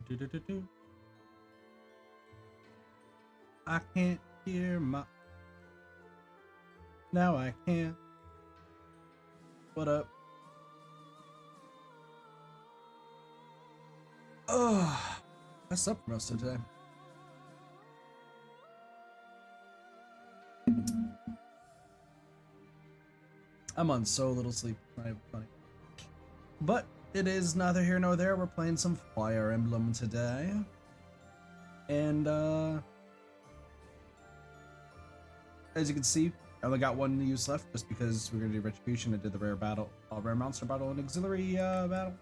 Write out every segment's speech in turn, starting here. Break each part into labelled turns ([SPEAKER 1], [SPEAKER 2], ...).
[SPEAKER 1] Do-do-do-do. I can't hear my... Now I can. What up? Oh, I slept for most of today. I'm on so little sleep. Not even funny. But it is neither here nor there. We're playing some Fire Emblem today. And as you can see, I only got one use left just because we're gonna do Retribution. I did the rare battle, rare monster battle, and auxiliary battle.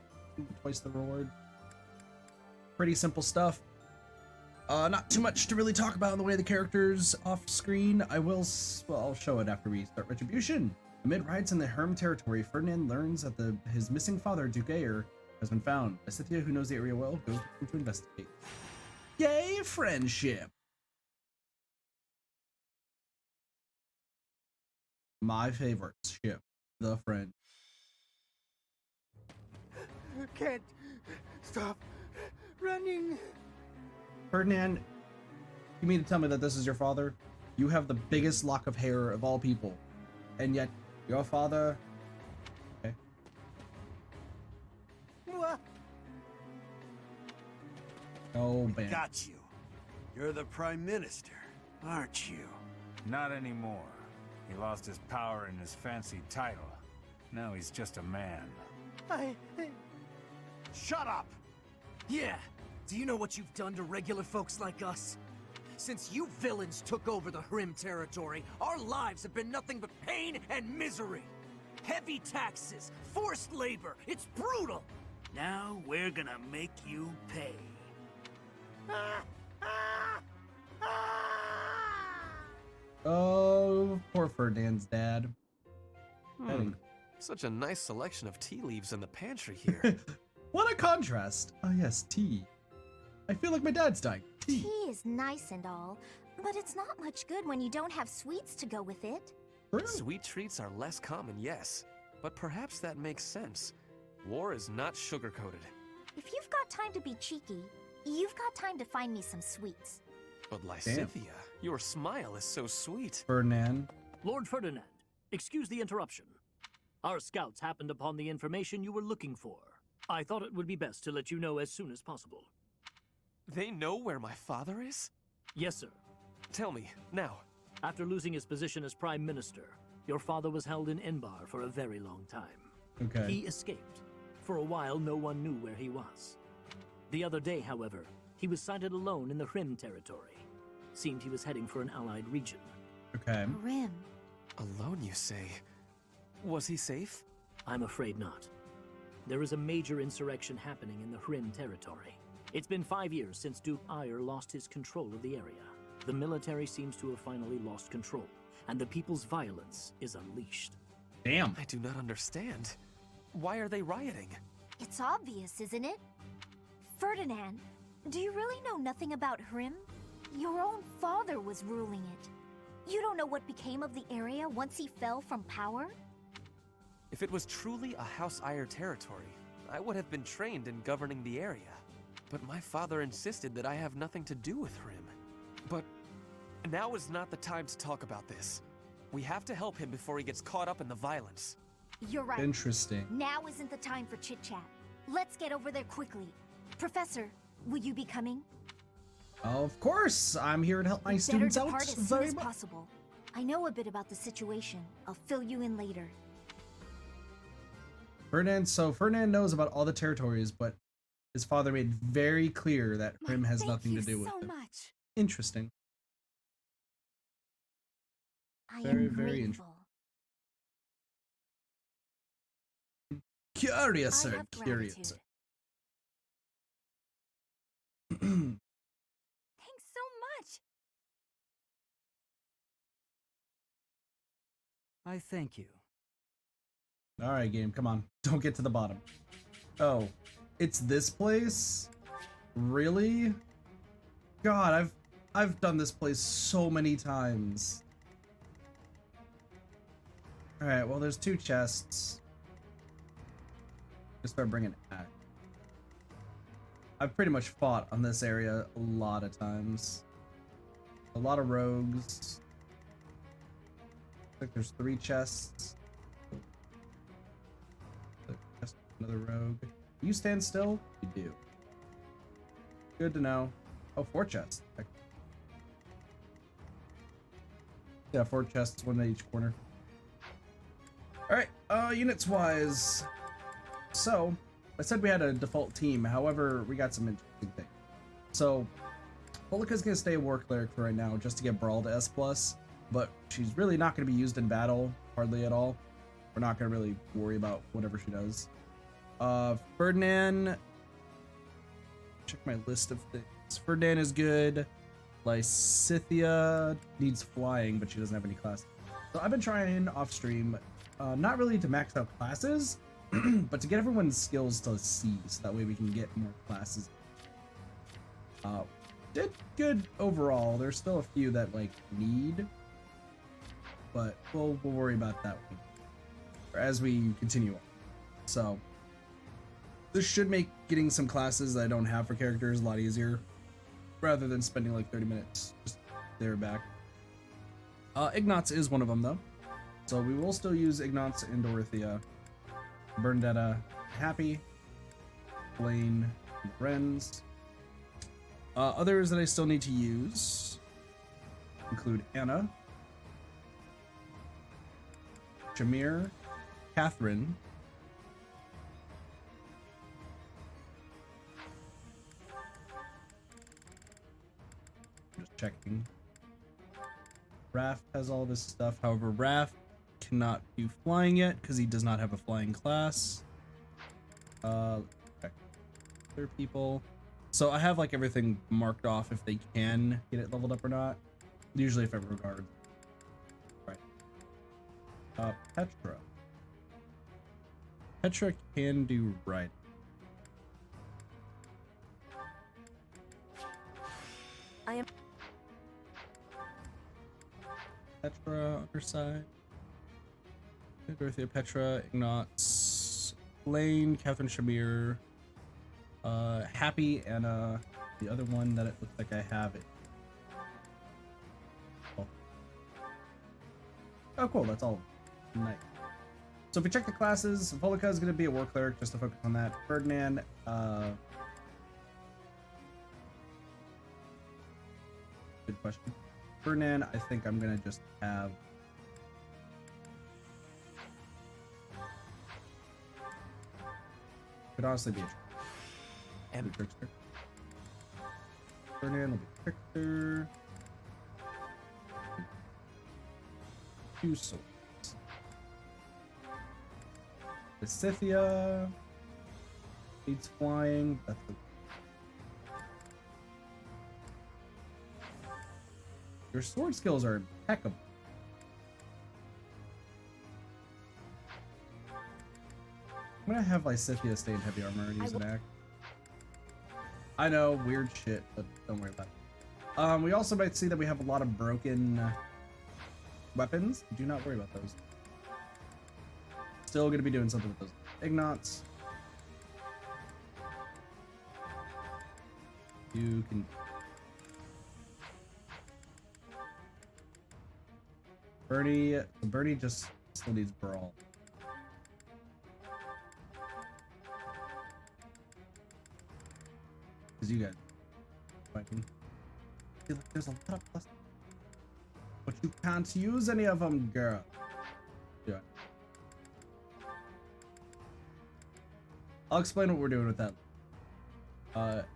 [SPEAKER 1] Twice the reward. Pretty simple stuff. Not too much to really talk about in the way of the characters off screen. Well, I'll show it after we start Retribution. Amid riots in the Herm territory, Ferdinand learns that his missing father, Duke Ayer, has been found. Asithia, who knows the area well, goes with him to investigate. Yay, friendship! My favorite ship, the friend.
[SPEAKER 2] Can't stop running.
[SPEAKER 1] Ferdinand, you mean to tell me that this is your father? You have the biggest lock of hair of all people, and yet your father... Okay. Oh, man.
[SPEAKER 2] Got you. You're the Prime Minister, aren't you?
[SPEAKER 3] Not anymore. He lost his power and his fancy title. Now he's just a man.
[SPEAKER 2] Shut up!
[SPEAKER 4] Yeah. Do you know what you've done to regular folks like us? Since you villains took over the Hrim territory, our lives have been nothing but pain and misery. Heavy taxes, forced labor, it's brutal. Now we're gonna make you pay.
[SPEAKER 1] Oh, poor Ferdinand's dad.
[SPEAKER 5] Such a nice selection of tea leaves in the pantry here.
[SPEAKER 1] What a contrast. Oh yes, tea. I feel like my dad's dying. Tea.
[SPEAKER 6] Tea is nice and all, but it's not much good when you don't have sweets to go with it.
[SPEAKER 1] True.
[SPEAKER 5] Sweet treats are less common, yes. But perhaps that makes sense. War is not sugar-coated.
[SPEAKER 6] If you've got time to be cheeky, you've got time to find me some sweets.
[SPEAKER 5] But Lysithia, your smile is so sweet.
[SPEAKER 1] Ferdinand.
[SPEAKER 7] Lord Ferdinand, excuse the interruption. Our scouts happened upon the information you were looking for. I thought it would be best to let you know as soon as possible.
[SPEAKER 5] They know where my father is?
[SPEAKER 7] Yes, sir.
[SPEAKER 5] Tell me, now.
[SPEAKER 7] After losing his position as Prime Minister, your father was held in Enbar for a very long time.
[SPEAKER 1] Okay.
[SPEAKER 7] He escaped. For a while, no one knew where he was. The other day, however, he was sighted alone in the Hrim territory. Seemed he was heading for an allied region.
[SPEAKER 1] Okay.
[SPEAKER 6] Rim.
[SPEAKER 5] Alone, you say? Was he safe?
[SPEAKER 7] I'm afraid not. There is a major insurrection happening in the Hrim territory. It's been 5 years since Duke Ayer lost his control of the area. The military seems to have finally lost control, and the people's violence is unleashed.
[SPEAKER 1] Damn.
[SPEAKER 5] I do not understand. Why are they rioting?
[SPEAKER 6] It's obvious, isn't it? Ferdinand, do you really know nothing about Hrim? Your own father was ruling it. You don't know what became of the area once he fell from power?
[SPEAKER 5] If it was truly a House Ayer territory, I would have been trained in governing the area. But my father insisted that I have nothing to do with Hrim. But now is not the time to talk about this. We have to help him before he gets caught up in the violence.
[SPEAKER 6] You're right.
[SPEAKER 1] Interesting.
[SPEAKER 6] Now isn't the time for chit-chat. Let's get over there quickly. Professor, will you be coming?
[SPEAKER 1] Of course, I'm here to help my students
[SPEAKER 6] Better
[SPEAKER 1] out
[SPEAKER 6] depart as soon
[SPEAKER 1] very
[SPEAKER 6] as
[SPEAKER 1] much.
[SPEAKER 6] possible. I know a bit about the situation. I'll fill you in later.
[SPEAKER 1] Ferdinand knows about all the territories, but his father made very clear that Hrim has nothing to do with
[SPEAKER 6] Thank
[SPEAKER 1] it.
[SPEAKER 6] you so much.
[SPEAKER 1] Interesting.
[SPEAKER 6] I
[SPEAKER 1] Very,
[SPEAKER 6] am
[SPEAKER 1] very
[SPEAKER 6] grateful.
[SPEAKER 1] Curious,
[SPEAKER 6] I
[SPEAKER 1] sir.
[SPEAKER 6] have
[SPEAKER 1] Curious.
[SPEAKER 6] gratitude. Thanks so much.
[SPEAKER 4] I thank you.
[SPEAKER 1] All right, game. Come on. Don't get to the bottom. Oh, it's this place? Really? God, I've done this place so many times. All right. Well, there's 2 chests. Just start bringing it back. I've pretty much fought on this area a lot of times. A lot of rogues. I think there's 3 chests. Another rogue. You stand still? You do. Good to know. Oh, 4 chests. Yeah, 4 chests, 1 at each corner. Alright, units wise. So, I said we had a default team, however, we got some interesting things. So, Polika's gonna stay a war cleric for right now, just to get Brawl to S+, but she's really not gonna be used in battle, hardly at all. We're not gonna really worry about whatever she does. Ferdinand, check my list of things. Ferdinand is good. Lysithia needs flying, but she doesn't have any class. So I've been trying off stream, not really to max out classes, but to get everyone's skills to C, so that way we can get more classes. Did good overall. There's still a few that like need, but we'll worry about that one as we continue on. So this should make getting some classes that I don't have for characters a lot easier, rather than spending like 30 minutes just there and back. Ignatz is one of them though, so we will still use Ignatz and Dorothea. Bernadetta, Happy, Blaine, and Renz. Others that I still need to use include Anna, Shamir, Catherine, just checking. Raph has all this stuff, however Raph cannot do flying yet because he does not have a flying class. Check other people. So I have like everything marked off if they can get it leveled up or not. Usually if it regards. Right. Petra. Petra can do right.
[SPEAKER 6] I am
[SPEAKER 1] Petra on her side. Dorothea, Petra, Ignatz, Lane, Catherine, Shamir, Happy, and the other one that it looks like I have it. Oh, cool. That's all. Nice. So if we check the classes, Volika is going to be a war cleric, just to focus on that. Ferdinand, good question. Ferdinand, I think I'm going to just have could honestly be a trickster. Ferdinand will be trickster. 2 swords. The Scythia needs flying. That's the... Your sword skills are impeccable. I'm gonna have Lysithia stay in heavy armor and use an axe. I know, weird shit, but don't worry about it. We also might see that we have a lot of broken weapons. Do not worry about those. Still gonna be doing something with those. Ignatz. You can... Bernie just still needs Brawl. Because you guys fighting. Feel like there's a lot of plus. But you can't use any of them, girl. Yeah. I'll explain what we're doing with that.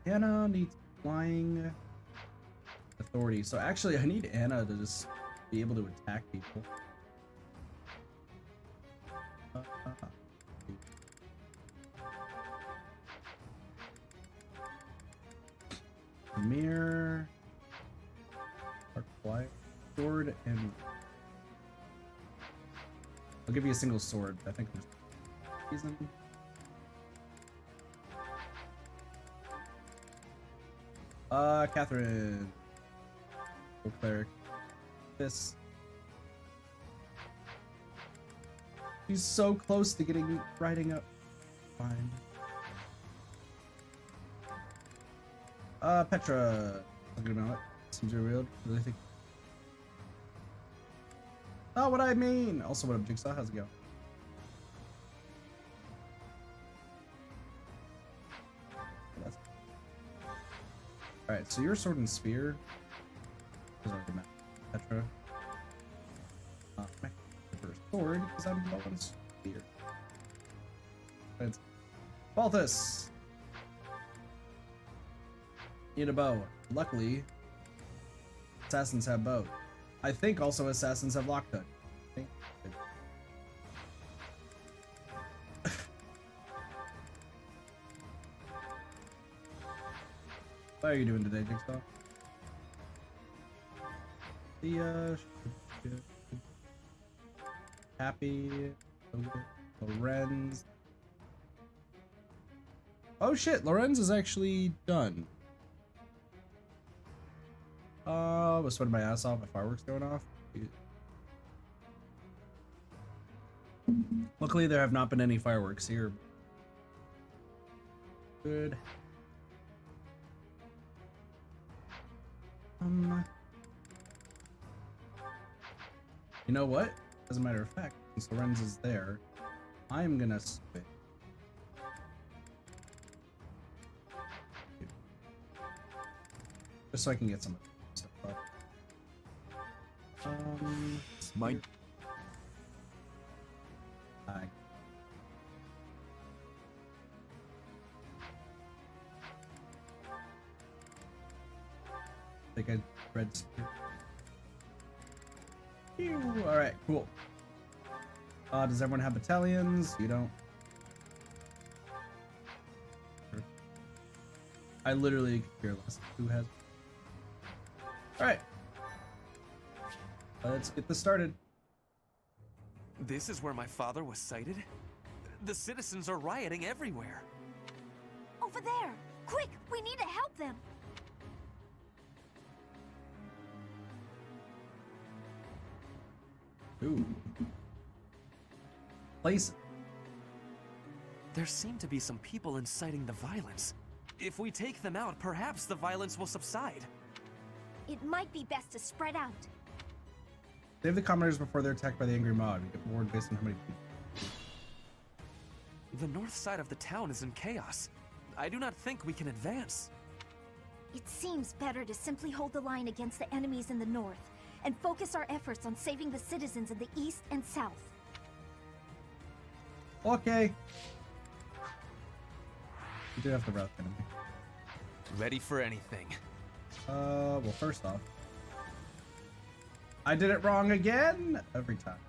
[SPEAKER 1] Anna needs flying authority. So actually I need Anna to just be able to attack people. Mirror, quiet sword, and I'll give you a single sword. I think there's reason. Catherine, cleric. This. She's so close to getting riding up. Fine. Petra. Talking about it. Seems real. Really think. Oh, what I mean. Also, what up, Jigsaw? How's it going? All right, so your sword and spear. Those are the map. Petra. For a sword, because I'm low on spear. Balthus! Need a bow. Luckily, assassins have bow. I think also assassins have lockpick. What are you doing today, Jigsaw? The Happy Lorenz. Oh shit, Lorenz is actually done. I was sweating my ass off with fireworks going off. Luckily, there have not been any fireworks here. Good. You know what? As a matter of fact, since Lorenz is there, I'm gonna spit. Just so I can get some stuff up.
[SPEAKER 4] Mine.
[SPEAKER 1] I think I read spear. Alright, cool. Does everyone have battalions? You don't. I literally could care less who has. Alright. Let's get this started.
[SPEAKER 5] This is where my father was sighted? The citizens are rioting everywhere.
[SPEAKER 6] Over there! Quick! We need to help them!
[SPEAKER 1] Ooh. Place.
[SPEAKER 5] There seem to be some people inciting the violence. If we take them out, perhaps the violence will subside.
[SPEAKER 6] It might be best to spread out.
[SPEAKER 1] Save the commoners before they're attacked by the angry mob. You get reward based on how many people.
[SPEAKER 5] The north side of the town is in chaos. I do not think we can advance.
[SPEAKER 6] It seems better to simply hold the line against the enemies in the north and focus our efforts on saving the citizens in the east and south.
[SPEAKER 1] Okay. You do have to route the enemy.
[SPEAKER 5] Ready for anything.
[SPEAKER 1] Well, first off, I did it wrong again every time.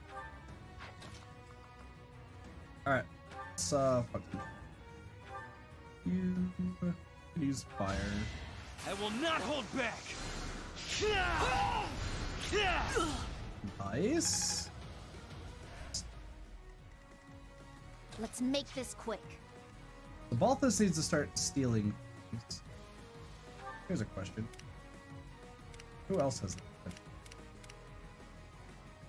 [SPEAKER 1] All right, let's fuck you. You can use fire.
[SPEAKER 4] I will not hold back.
[SPEAKER 1] Nice.
[SPEAKER 6] Let's make this quick.
[SPEAKER 1] The Balthus needs to start stealing things. Here's a question. Who else has that?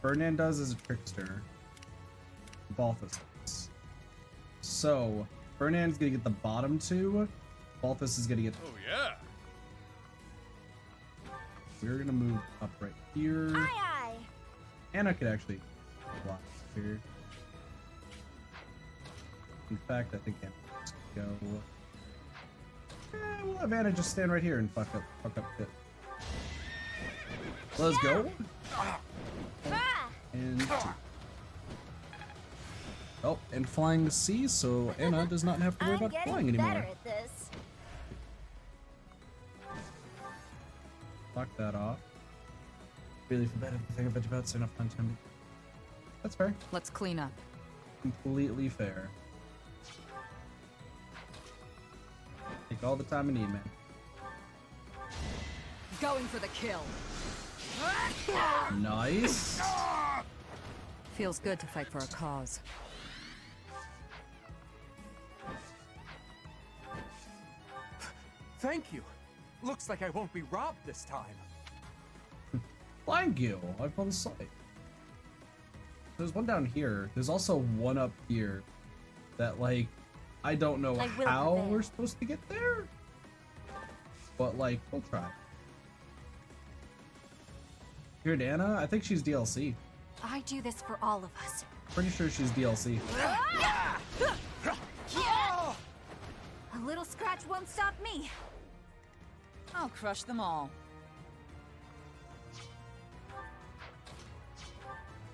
[SPEAKER 1] Ferdinand does as a trickster. Balthus does. So, Ferdinand's gonna get the bottom two. Balthus is gonna get...
[SPEAKER 2] Oh, yeah.
[SPEAKER 1] We're gonna move up right here.
[SPEAKER 6] Aye, aye.
[SPEAKER 1] Anna could actually block here. In fact, I think Anna just go. We'll have Anna just stand right here and fuck up shit. Let's go.
[SPEAKER 6] Ah!
[SPEAKER 1] And two. Oh, and flying to sea, so Anna does not have to worry
[SPEAKER 6] I'm
[SPEAKER 1] about
[SPEAKER 6] getting
[SPEAKER 1] flying
[SPEAKER 6] better
[SPEAKER 1] anymore.
[SPEAKER 6] at this.
[SPEAKER 1] Fuck that off. Really feel bad if I think a bunch about so enough time to him. That's fair.
[SPEAKER 8] Let's clean up.
[SPEAKER 1] Completely fair. Take all the time I need, man.
[SPEAKER 8] Going for the kill.
[SPEAKER 1] Nice.
[SPEAKER 8] Feels good to fight for a cause.
[SPEAKER 4] Thank you. Looks like I won't be robbed this time.
[SPEAKER 1] Thank you. I've on sight. There's one down here. There's also one up here that, like, I don't know
[SPEAKER 6] I will
[SPEAKER 1] how
[SPEAKER 6] prevail.
[SPEAKER 1] we're supposed to get there. but like, we'll try. Here, Anna, I think she's DLC.
[SPEAKER 6] I do this for all of us.
[SPEAKER 1] Pretty sure she's DLC.
[SPEAKER 6] A little scratch won't stop me.
[SPEAKER 8] I'll crush them all.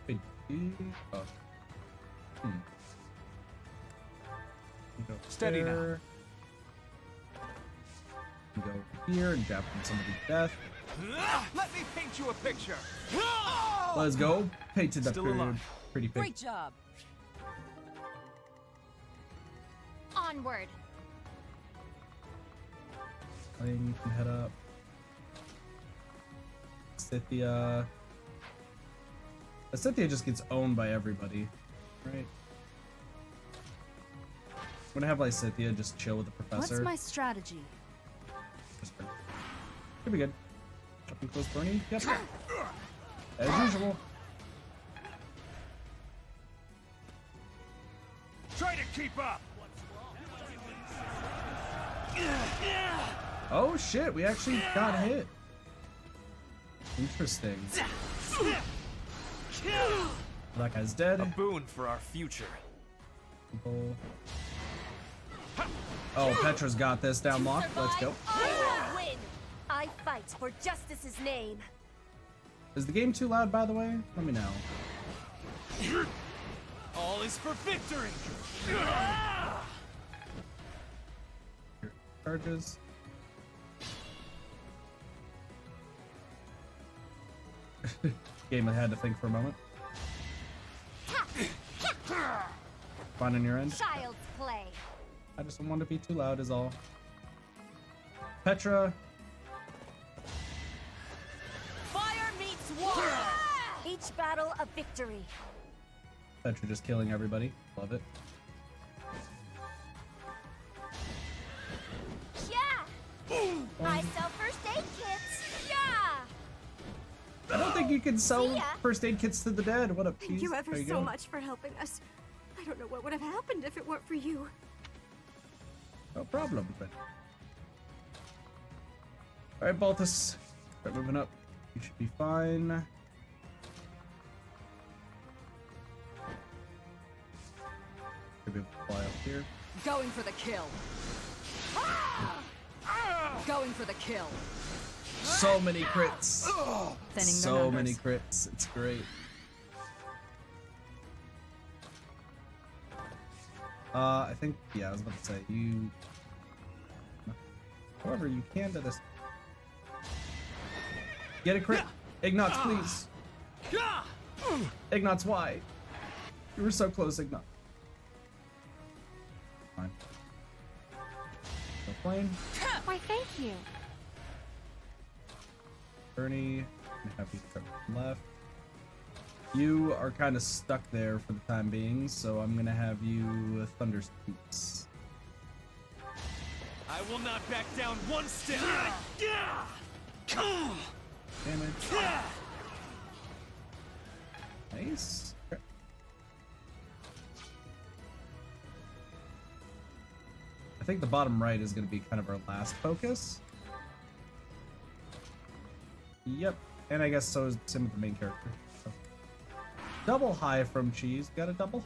[SPEAKER 1] Wait, oh. Go
[SPEAKER 3] Steady now.
[SPEAKER 1] there. Go over here and jab from somebody to death.
[SPEAKER 3] Let me paint you a picture.
[SPEAKER 1] Let's go. Painted that
[SPEAKER 3] Still
[SPEAKER 1] period.
[SPEAKER 3] alive.
[SPEAKER 1] Pretty big.
[SPEAKER 8] Great job.
[SPEAKER 6] Onward.
[SPEAKER 1] Flame can head up. Scythia. Scythia just gets owned by everybody, right? I'm gonna have Lysithia just chill with the professor.
[SPEAKER 8] What's my strategy?
[SPEAKER 1] Should be good. Up and close, Bernie. Yep. As usual.
[SPEAKER 3] Try to keep up.
[SPEAKER 1] Oh shit, we actually got hit. Interesting. That guy's dead.
[SPEAKER 5] A boon for our future.
[SPEAKER 1] Oh, Petra's got this down lock. Let's go.
[SPEAKER 6] I will win. I fight for justice's name.
[SPEAKER 1] Is the game too loud, by the way? Let me know.
[SPEAKER 5] All is for victory!
[SPEAKER 1] Charges. Game I had to think for a moment. Fun on your end.
[SPEAKER 6] Child's play.
[SPEAKER 1] I just don't want to be too loud is all. Petra.
[SPEAKER 6] Fire meets water. Each battle a victory.
[SPEAKER 1] Petra just killing everybody. Love it.
[SPEAKER 6] Yeah. I sell first aid kits. Yeah.
[SPEAKER 1] I don't think you can sell
[SPEAKER 6] See ya.
[SPEAKER 1] first aid kits to the dead. What a piece.
[SPEAKER 9] Thank you ever
[SPEAKER 1] There you
[SPEAKER 9] so
[SPEAKER 1] go.
[SPEAKER 9] much for helping us. I don't know what would have happened if it weren't for you.
[SPEAKER 1] No problem, friend. Alright, Baltus. Start moving up. You should be fine. Should be able to fly up here.
[SPEAKER 8] Going for the kill. Going for the kill.
[SPEAKER 1] So many crits.
[SPEAKER 8] Thinning their
[SPEAKER 1] So many
[SPEAKER 8] numbers.
[SPEAKER 1] crits. It's great. I think, yeah, I was about to say, you... However, you can do this. Get a crit! Ignatz, please! Ignatz, why? You were so close, Ignatz. Fine. The flame.
[SPEAKER 9] Why, thank you.
[SPEAKER 1] Bernie, I'm happy to cover left. You are kind of stuck there for the time being, so I'm gonna have you Thunder Scoops.
[SPEAKER 5] I will not back down one step!
[SPEAKER 1] Damage. Nice. Okay. I think the bottom right is gonna be kind of our last focus. Yep, and I guess so is the same with the main character. So. Double high from Cheese. Got a double?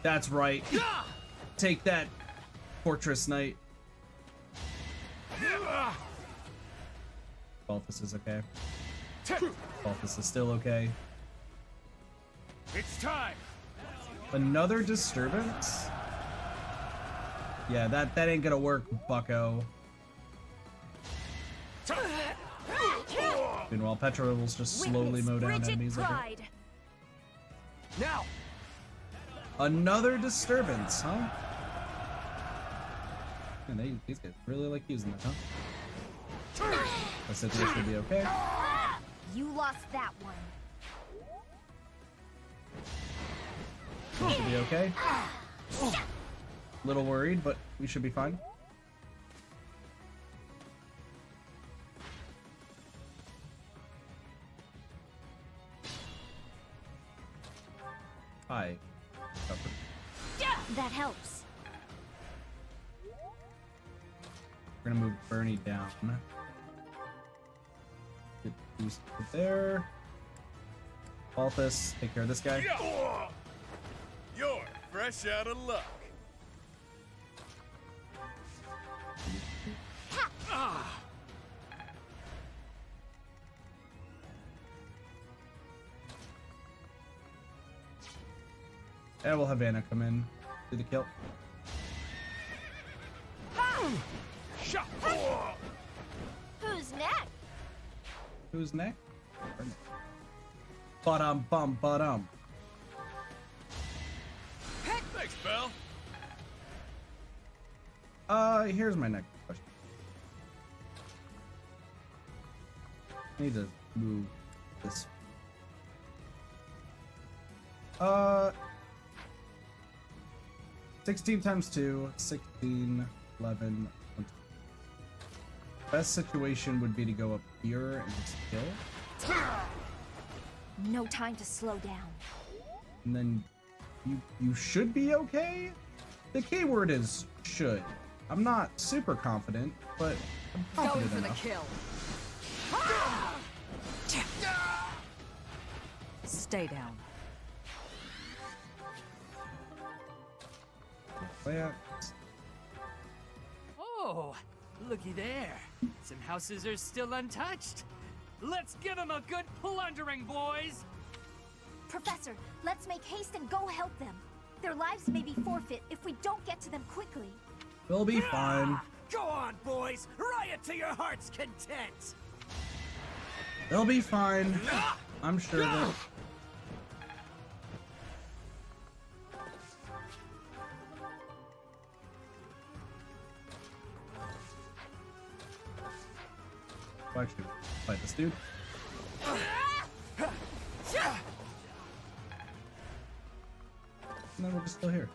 [SPEAKER 1] That's right. Take that, Fortress Knight. Balthus is okay. Balthus is still okay.
[SPEAKER 3] It's time.
[SPEAKER 1] Another disturbance? Yeah, that ain't gonna work, bucko. Meanwhile, Petra will just slowly mow down enemies.
[SPEAKER 6] Pride.
[SPEAKER 5] Now!
[SPEAKER 1] Another disturbance, huh? Man, these guys really like using that, huh? I said this should be okay.
[SPEAKER 6] You lost that one.
[SPEAKER 1] This should be okay. Little worried, but we should be fine. Hi.
[SPEAKER 6] That helps.
[SPEAKER 1] gonna move Bernie down. Get boost there. Balthus, take care of this guy.
[SPEAKER 2] You're fresh out of luck.
[SPEAKER 1] And we'll have Anna come in, do the kill.
[SPEAKER 6] Who's next?
[SPEAKER 1] Who's next? Bum.
[SPEAKER 2] Thanks, Bell.
[SPEAKER 1] Here's my next question. I need to move this. 16 times 2, 16, 11, 20. Best situation would be to go up here and just kill.
[SPEAKER 6] No time to slow down.
[SPEAKER 1] And then you should be okay? The key word is should. I'm not super confident, but I'm confident
[SPEAKER 8] Going for
[SPEAKER 1] enough.
[SPEAKER 8] the kill. Stay down.
[SPEAKER 1] Plant.
[SPEAKER 4] Oh, looky there. Some houses are still untouched. Let's give them a good plundering, boys!
[SPEAKER 6] Professor, let's make haste and go help them. Their lives may be forfeit if we don't get to them quickly.
[SPEAKER 1] We'll be fine.
[SPEAKER 4] Go on, boys! Riot to your heart's content!
[SPEAKER 1] They'll be fine. I'm sure of it. Well, actually, fight this dude. And then we're just still here.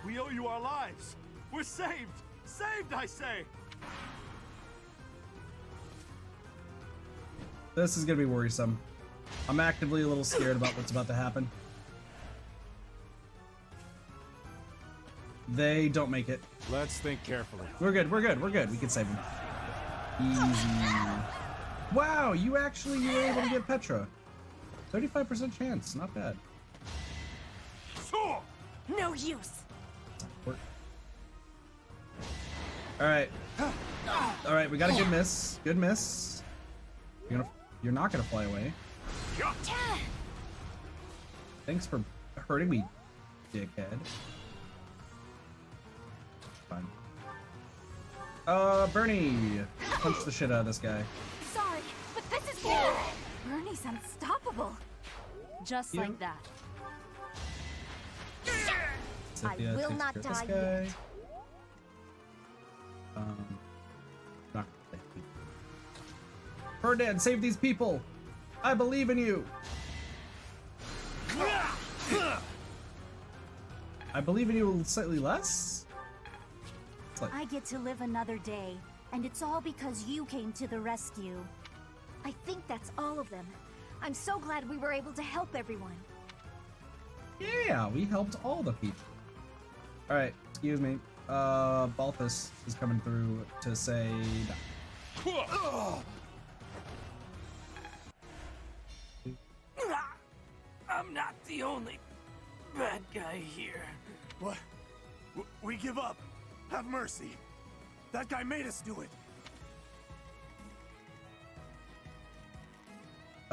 [SPEAKER 2] We owe you our lives. We're saved. Saved, I say.
[SPEAKER 1] This is gonna be worrisome. I'm actively a little scared about what's about to happen. They don't make it.
[SPEAKER 3] Let's think carefully.
[SPEAKER 1] We're good. We can save them. Easy. Wow, you were able to get Petra. 35% chance, not bad.
[SPEAKER 6] No use.
[SPEAKER 1] Alright, we got a good miss. Good miss. You're not gonna fly away. Thanks for hurting me, dickhead. Fine. Bernie! Punch the shit out of this guy.
[SPEAKER 6] Sorry, but this is Bernie's unstoppable.
[SPEAKER 8] Just like that.
[SPEAKER 1] Cynthia
[SPEAKER 6] I will
[SPEAKER 1] takes
[SPEAKER 6] not
[SPEAKER 1] care of this
[SPEAKER 6] die
[SPEAKER 1] guy.
[SPEAKER 6] yet.
[SPEAKER 1] Not Ferdinand, save these people! I believe in you! I believe in you slightly less? It's like,
[SPEAKER 6] I get to live another day, and it's all because you came to the rescue. I think that's all of them. I'm so glad we were able to help everyone.
[SPEAKER 1] yeah, we helped all the people. Alright, excuse me. Balthus is coming through to say
[SPEAKER 4] I'm not the only bad guy here.
[SPEAKER 2] What? We give up. Have mercy. That guy made us do it.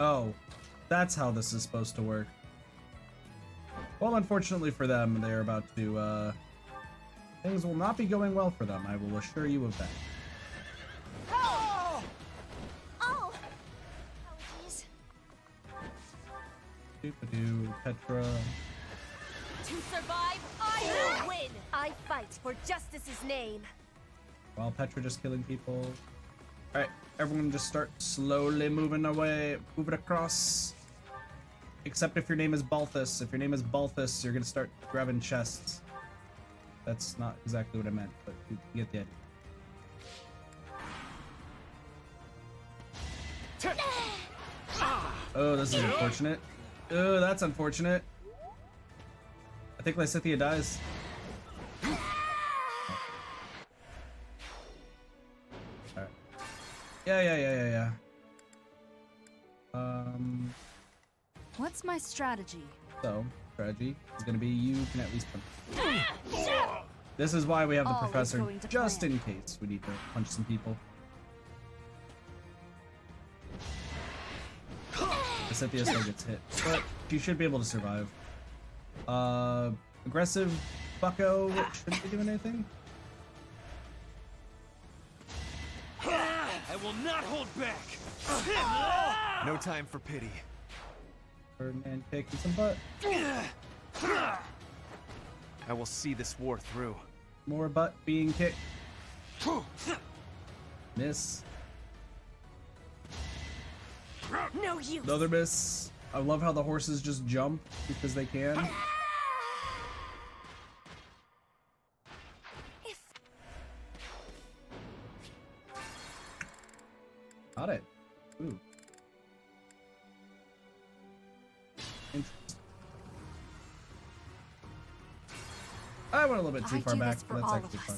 [SPEAKER 1] oh, that's how this is supposed to work. Well, unfortunately for them, they're about to, things will not be going well for them, I will assure you of that.
[SPEAKER 6] Oh! Oh! Apologies.
[SPEAKER 1] Doo-ba-doo, Petra.
[SPEAKER 6] To survive, I will win! I fight for justice's name.
[SPEAKER 1] While Petra just killing people. Alright, everyone just start slowly moving away, moving across. Except if your name is Balthus. If your name is Balthus, you're gonna start grabbing chests. That's not exactly what I meant, but you get the idea. Oh, this is unfortunate. Oh, that's unfortunate. I think Lysithea dies. Yeah.
[SPEAKER 8] What's my strategy?
[SPEAKER 1] So, strategy is gonna be you can at least punch. This is why we have the
[SPEAKER 8] Always
[SPEAKER 1] professor,
[SPEAKER 8] going to
[SPEAKER 1] just
[SPEAKER 8] plan.
[SPEAKER 1] in case we need to punch some people. The Scythia still gets hit, but you should be able to survive. Aggressive bucko shouldn't be doing anything.
[SPEAKER 5] I will not hold back. No time for pity.
[SPEAKER 1] Ferdinand kicking some butt.
[SPEAKER 5] I will see this war through.
[SPEAKER 1] More butt being kicked. Miss.
[SPEAKER 6] No use.
[SPEAKER 1] Another miss. I love how the horses just jump because they can. Got it. Ooh. Interesting. I went a little bit too far back, but that's actually fun.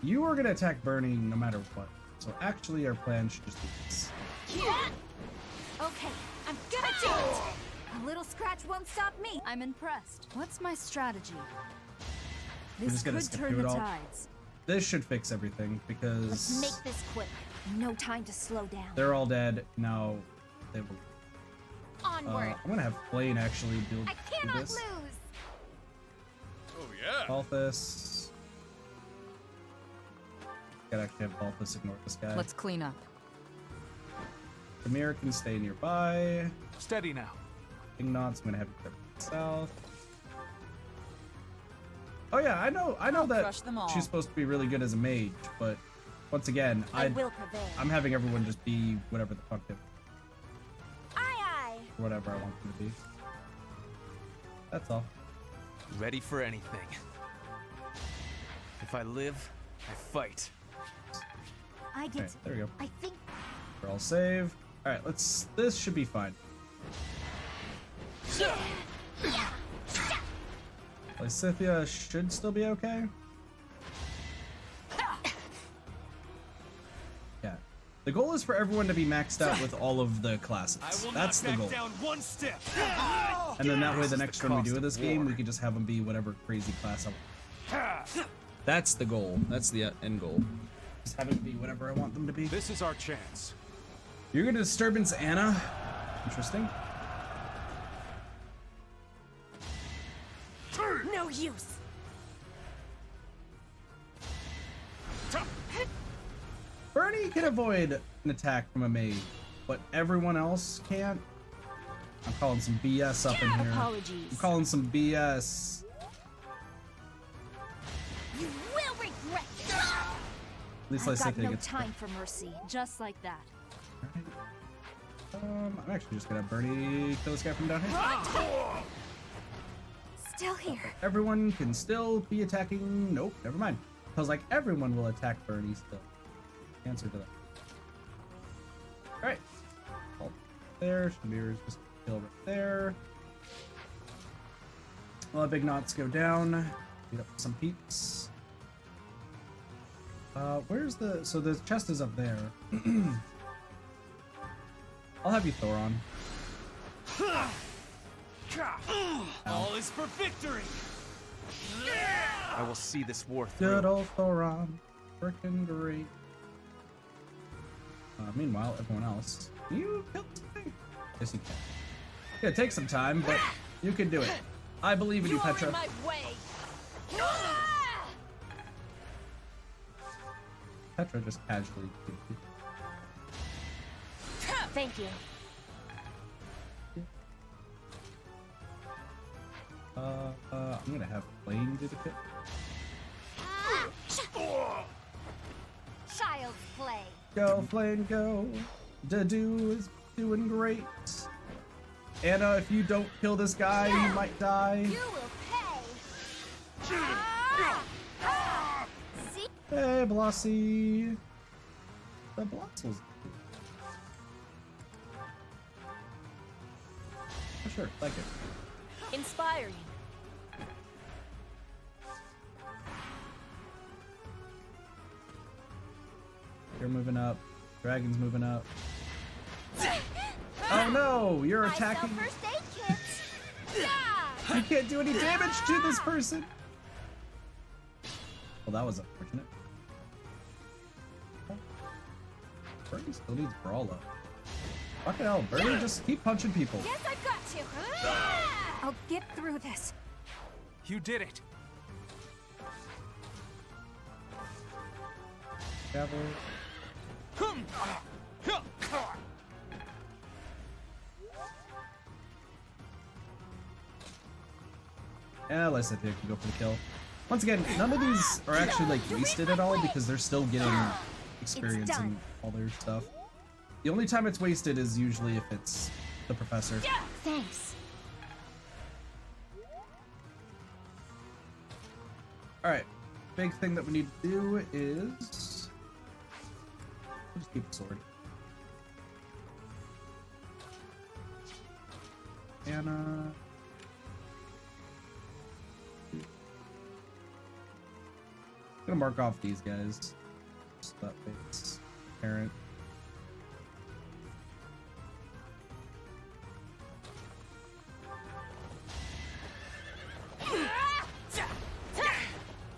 [SPEAKER 1] You are gonna attack Bernie no matter what. So actually our plan should just be this.
[SPEAKER 6] Okay, I'm gonna do it. A little scratch won't stop me.
[SPEAKER 8] I'm impressed. What's my strategy?
[SPEAKER 1] We're
[SPEAKER 8] This
[SPEAKER 1] just gonna
[SPEAKER 8] could
[SPEAKER 1] skip
[SPEAKER 8] turn
[SPEAKER 1] through
[SPEAKER 8] the
[SPEAKER 1] it all.
[SPEAKER 8] tides.
[SPEAKER 1] This should fix everything because
[SPEAKER 6] Let's make this quick. No time to slow down.
[SPEAKER 1] they're all dead. Now they will.
[SPEAKER 6] Onward.
[SPEAKER 1] I'm gonna have Blaine actually do
[SPEAKER 6] I cannot
[SPEAKER 1] this.
[SPEAKER 6] lose.
[SPEAKER 1] Balthus. Gotta actually have Balthus ignore this guy.
[SPEAKER 8] Let's clean up.
[SPEAKER 1] Demir can stay nearby.
[SPEAKER 3] Steady now.
[SPEAKER 1] Ignat's gonna have to go south. Oh yeah, I know that
[SPEAKER 8] crush them all.
[SPEAKER 1] she's supposed to be really good as a mage, but once again,
[SPEAKER 6] I will prevail.
[SPEAKER 1] I'm having everyone just be whatever the fuck they,
[SPEAKER 6] Aye.
[SPEAKER 1] whatever I want them to be. That's all.
[SPEAKER 5] Ready for anything. If I live, I fight.
[SPEAKER 6] I get.
[SPEAKER 1] Alright, there we go.
[SPEAKER 6] I think.
[SPEAKER 1] We're all saved. Alright, this should be fine. Lysithia should still be okay. Yeah. The goal is for everyone to be maxed out with all of the classes. That's the goal.
[SPEAKER 5] Down one step.
[SPEAKER 1] And then that way the next run we do
[SPEAKER 5] cost
[SPEAKER 1] of this
[SPEAKER 5] of
[SPEAKER 1] game,
[SPEAKER 5] war.
[SPEAKER 1] we can just have them be whatever crazy class I want. That's the goal. That's the end goal. Just have them be whatever I want them to be.
[SPEAKER 3] This is our chance.
[SPEAKER 1] You're gonna disturbance Anna. Interesting.
[SPEAKER 6] No use.
[SPEAKER 1] Bernie can avoid an attack from a mage, but everyone else can't. I'm calling some BS up in here.
[SPEAKER 6] Apologies.
[SPEAKER 1] I'm calling some BS.
[SPEAKER 6] You will regret this.
[SPEAKER 1] At least
[SPEAKER 6] I've got
[SPEAKER 1] Lysithia
[SPEAKER 6] no
[SPEAKER 1] gets.
[SPEAKER 6] time for mercy.
[SPEAKER 8] Just like that.
[SPEAKER 1] I'm actually just gonna Bernie kill this guy from down here.
[SPEAKER 6] Still here.
[SPEAKER 1] Everyone can still be attacking. Nope, never mind. I was like, everyone will attack Bernie still. Answer to that. Alright. There. Shamir's just kill right there. I'll have Ignots go down. Beat up some peeps. Where's the... So the chest is up there. I'll have you Thoron.
[SPEAKER 5] All is for victory. I will see this war through.
[SPEAKER 1] Good old Thoron. Frickin' great. Meanwhile, everyone else. Can you kill this guy? Yes, you can. It's gonna take some time, but you can do it. I believe in you, Petra.
[SPEAKER 6] in my way.
[SPEAKER 1] Petra just casually.
[SPEAKER 6] Thank you.
[SPEAKER 1] I'm gonna have Blaine do the kill.
[SPEAKER 6] Child's play.
[SPEAKER 1] Go, Flame, go. Dadu is doing great. Anna, if you don't kill this guy, you might die.
[SPEAKER 6] You will pay. See?
[SPEAKER 1] Hey, Blossie. The Blossels. Oh, sure, like it.
[SPEAKER 6] Inspiring.
[SPEAKER 1] You're moving up. Dragon's moving up. Oh no! You're attacking.
[SPEAKER 6] I sell first aid kits. Yeah.
[SPEAKER 1] You can't do any damage to this person. Well, that was unfortunate. Bernie still needs brawl up. Fucking hell, Bernie, just keep punching people.
[SPEAKER 6] Guess I've got to. Yeah. I'll get through this.
[SPEAKER 5] You did it.
[SPEAKER 1] Cavalry. Yeah, Lysithea can go for the kill. Once again, none of these are actually like wasted at all because they're still getting experience and all their stuff. The only time it's wasted is usually if it's the professor.
[SPEAKER 6] Thanks.
[SPEAKER 1] Alright, big thing that we need to do is we'll just keep the sword. Anna. I'm gonna mark off these guys. So that way it's apparent.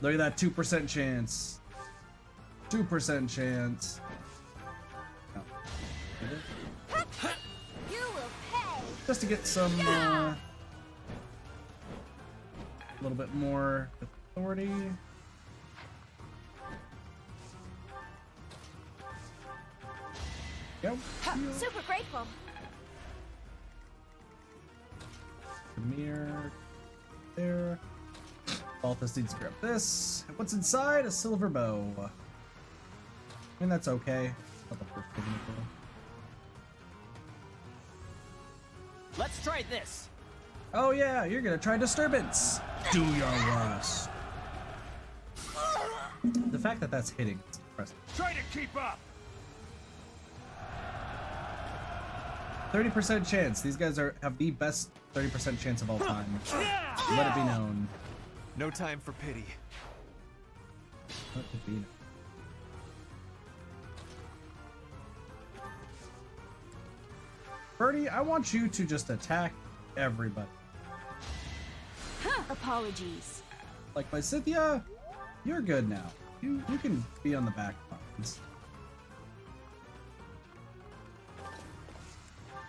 [SPEAKER 1] Look at that 2% chance. 2% chance. No.
[SPEAKER 6] You will pay.
[SPEAKER 1] Just to get some a little bit more authority. Yep.
[SPEAKER 6] Super grateful.
[SPEAKER 1] Premier there. Balthus needs to grab this. What's inside? A silver bow. I mean, that's okay. Not the first thing to do.
[SPEAKER 4] Let's try this.
[SPEAKER 1] Oh yeah, you're gonna try disturbance. Do your worst. The fact that that's hitting is impressive.
[SPEAKER 2] Try to keep up.
[SPEAKER 1] 30% chance. These guys have the best 30% chance of all time. Let it be known.
[SPEAKER 5] No time for pity.
[SPEAKER 1] Let it be known. Birdie, I want you to just attack everybody.
[SPEAKER 6] Apologies.
[SPEAKER 1] Like Lysithea, you're good now. You can be on the back lines.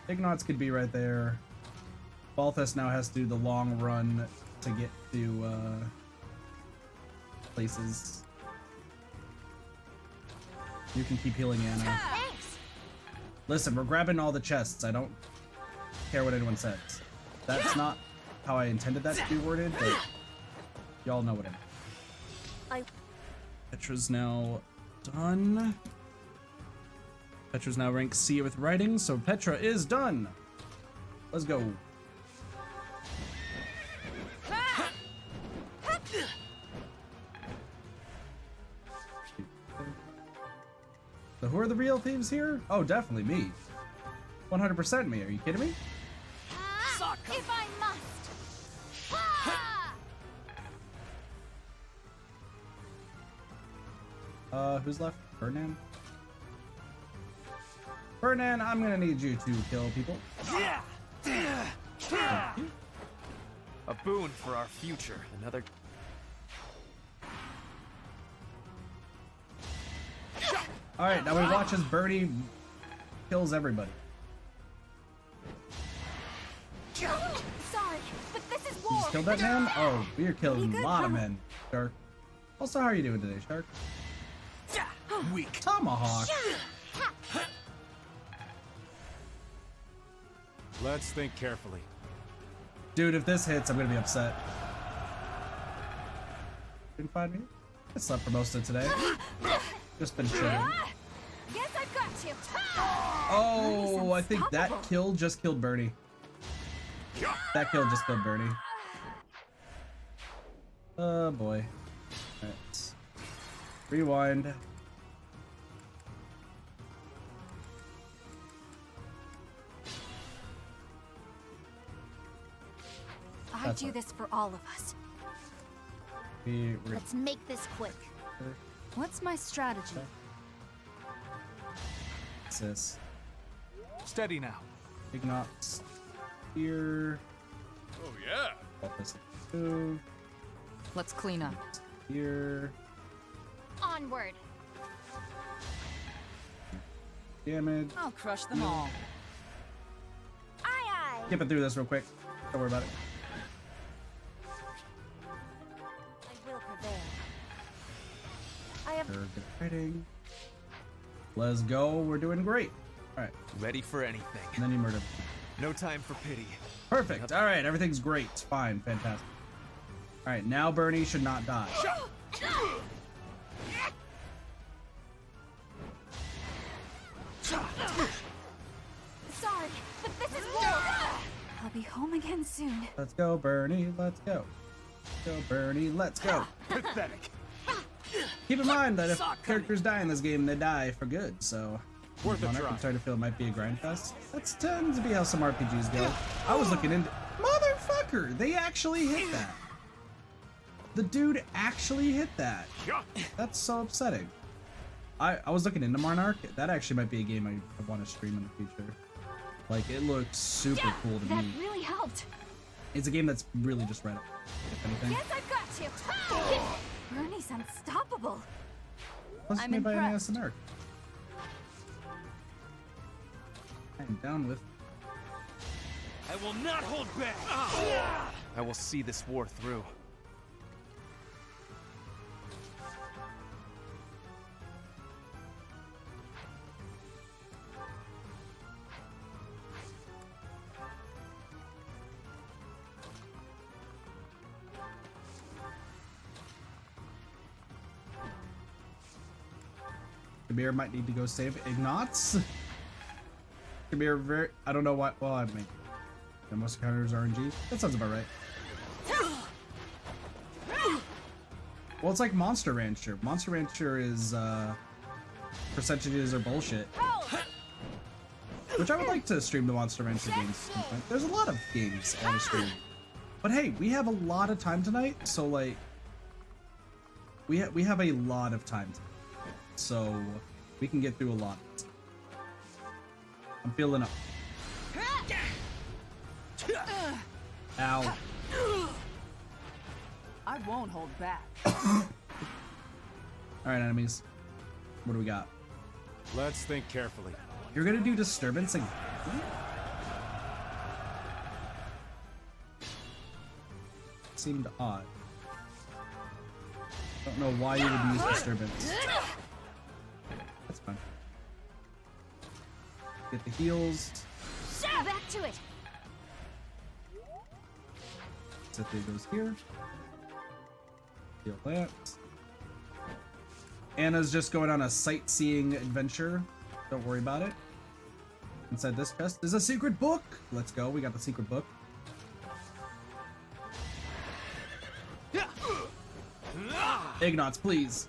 [SPEAKER 1] Ignatz could be right there. Balthus now has to do the long run to get to places. You can keep healing Anna.
[SPEAKER 6] Thanks.
[SPEAKER 1] Listen, we're grabbing all the chests. I don't care what anyone says. That's not how I intended that to be worded, but y'all know what I mean. Petra's now done. Petra's now ranked C with writing, so Petra is done. Let's go. So who are the real thieves here? Oh, definitely me. 100% me. Are you kidding me?
[SPEAKER 6] If I must.
[SPEAKER 1] Who's left? Ferdinand? Ferdinand, I'm gonna need you to kill people.
[SPEAKER 5] A boon for our future. Another.
[SPEAKER 1] Alright, now we watch as Birdie kills everybody.
[SPEAKER 6] Sorry, but this is
[SPEAKER 1] You
[SPEAKER 6] war.
[SPEAKER 1] just killed that man? Oh, we are killing a lot of men, Shark. Also, how are you doing today, Shark?
[SPEAKER 4] Weak.
[SPEAKER 1] Tomahawk.
[SPEAKER 2] Let's think carefully.
[SPEAKER 1] Dude, if this hits, I'm gonna be upset. Didn't find me? I slept for most of today. Just been chilling.
[SPEAKER 6] Guess I've got to.
[SPEAKER 1] Oh, I think that kill just killed Bernie. That kill just killed Bernie. Oh boy. Alright. Rewind.
[SPEAKER 6] I do this for all of us.
[SPEAKER 1] We're
[SPEAKER 6] Let's make this quick.
[SPEAKER 8] What's my strategy?
[SPEAKER 1] Sis.
[SPEAKER 5] Steady now.
[SPEAKER 1] Ignots here.
[SPEAKER 2] Oh yeah.
[SPEAKER 1] Balthus move.
[SPEAKER 8] Let's clean up.
[SPEAKER 1] Here.
[SPEAKER 6] Onward.
[SPEAKER 1] Damage.
[SPEAKER 8] I'll crush them all.
[SPEAKER 6] Aye aye.
[SPEAKER 1] Skipping through this real quick. Don't worry about it.
[SPEAKER 6] I will prevail. I have.
[SPEAKER 1] Good fighting. Let's go. We're doing great. All right.
[SPEAKER 5] Ready for anything.
[SPEAKER 1] And then you murdered.
[SPEAKER 5] No time for pity.
[SPEAKER 1] Perfect. All right. Everything's great. Fine. Fantastic. All right. Now Bernie should not die.
[SPEAKER 6] Sorry, but this is war. I'll be home again soon.
[SPEAKER 1] Let's go, Bernie. Let's go. Let's go, Bernie. Let's go.
[SPEAKER 2] Pathetic.
[SPEAKER 1] Keep in mind that if characters die in this game, they die for good. So,
[SPEAKER 2] Worth a
[SPEAKER 1] Monarch,
[SPEAKER 2] try.
[SPEAKER 1] I'm starting to feel it might be a grind fest. That tends to be how some RPGs go. I was looking into. Motherfucker! They actually hit that. The dude actually hit that. That's so upsetting. I was looking into Monarch. That actually might be a game I want to stream in the future. Like, it looks super cool to
[SPEAKER 6] That
[SPEAKER 1] me.
[SPEAKER 6] really helped.
[SPEAKER 1] It's a game that's really just right up, if anything.
[SPEAKER 6] Yes, I've got you. Bernie's unstoppable.
[SPEAKER 1] Plus,
[SPEAKER 6] I'm
[SPEAKER 1] made by
[SPEAKER 6] impressed.
[SPEAKER 1] NAS America. I'm down with.
[SPEAKER 5] I will not hold back. I will see this war through.
[SPEAKER 1] Kabir might need to go save Ignots. Kabir, I don't know what. Well, I mean, the most encounters RNG. That sounds about right. Well, it's like Monster Rancher. Monster Rancher is percentages are bullshit. Which I would like to stream the Monster Rancher games. There's a lot of games I want to stream. But hey, we have a lot of time tonight, so like, we have a lot of time tonight. So we can get through a lot. I'm feeling up. Ow.
[SPEAKER 8] I won't hold back.
[SPEAKER 1] All right, enemies. What do we got?
[SPEAKER 2] Let's think carefully.
[SPEAKER 1] You're gonna do disturbance again? Seemed odd. Don't know why you would use disturbance. That's fine. Get the heals.
[SPEAKER 6] Back to it.
[SPEAKER 1] Cynthia goes here. Heal that. Anna's just going on a sightseeing adventure. Don't worry about it. Inside this chest is a secret book. Let's go. We got the secret book. Ignots, please.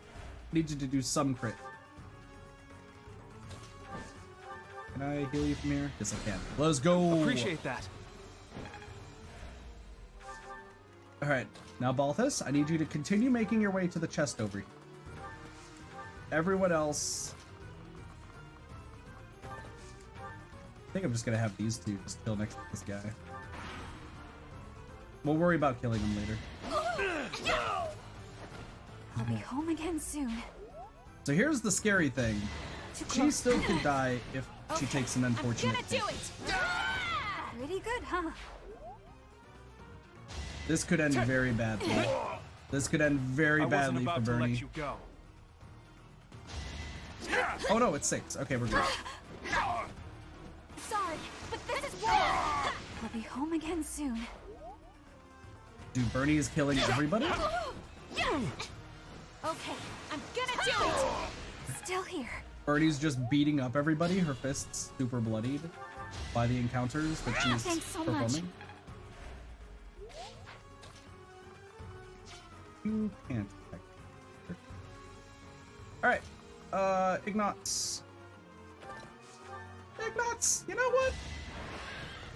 [SPEAKER 1] Need you to do some crit. Can I heal you from here? Yes, I can. Let's go.
[SPEAKER 5] Appreciate that.
[SPEAKER 1] All right, now Balthus, I need you to continue making your way to the chest over here. Everyone else, I think I'm just gonna have these two just kill next to this guy. We'll worry about killing him later.
[SPEAKER 6] I'll be home again soon.
[SPEAKER 1] So here's the scary thing.
[SPEAKER 6] Too
[SPEAKER 1] She
[SPEAKER 6] close.
[SPEAKER 1] still could die if she takes an unfortunate
[SPEAKER 6] I'm gonna do
[SPEAKER 1] hit.
[SPEAKER 6] it. Pretty good, huh?
[SPEAKER 1] This could end very badly. This could end very
[SPEAKER 5] I wasn't
[SPEAKER 1] badly for
[SPEAKER 5] about to
[SPEAKER 1] Bernie.
[SPEAKER 5] let you go.
[SPEAKER 1] Oh no, it's 6. Okay, we're good.
[SPEAKER 6] Sorry, but this is war. I'll be home again soon.
[SPEAKER 1] Dude, Bernie is killing everybody?
[SPEAKER 6] Okay, I'm gonna do it. Still here.
[SPEAKER 1] Bernie's just beating up everybody, her fists super bloodied by the encounters that she's
[SPEAKER 6] Thanks so
[SPEAKER 1] performing.
[SPEAKER 6] much.
[SPEAKER 1] You can't attack her. Alright, Ignots. Ignots, you know what?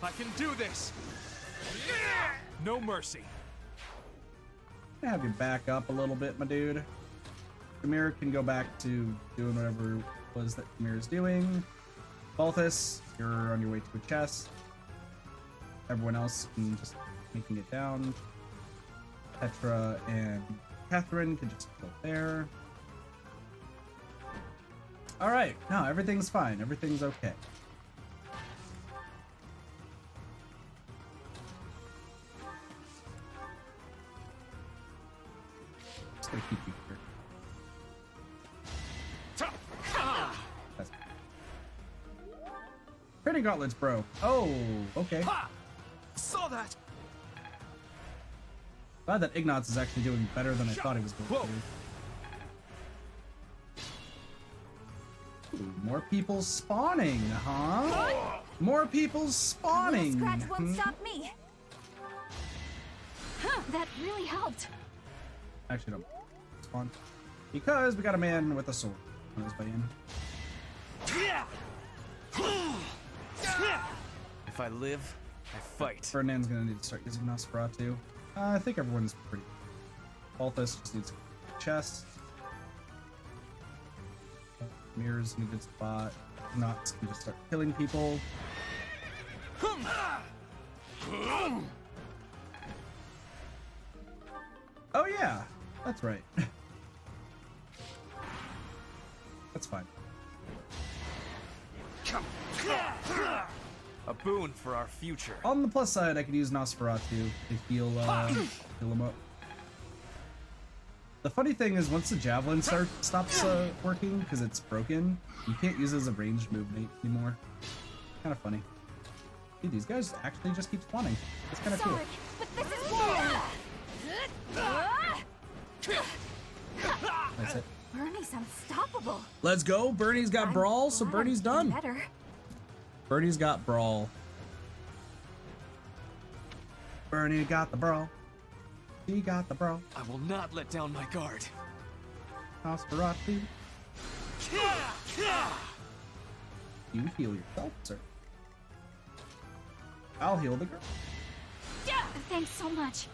[SPEAKER 5] I can do this. No mercy.
[SPEAKER 1] I'm gonna have you back up a little bit, my dude. Kamir can go back to doing whatever it was that Kamir is doing. Balthus, you're on your way to a chest. Everyone else can just making it down. Petra and Catherine can just go there. All right, no, everything's fine. Everything's okay. Just gonna keep you here. That's Pretty gauntlets, bro. Oh, okay.
[SPEAKER 4] Saw that.
[SPEAKER 1] Glad that Ignatz is actually doing better than I thought he was going to do. Ooh, more people spawning, huh? More people spawning.
[SPEAKER 6] Scratch won't stop me. Huh, that really helped.
[SPEAKER 1] Actually, don't spawn. Because we got a man with a sword on his way in.
[SPEAKER 5] If I live, I fight.
[SPEAKER 1] Ferdinand's gonna need to start using Nosferatu. I think everyone's pretty. Balthus just needs a chest. Mirror's in a good spot. Knox can just start killing people. Oh yeah, that's right. That's fine.
[SPEAKER 5] A boon for our future.
[SPEAKER 1] On the plus side, I could use Nosferatu to heal him up. The funny thing is, once the javelin stops working because it's broken, you can't use it as a ranged movement anymore. Kind of funny. Dude, these guys actually just keep spawning. It's kind of cool.
[SPEAKER 6] Sorry, but this is war.
[SPEAKER 1] That's it.
[SPEAKER 6] Bernie's unstoppable.
[SPEAKER 1] Let's go. Bernie's got brawl, so
[SPEAKER 6] glad
[SPEAKER 1] Bernie's
[SPEAKER 6] I'm
[SPEAKER 1] done.
[SPEAKER 6] Better.
[SPEAKER 1] Bernie's got brawl. Bernie got the brawl. He got the brawl.
[SPEAKER 5] I will not let down my guard.
[SPEAKER 1] Nosferatu. You heal yourself, sir. I'll heal the girl.
[SPEAKER 6] Yeah, thanks so much.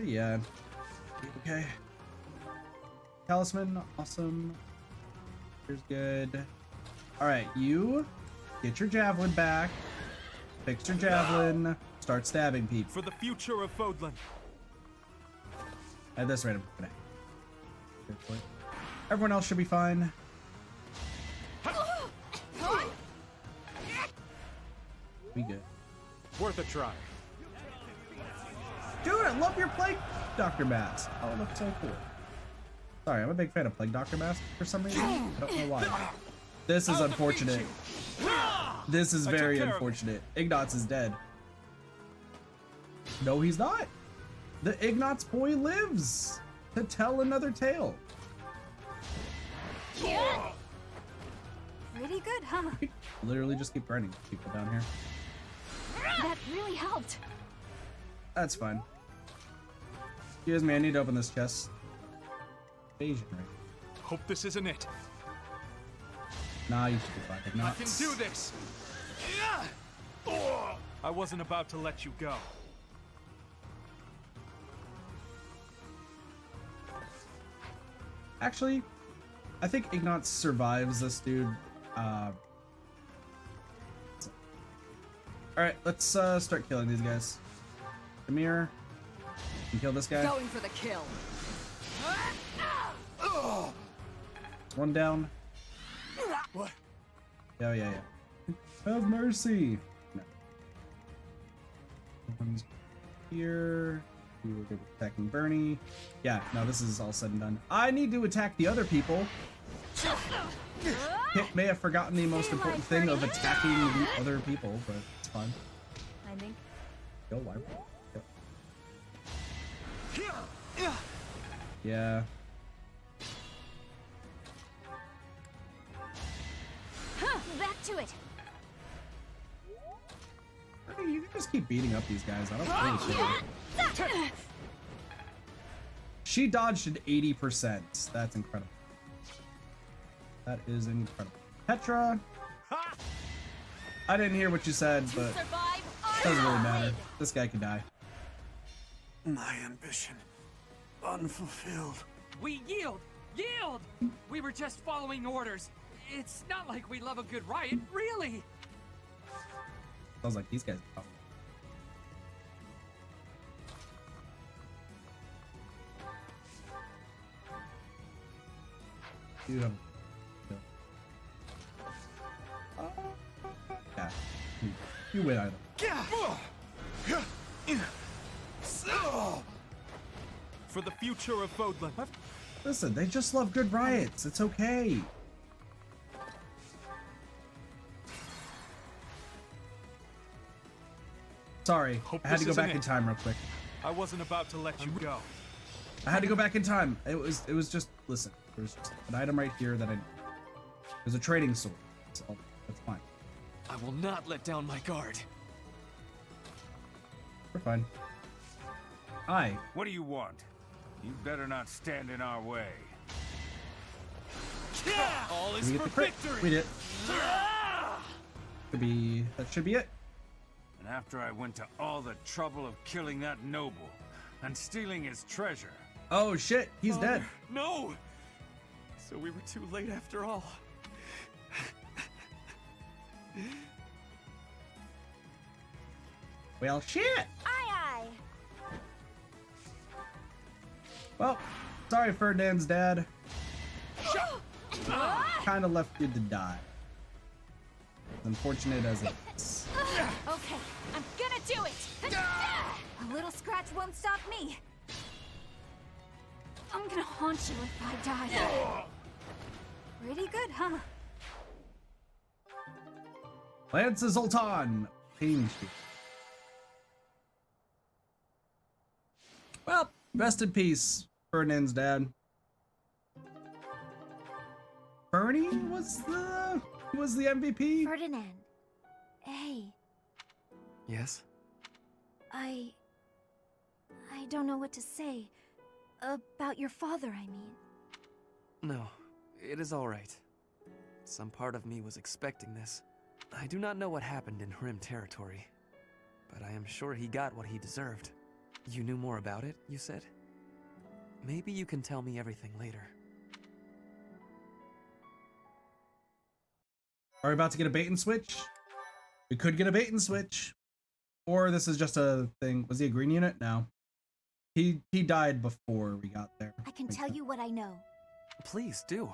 [SPEAKER 1] Yeah. Okay. Talisman, awesome. Here's good. Alright, you get your javelin back. Fix your javelin. Start stabbing people.
[SPEAKER 2] For the future of Fodlan.
[SPEAKER 1] At this rate, I'm gonna. Good point. Everyone else should be fine. We good.
[SPEAKER 2] Worth a try.
[SPEAKER 1] Dude, I love your plague doctor mask. Oh, it looks so cool. Sorry, I'm a big fan of plague doctor mask for some reason. I don't know why. This is unfortunate. This is very unfortunate. Ignatz is dead. No, he's not. The Ignatz boy lives to tell another tale.
[SPEAKER 6] Pretty good, huh?
[SPEAKER 1] Literally just keep burning people down here.
[SPEAKER 6] That really helped.
[SPEAKER 1] That's fine. Excuse me, I need to open this chest. Asian, right?
[SPEAKER 2] Hope this isn't it.
[SPEAKER 1] Nah, you should be fine.
[SPEAKER 2] I can do this. I wasn't about to let you go.
[SPEAKER 1] Actually, I think Ignatz survives this dude. Alright, let's start killing these guys. Amir, you can kill this guy.
[SPEAKER 8] Going for the kill.
[SPEAKER 1] One down.
[SPEAKER 2] What?
[SPEAKER 1] Yeah. Have mercy. No. One's here. We were good with attacking Bernie. Yeah, no, this is all said and done. I need to attack the other people. Hit may have forgotten the most important thing of attacking the other people, but it's fine.
[SPEAKER 6] I think.
[SPEAKER 1] Go, why? Yeah.
[SPEAKER 6] Back to it.
[SPEAKER 1] You can just keep beating up these guys. I don't really care. She dodged at 80%. That's incredible. That is incredible. Petra. I didn't hear what you said, but it doesn't really matter. This guy can die.
[SPEAKER 2] My ambition unfulfilled.
[SPEAKER 4] We yield.
[SPEAKER 10] Yield! We were just following orders. It's not like we love a good riot, really.
[SPEAKER 1] Sounds like these guys. You have. Yeah. You win either.
[SPEAKER 2] For the future of Fodlan.
[SPEAKER 1] Listen, they just love good riots. It's okay. Sorry, I had to go back in time real quick.
[SPEAKER 2] I wasn't about to let you go.
[SPEAKER 1] I had to go back in time. It was just, listen, there's just an item right here that there's a trading sword, so that's fine.
[SPEAKER 5] I will not let down my guard.
[SPEAKER 1] We're fine. Hi.
[SPEAKER 3] What do you want? You better not stand in our way.
[SPEAKER 2] All
[SPEAKER 1] Did
[SPEAKER 2] is
[SPEAKER 1] we get
[SPEAKER 2] for
[SPEAKER 1] the crit?
[SPEAKER 2] victory.
[SPEAKER 1] We did. That should be it.
[SPEAKER 3] And after I went to all the trouble of killing that noble and stealing his treasure.
[SPEAKER 1] Oh shit, he's dead.
[SPEAKER 5] No! So we were too late after all.
[SPEAKER 1] Well, shit.
[SPEAKER 6] Aye,
[SPEAKER 1] Well, sorry, Ferdinand's dad. Kind of left you to die. As unfortunate as it is.
[SPEAKER 6] Okay, I'm gonna do it! A little scratch won't stop me. I'm gonna haunt you if I die. Pretty good, huh?
[SPEAKER 1] Lance Zoltan. Pain shield. Well, rest in peace, Ferdinand's dad. Bernie was the MVP.
[SPEAKER 6] Ferdinand. Hey,
[SPEAKER 5] Yes?
[SPEAKER 6] I don't know what to say. About your father, I mean.
[SPEAKER 5] No, it is all right. Some part of me was expecting this. I do not know what happened in Hrim territory, but I am sure he got what he deserved. You knew more about it, you said? Maybe you can tell me everything later.
[SPEAKER 1] Are we about to get a bait and switch? We could get a bait and switch. Or this is just a thing. Was he a green unit? No. He died before we got there.
[SPEAKER 6] I can tell you what I know.
[SPEAKER 5] Please do.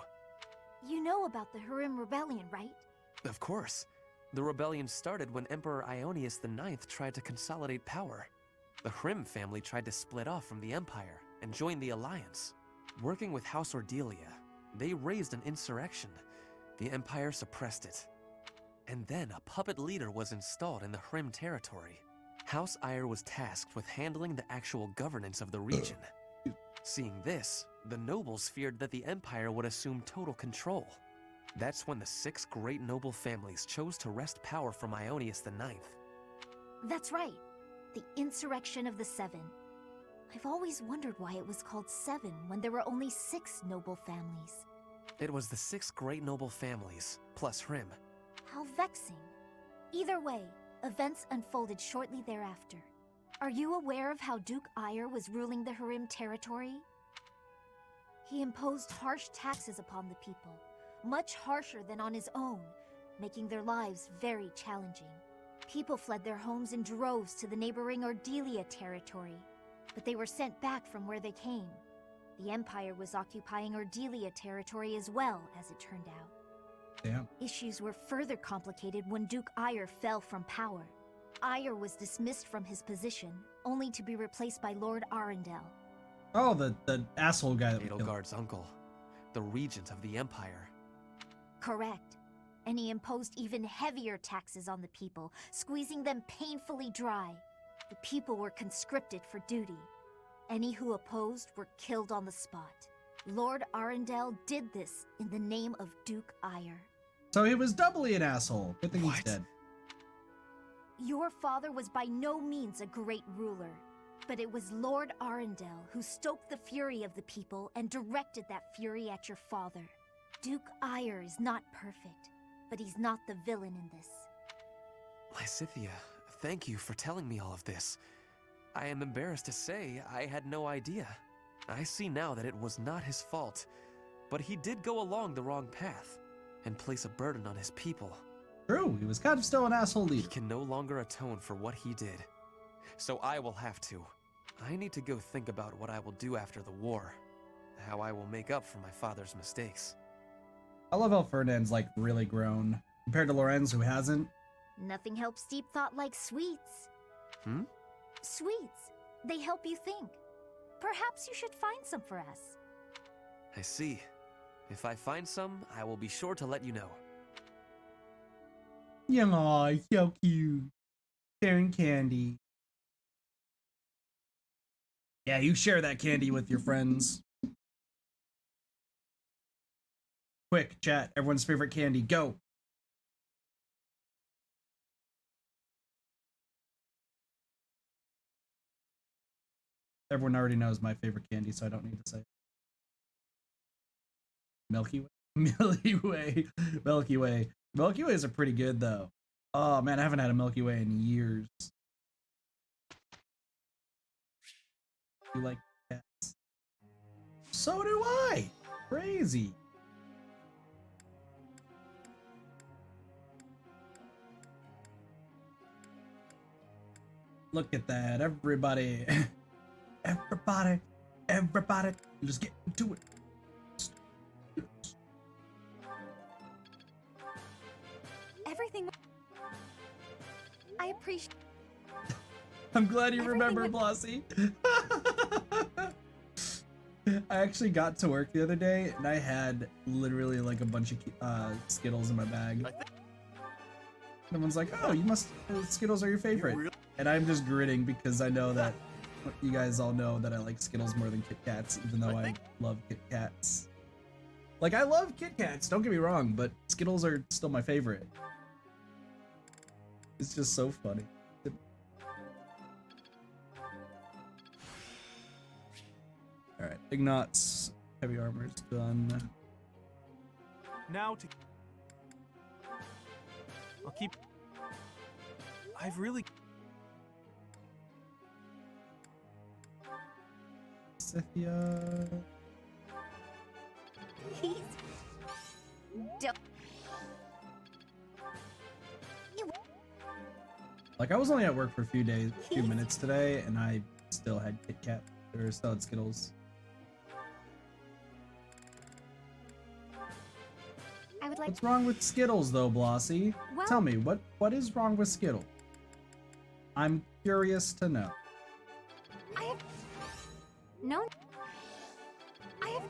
[SPEAKER 6] You know about the Hrim Rebellion, right?
[SPEAKER 5] Of course. The rebellion started when Emperor Ionius IX tried to consolidate power. The Hrim family tried to split off from the Empire and join the Alliance. Working with House Ordelia, they raised an insurrection. The Empire suppressed it. And then a puppet leader was installed in the Hrim territory. House Ire was tasked with handling the actual governance of the region. Seeing this, the nobles feared that the Empire would assume total control. That's when the 6 great noble families chose to wrest power from Ionius IX.
[SPEAKER 6] That's right. The Insurrection of the Seven. I've always wondered why it was called Seven when there were only 6 noble families.
[SPEAKER 5] It was the 6 great noble families, plus Hrim.
[SPEAKER 6] How vexing. Either way, events unfolded shortly thereafter. Are you aware of how Duke Ire was ruling the Hrim territory? He imposed harsh taxes upon the people, much harsher than on his own, making their lives very challenging. People fled their homes in droves to the neighboring Ordelia territory, but they were sent back from where they came. The Empire was occupying Ordelia territory as well, as it turned out.
[SPEAKER 1] Damn.
[SPEAKER 6] Issues were further complicated when Duke Ire fell from power. Ire was dismissed from his position, only to be replaced by Lord Arundel.
[SPEAKER 1] Oh, the asshole guy that we killed.
[SPEAKER 5] Edelgard's uncle, the regent of the Empire.
[SPEAKER 6] Correct. And he imposed even heavier taxes on the people, squeezing them painfully dry. The people were conscripted for duty. Any who opposed were killed on the spot. Lord Arundel did this in the name of Duke Ire.
[SPEAKER 1] So he was doubly an asshole. Good thing he's dead.
[SPEAKER 6] Your father was by no means a great ruler, but it was Lord Arundel who stoked the fury of the people and directed that fury at your father. Duke Ire is not perfect, but he's not the villain in this.
[SPEAKER 5] Lysithea, thank you for telling me all of this. I am embarrassed to say I had no idea. I see now that it was not his fault. But he did go along the wrong path and place a burden on his people.
[SPEAKER 1] True, he was kind of still an asshole
[SPEAKER 5] He
[SPEAKER 1] leader.
[SPEAKER 5] can no longer atone for what he did. So I will have to. I need to go think about what I will do after the war. How I will make up for my father's mistakes.
[SPEAKER 1] I love how Ferdinand's like really grown compared to Lorenz, who hasn't.
[SPEAKER 6] Nothing helps deep thought like sweets.
[SPEAKER 5] Hmm?
[SPEAKER 6] Sweets. They help you think. Perhaps you should find some for us.
[SPEAKER 5] I see. If I find some, I will be sure to let you know.
[SPEAKER 1] Aw, so cute. Sharing candy. Yeah, you share that candy with your friends. Quick, chat, everyone's favorite candy, go! Everyone already knows my favorite candy, so I don't need to say it. Milky Way? Milky Way. Milky Way. Milky Ways are pretty good, though. Oh, man, I haven't had a Milky Way in years. You like cats? So do I! Crazy. Look at that, everybody. Everybody, just get into it.
[SPEAKER 9] Everything. I appreciate.
[SPEAKER 1] I'm glad you remember, Blossy. I actually got to work the other day and I had literally like a bunch of Skittles in my bag. Someone's like, oh, you must, Skittles are your favorite. And I'm just grinning because I know that you guys all know that I like Skittles more than Kit Kats, even though I love Kit Kats. Like, I love Kit Kats, don't get me wrong, but Skittles are still my favorite. It's just so funny. Alright, Ignat's heavy armor's done.
[SPEAKER 11] Now to... I'll keep... I've really...
[SPEAKER 1] Scythia...
[SPEAKER 6] He's...
[SPEAKER 1] Like, I was only at work for a few minutes today, and I still had Kit Kat, or still had Skittles.
[SPEAKER 9] I would like.
[SPEAKER 1] What's wrong with Skittles, though, Blossy?
[SPEAKER 9] Well,
[SPEAKER 1] Tell me, what is wrong with Skittles? I'm curious to know.
[SPEAKER 9] I have. No. I have.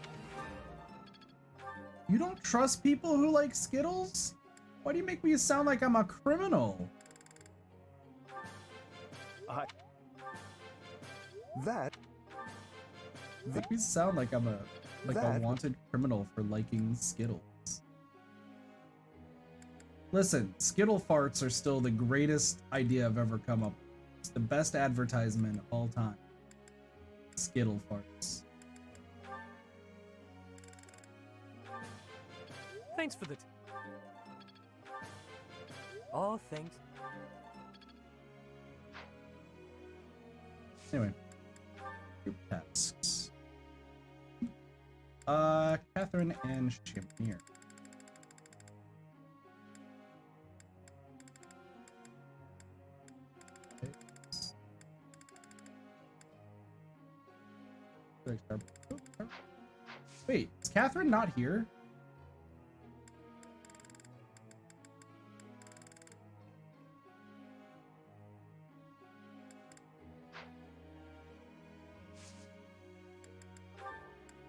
[SPEAKER 1] You don't trust people who like Skittles? Why do you make me sound like I'm a criminal?
[SPEAKER 2] That
[SPEAKER 1] Make me sound like I'm a wanted criminal for liking Skittles. Listen, Skittle farts are still the greatest idea I've ever come up with. It's the best advertisement of all time. Skittle farts.
[SPEAKER 11] Thanks for the... Oh, thanks.
[SPEAKER 1] Anyway, group tasks. Catherine and Shamir. Wait, is Catherine not here?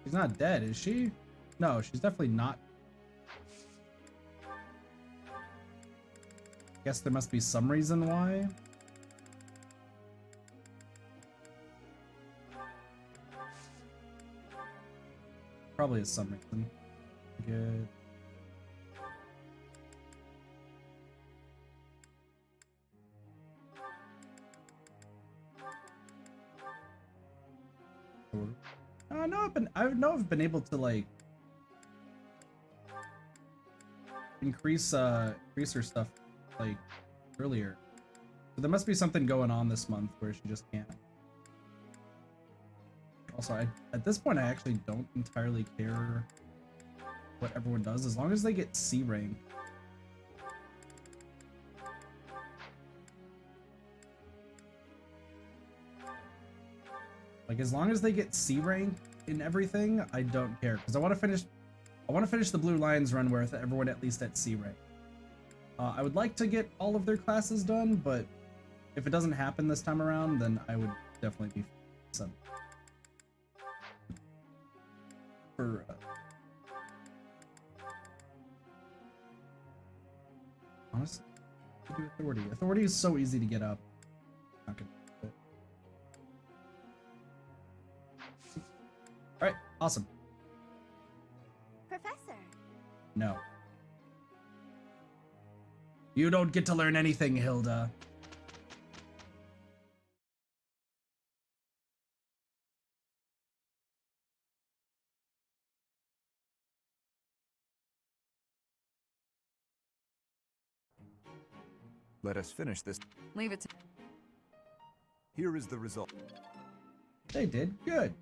[SPEAKER 1] She's not dead, is she? No, she's definitely not. Guess there must be some reason why. Probably is some reason. Good. I've been able to like increase her stuff like earlier. So there must be something going on this month where she just can't. Also, at this point, I actually don't entirely care what everyone does, as long as they get C rank. Like, as long as they get C rank in everything, I don't care, because I want to finish the Blue Lions run with everyone at least at C rank. I would like to get all of their classes done, but if it doesn't happen this time around, then I would definitely be some for honestly, do authority. Authority is so easy to get up. Not gonna do it. All right, awesome.
[SPEAKER 6] Professor.
[SPEAKER 1] No. You don't get to learn anything, Hilda.
[SPEAKER 12] Let us finish this.
[SPEAKER 8] Leave it to...
[SPEAKER 12] Here is the result.
[SPEAKER 1] They did good.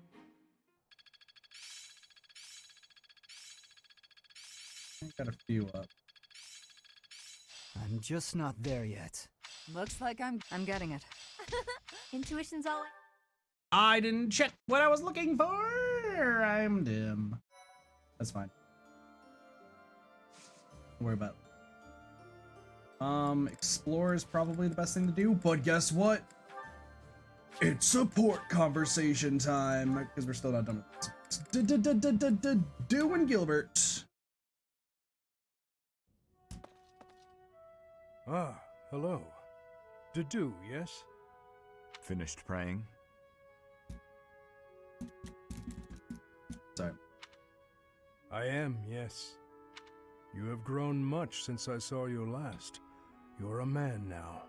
[SPEAKER 1] I got a few up.
[SPEAKER 13] I'm just not there yet.
[SPEAKER 8] Looks like I'm getting it.
[SPEAKER 6] Intuition's all.
[SPEAKER 1] I didn't check what I was looking for. I'm dim. That's fine. Don't worry about it. Explore is probably the best thing to do, but guess what? It's support conversation time, because we're still not done with this. Doing Gilbert.
[SPEAKER 14] Ah, hello. Do, yes?
[SPEAKER 12] Finished praying?
[SPEAKER 1] Sorry.
[SPEAKER 14] I am, yes. You have grown much since I saw you last. You're a man now.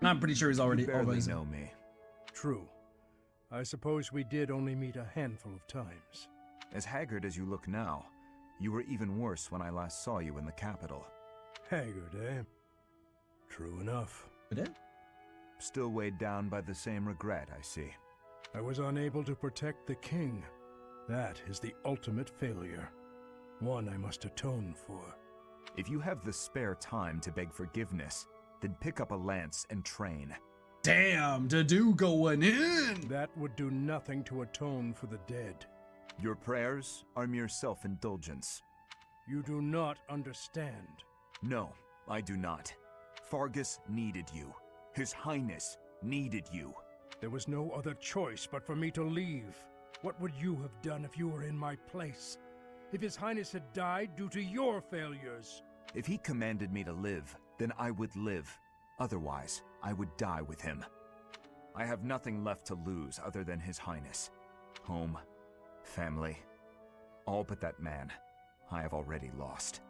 [SPEAKER 1] I'm pretty sure he's already
[SPEAKER 12] You barely
[SPEAKER 1] always
[SPEAKER 12] know me.
[SPEAKER 14] True. I suppose we did only meet a handful of times.
[SPEAKER 12] As haggard as you look now, you were even worse when I last saw you in the capital.
[SPEAKER 14] Haggard, eh? True enough.
[SPEAKER 1] It?
[SPEAKER 12] Still weighed down by the same regret, I see.
[SPEAKER 14] I was unable to protect the king. That is the ultimate failure. One I must atone for.
[SPEAKER 12] If you have the spare time to beg forgiveness, then pick up a lance and train.
[SPEAKER 1] Damn, Dadu going in!
[SPEAKER 14] That would do nothing to atone for the dead.
[SPEAKER 12] Your prayers are mere self-indulgence.
[SPEAKER 14] You do not understand.
[SPEAKER 12] No, I do not. Fargus needed you. His Highness needed you.
[SPEAKER 14] There was no other choice but for me to leave. What would you have done if you were in my place? If His Highness had died due to your failures?
[SPEAKER 12] If he commanded me to live, then I would live. Otherwise, I would die with him. I have nothing left to lose other than His Highness. Home, family, all but that man I have already lost.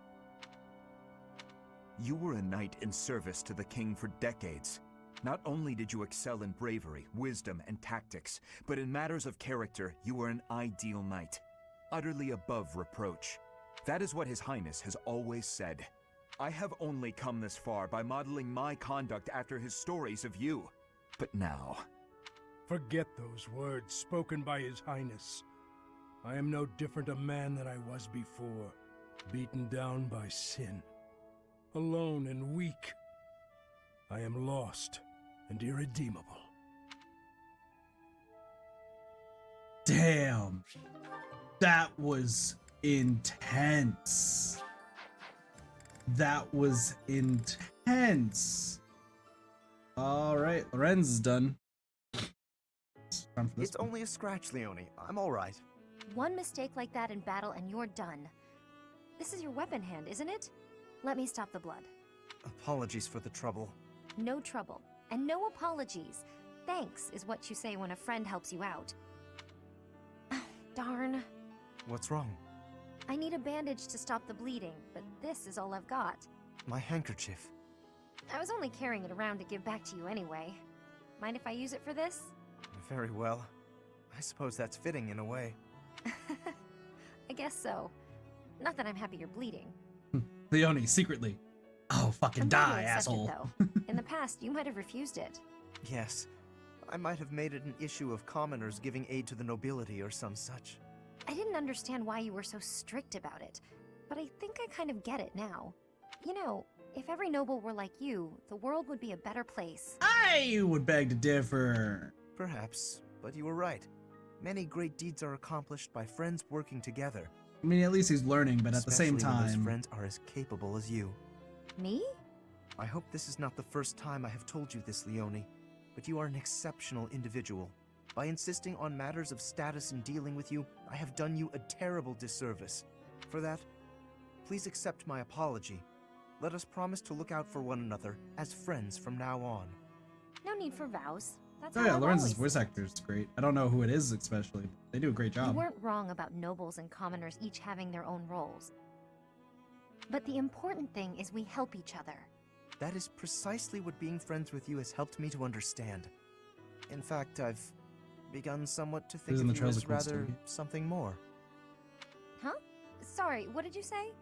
[SPEAKER 12] You were a knight in service to the king for decades. Not only did you excel in bravery, wisdom, and tactics, but in matters of character, you were an ideal knight. Utterly above reproach. That is what His Highness has always said. I have only come this far by modeling my conduct after his stories of you. But now...
[SPEAKER 14] Forget those words spoken by His Highness. I am no different a man than I was before. Beaten down by sin. Alone and weak. I am lost and irredeemable.
[SPEAKER 1] Damn. That was intense. That was intense. All right, Lorenz is done.
[SPEAKER 15] It's only a scratch, Leone. I'm all right.
[SPEAKER 6] One mistake like that in battle and you're done. This is your weapon hand, isn't it? Let me stop the blood.
[SPEAKER 15] Apologies for the trouble.
[SPEAKER 6] No trouble. And no apologies. Thanks is what you say when a friend helps you out. Darn.
[SPEAKER 15] What's wrong?
[SPEAKER 6] I need a bandage to stop the bleeding, but this is all I've got.
[SPEAKER 15] My handkerchief.
[SPEAKER 6] I was only carrying it around to give back to you anyway. Mind if I use it for this?
[SPEAKER 15] Very well. I suppose that's fitting in a way.
[SPEAKER 6] I guess so. Not that I'm happy you're bleeding.
[SPEAKER 1] Leone, secretly. Oh, fucking
[SPEAKER 6] I'm glad
[SPEAKER 1] die,
[SPEAKER 6] you accept
[SPEAKER 1] asshole.
[SPEAKER 6] It, though. In the past, you might have refused it.
[SPEAKER 15] Yes. I might have made it an issue of commoners giving aid to the nobility or some such.
[SPEAKER 6] I didn't understand why you were so strict about it.
[SPEAKER 13] but I think I kind of get it now. You know, if every noble were like you, the world would be a better place.
[SPEAKER 1] I would beg to differ.
[SPEAKER 15] Perhaps, but you were right. Many great deeds are accomplished by friends working together.
[SPEAKER 1] I mean, at least he's learning, but at the same
[SPEAKER 15] Especially when
[SPEAKER 1] time...
[SPEAKER 15] those friends are as capable as you.
[SPEAKER 13] Me?
[SPEAKER 15] I hope this is not the first time I have told you this, Leone, but you are an exceptional individual. By insisting on matters of status in dealing with you, I have done you a terrible disservice. For that, please accept my apology. Let us promise to look out for one another as friends from now on.
[SPEAKER 13] No need for vows. That's
[SPEAKER 1] Oh
[SPEAKER 13] how
[SPEAKER 1] yeah,
[SPEAKER 13] I've
[SPEAKER 1] Lorenzo's
[SPEAKER 13] always
[SPEAKER 1] voice actor is great. I don't know who it is especially, but they do a great
[SPEAKER 13] You
[SPEAKER 1] job.
[SPEAKER 13] weren't wrong about nobles and commoners each having their own roles. But the important thing is we help each other.
[SPEAKER 15] That is precisely what being friends with you has helped me to understand. In fact, I've begun somewhat to think
[SPEAKER 1] Isn't
[SPEAKER 15] of
[SPEAKER 1] the
[SPEAKER 15] you
[SPEAKER 1] Trails
[SPEAKER 15] as
[SPEAKER 1] of Cold
[SPEAKER 15] rather
[SPEAKER 1] Steel?
[SPEAKER 15] something more.
[SPEAKER 13] Huh? Sorry, what did you say?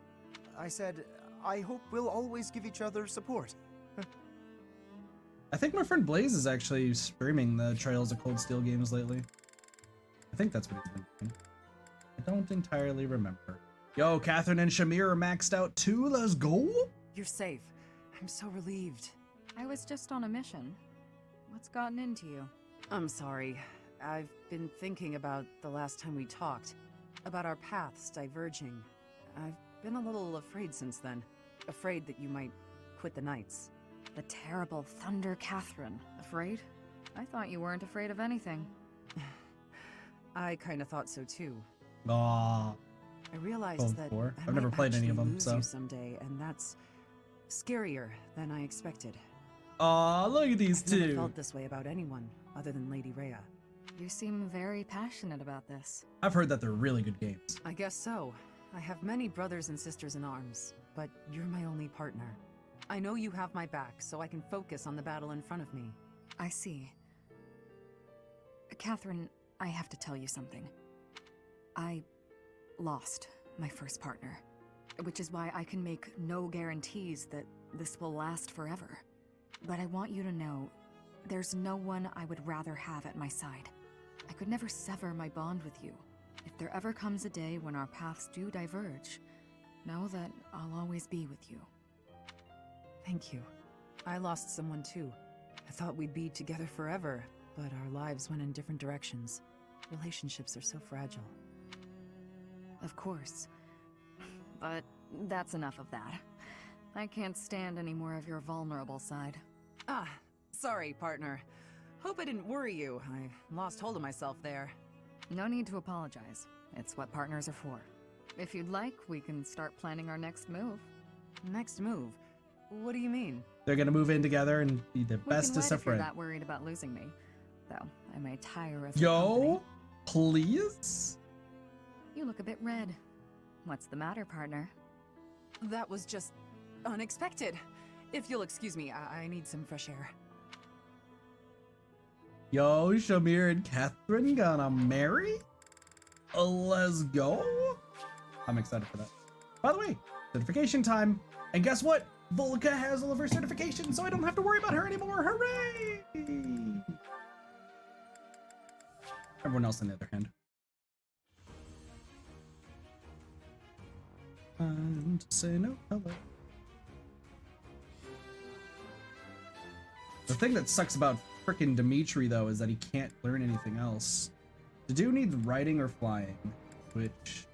[SPEAKER 15] I said, I hope we'll always give each other support.
[SPEAKER 1] I think my friend Blaze is actually streaming the Trails of Cold Steel games lately. I think that's what he's been doing. I don't entirely remember. Yo, Catherine and Shamir are maxed out too. Let's go.
[SPEAKER 8] You're safe. I'm so relieved. I was just on a mission. What's gotten into you?
[SPEAKER 16] I'm sorry. I've been thinking about the last time we talked. About our paths diverging. I've been a little afraid since then. Afraid that you might quit the Knights.
[SPEAKER 8] The terrible Thunder Catherine. Afraid? I thought you weren't afraid of anything.
[SPEAKER 16] I kind of thought so too.
[SPEAKER 1] Aww.
[SPEAKER 16] I realized that
[SPEAKER 1] I've never played any of them,
[SPEAKER 16] lose
[SPEAKER 1] so.
[SPEAKER 16] you someday, and that's scarier than I expected.
[SPEAKER 1] Aw, look at these
[SPEAKER 16] I've never
[SPEAKER 1] two.
[SPEAKER 16] felt this way about anyone other than Lady Rhea.
[SPEAKER 8] You seem very passionate about this.
[SPEAKER 1] I've heard that they're really good games.
[SPEAKER 16] I guess so. I have many brothers and sisters in arms, but you're my only partner. I know you have my back, so I can focus on the battle in front of me.
[SPEAKER 8] I see. Catherine, I have to tell you something. I lost my first partner, which is why I can make no guarantees that this will last forever. But I want you to know, there's no one I would rather have at my side. I could never sever my bond with you. If there ever comes a day when our paths do diverge, know that I'll always be with you.
[SPEAKER 16] Thank you. I lost someone too. I thought we'd be together forever, but our lives went in different directions. Relationships are so fragile.
[SPEAKER 8] Of course. But that's enough of that. I can't stand any more of your vulnerable side.
[SPEAKER 16] Ah, sorry, partner. Hope I didn't worry you. I lost hold of myself there.
[SPEAKER 8] No need to apologize. It's what partners are for. If you'd like, we can start planning our next move.
[SPEAKER 16] Next move? What do you mean?
[SPEAKER 1] They're gonna move in together and be the bestest of
[SPEAKER 8] If you're
[SPEAKER 1] friends.
[SPEAKER 8] that worried about losing me. Though, I may tire of your
[SPEAKER 1] Yo,
[SPEAKER 8] company.
[SPEAKER 1] please?
[SPEAKER 8] You look a bit red. What's the matter, partner?
[SPEAKER 16] That was just unexpected. If you'll excuse me, I need some fresh air.
[SPEAKER 1] Yo, Shamir and Catherine gonna marry? Let's go. I'm excited for that. By the way, certification time. And guess what? Volca has all of her certifications, so I don't have to worry about her anymore. Hooray! Everyone else, on the other hand. And say no hello. The thing that sucks about frickin' Dimitri, though, is that he can't learn anything else. The dude needs riding or flying, which...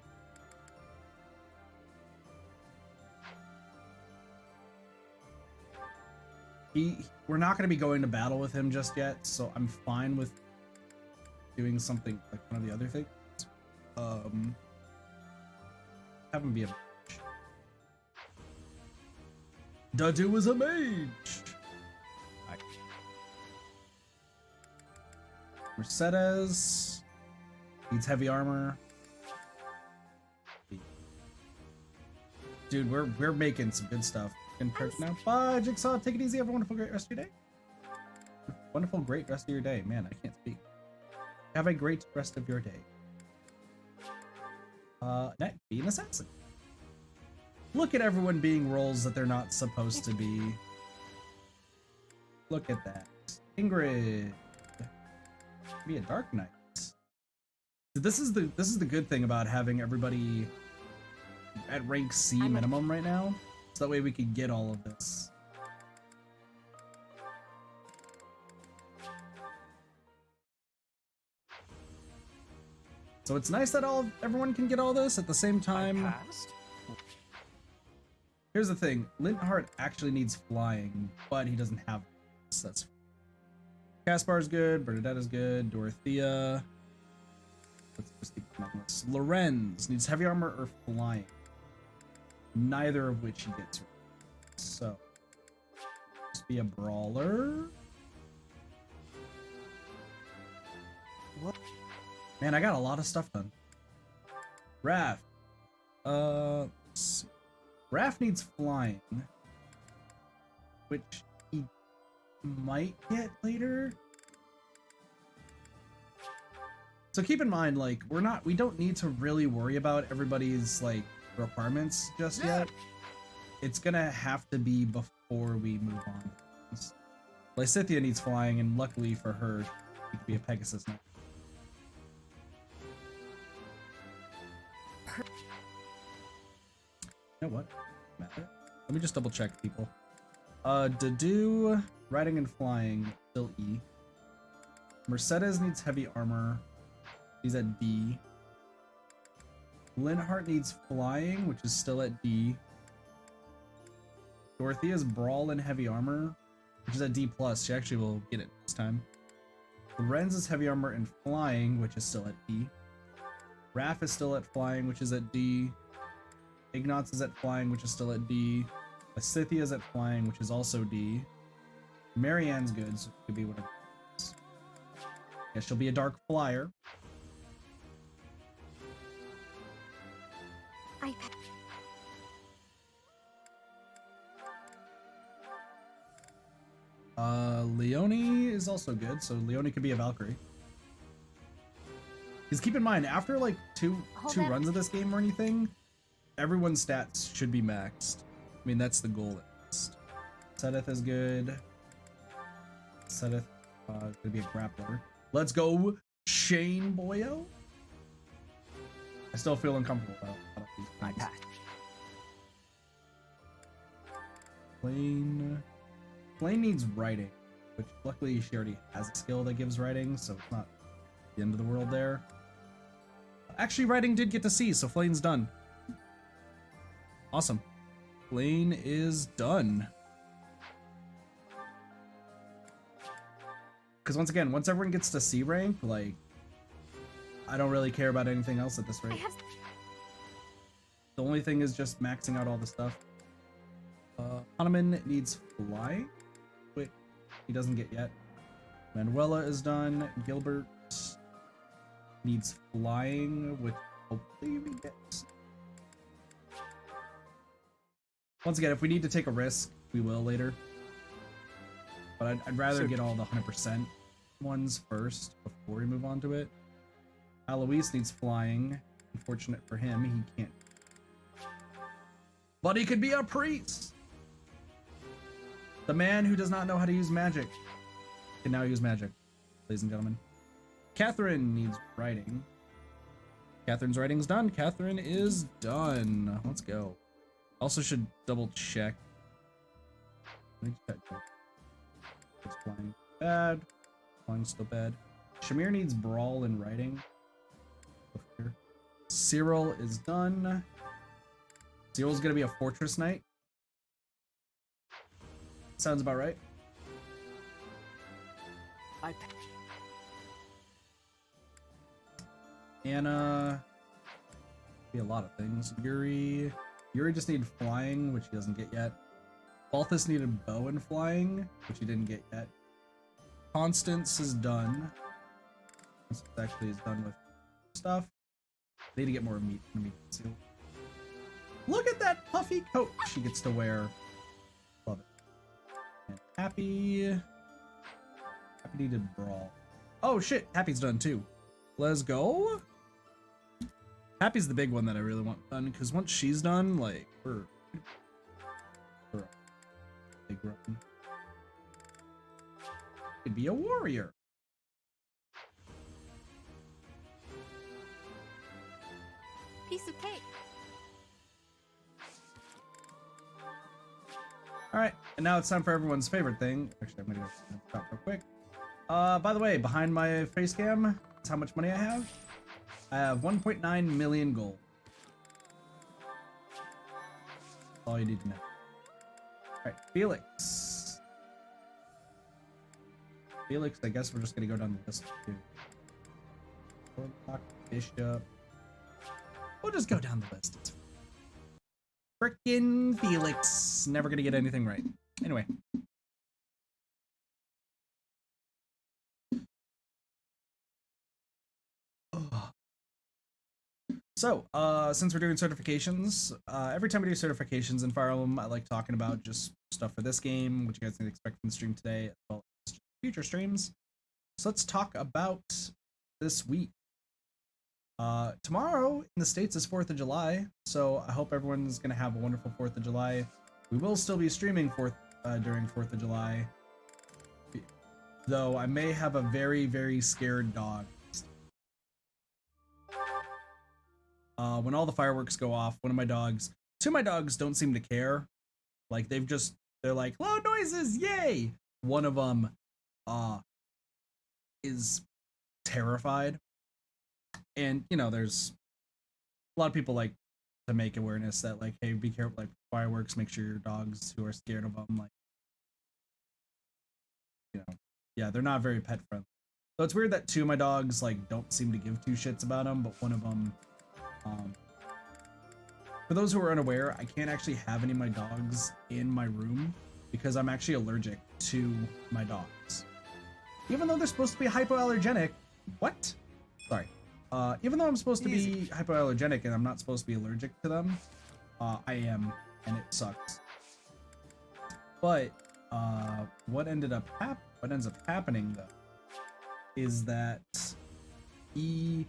[SPEAKER 1] We're not going to be going to battle with him just yet, so I'm fine with doing something like one of the other things. Have him be a mage. Dadu is a mage! Mercedes needs heavy armor. Dude, we're making some good stuff. In perks now. Bye, Jigsaw. Take it easy. Have a wonderful, great rest of your day. Wonderful, great rest of your day. Man, I can't speak. Have a great rest of your day. Next, be an assassin. Look at everyone being roles that they're not supposed to be. Look at that. Ingrid. Be a Dark Knight. This is the good thing about having everybody at rank C minimum right now, so that way we could get all of this. So it's nice that everyone can get all this at the same time. Here's the thing, Linthart actually needs flying, but he doesn't have this. That's Caspar's good, Bernadetta's good, Dorothea. Let's just keep on this. Lorenz needs heavy armor or flying. Neither of which he gets. So just be a brawler. What? Man, I got a lot of stuff done. Raph. Let's see. Raph needs flying, which he might get later. So keep in mind, like, we don't need to really worry about everybody's, like, requirements just yet. It's gonna have to be before we move on. Lysithia needs flying, and luckily for her, she could be a Pegasus now. You know what? Let me just double check, people. Dadu, riding and flying, still E. Mercedes needs heavy armor. He's at D. Linhart needs flying, which is still at D. Dorothea's brawl and heavy armor, which is at D+. She actually will get it this time. Lorenz's heavy armor and flying, which is still at D. Raph is still at flying, which is at D. Ignatz is at flying, which is still at D. Asithia is at flying, which is also D. Marianne's good, so it could be whatever. Yeah, she'll be a dark flyer. Leone is also good, so Leone could be a Valkyrie. Because keep in mind, after like two runs of this game or anything, everyone's stats should be maxed. I mean, that's the goal at least. Sedith is good. Sedith is gonna be a grappler. Let's go, Shane Boyo. I still feel uncomfortable about these things. Flame needs writing, which luckily she already has a skill that gives writing, so it's not the end of the world there. Actually, writing did get to C, so Flane's done. Awesome. Flane is done. Because once again, once everyone gets to C rank, like, I don't really care about anything else at this rate. The only thing is just maxing out all the stuff. Hanuman needs fly, which he doesn't get yet. Manuela is done. Gilbert needs flying, which hopefully we get. Once again, if we need to take a risk, we will later. But I'd rather get all the 100% ones first before we move on to it. Alois needs flying. Unfortunate for him, he can't. But he could be a priest! The man who does not know how to use magic can now use magic, ladies and gentlemen. Catherine needs writing. Catherine's writing's done. Catherine is done. Let's go. Also should double check. I think it's flying bad. Flying's still bad. Shamir needs brawl and writing. Cyril is done. Cyril's gonna be a fortress knight. Sounds about right. Anna. Be a lot of things. Yuri just needed flying, which he doesn't get yet. Balthus needed bow and flying, which he didn't get yet. Constance is done. Constance actually is done with stuff. They need to get more meat from the meat seal. Look at that puffy coat she gets to wear. Love it. And Happy needed brawl. Oh shit, Happy's done too. Let's go. Happy's the big one that I really want done, because once she's done, like, we're a big run. Could be a warrior.
[SPEAKER 9] Piece of cake.
[SPEAKER 1] All right, and now it's time for everyone's favorite thing. Actually, I'm gonna go stop real quick. By the way, behind my face cam, that's how much money I have. I have 1.9 million gold. That's all you need to know. All right, Felix. Felix, I guess we're just gonna go down the list too. Warlock, Bishop. We'll just go down the list. It's frickin' Felix. Never gonna get anything right. Anyway. So, since we're doing certifications, every time we do certifications in Fire Emblem, I like talking about just stuff for this game, what you guys can expect from the stream today, as well as future streams. So let's talk about this week. Tomorrow in the States is 4th of July, so I hope everyone's going to have a wonderful 4th of July. We will still be streaming during 4th of July, though I may have a very, very scared dog. When all the fireworks go off, two of my dogs don't seem to care. Like, they're like, loud noises, yay! One of them, is terrified. And, you know, there's a lot of people like to make awareness that, like, hey, be careful, like, fireworks, make sure your dogs who are scared of them, like, you know, yeah, they're not very pet friendly. So it's weird that two of my dogs, like, don't seem to give two shits about them, but one of them, for those who are unaware, I can't actually have any of my dogs in my room because I'm actually allergic to my dogs. Even though they're supposed to be hypoallergenic. What? Sorry. Even though I'm supposed to be hypoallergenic and I'm not supposed to be allergic to them, I am, and it sucks. But what ends up happening though is that the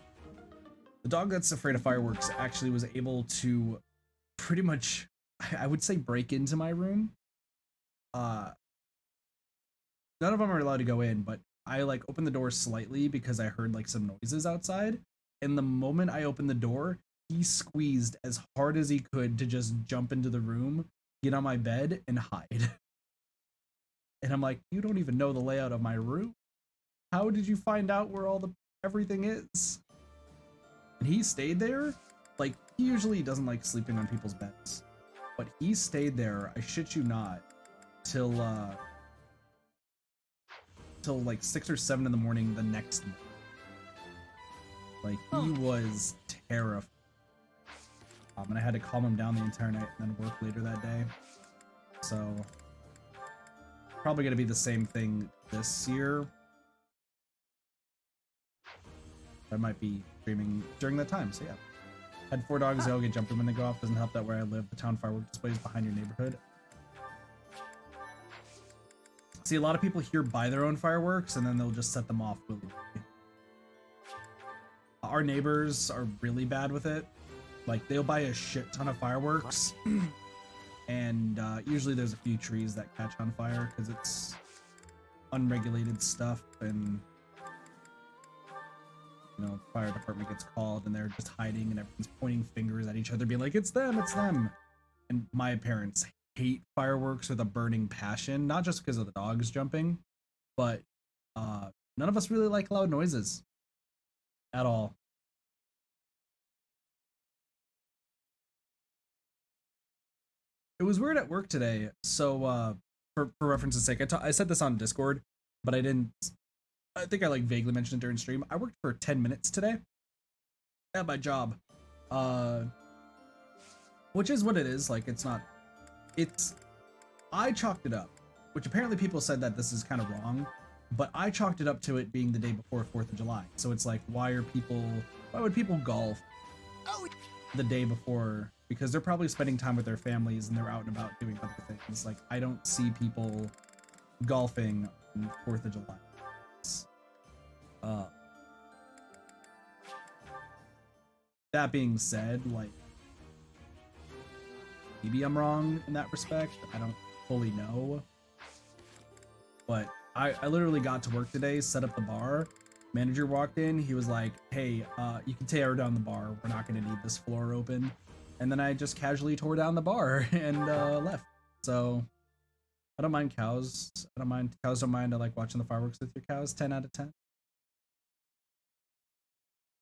[SPEAKER 1] dog that's afraid of fireworks actually was able to pretty much, I would say, break into my room. None of them are allowed to go in, but I like opened the door slightly because I heard like some noises outside. And the moment I opened the door, he squeezed as hard as he could to just jump into the room, get on my bed, and hide. And I'm like, you don't even know the layout of my room. How did you find out where everything is? And he stayed there. Like, he usually doesn't like sleeping on people's beds, but he stayed there, I shit you not, till like 6 or 7 in the morning the next morning. Like, he was terrified. And I had to calm him down the entire night and then work later that day. So probably gonna be the same thing this year. I might be streaming during that time, so yeah. Had 4 dogs, they all get jumping when they go off. Doesn't help that where I live, the town firework display is behind your neighborhood. See, a lot of people here buy their own fireworks and then they'll just set them off willy-nilly. Our neighbors are really bad with it. Like, they'll buy a shit ton of fireworks and usually there's a few trees that catch on fire because it's unregulated stuff, and you know, the fire department gets called and they're just hiding and everyone's pointing fingers at each other being like, it's them, it's them. And my parents hate fireworks with a burning passion, not just because of the dogs jumping, but none of us really like loud noises at all. It was weird at work today. So for reference's sake, I said this on Discord, but I think I like vaguely mentioned it during stream. I worked for 10 minutes today at my job, which is what it is. Like, I chalked it up, which apparently people said that this is kind of wrong, but I chalked it up to it being the day before 4th of July. So it's like, why would people golf the day before? Because they're probably spending time with their families and they're out and about doing other things. Like, I don't see people golfing on 4th of July. That being said, like, maybe I'm wrong in that respect. I don't fully know. But I literally got to work today, set up the bar. Manager walked in, he was like, hey, you can tear down the bar. We're not gonna need this floor open. And then I just casually tore down the bar and left. So I don't mind cows. I don't mind cows. Don't mind. I like watching the fireworks with your cows. 10 out of 10.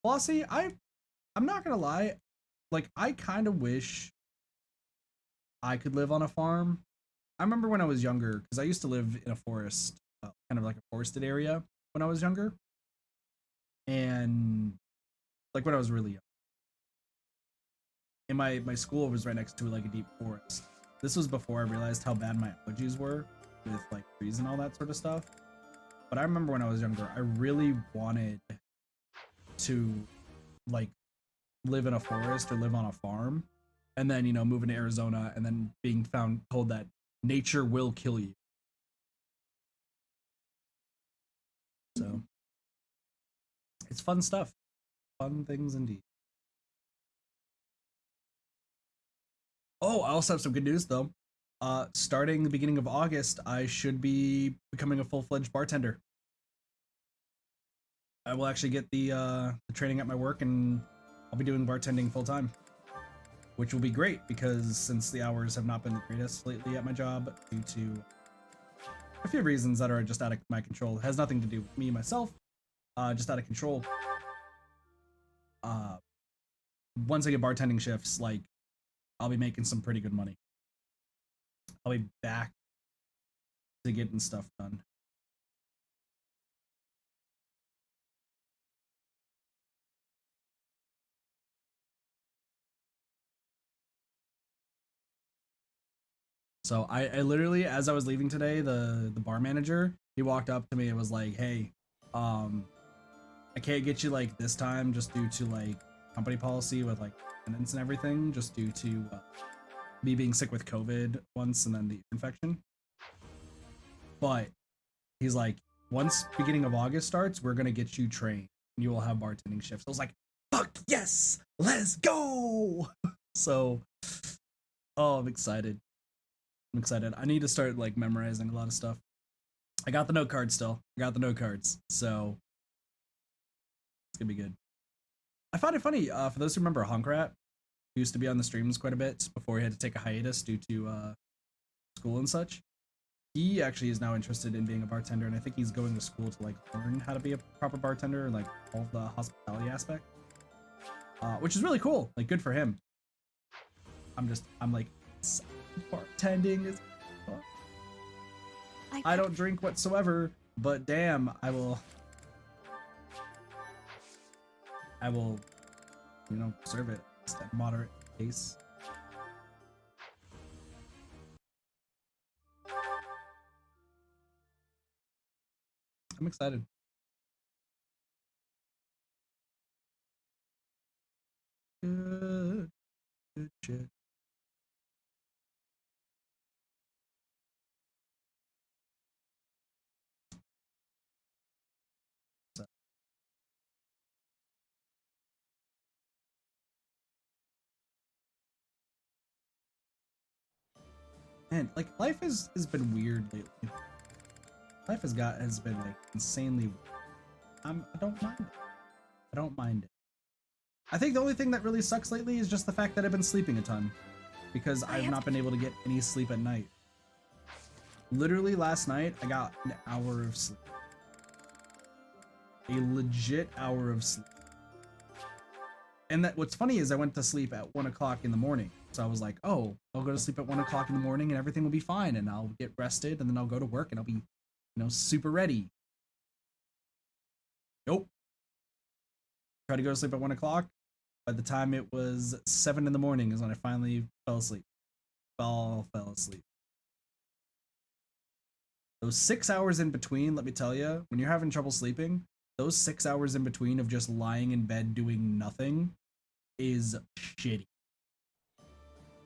[SPEAKER 1] Flossie, I'm not gonna lie. Like, I kind of wish I could live on a farm. I remember when I was younger, because I used to live in a forest, kind of like a forested area when I was younger. And like when I was really young. And my school was right next to like a deep forest. This was before I realized how bad my allergies were with like trees and all that sort of stuff. But I remember when I was younger, I really wanted to like live in a forest or live on a farm, and then, you know, move into Arizona and then being told that nature will kill you. So it's fun stuff. Fun things indeed. Oh, I also have some good news though. Starting the beginning of August, I should be becoming a full-fledged bartender. I will actually get the training at my work, and I'll be doing bartending full-time, which will be great because since the hours have not been the greatest lately at my job due to a few reasons that are just out of my control. It has nothing to do with me, myself, just out of control. Once I get bartending shifts, like, I'll be making some pretty good money. I'll be back to getting stuff done. So I literally, as I was leaving today, the bar manager, he walked up to me and was like, hey, I can't get you like this time just due to like company policy with like attendance and everything, just due to me being sick with COVID once and then the infection. But he's like, once beginning of August starts, we're gonna get you trained and you will have bartending shifts. I was like, fuck yes, let's go. So, oh, I'm excited. I'm excited. I need to start like memorizing a lot of stuff. I got the note cards still. I got the note cards, so it's gonna be good. I found it funny, for those who remember Honkrat, who used to be on the streams quite a bit before he had to take a hiatus due to school and such. He actually is now interested in being a bartender, and I think he's going to school to like learn how to be a proper bartender and like all of the hospitality aspect, which is really cool. Like, good for him. I'm like, bartending is fun. I don't drink whatsoever, but damn, I will, you know, serve it at a moderate pace. I'm excited. Good shit. Man, like, life has been weird lately. Life has been like insanely weird. I don't mind it. I don't mind it. I think the only thing that really sucks lately is just the fact that I've been sleeping a ton, because I've not been able to get any sleep at night. Literally last night, I got an hour of sleep. A legit hour of sleep. And that what's funny is I went to sleep at 1 o'clock in the morning. So I was like, oh, I'll go to sleep at 1 o'clock in the morning and everything will be fine. And I'll get rested and then I'll go to work and I'll be, you know, super ready. Nope. Tried to go to sleep at 1 o'clock. By the time it was 7 in the morning is when I finally fell asleep. Fell asleep. Those 6 hours in between, let me tell you, when you're having trouble sleeping, those 6 hours in between of just lying in bed doing nothing is shitty.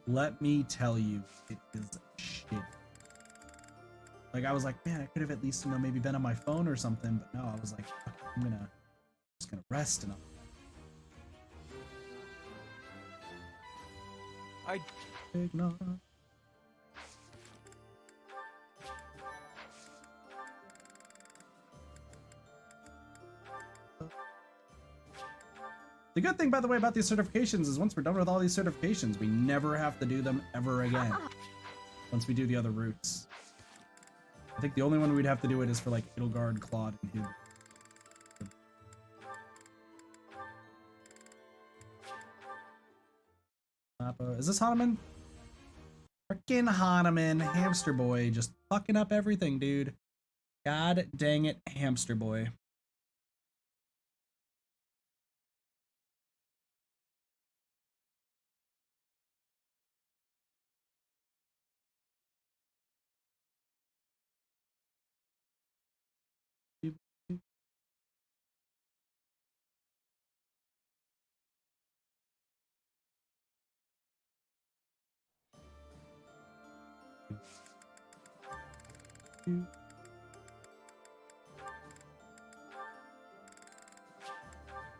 [SPEAKER 1] Let me tell you, it is shitty. Like, I was like, man, I could have at least, you know, maybe been on my phone or something, but no, I was like, okay, I'm just gonna rest and
[SPEAKER 11] I
[SPEAKER 1] ignore. The good thing, by the way, about these certifications is once we're done with all these certifications, we never have to do them ever again. Once we do the other routes. I think the only one we'd have to do it is for like Edelgard, Claude, and Hugh. Is this Hahnemann? Frickin' Hahnemann, hamster boy, just fucking up everything, dude. God dang it, hamster boy.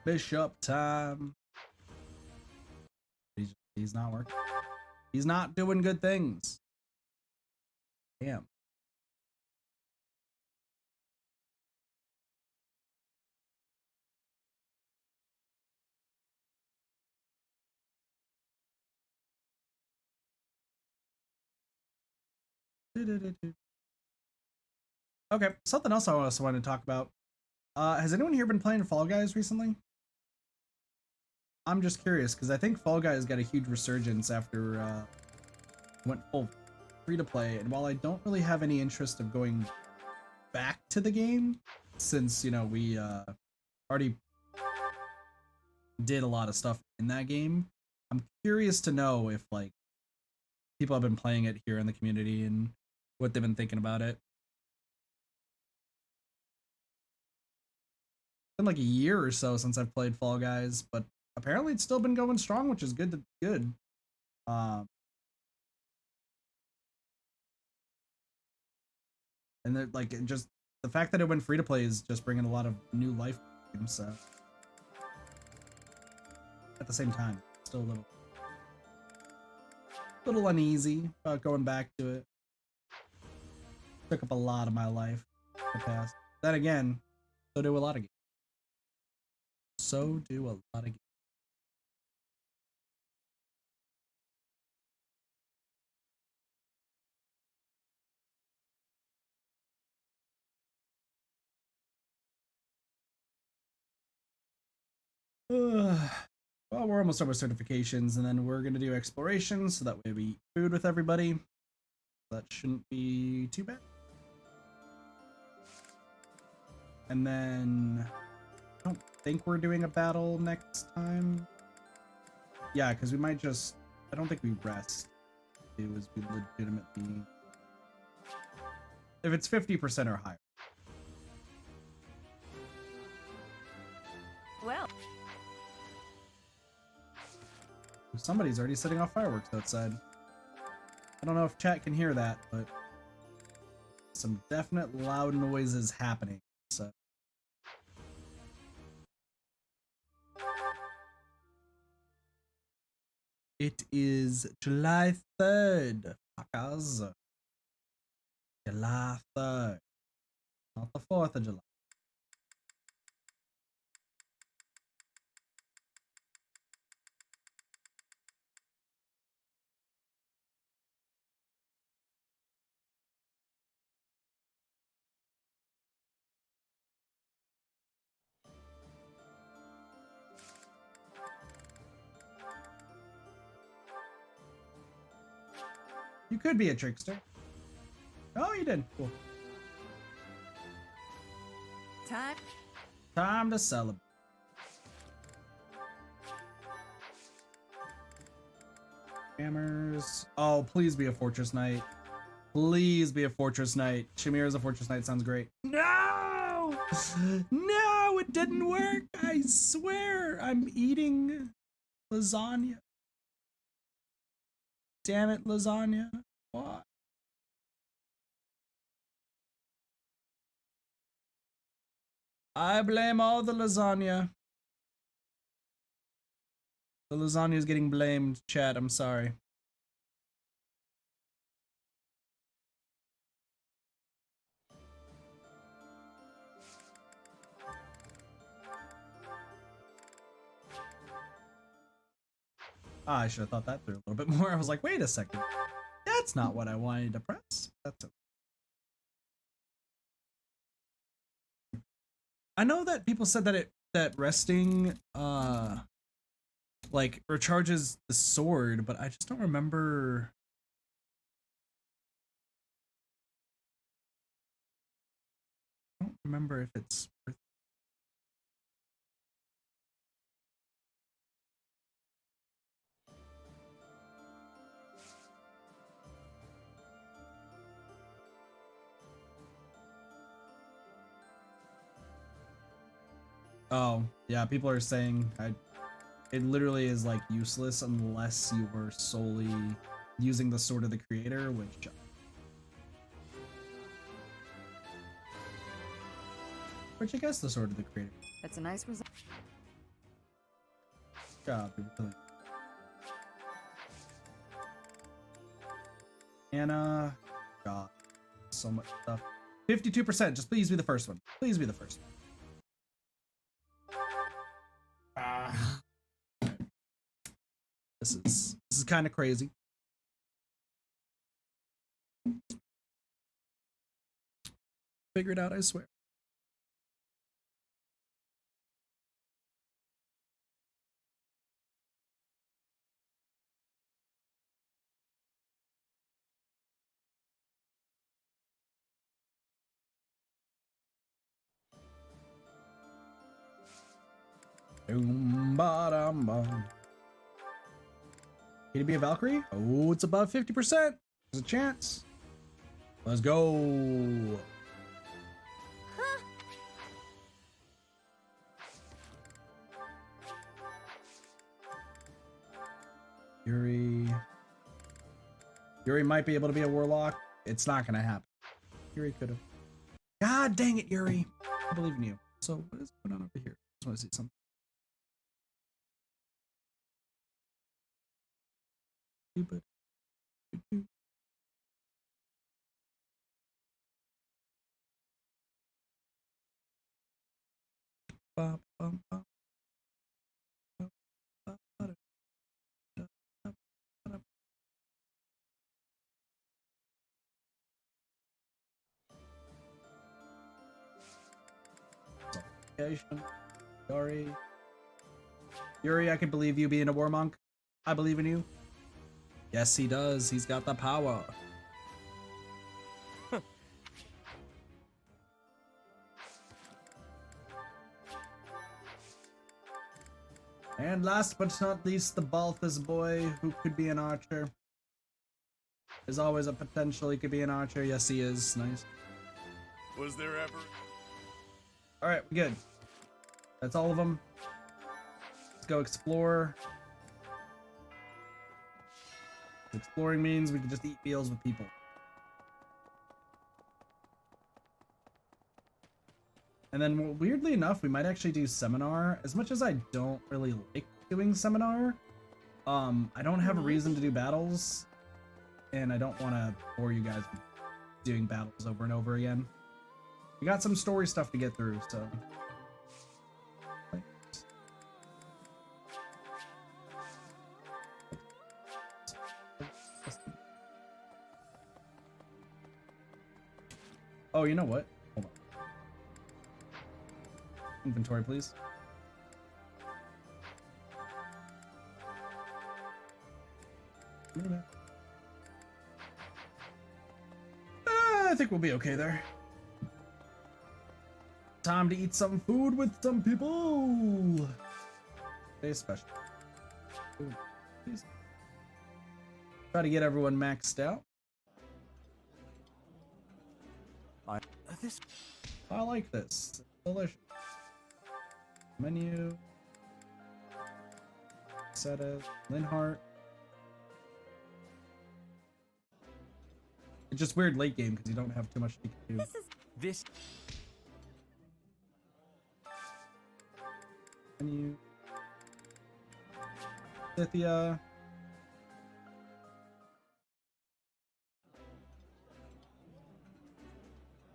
[SPEAKER 1] Bishop time. He's not working. He's not doing good things. Damn. Okay, something else I also wanted to talk about. Has anyone here been playing Fall Guys recently? I'm just curious because I think Fall Guys got a huge resurgence after went full free to play, and while I don't really have any interest of going back to the game, since you know we already did a lot of stuff in that game, I'm curious to know if like people have been playing it here in the community and what they've been thinking about it. Been like a year or so since I've played Fall Guys, but apparently it's still been going strong, which is good. And then like just the fact that it went free to play is just bringing a lot of new life to games. So at the same time, still a little uneasy about going back to it. Took up a lot of my life in the past. Then again, so do a lot of games. So do a lot of games. Well, we're almost done with certifications, and then we're gonna do exploration, so that way we eat food with everybody. That shouldn't be too bad. And then I don't think we're doing a battle next time. Yeah, because we might just, I don't think we rest. It was we legitimately, if it's 50% or higher.
[SPEAKER 9] Well,
[SPEAKER 1] Somebody's already setting off fireworks outside. I don't know if chat can hear that, but some definite loud noises happening. So it is July 3rd, fuckers. July 3rd. Not the 4th of July. You could be a trickster. Oh, you did. Cool. Time to celebrate. Hammers. Oh, please be a fortress knight. Please be a fortress knight. Shamir as a fortress knight sounds great. No! No, it didn't work. I swear I'm eating lasagna. Damn it, lasagna. What? I blame all the lasagna. The lasagna is getting blamed, chat. I'm sorry. Ah, I should have thought that through a little bit more. I was like, wait a second. That's not what I wanted to press. That's okay. I know that people said that resting like recharges the sword, but I just don't remember. I don't remember if it's worth. Oh, yeah, people are saying it literally is like useless unless you were solely using the sword of the creator, which I guess the sword of the creator.
[SPEAKER 8] That's a nice result.
[SPEAKER 1] Good job, really. Anna, God, so much stuff. 52%. Just please be the first one. Please be the first one. This is kind of crazy. Figure it out, I swear. Can it be a Valkyrie? Oh, it's above 50%. There's a chance. Let's go. Yuri might be able to be a warlock. It's not gonna happen. Yuri could have. God dang it, Yuri. I believe in you. So what is going on over here? I just want to see something. Stupid. Bum, bum, bum. Yuri, I can believe you being a war monk. I believe in you. Yes, he does. He's got the power. And last but not least, the Balthus boy, who could be an archer. There's always a potential he could be an archer. Yes, he is. Nice.
[SPEAKER 2] Was there ever?
[SPEAKER 1] All right, good. That's all of them. Let's go explore. Exploring means we can just eat meals with people. And then, weirdly enough, we might actually do seminar. As much as I don't really like doing seminar, I don't have a reason to do battles, and I don't want to bore you guys with doing battles over and over again. We got some story stuff to get through, so. Oh, you know what? Hold on. Inventory, please. I think we'll be okay there. Time to eat some food with some people. Stay special. Ooh, please. Try to get everyone maxed out. I like this. It's delicious. Menu. Set it. Linhart. It's just weird late game because you don't have too much you can do.
[SPEAKER 5] This.
[SPEAKER 1] Menu. Scythia.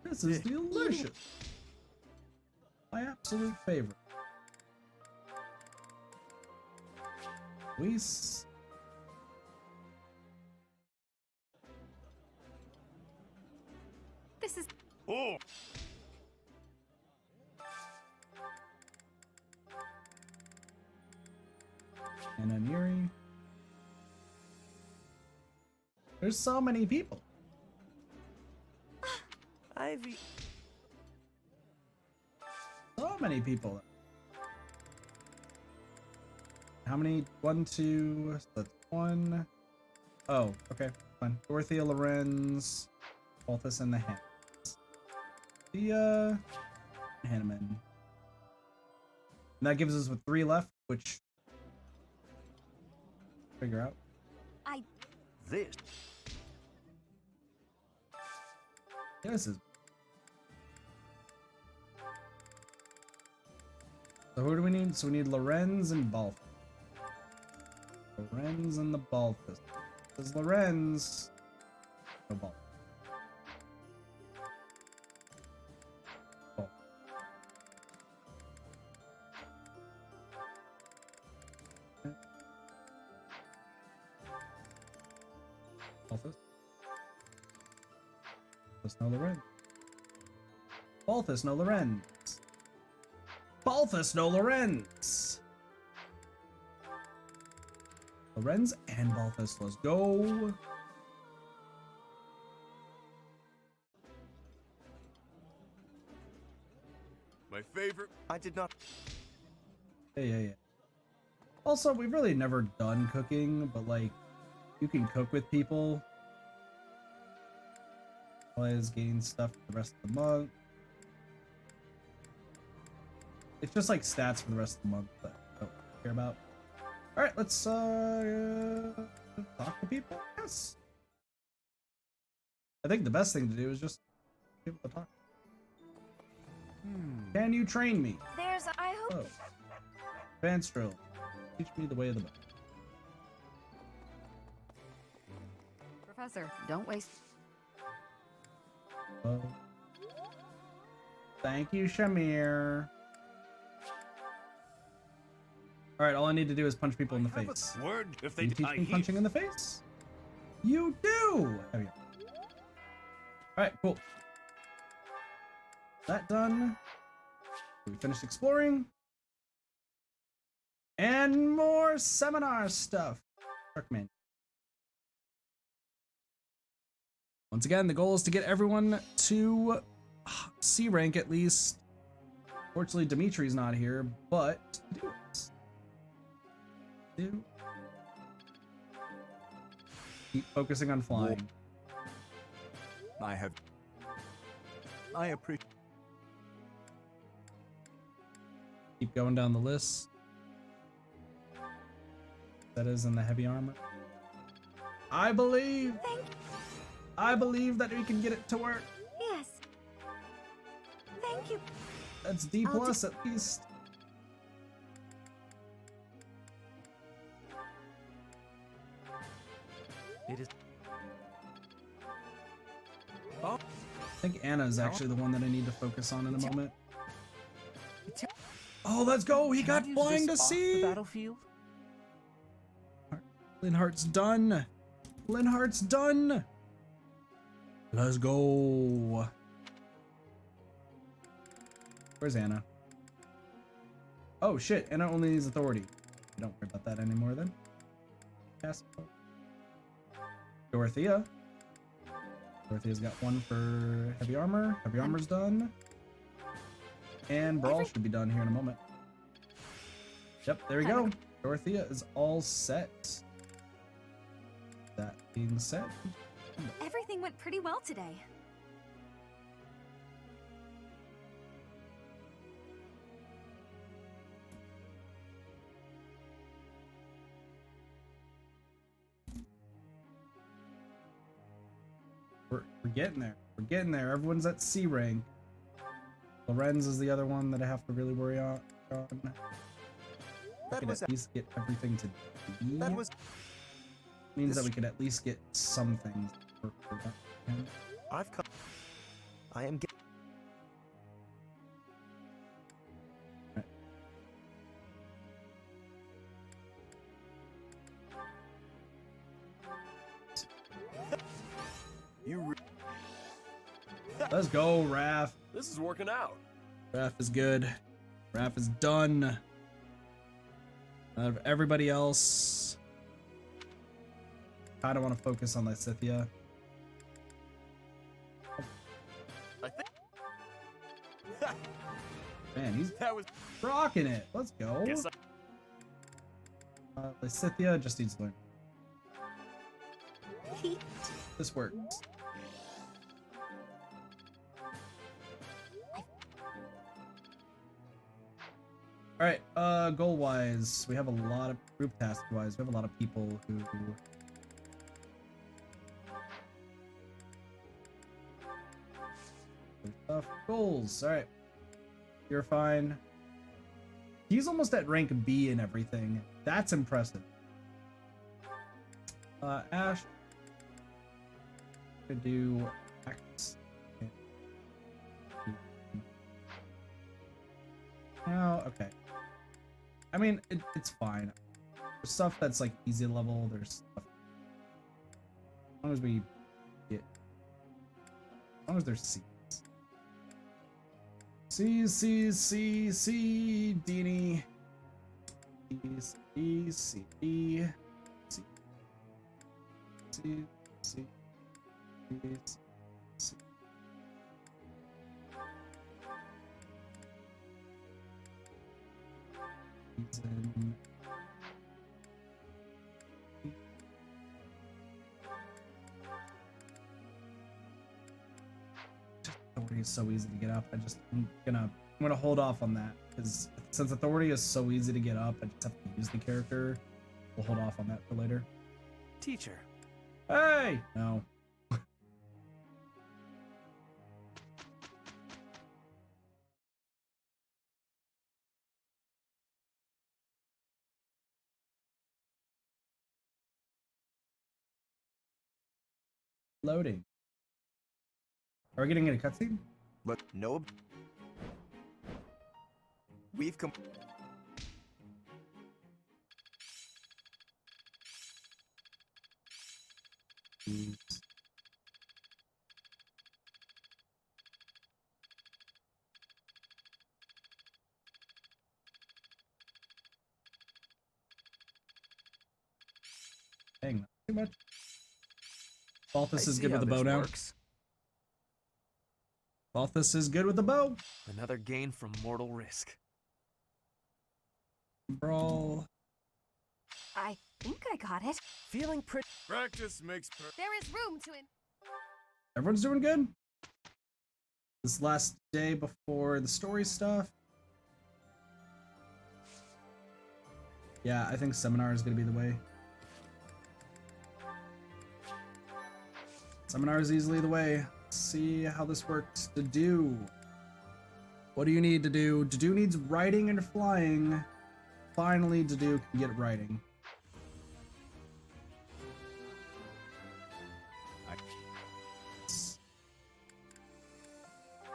[SPEAKER 1] This is delicious. My absolute favorite. This
[SPEAKER 9] is.
[SPEAKER 2] Oh.
[SPEAKER 1] And Aniri. There's so many people.
[SPEAKER 15] Ivy.
[SPEAKER 1] So many people. How many? 1, 2. So that's 1. Oh, okay, fine. Dorothea, Lorenz, Balthus, and the Hands. The Hanneman. And that gives us with 3 left, which figure out.
[SPEAKER 15] This.
[SPEAKER 1] This is. So who do we need? So we need Lorenz and Balthus. Lorenz and the Balthus. Because Lorenz. No Balthus. Oh. Balthus. Balthus, no Lorenz. Balthus, no Lorenz. Balthus, no Lorenz. Lorenz and Balthus, let's go.
[SPEAKER 15] My favorite. I did not.
[SPEAKER 1] Yeah. Also, we've really never done cooking, but like, you can cook with people. Always gain stuff for the rest of the month. It's just like stats for the rest of the month that I don't care about. All right, let's talk to people. Yes. I think the best thing to do is just give people to talk. Can you train me?
[SPEAKER 6] There's, I hope.
[SPEAKER 1] Oh. Advanced drill. Teach me the way of the book.
[SPEAKER 8] Professor, don't waste.
[SPEAKER 1] Oh. Thank you, Shamir. Alright, all I need to do is punch people in the face.
[SPEAKER 15] Word if
[SPEAKER 1] You teach me punching in the face? You do! There we go. Alright, cool. That done. We finished exploring. And more seminar stuff. Darkman. Once again, the goal is to get everyone to C rank at least. Fortunately, Dimitri's not here, but keep focusing on flying.
[SPEAKER 12] I appreciate.
[SPEAKER 1] Keep going down the list. That is in the heavy armor. I believe that we can get it to work.
[SPEAKER 9] Yes. Thank you.
[SPEAKER 1] That's D plus at least.
[SPEAKER 15] It is.
[SPEAKER 1] I think Anna is actually the one that I need to focus on in a moment. Oh, let's go! He got flying to sea.
[SPEAKER 15] Battlefield.
[SPEAKER 1] Linhart's done. Linhart's done. Let's go. Where's Anna? Oh shit! Anna only needs authority. I don't care about that anymore then. Yes. Dorothea. Dorothea's got 1 for heavy armor. Heavy armor's done. And Brawl should be done here in a moment. Yep, there we go. Dorothea is all set. That being said,
[SPEAKER 9] Everything went pretty well today.
[SPEAKER 1] we're getting there. We're getting there. Everyone's at C rank. Lorenz is the other one that I have to really worry on. I can at least get everything to D.
[SPEAKER 15] That was.
[SPEAKER 1] Means that we could at least get some things.
[SPEAKER 15] I've come. I am.
[SPEAKER 1] Let's go, Raph.
[SPEAKER 17] This is working out.
[SPEAKER 1] Raph is good. Raph is done. Everybody else, I don't want to focus on Lysithia.
[SPEAKER 15] I think
[SPEAKER 1] Man, he's
[SPEAKER 15] that was
[SPEAKER 1] rocking it. Let's go.
[SPEAKER 15] Guess
[SPEAKER 1] Lysithia just needs to learn. This works. All right, goal wise, we have a lot of group task wise, we have a lot of people who goals. All right, you're fine. He's almost at rank B and everything. That's impressive. Ash could do X. Oh, okay. I mean, it's fine. There's stuff that's like easy level. There's stuff. As long as we get, as long as there's C's. C, Deanie. C. Authority is so easy to get up. I'm gonna hold off on that because since authority is so easy to get up, I just have to use the character. We'll hold off on that for later.
[SPEAKER 5] Teacher.
[SPEAKER 1] Hey! No. Loading. Are we getting in a cutscene?
[SPEAKER 15] Look, no. We've come.
[SPEAKER 1] Dang, not too much. Balthus is
[SPEAKER 5] see
[SPEAKER 1] good with
[SPEAKER 5] how
[SPEAKER 1] the bow
[SPEAKER 5] this
[SPEAKER 1] now.
[SPEAKER 5] works.
[SPEAKER 1] Balthus is good with the bow.
[SPEAKER 5] Another gain from mortal risk.
[SPEAKER 1] Brawl.
[SPEAKER 6] I think I got it.
[SPEAKER 5] Feeling pretty.
[SPEAKER 2] Practice makes perfect.
[SPEAKER 9] There is room to
[SPEAKER 1] Everyone's doing good. This last day before the story stuff. Yeah, I think seminar is gonna be the way. Seminar is easily the way. Let's see how this works. To do. What do you need to do? To do needs writing and flying. Finally, to do can get writing.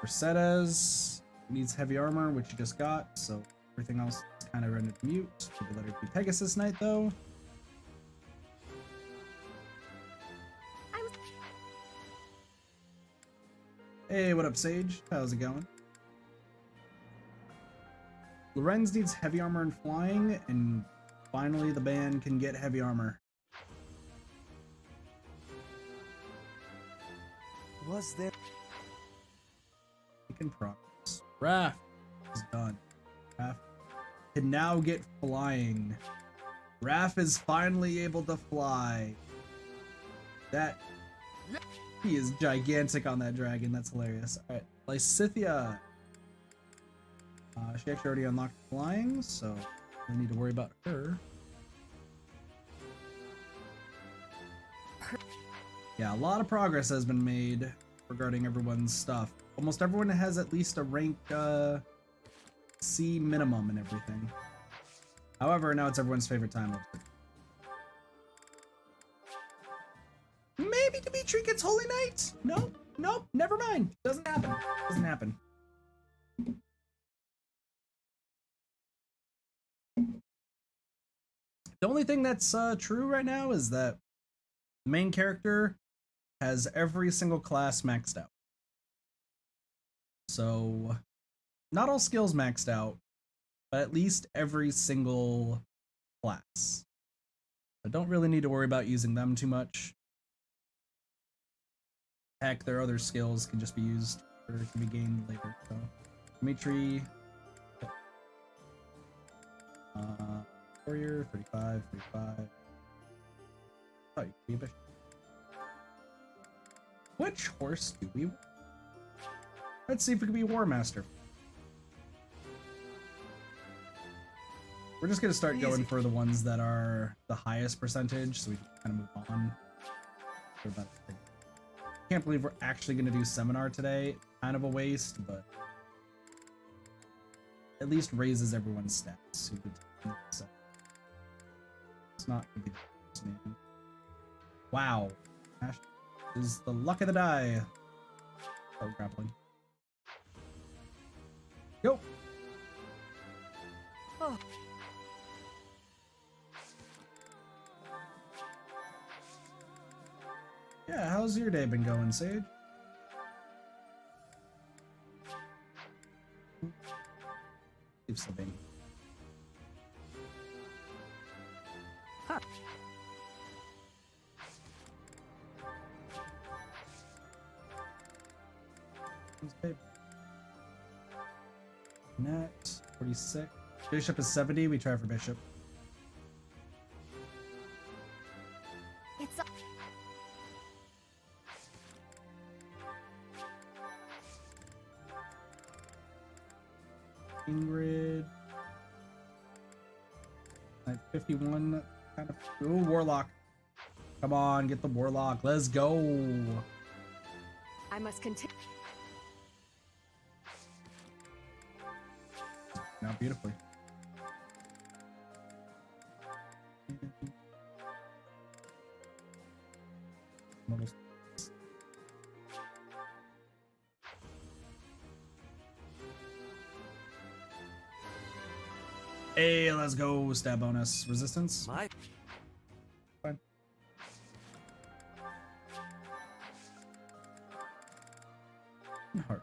[SPEAKER 1] Mercedes needs heavy armor, which you just got, so everything else is kind of rendered mute. Maybe let it be Pegasus Knight though. Hey, what up, Sage? How's it going? Lorenz needs heavy armor and flying, and finally the band can get heavy armor.
[SPEAKER 15] Was there?
[SPEAKER 1] Making progress. Raph is done. Raph can now get flying. Raph is finally able to fly. That he is gigantic on that dragon. That's hilarious. All right, Lysithia. She actually already unlocked flying, so we need to worry about her. Yeah, a lot of progress has been made regarding everyone's stuff. Almost everyone has at least a rank C minimum and everything. However, now it's everyone's favorite time of it. Maybe Dimitri gets Holy Knight? Nope, nope, never mind. Doesn't happen. Doesn't happen. The only thing that's true right now is that the main character has every single class maxed out. So, not all skills maxed out, but at least every single class. I don't really need to worry about using them too much. Heck, their other skills can just be used or can be gained later. So, Dimitri, warrior, 35, 35. Oh, you can be a bishop. Which horse do we want? Let's see if we can be War Master. We're just gonna start going for the ones that are the highest percentage, so we can kind of move on. Can't believe we're actually gonna do Seminar today. Kind of a waste, but at least raises everyone's stats. It's not gonna be the first name. Wow. Ash is the luck of the die. Oh, grappling. Go.
[SPEAKER 16] Oh.
[SPEAKER 1] Yeah, how's your day been going, Sage? Keep slipping.
[SPEAKER 16] Huh.
[SPEAKER 1] Net 46. Bishop is 70. We try for bishop.
[SPEAKER 6] It's
[SPEAKER 1] Ingrid. Like 51. Kind of. Ooh, Warlock. Come on, get the Warlock. Let's go.
[SPEAKER 9] I must continue.
[SPEAKER 1] Now beautifully. Models. Hey, let's go. Stab bonus. Resistance.
[SPEAKER 5] My
[SPEAKER 1] Fine. Lindhart.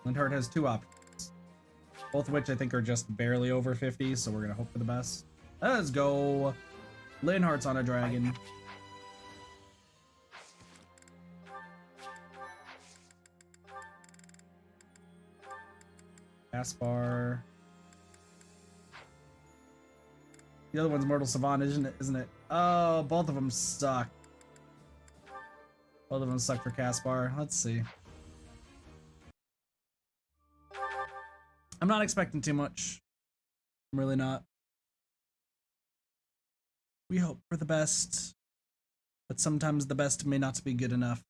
[SPEAKER 1] Lindhart has two options. Both of which I think are just barely over 50, so we're gonna hope for the best. Let's go. Linhart's on a dragon. Gaspar. The other one's Mortal Savant, isn't it? Oh, both of them suck. Both of them suck for Caspar. Let's see. I'm not expecting too much. I'm really not. We hope for the best, but sometimes the best may not be good enough.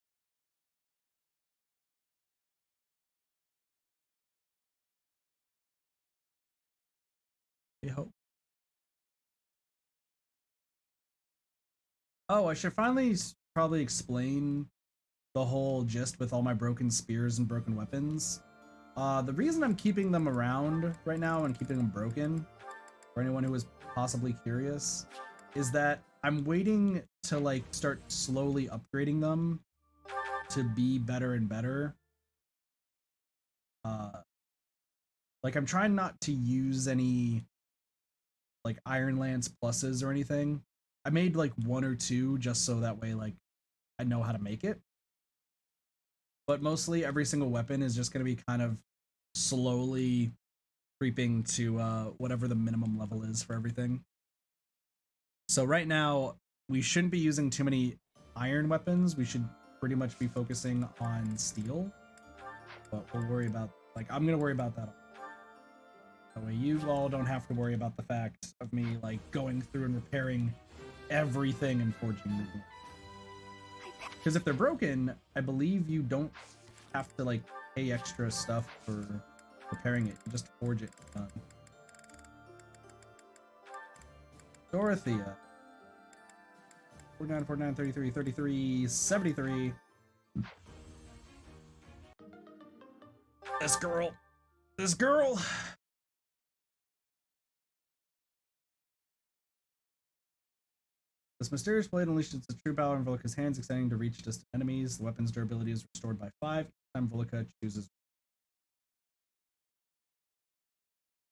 [SPEAKER 1] We hope. Oh, I should finally probably explain the whole gist with all my broken spears and broken weapons. The reason I'm keeping them around right now and keeping them broken, for anyone who is possibly curious, is that I'm waiting to like start slowly upgrading them to be better and better. Like I'm trying not to use any like Iron Lance pluses or anything. I made like one or two just so that way like I know how to make it. But mostly every single weapon is just going to be kind of slowly creeping to whatever the minimum level is for everything. So right now, we shouldn't be using too many iron weapons. We should pretty much be focusing on steel. But we'll worry about, like, I'm going to worry about that. That way you all don't have to worry about the fact of me, like, going through and repairing everything and forging them. Because if they're broken, I believe you don't have to, like, pay extra stuff for repairing it. You just forge it. Dorothea. 49, 49, 33, 33, 73. This girl. This girl. This mysterious blade unleashes its true power in Volika's hands, extending to reach distant enemies. The weapon's durability is restored by 5 each time Volika chooses.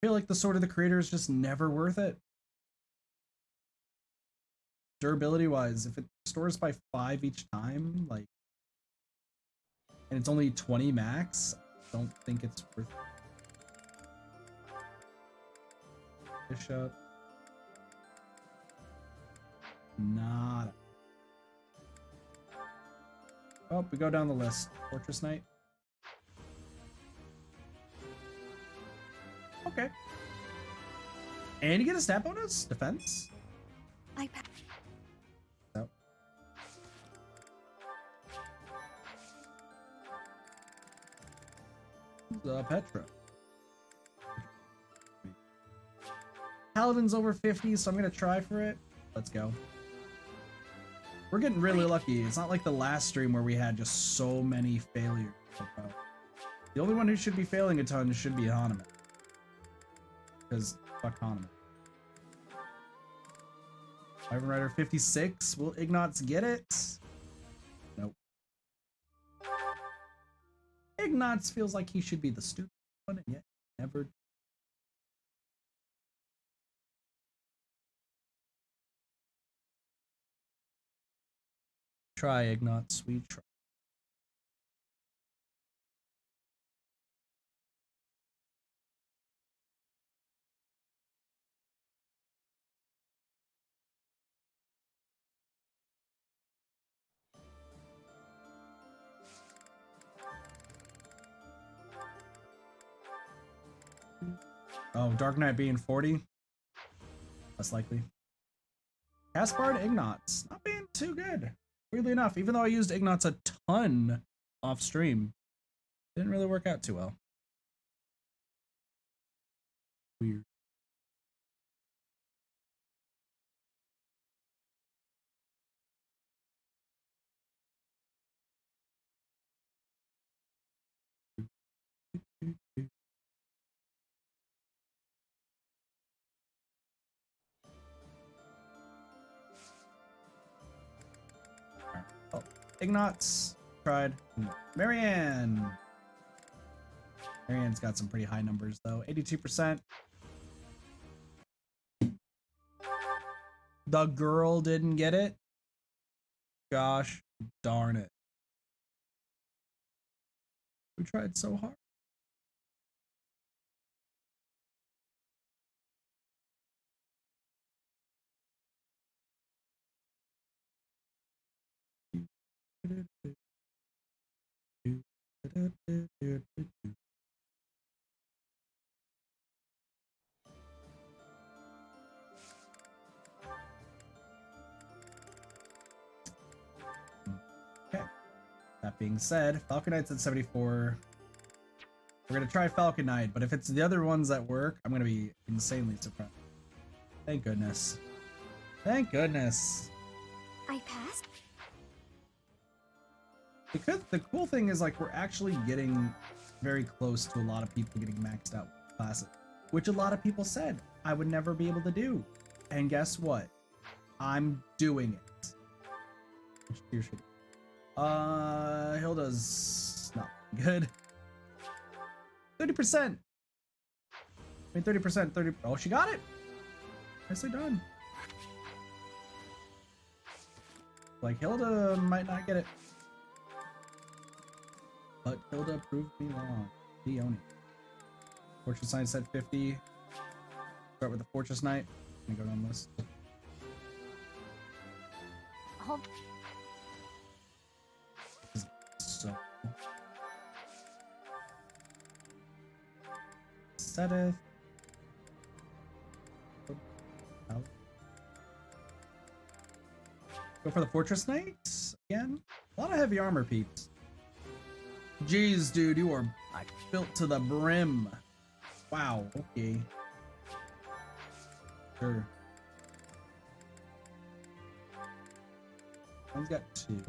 [SPEAKER 1] I feel like the Sword of the Creator is just never worth it. durability wise, if it restores by 5 each time, like, and it's only 20 max, I don't think it's worth it. Bishop. Not. Oh, we go down the list. Fortress Knight. Okay. And you get a stat bonus? Defense?
[SPEAKER 6] I
[SPEAKER 1] No. Petra. Paladin's over 50, so I'm gonna try for it. Let's go. We're getting really lucky. It's not like the last stream where we had just so many failures. The only one who should be failing a ton should be Hahnemann. Because fuck Hahnemann. Ivan Rider 56. Will Ignatz get it? Nope. Ignatz feels like he should be the stupid one, and yet never. Try, Ignatz. We try. Oh, Dark Knight being 40? Less likely. Caspard Ignatz. Not being too good. Weirdly enough, even though I used Ignatz a ton off stream, didn't really work out too well. Weird. Oh, Ignatz tried. Marianne. Marianne's got some pretty high numbers though. 82%. The girl didn't get it. Gosh darn it. We tried so hard. Okay. That being said, Falcon Knight's at 74. We're gonna try Falcon Knight, but if it's the other ones that work, I'm gonna be insanely surprised. Thank goodness. Thank goodness.
[SPEAKER 6] I passed?
[SPEAKER 1] Because the cool thing is, like, we're actually getting very close to a lot of people getting maxed out classes, which a lot of people said I would never be able to do. And guess what? I'm doing it. Which should Hilda's not good. 30%. I mean 30%, 30. Oh, she got it. Nicely done. Like, Hilda might not get it. But Hilda proved me wrong. Leone. Fortress Knight set 50. Start with the Fortress Knight. I'm gonna go down this.
[SPEAKER 6] Oh.
[SPEAKER 1] So. Seteth. Go for the Fortress Knight again. A lot of heavy armor peeps. Jeez, dude, you are like built to the brim. Wow. Okay. Sure. One's got 2.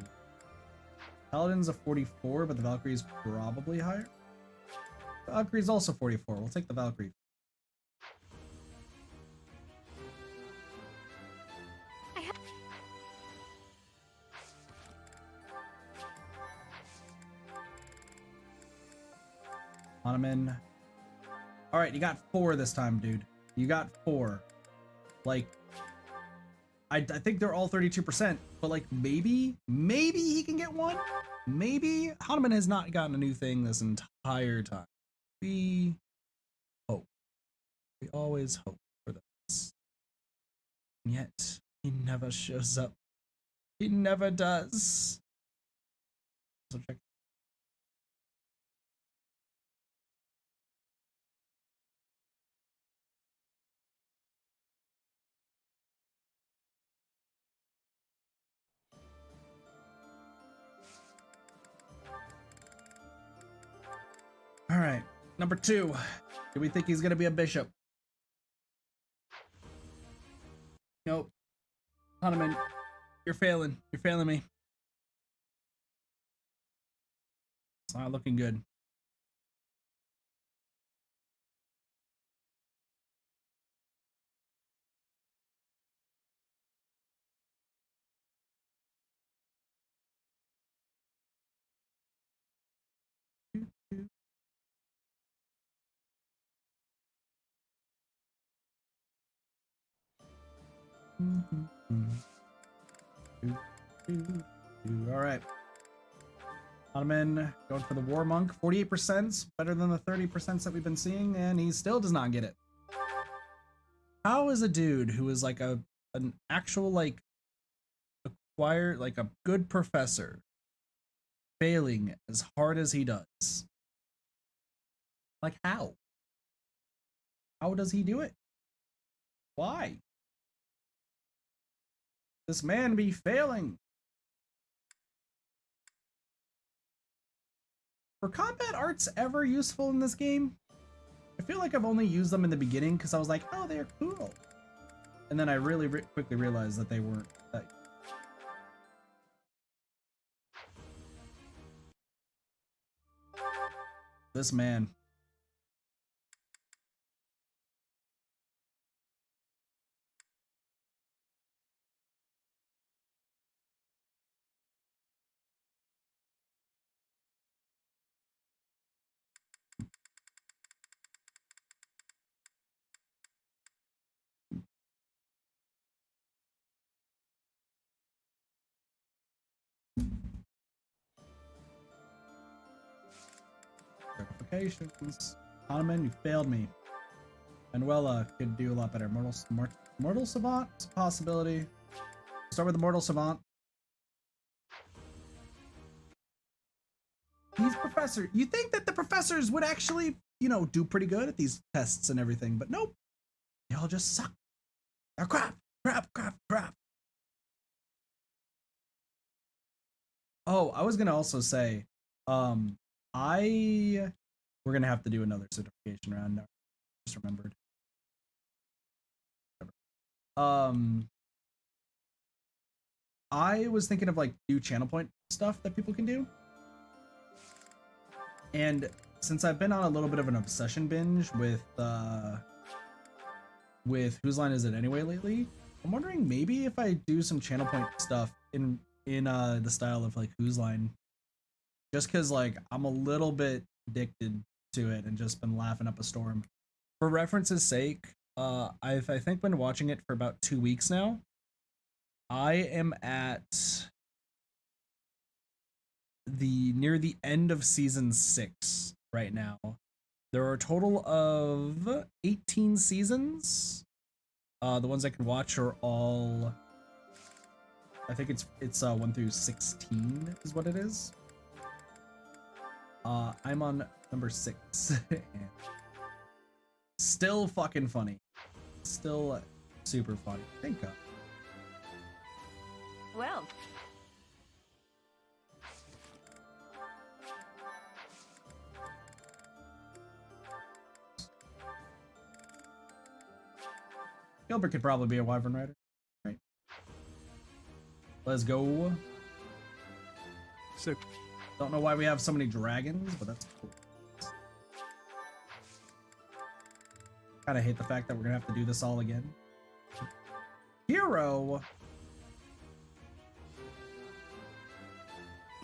[SPEAKER 1] Paladin's a 44, but the Valkyrie's probably higher. The Valkyrie's also 44. We'll take the Valkyrie. Hahnemann. All right, you got 4 this time, dude. You got 4. Like, I think they're all 32%, but like maybe he can get one. Maybe Hanuman has not gotten a new thing this entire time. We hope. We always hope for this. And yet he never shows up. He never does. So check. All right, number 2. Do we think he's gonna be a bishop? Nope. Hanuman, you're failing. You're failing me. It's not looking good. All right. Hanuman going for the War Monk. 48%, better than the 30% that we've been seeing, and he still does not get it. How is a dude who is like an actual like acquired like a good professor failing as hard as he does? Like how? How does he do it? Why? This man be failing. Were combat arts ever useful in this game? I feel like I've only used them in the beginning because I was like, oh, they're cool. And then I really quickly realized that they weren't that. This man. Certifications. Hanuman, you failed me. Manuela could do a lot better. Mortal Savant? It's a possibility. Start with the Mortal Savant. He's professor. You think that the professors would actually, you know, do pretty good at these tests and everything, but nope. They all just suck. They're crap. Oh, I was gonna also say, we're gonna have to do another certification round now. Just remembered. I was thinking of like new channel point stuff that people can do. And since I've been on a little bit of an obsession binge with Whose Line Is It Anyway lately, I'm wondering maybe if I do some channel point stuff in the style of like Whose Line, just because like I'm a little bit addicted to it and just been laughing up a storm. For reference's sake, I've I think been watching it for about 2 weeks now. I am at near the end of season 6 right now. There are a total of 18 seasons. The ones I can watch are all, I think it's 1 through 16 is what it is. I'm on number 6. Still fucking funny. Still super funny. Think of.
[SPEAKER 9] Well.
[SPEAKER 1] Gilbert could probably be a Wyvern Rider. Right. Let's go.
[SPEAKER 11] So,
[SPEAKER 1] don't know why we have so many dragons, but that's cool. Kind of hate the fact that we're gonna have to do this all again. Hero.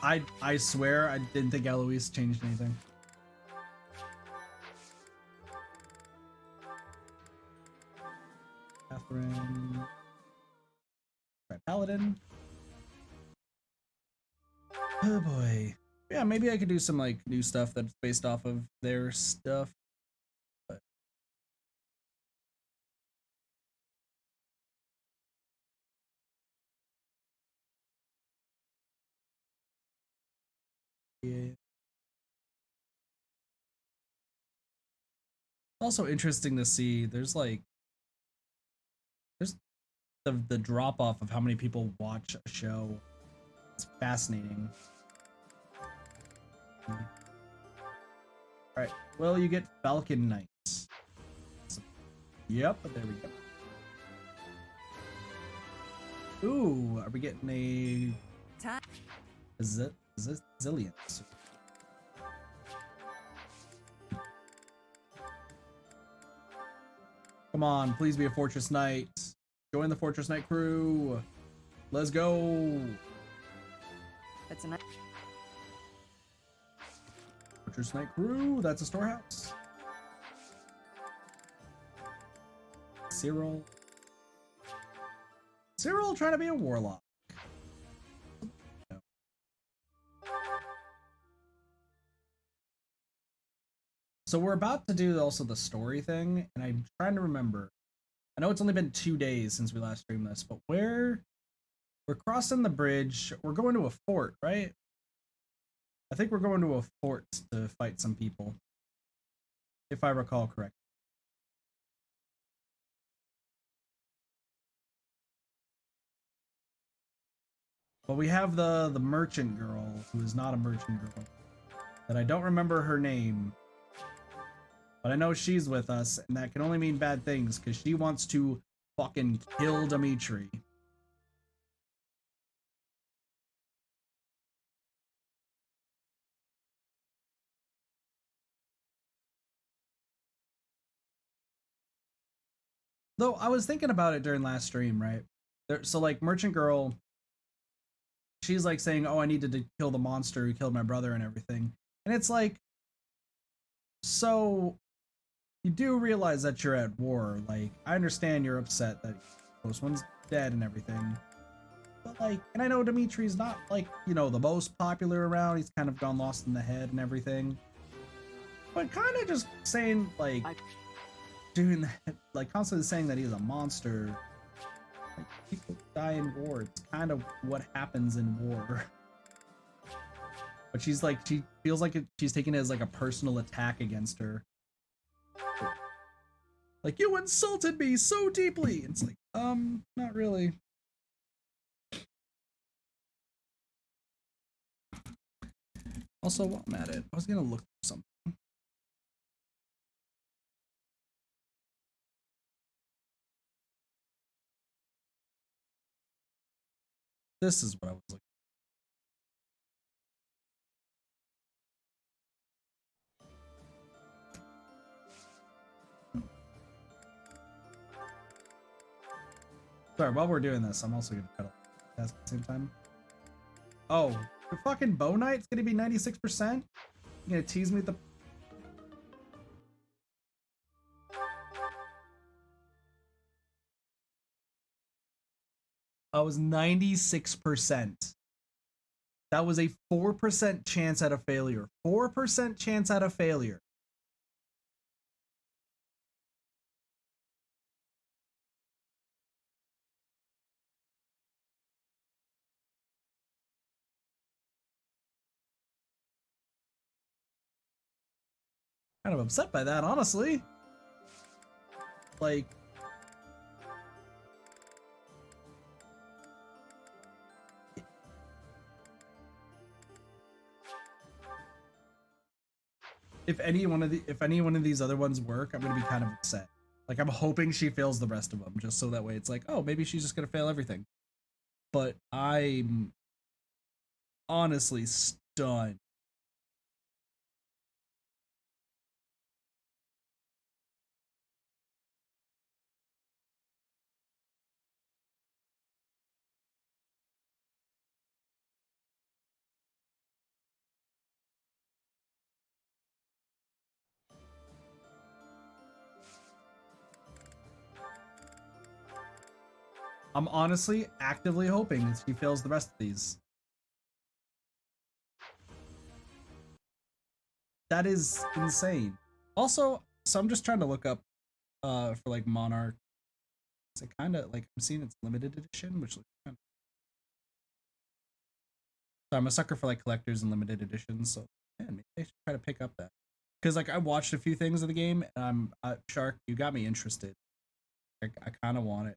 [SPEAKER 1] I swear I didn't think Eloise changed anything. Catherine. try paladin. Oh boy. Yeah, maybe I could do some like new stuff that's based off of their stuff. But yeah. Also interesting to see there's the drop off of how many people watch a show. It's fascinating. All right, well, you get Falcon Knights. Yep, there we go. Ooh, are we getting a Zillions? Come on, please be a Fortress Knight. Join the Fortress Knight crew. Let's go.
[SPEAKER 8] That's a nice.
[SPEAKER 1] Fortress Knight crew. That's a storehouse. Cyril trying to be a warlock. No. So we're about to do also the story thing, and I'm trying to remember. I know it's only been 2 days since we last streamed this, but we're crossing the bridge. We're going to a fort, right? I think we're going to a fort to fight some people, if I recall correctly. But we have the merchant girl, who is not a merchant girl, that I don't remember her name. But I know she's with us, and that can only mean bad things, because she wants to fucking kill Dimitri. Though I was thinking about it during last stream, right? So like Merchant Girl, she's like saying, "Oh, I needed to kill the monster who killed my brother and everything," and it's like, so you do realize that you're at war. Like, I understand you're upset that close one's dead and everything, but like, and I know Dimitri's not like, you know, the most popular around. He's kind of gone lost in the head and everything, but kind of just saying like. Doing that, like constantly saying that he's a monster. Like, people die in war. It's kind of what happens in war. But she's like, she feels like she's taking it as like a personal attack against her. Like, you insulted me so deeply. It's like, not really. Also, while I'm at it, I was gonna look for something. This is what I was looking for. Sorry, while we're doing this, I'm also gonna pedal task at the same time. Oh, the fucking Bow Knight's gonna be 96%? You gonna tease me with the... I was 96%. That was a 4% chance at a failure. 4% chance at a failure. Kind of upset by that, honestly. Like... If any one of these other ones work, I'm gonna be kind of upset. Like, I'm hoping she fails the rest of them, just so that way it's like, oh, maybe she's just gonna fail everything. But I'm honestly stunned. I'm honestly actively hoping that she fails the rest of these. That is insane. Also, so I'm just trying to look up for like Monarch. It kind of like I'm seeing it's limited edition, which looks kind of. So I'm a sucker for like collectors and limited editions. So man, maybe I should try to pick up that because like I watched a few things of the game and I'm Shark. You got me interested. I kind of want it.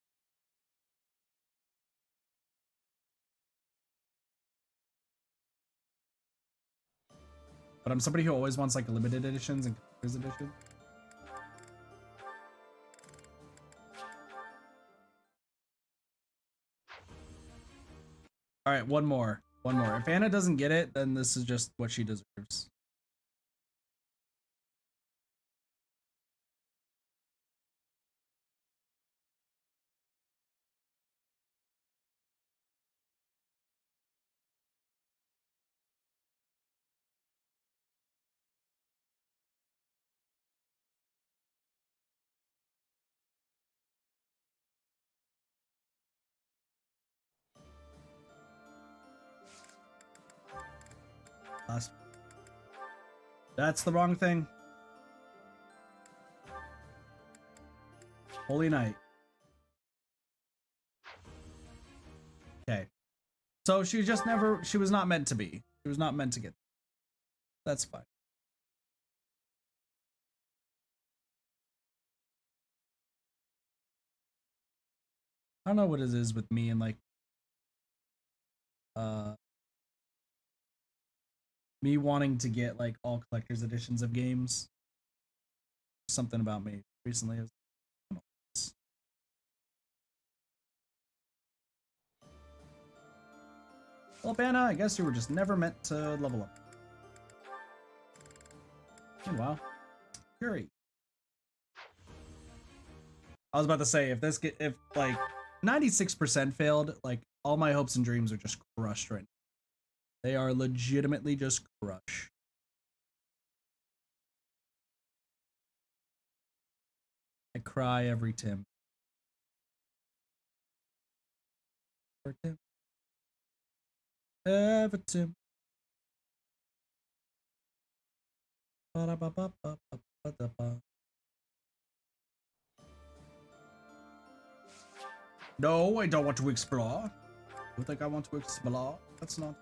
[SPEAKER 1] But I'm somebody who always wants like limited editions and collector's editions. All right, one more. If Anna doesn't get it, then this is just what she deserves. That's the wrong thing. Holy Night. Okay. So she was not meant to be. She was not meant to get. That's fine. I don't know what it is with me and like me wanting to get like all collector's editions of games. Something about me recently. Well, Anna, I guess you were just never meant to level up. Meanwhile, Fury. I was about to say if like 96% failed, like all my hopes and dreams are just crushed right now. They are legitimately just crushed. I cry every Tim. Every Tim. No, I don't want to explore. You think I want to explore? That's not.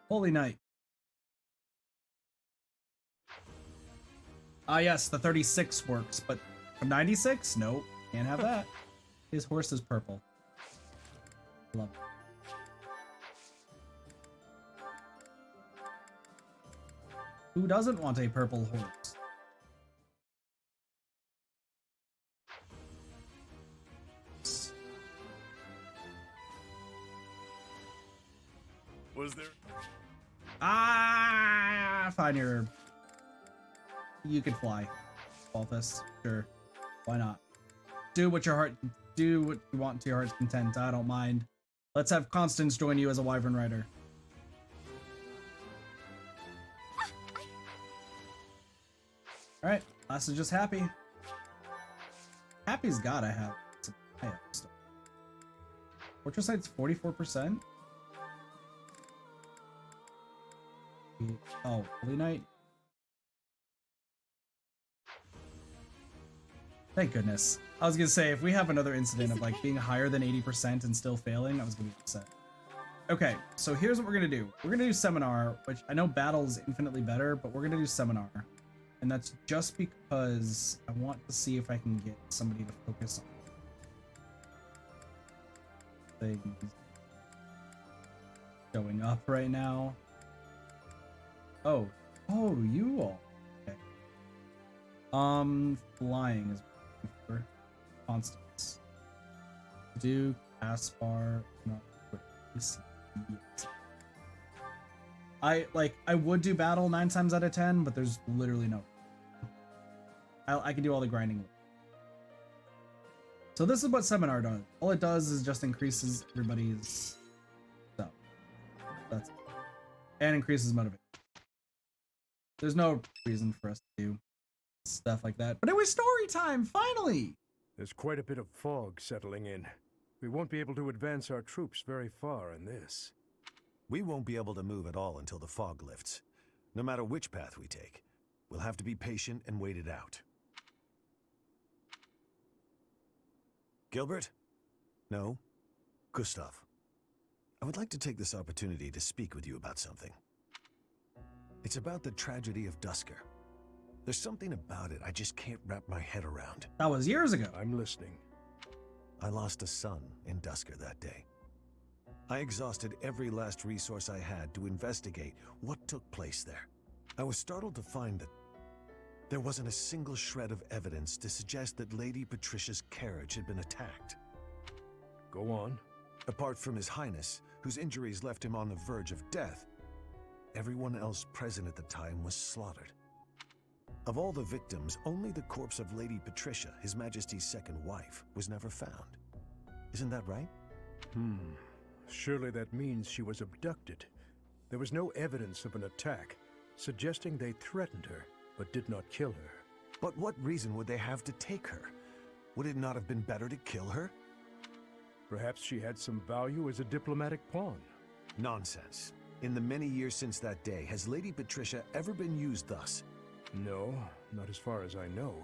[SPEAKER 1] Holy Night. Ah, yes, the 36 works, but 96? No, can't have that. His horse is purple. Love it. Who doesn't want a purple horse?
[SPEAKER 2] Was there?
[SPEAKER 1] Ah, fine. You can fly, Balthus. Sure, why not? Do what you want to your heart's content. I don't mind. Let's have Constance join you as a wyvern rider. All right, Lass is just happy. Happy's gotta have some high-up stuff. Fortress Sight's 44%. Oh, Holy Night. Thank goodness. I was gonna say, if we have another incident of like being higher than 80% and still failing, I was gonna be upset. Okay, so here's what we're gonna do. We're gonna do Seminar, which I know Battle's infinitely better, but we're gonna do Seminar. And that's just because I want to see if I can get somebody to focus on things showing up right now. Oh, you all. Okay. Flying is for Constance. Do Caspar not I would do Battle 9 times out of 10, but there's literally no. I can do all the grinding. So this is what Seminar does. All it does is just increases everybody's stuff. That's it. And increases motivation. There's no reason for us to do stuff like that. But it was story time, finally!
[SPEAKER 14] There's quite a bit of fog settling in. We won't be able to advance our troops very far in this.
[SPEAKER 17] We won't be able to move at all until the fog lifts. No matter which path we take, we'll have to be patient and wait it out. Gilbert? No? Gustav? I would like to take this opportunity to speak with you about something. It's about the tragedy of Dusker. There's something about it I just can't wrap my head around.
[SPEAKER 1] That was years ago.
[SPEAKER 14] I'm listening.
[SPEAKER 17] I lost a son in Dusker that day. I exhausted every last resource I had to investigate what took place there. I was startled to find that there wasn't a single shred of evidence to suggest that Lady Patricia's carriage had been attacked.
[SPEAKER 14] Go on.
[SPEAKER 17] Apart from His Highness, whose injuries left him on the verge of death, everyone else present at the time was slaughtered. Of all the victims, only the corpse of Lady Patricia, His Majesty's second wife, was never found. Isn't that right?
[SPEAKER 14] Surely that means she was abducted. There was no evidence of an attack, suggesting they threatened her, but did not kill her.
[SPEAKER 17] But what reason would they have to take her? Would it not have been better to kill her?
[SPEAKER 14] Perhaps she had some value as a diplomatic pawn.
[SPEAKER 17] Nonsense. In the many years since that day, has Lady Patricia ever been used thus?
[SPEAKER 14] No, not as far as I know.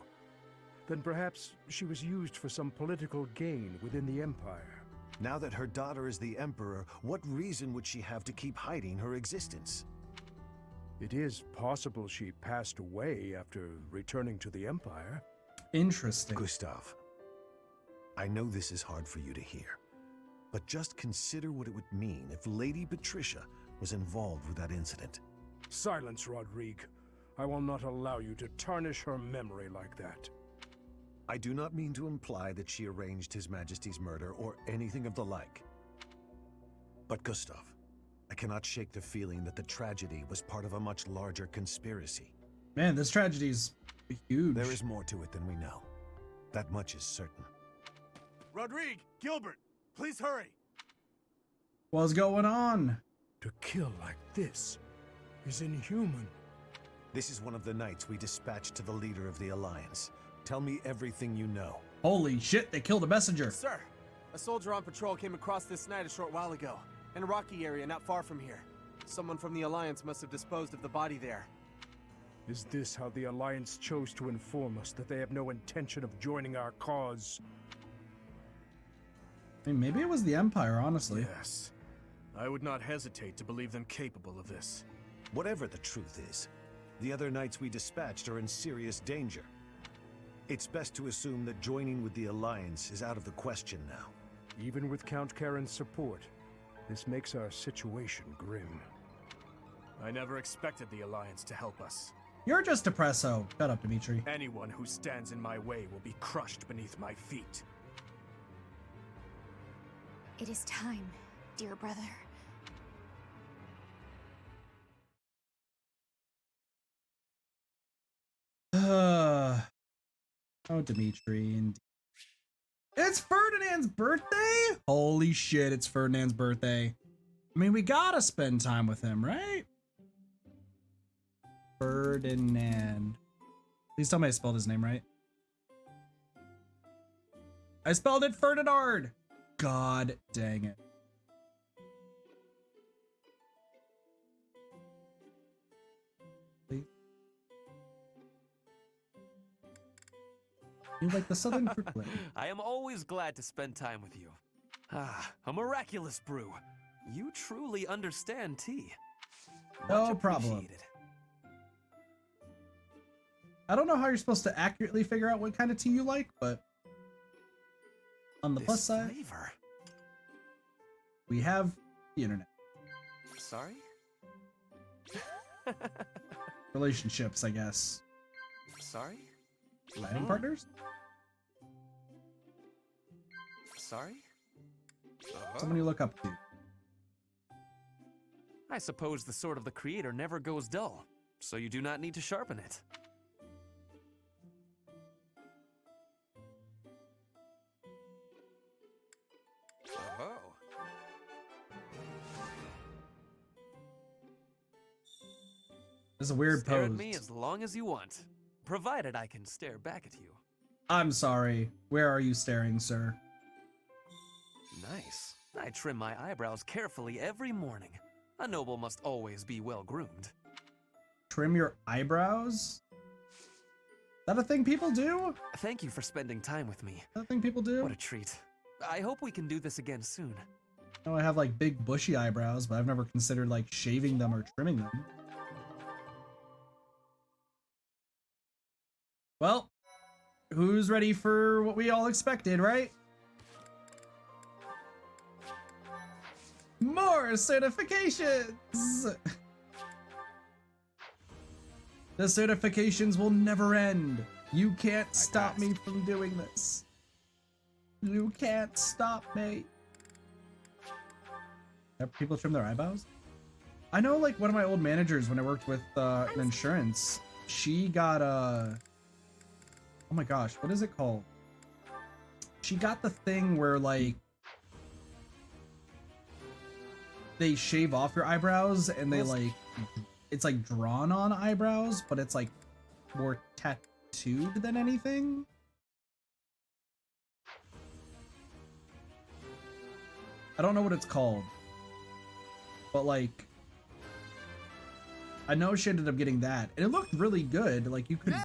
[SPEAKER 14] Then perhaps she was used for some political gain within the Empire.
[SPEAKER 17] Now that her daughter is the Emperor, what reason would she have to keep hiding her existence?
[SPEAKER 14] It is possible she passed away after returning to the Empire.
[SPEAKER 1] Interesting.
[SPEAKER 17] Gustav, I know this is hard for you to hear, but just consider what it would mean if Lady Patricia was involved with that incident.
[SPEAKER 14] Silence, Rodrigue. I will not allow you to tarnish her memory like that.
[SPEAKER 17] I do not mean to imply that she arranged His Majesty's murder or anything of the like. But Gustav, I cannot shake the feeling that the tragedy was part of a much larger conspiracy.
[SPEAKER 1] Man, this tragedy is huge.
[SPEAKER 17] There is more to it than we know. That much is certain.
[SPEAKER 2] Rodrigue! Gilbert! Please hurry!
[SPEAKER 1] What's going on?
[SPEAKER 14] To kill like this is inhuman.
[SPEAKER 17] This is one of the knights we dispatched to the leader of the Alliance. Tell me everything you know.
[SPEAKER 1] Holy shit, they killed a messenger.
[SPEAKER 18] Sir, a soldier on patrol came across this night a short while ago, in a rocky area not far from here. Someone from the Alliance must have disposed of the body there.
[SPEAKER 14] Is this how the Alliance chose to inform us that they have no intention of joining our cause?
[SPEAKER 1] I mean, maybe it was the Empire, honestly.
[SPEAKER 15] Yes. I would not hesitate to believe them capable of this.
[SPEAKER 17] Whatever the truth is, the other knights we dispatched are in serious danger. It's best to assume that joining with the Alliance is out of the question now.
[SPEAKER 14] Even with Count Karen's support, this makes our situation grim.
[SPEAKER 15] I never expected the Alliance to help us.
[SPEAKER 1] You're just depresso. Shut up, Dimitri.
[SPEAKER 15] Anyone who stands in my way will be crushed beneath my feet.
[SPEAKER 6] It is time, dear brother.
[SPEAKER 1] Oh, Dimitri. Indeed. It's Ferdinand's birthday? Holy shit, it's Ferdinand's birthday. I mean, we gotta spend time with him, right? Ferdinand. Please tell me I spelled his name right. I spelled it Ferdinand. God dang it. Please. You like the southern fruit blade.
[SPEAKER 5] I am always glad to spend time with you. Ah, a miraculous brew. You truly understand tea.
[SPEAKER 1] No problem. I don't know how you're supposed to accurately figure out what kind of tea you like, but on the plus side,
[SPEAKER 5] flavor.
[SPEAKER 1] We have the internet.
[SPEAKER 5] Sorry?
[SPEAKER 1] Relationships, I guess.
[SPEAKER 5] Sorry?
[SPEAKER 1] Planning partners?
[SPEAKER 5] Sorry?
[SPEAKER 1] Someone you look up to.
[SPEAKER 5] I suppose the sword of the Creator never goes dull, so you do not need to sharpen it. Oh.
[SPEAKER 1] This is a weird
[SPEAKER 5] Stare
[SPEAKER 1] pose.
[SPEAKER 5] at me as long as you want, provided I can stare back at you.
[SPEAKER 1] I'm sorry. Where are you staring, sir?
[SPEAKER 5] nice. I trim my eyebrows carefully every morning. A noble must always be well groomed.
[SPEAKER 1] Trim your eyebrows? Is that a thing people do?
[SPEAKER 5] Thank you for spending time with me.
[SPEAKER 1] Is that a thing people do?
[SPEAKER 5] What a treat. I hope we can do this again soon.
[SPEAKER 1] I know I have like big bushy eyebrows, but I've never considered like shaving them or trimming them. Well, who's ready for what we all expected, right? More certifications! The certifications will never end. You can't stop me from doing this. You can't stop me. Have people trim their eyebrows? I know, like, one of my old managers when I worked with an insurance, she got oh my gosh, what is it called? She got the thing where, like, they shave off your eyebrows and they, like, it's like drawn on eyebrows, but it's like more tattooed than anything. I don't know what it's called, but like, I know she ended up getting that and it looked really good. Like, you could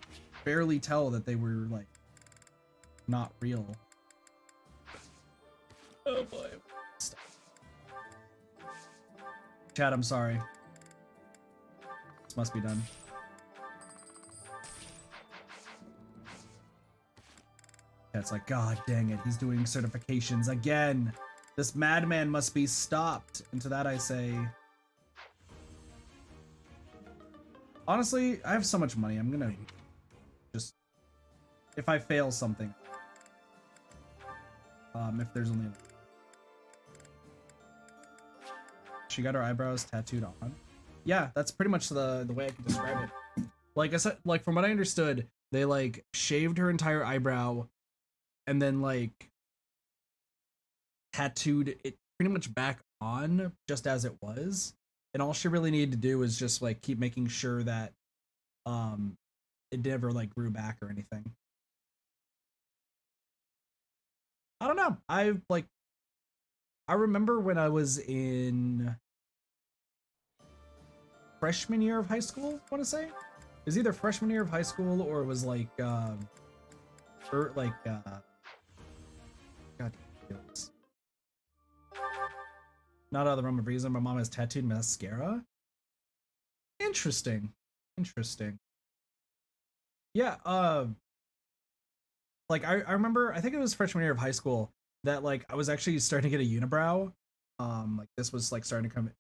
[SPEAKER 1] barely tell that they were like not real. Oh boy. Stop. Chat, I'm sorry. This must be done. Chat's like, God dang it, he's doing certifications again. This madman must be stopped. And to that I say, honestly, I have so much money. I'm gonna just, if I fail something, if there's only, she got her eyebrows tattooed on. Yeah, that's pretty much the way I can describe it. Like I said, like from what I understood, they like shaved her entire eyebrow and then like tattooed it pretty much back on just as it was. And all she really needed to do was just like keep making sure that it never like grew back or anything. I don't know. I remember when I was in freshman year of high school, I want to say. It was either freshman year of high school or it was like God, not out of the realm of reason, my mom has tattooed mascara. Interesting. Yeah, like I remember, I think it was freshman year of high school that like I was actually starting to get a unibrow. Like this was like starting to come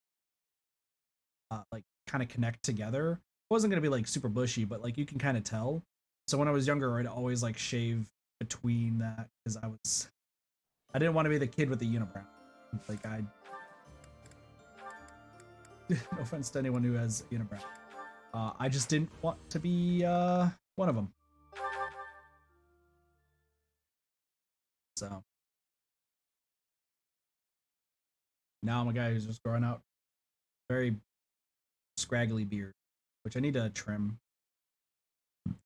[SPEAKER 1] like kind of connect together. It wasn't gonna be like super bushy, but like you can kind of tell. So when I was younger, I'd always like shave between that because I didn't want to be the kid with the unibrow. Like no offense to anyone who has unibrow. I just didn't want to be one of them. So now I'm a guy who's just growing out very scraggly beard, which I need to trim.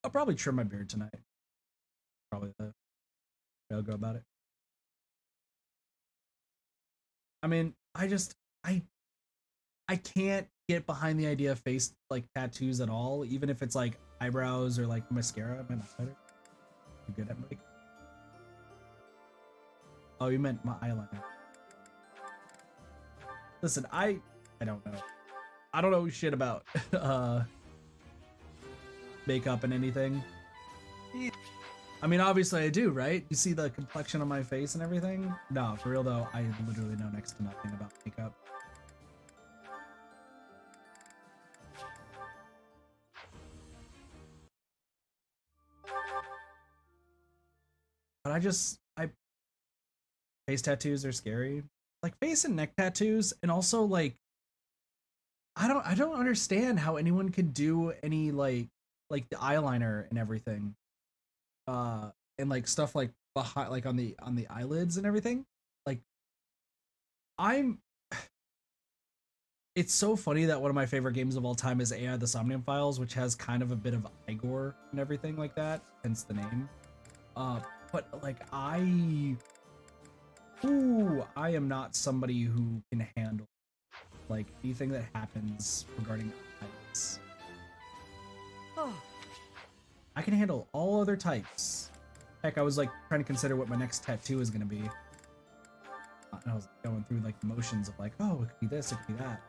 [SPEAKER 1] I'll probably trim my beard tonight. Probably the way I'll go about it. I mean, I can't get behind the idea of face like tattoos at all, even if it's like eyebrows or like mascara. Am I not better? You good at like? Oh, you meant my eyeliner. Listen, I don't know. I don't know shit about makeup and anything. I mean, obviously I do, right? You see the complexion on my face and everything? No, for real though, I literally know next to nothing about makeup. But face tattoos are scary. Like face and neck tattoos, and also like I don't understand how anyone could do any like the eyeliner and everything. And like stuff like behind, like on the eyelids and everything. Like it's so funny that one of my favorite games of all time is AI the Somnium Files, which has kind of a bit of eye gore and everything like that, hence the name. But like ooh, I am not somebody who can handle like anything that happens regarding heights. I can handle all other types. Heck, I was like trying to consider what my next tattoo is gonna be. And I was going through like the motions of like, oh, it could be this, it could be that.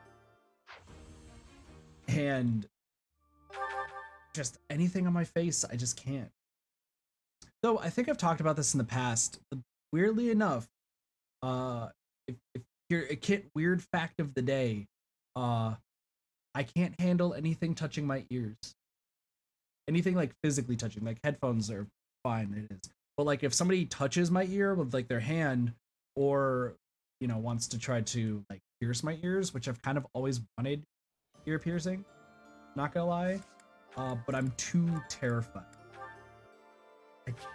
[SPEAKER 1] And just anything on my face, I just can't. Though I think I've talked about this in the past. Weirdly enough, if you're a kid, weird fact of the day, I can't handle anything touching my ears. Anything like physically touching, like headphones are fine, it is. But like if somebody touches my ear with like their hand, or you know wants to try to like pierce my ears, which I've kind of always wanted ear piercing, not gonna lie, but I'm too terrified.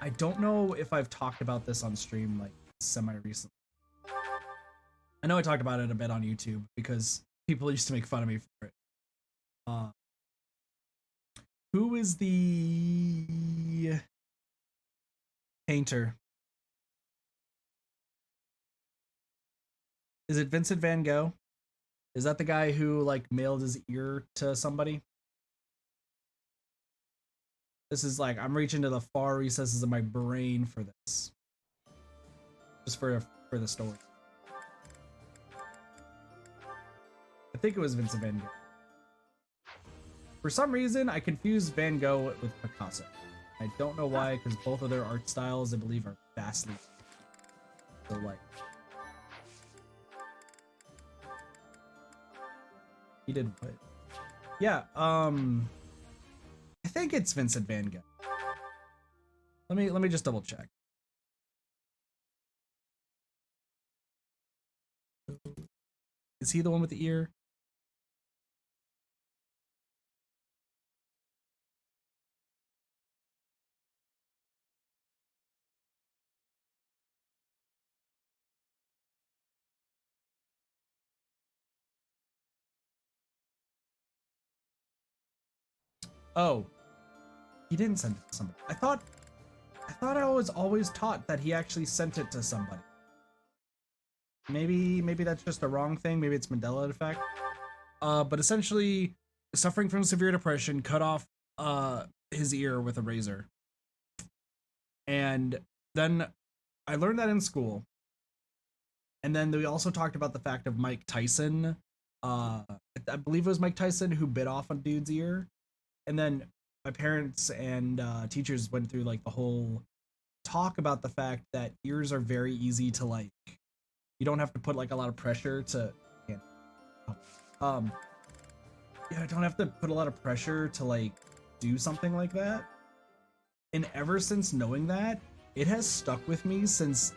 [SPEAKER 1] I don't know if I've talked about this on stream like semi-recently. I know I talked about it a bit on YouTube because people used to make fun of me for it. Who is the painter? Is it Vincent van Gogh? Is that the guy who like mailed his ear to somebody? This is like, I'm reaching to the far recesses of my brain for this. Just for the story. I think it was Vincent van Gogh. For some reason, I confused Van Gogh with Picasso. I don't know why, because both of their art styles, I believe, are vastly alike. He did what? Yeah, I think it's Vincent van Gogh. Let me just double check. Is he the one with the ear? Oh, he didn't send it to somebody. I thought I was always taught that he actually sent it to somebody. Maybe that's just a wrong thing. Maybe it's Mandela effect. But essentially, suffering from severe depression, cut off his ear with a razor. And then I learned that in school. And then we also talked about the fact of Mike Tyson. I believe it was Mike Tyson who bit off a dude's ear. And then my parents and teachers went through like the whole talk about the fact that ears are very easy to like, you don't have to put like a lot of pressure to, yeah, I don't have to put a lot of pressure to like do something like that. And ever since knowing that, it has stuck with me since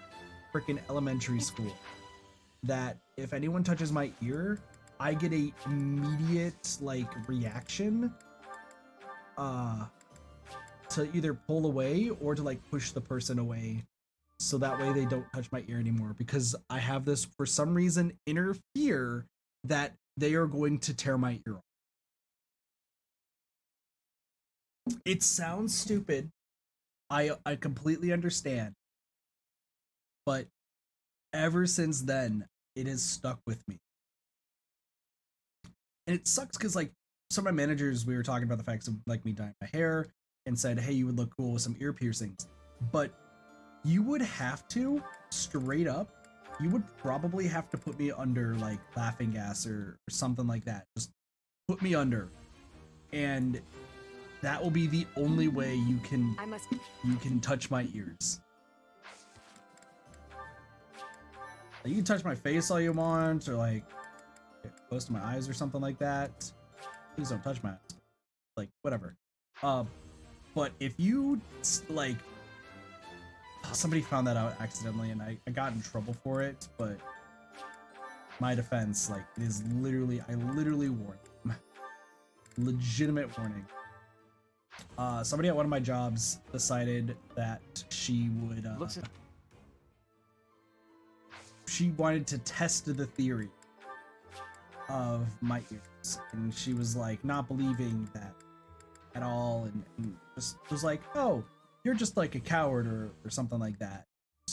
[SPEAKER 1] freaking elementary school. That if anyone touches my ear, I get a immediate like reaction to either pull away or to like push the person away so that way they don't touch my ear anymore, because I have this for some reason inner fear that they are going to tear my ear off. It sounds stupid. I completely understand. But ever since then, it has stuck with me. And it sucks because like some of my managers, we were talking about the facts of like me dyeing my hair and said, hey, you would look cool with some ear piercings. But you would have to, straight up, you would probably have to put me under like laughing gas or something like that. Just put me under. And that will be the only way you can touch my ears. Like, you can touch my face all you want, or like get close to my eyes or something like that. Please don't touch my eyes. Like, whatever. But if you like, somebody found that out accidentally and I got in trouble for it, but my defense, like, it is literally, I literally warned them. Legitimate warning. Somebody at one of my jobs decided that she would, she wanted to test the theory of my ears, and she was like not believing that at all, and just was like, oh, you're just like a coward or something like that.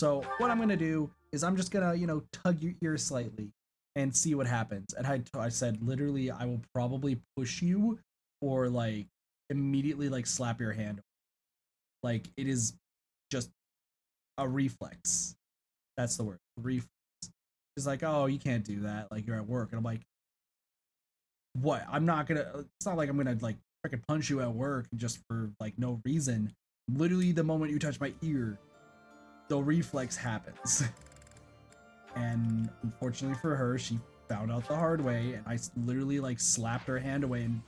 [SPEAKER 1] So what I'm gonna do is I'm just gonna, you know, tug your ear slightly and see what happens. And I said, literally, I will probably push you or like immediately like slap your hand. Like it is just a reflex. That's the word, reflex. He's like, oh, you can't do that. Like you're at work. And I'm like, what? I'm not gonna, it's not like I'm gonna like freaking punch you at work just for like no reason. Literally the moment you touch my ear, the reflex happens. And unfortunately for her, she found out the hard way, and I literally like slapped her hand away and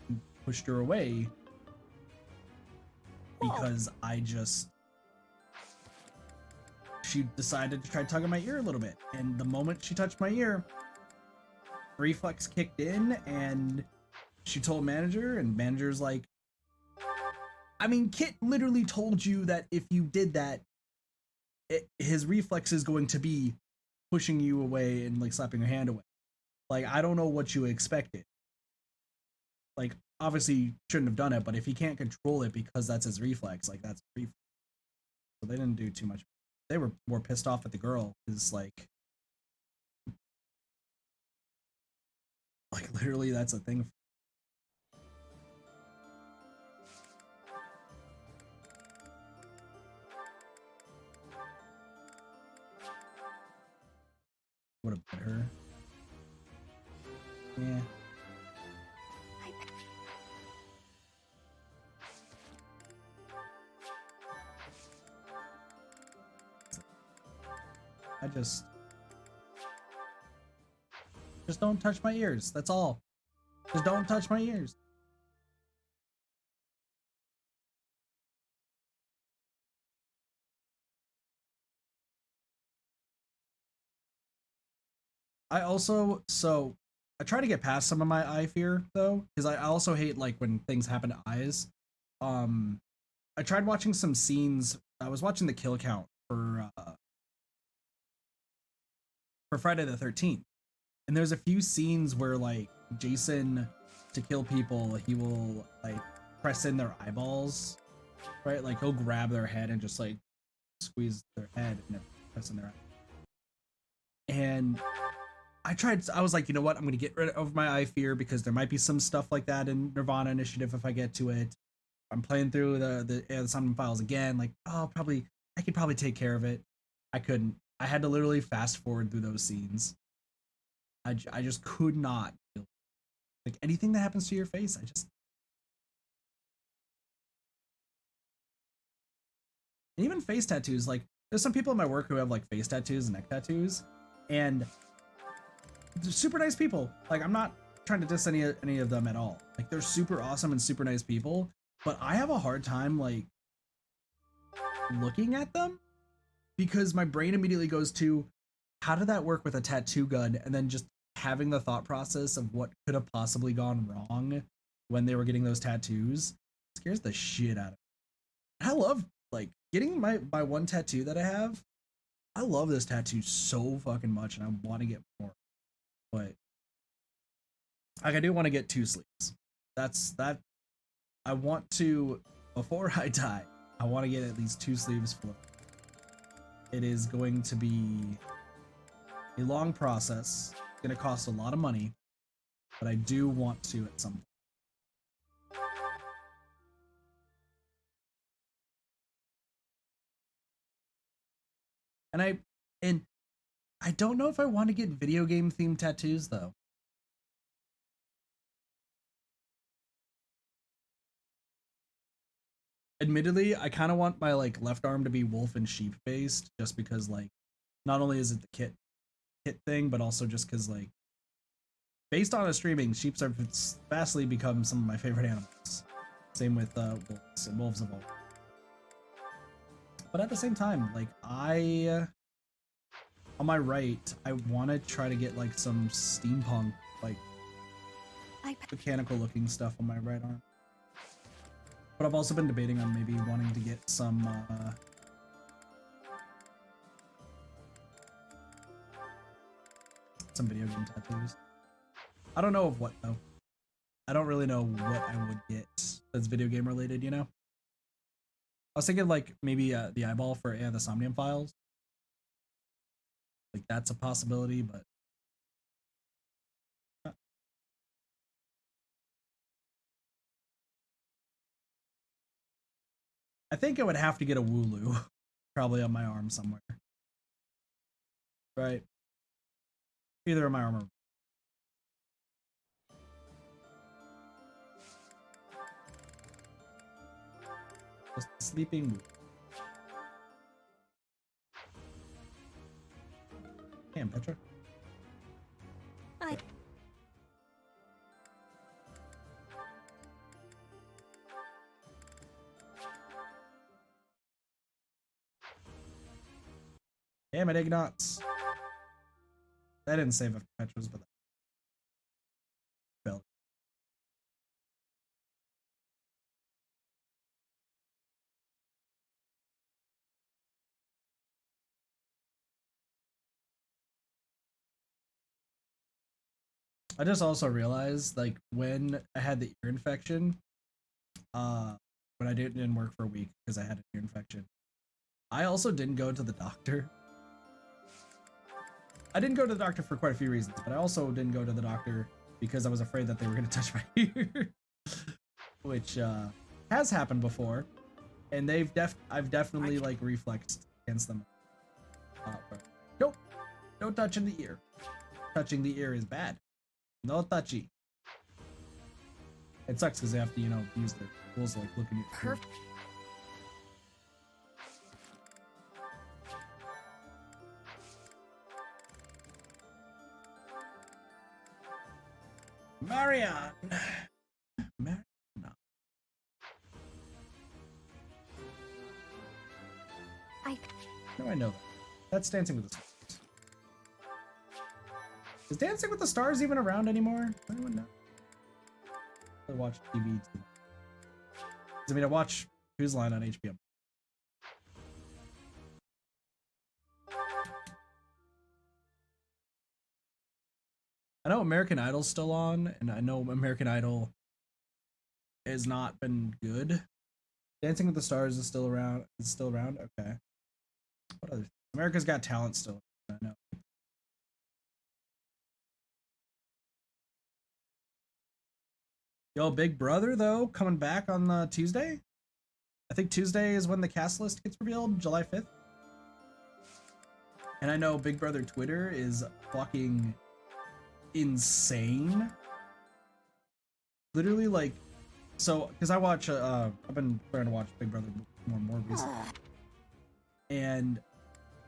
[SPEAKER 1] pushed her away because she decided to try tugging my ear a little bit. And the moment she touched my ear, reflex kicked in, and she told manager, and manager's like, I mean, Kit literally told you that if you did that, his reflex is going to be pushing you away and like slapping your hand away. Like, I don't know what you expected. Like, obviously you shouldn't have done it, but if he can't control it because that's his reflex, like that's reflex. So they didn't do too much. They were more pissed off at the girl because like literally that's a thing. Would have bit her. Yeah. I just don't touch my ears. That's all. Just don't touch my ears. I try to get past some of my eye fear though, because I also hate like when things happen to eyes. I tried watching some scenes. I was watching the kill count for Friday the 13th, and there's a few scenes where like Jason, to kill people, he will like press in their eyeballs, right? Like he'll grab their head and just like squeeze their head and then press in their eye. And I was like, you know what? I'm going to get rid of my eye fear because there might be some stuff like that in Nirvana Initiative if I get to it. I'm playing through the Somnium Files again. Like, oh, I could probably take care of it. I couldn't. I had to literally fast forward through those scenes. I just could not. Like, anything that happens to your face, even face tattoos. Like, there's some people in my work who have like face tattoos and neck tattoos, and they're super nice people. Like, I'm not trying to diss any of them at all. Like, they're super awesome and super nice people, but I have a hard time like looking at them because my brain immediately goes to, how did that work with a tattoo gun? And then just having the thought process of what could have possibly gone wrong when they were getting those tattoos scares the shit out of me. I love like getting my one tattoo that I have. I love this tattoo so fucking much, and I want to get more. But like, I do want to get 2 sleeves. That I want to, before I die, I want to get at least 2 sleeves for it. It is going to be a long process. It's going to cost a lot of money, but I do want to at some point. And I don't know if I want to get video game themed tattoos though. Admittedly, I kind of want my like left arm to be wolf and sheep based, just because like not only is it the kit thing, but also just because like based on a streaming, sheeps have vastly become some of my favorite animals. Same with wolves and wolves of old. But at the same time, like on my right, I want to try to get like some steampunk, like mechanical looking stuff on my right arm. But I've also been debating on maybe wanting to get some video game tattoos. I don't know of what though. I don't really know what I would get that's video game related, you know? I was thinking like maybe the eyeball for the Somnium Files. Like that's a possibility, but I think I would have to get a Wooloo probably on my arm somewhere. Right. Either on my arm or just a sleeping Wooloo. Damn, Petra. Damn it, Ignots. That didn't save after Petra's, but that fell. I just also realized, like, when I had the ear infection, when I didn't work for a week because I had an ear infection, I also didn't go to the doctor. I didn't go to the doctor for quite a few reasons, but I also didn't go to the doctor because I was afraid that they were going to touch my ear, which has happened before, and I've definitely like reflexed against them. Nope, no touching the ear. Touching the ear is bad. No touchy. It sucks because they have to, you know, use their tools to like look in your ear. Marion! Marion. No, I know that. That's Dancing with the Stars. Is Dancing with the Stars even around anymore? Does anyone know? I watch TV too much. I mean, I watch Who's Line on HBO. I know American Idol's still on, and I know American Idol has not been good. Dancing with the Stars is still around. It's still around. Okay. What other? America's Got Talent still. I know. Yo, Big Brother though coming back on Tuesday. I think Tuesday is when the cast list gets revealed, July 5th. And I know Big Brother Twitter is fucking insane. Literally, like, so because I watch I've been trying to watch Big Brother more and more recently, and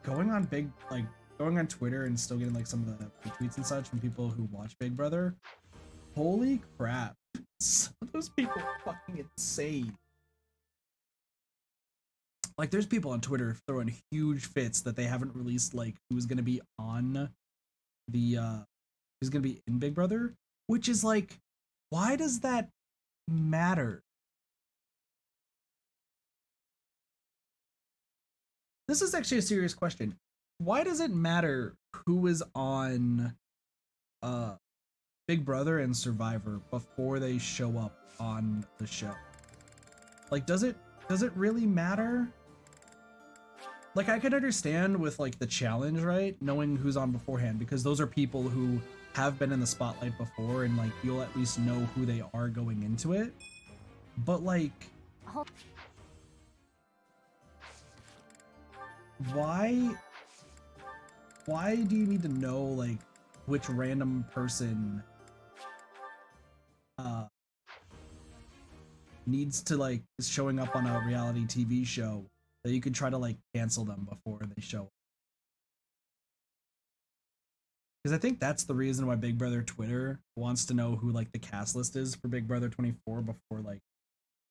[SPEAKER 1] going on Twitter and still getting like some of the tweets and such from people who watch Big Brother, holy crap, some of those people are fucking insane. Like, there's people on Twitter throwing huge fits that they haven't released like who's gonna be on the who's gonna be in Big Brother, which is like, why does that matter? This is actually a serious question. Why does it matter who is on Big Brother and Survivor before they show up on the show? Like, does it really matter? Like, I could understand with like the challenge, right? Knowing who's on beforehand, because those are people who have been in the spotlight before, and like you'll at least know who they are going into it. But like, why do you need to know like which random person needs to like is showing up on a reality TV show that you could try to like cancel them before they show up? Because I think that's the reason why Big Brother Twitter wants to know who like the cast list is for Big Brother 24 before like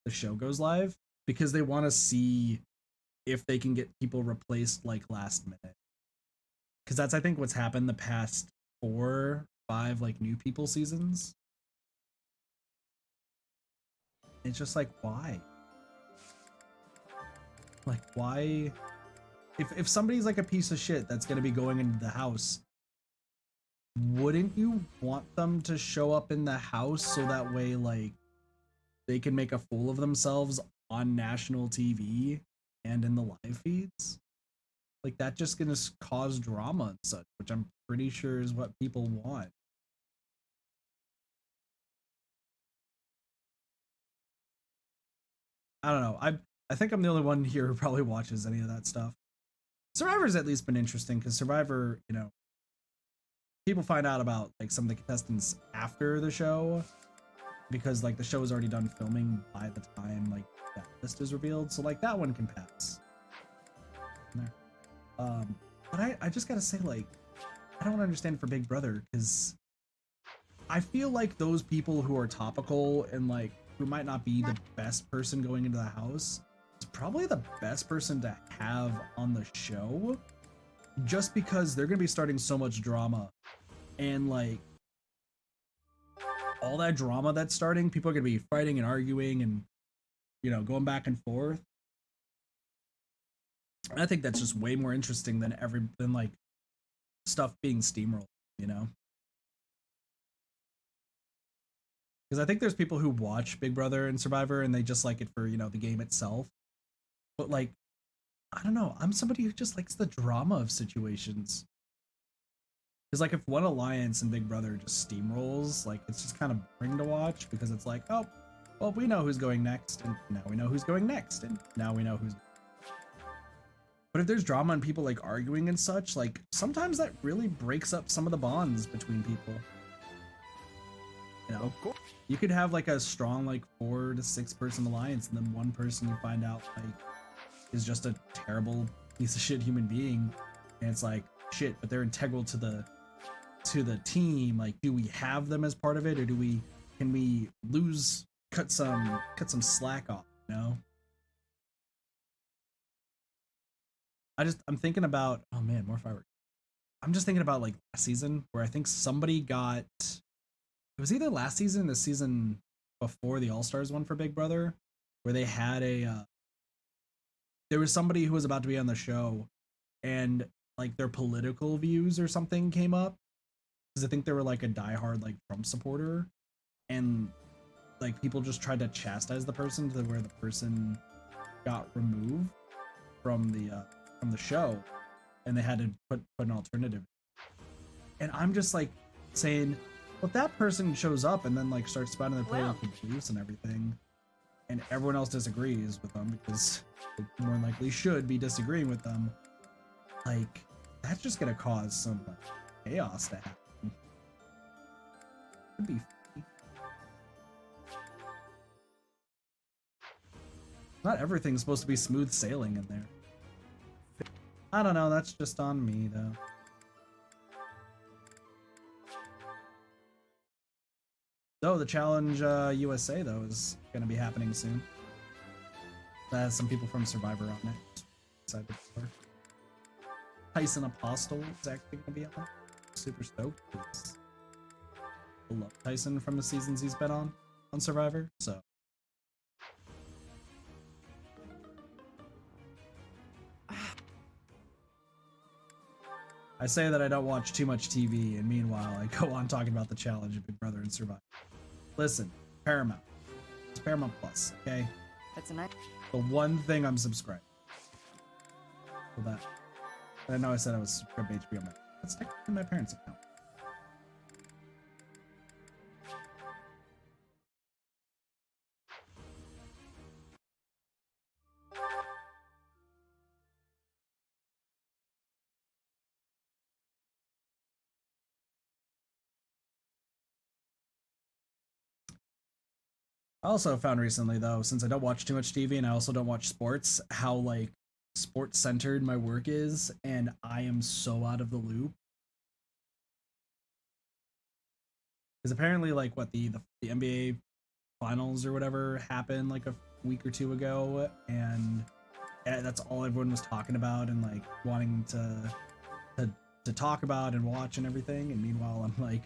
[SPEAKER 1] the show goes live, because they want to see if they can get people replaced like last minute. Because that's, I think, what's happened the past 4, 5 like new people seasons. It's just like, why? Like, why? If somebody's like a piece of shit that's gonna be going into the house, wouldn't you want them to show up in the house so that way like they can make a fool of themselves on national TV and in the live feeds? Like, that just gonna cause drama and such, which I'm pretty sure is what people want. I don't know. I think I'm the only one here who probably watches any of that stuff. Survivor's at least been interesting because Survivor, you know, people find out about like some of the contestants after the show because like the show is already done filming by the time like that list is revealed. So like that one can pass. There. But I just gotta say, like, I don't understand for Big Brother because I feel like those people who are topical and like who might not be the best person going into the house is probably the best person to have on the show, just because they're gonna be starting so much drama, and like all that drama that's starting, people are gonna be fighting and arguing and, you know, going back and forth. I think that's just way more interesting than like stuff being steamrolled, you know? Because I think there's people who watch Big Brother and Survivor and they just like it for, you know, the game itself. But like, I don't know, I'm somebody who just likes the drama of situations. Because like if one alliance in Big Brother just steamrolls, like it's just kind of boring to watch because it's like, oh, well, we know who's going next, and now we know who's going next, and now we know who's... But if there's drama and people like arguing and such, like sometimes that really breaks up some of the bonds between people. You know, you could have like a strong like 4 to 6 person alliance, and then one person you find out like is just a terrible piece of shit human being, and it's like shit, but they're integral to the team. Like, do we have them as part of it, or can we cut some slack off, you know? I'm thinking about, oh man, more fireworks. I'm just thinking about like last season where I think somebody got, it was either last season or the season before the All-Stars one for Big Brother, where they had there was somebody who was about to be on the show and like their political views or something came up, because I think they were like a diehard like Trump supporter, and like people just tried to chastise the person to where the person got removed from the show, and they had to put an alternative. And I'm just like saying, well, if that person shows up and then like starts spouting their political beliefs and everything, and everyone else disagrees with them because they more than likely should be disagreeing with them, like that's just gonna cause some like chaos to happen. Could be funny. Not everything's supposed to be smooth sailing in there. I don't know, that's just on me though. Oh, the Challenge USA though is gonna be happening soon. That has some people from Survivor on it. Excited for. Tyson Apostle is actually gonna be on it. Super stoked. I love Tyson from the seasons he's been on Survivor, so. I say that I don't watch too much TV, and meanwhile I go on talking about the challenge of Big Brother and Survivor. Listen, Paramount. It's Paramount Plus, okay?
[SPEAKER 8] That's a nice...
[SPEAKER 1] The one thing I'm subscribed for that. And I know I said I was subscribed to HBO Max. That's technically my parents' account. I also found recently though, since I don't watch too much TV and I also don't watch sports, how like sports centered my work is, and I am so out of the loop. Because apparently like what the NBA finals or whatever happened like a week or two ago, and that's all everyone was talking about and like wanting to talk about and watch and everything, and meanwhile I'm like,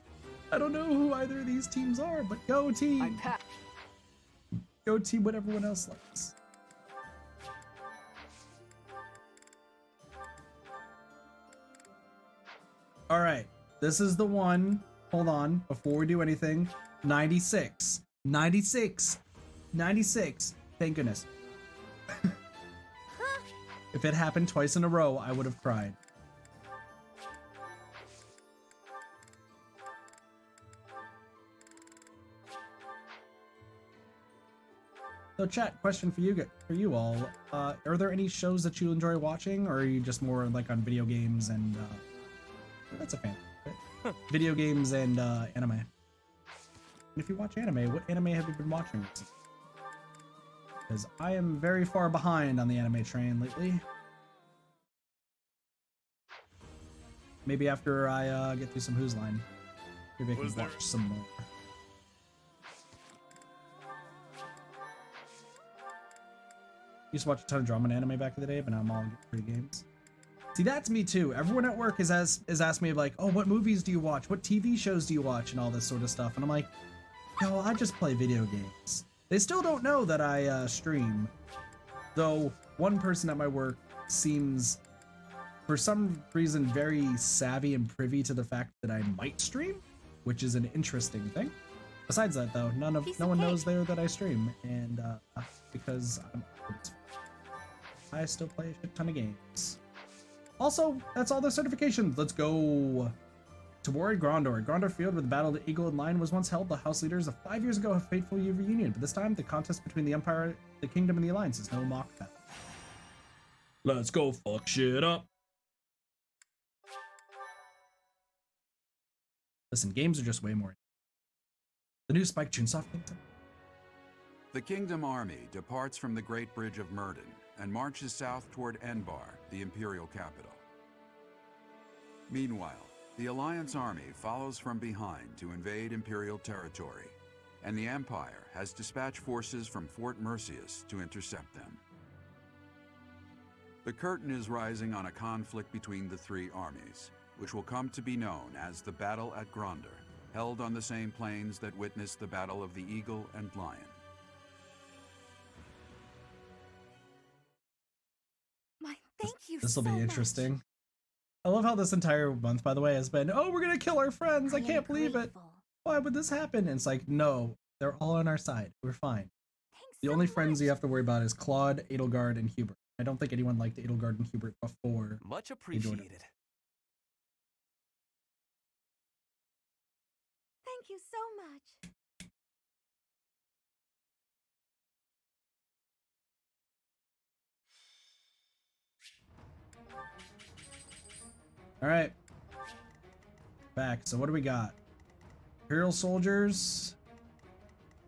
[SPEAKER 1] I don't know who either of these teams are, but go team! Go team what everyone else likes. All right, this is the one. Hold on, before we do anything. 96. 96. 96. Thank goodness. If it happened twice in a row, I would have cried. So chat, question for you all. Are there any shows that you enjoy watching, or are you just more like on video games and that's a fan. Right? Video games and anime. And if you watch anime, what anime have you been watching recently? Because I am very far behind on the anime train lately. Maybe after I get through some Who's Line, maybe I can watch some more. Used to watch a ton of drama and anime back in the day, but now I'm all into free games. See, that's me too. Everyone at work is asked me like, oh, what movies do you watch? What TV shows do you watch? And all this sort of stuff. And I'm like, no, I just play video games. They still don't know that I stream. Though one person at my work seems, for some reason, very savvy and privy to the fact that I might stream, which is an interesting thing. Besides that, though, no one knows there that I stream, and because I still play a shit ton of games. Also, that's all the certifications. Let's go to Warrior Grondor. Grondor Field, where the Battle of the Eagle and Lion was once held, the House leaders of 5 years ago have fatefully reunion, but this time the contest between the Empire, the Kingdom, and the Alliance is no mock battle. Let's go fuck shit up. Listen, games are just way more. The new Spike Chunsoft Kingdom.
[SPEAKER 19] The Kingdom Army departs from the Great Bridge of Myrden and marches south toward Enbar, the Imperial capital. Meanwhile, the Alliance army follows from behind to invade Imperial territory, and the Empire has dispatched forces from Fort Mercius to intercept them. The curtain is rising on a conflict between the three armies, which will come to be known as the Battle at Grondor, held on the same plains that witnessed the Battle of the Eagle and Lion.
[SPEAKER 6] Thank you.
[SPEAKER 1] This will be interesting. I love how this entire month, by the way, has been, oh, we're gonna kill our friends. I can't believe it. Why would this happen? And it's like, no, they're all on our side. We're fine. The only friends you have to worry about is Claude, Edelgard, and Hubert. I don't think anyone liked Edelgard and Hubert before.
[SPEAKER 5] Much appreciated.
[SPEAKER 9] Thank you so much.
[SPEAKER 1] All right. Back. So what do we got? Imperial soldiers.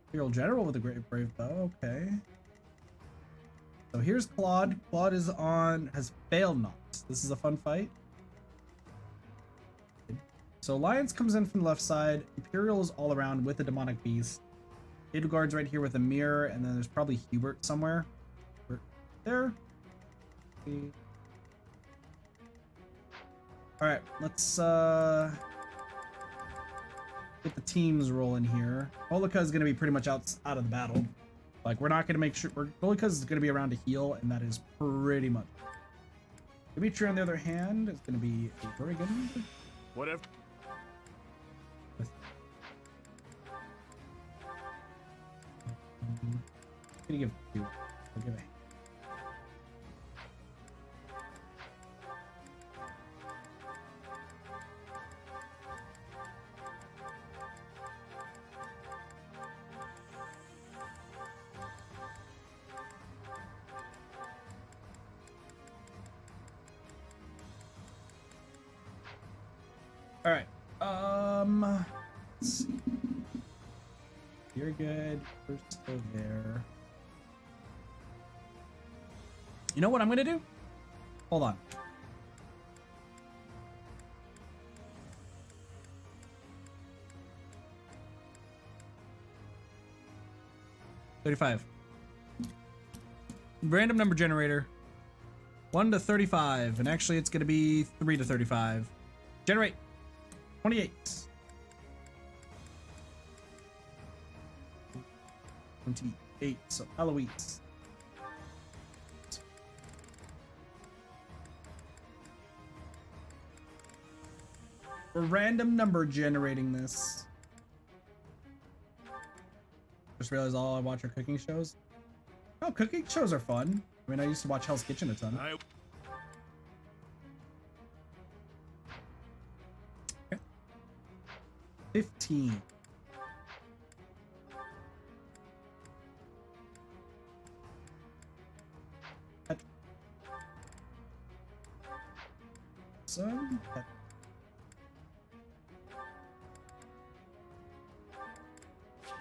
[SPEAKER 1] Imperial general with a great brave bow. Okay. So here's Claude. Claude has failed knots. This is a fun fight. So Alliance comes in from the left side. Imperial is all around with the demonic beast. Edelgard's right here with a mirror, and then there's probably Hubert somewhere. There. Alright, let's get the teams rolling here. Holika is going to be pretty much out of the battle. Like, we're not going to make sure... Holika is going to be around to heal, and that is pretty much... Dimitri, on the other hand, is going to be a brigand.
[SPEAKER 2] Whatever.
[SPEAKER 1] I'm going to give two. I'll give a... All right. Let's see. You're good. We're still there. You know what I'm gonna do? Hold on. $35. Random number generator. 1 to 35, and actually it's gonna be 3 to 35. Generate. 28. 28. So Eloise. We're random number generating this. Just realized all I watch are cooking shows. Oh, cooking shows are fun. I mean, I used to watch Hell's Kitchen a ton. Okay. 15. Son.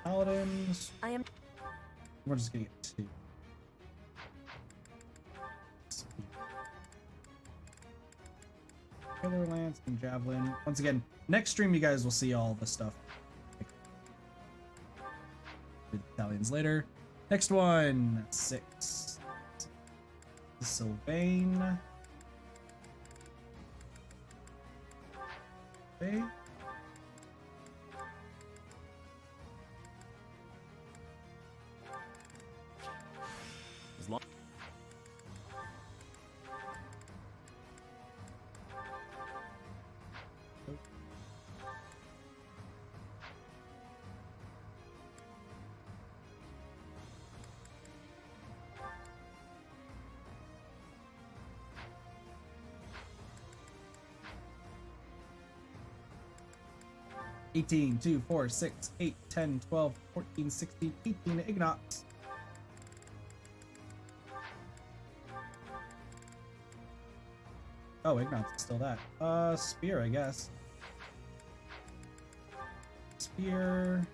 [SPEAKER 1] Paladins. We're just gonna get 2. Killer Lance and Javelin. Once again, next stream you guys will see all the stuff. The battalions later. Next one, 6. Sylvain. Okay.
[SPEAKER 7] As long.
[SPEAKER 1] $18, 2, 4, 6, 8, 10, 12, 14, 16, 18 Ignots. Oh, Ignots is still that. Spear, I guess. Spear.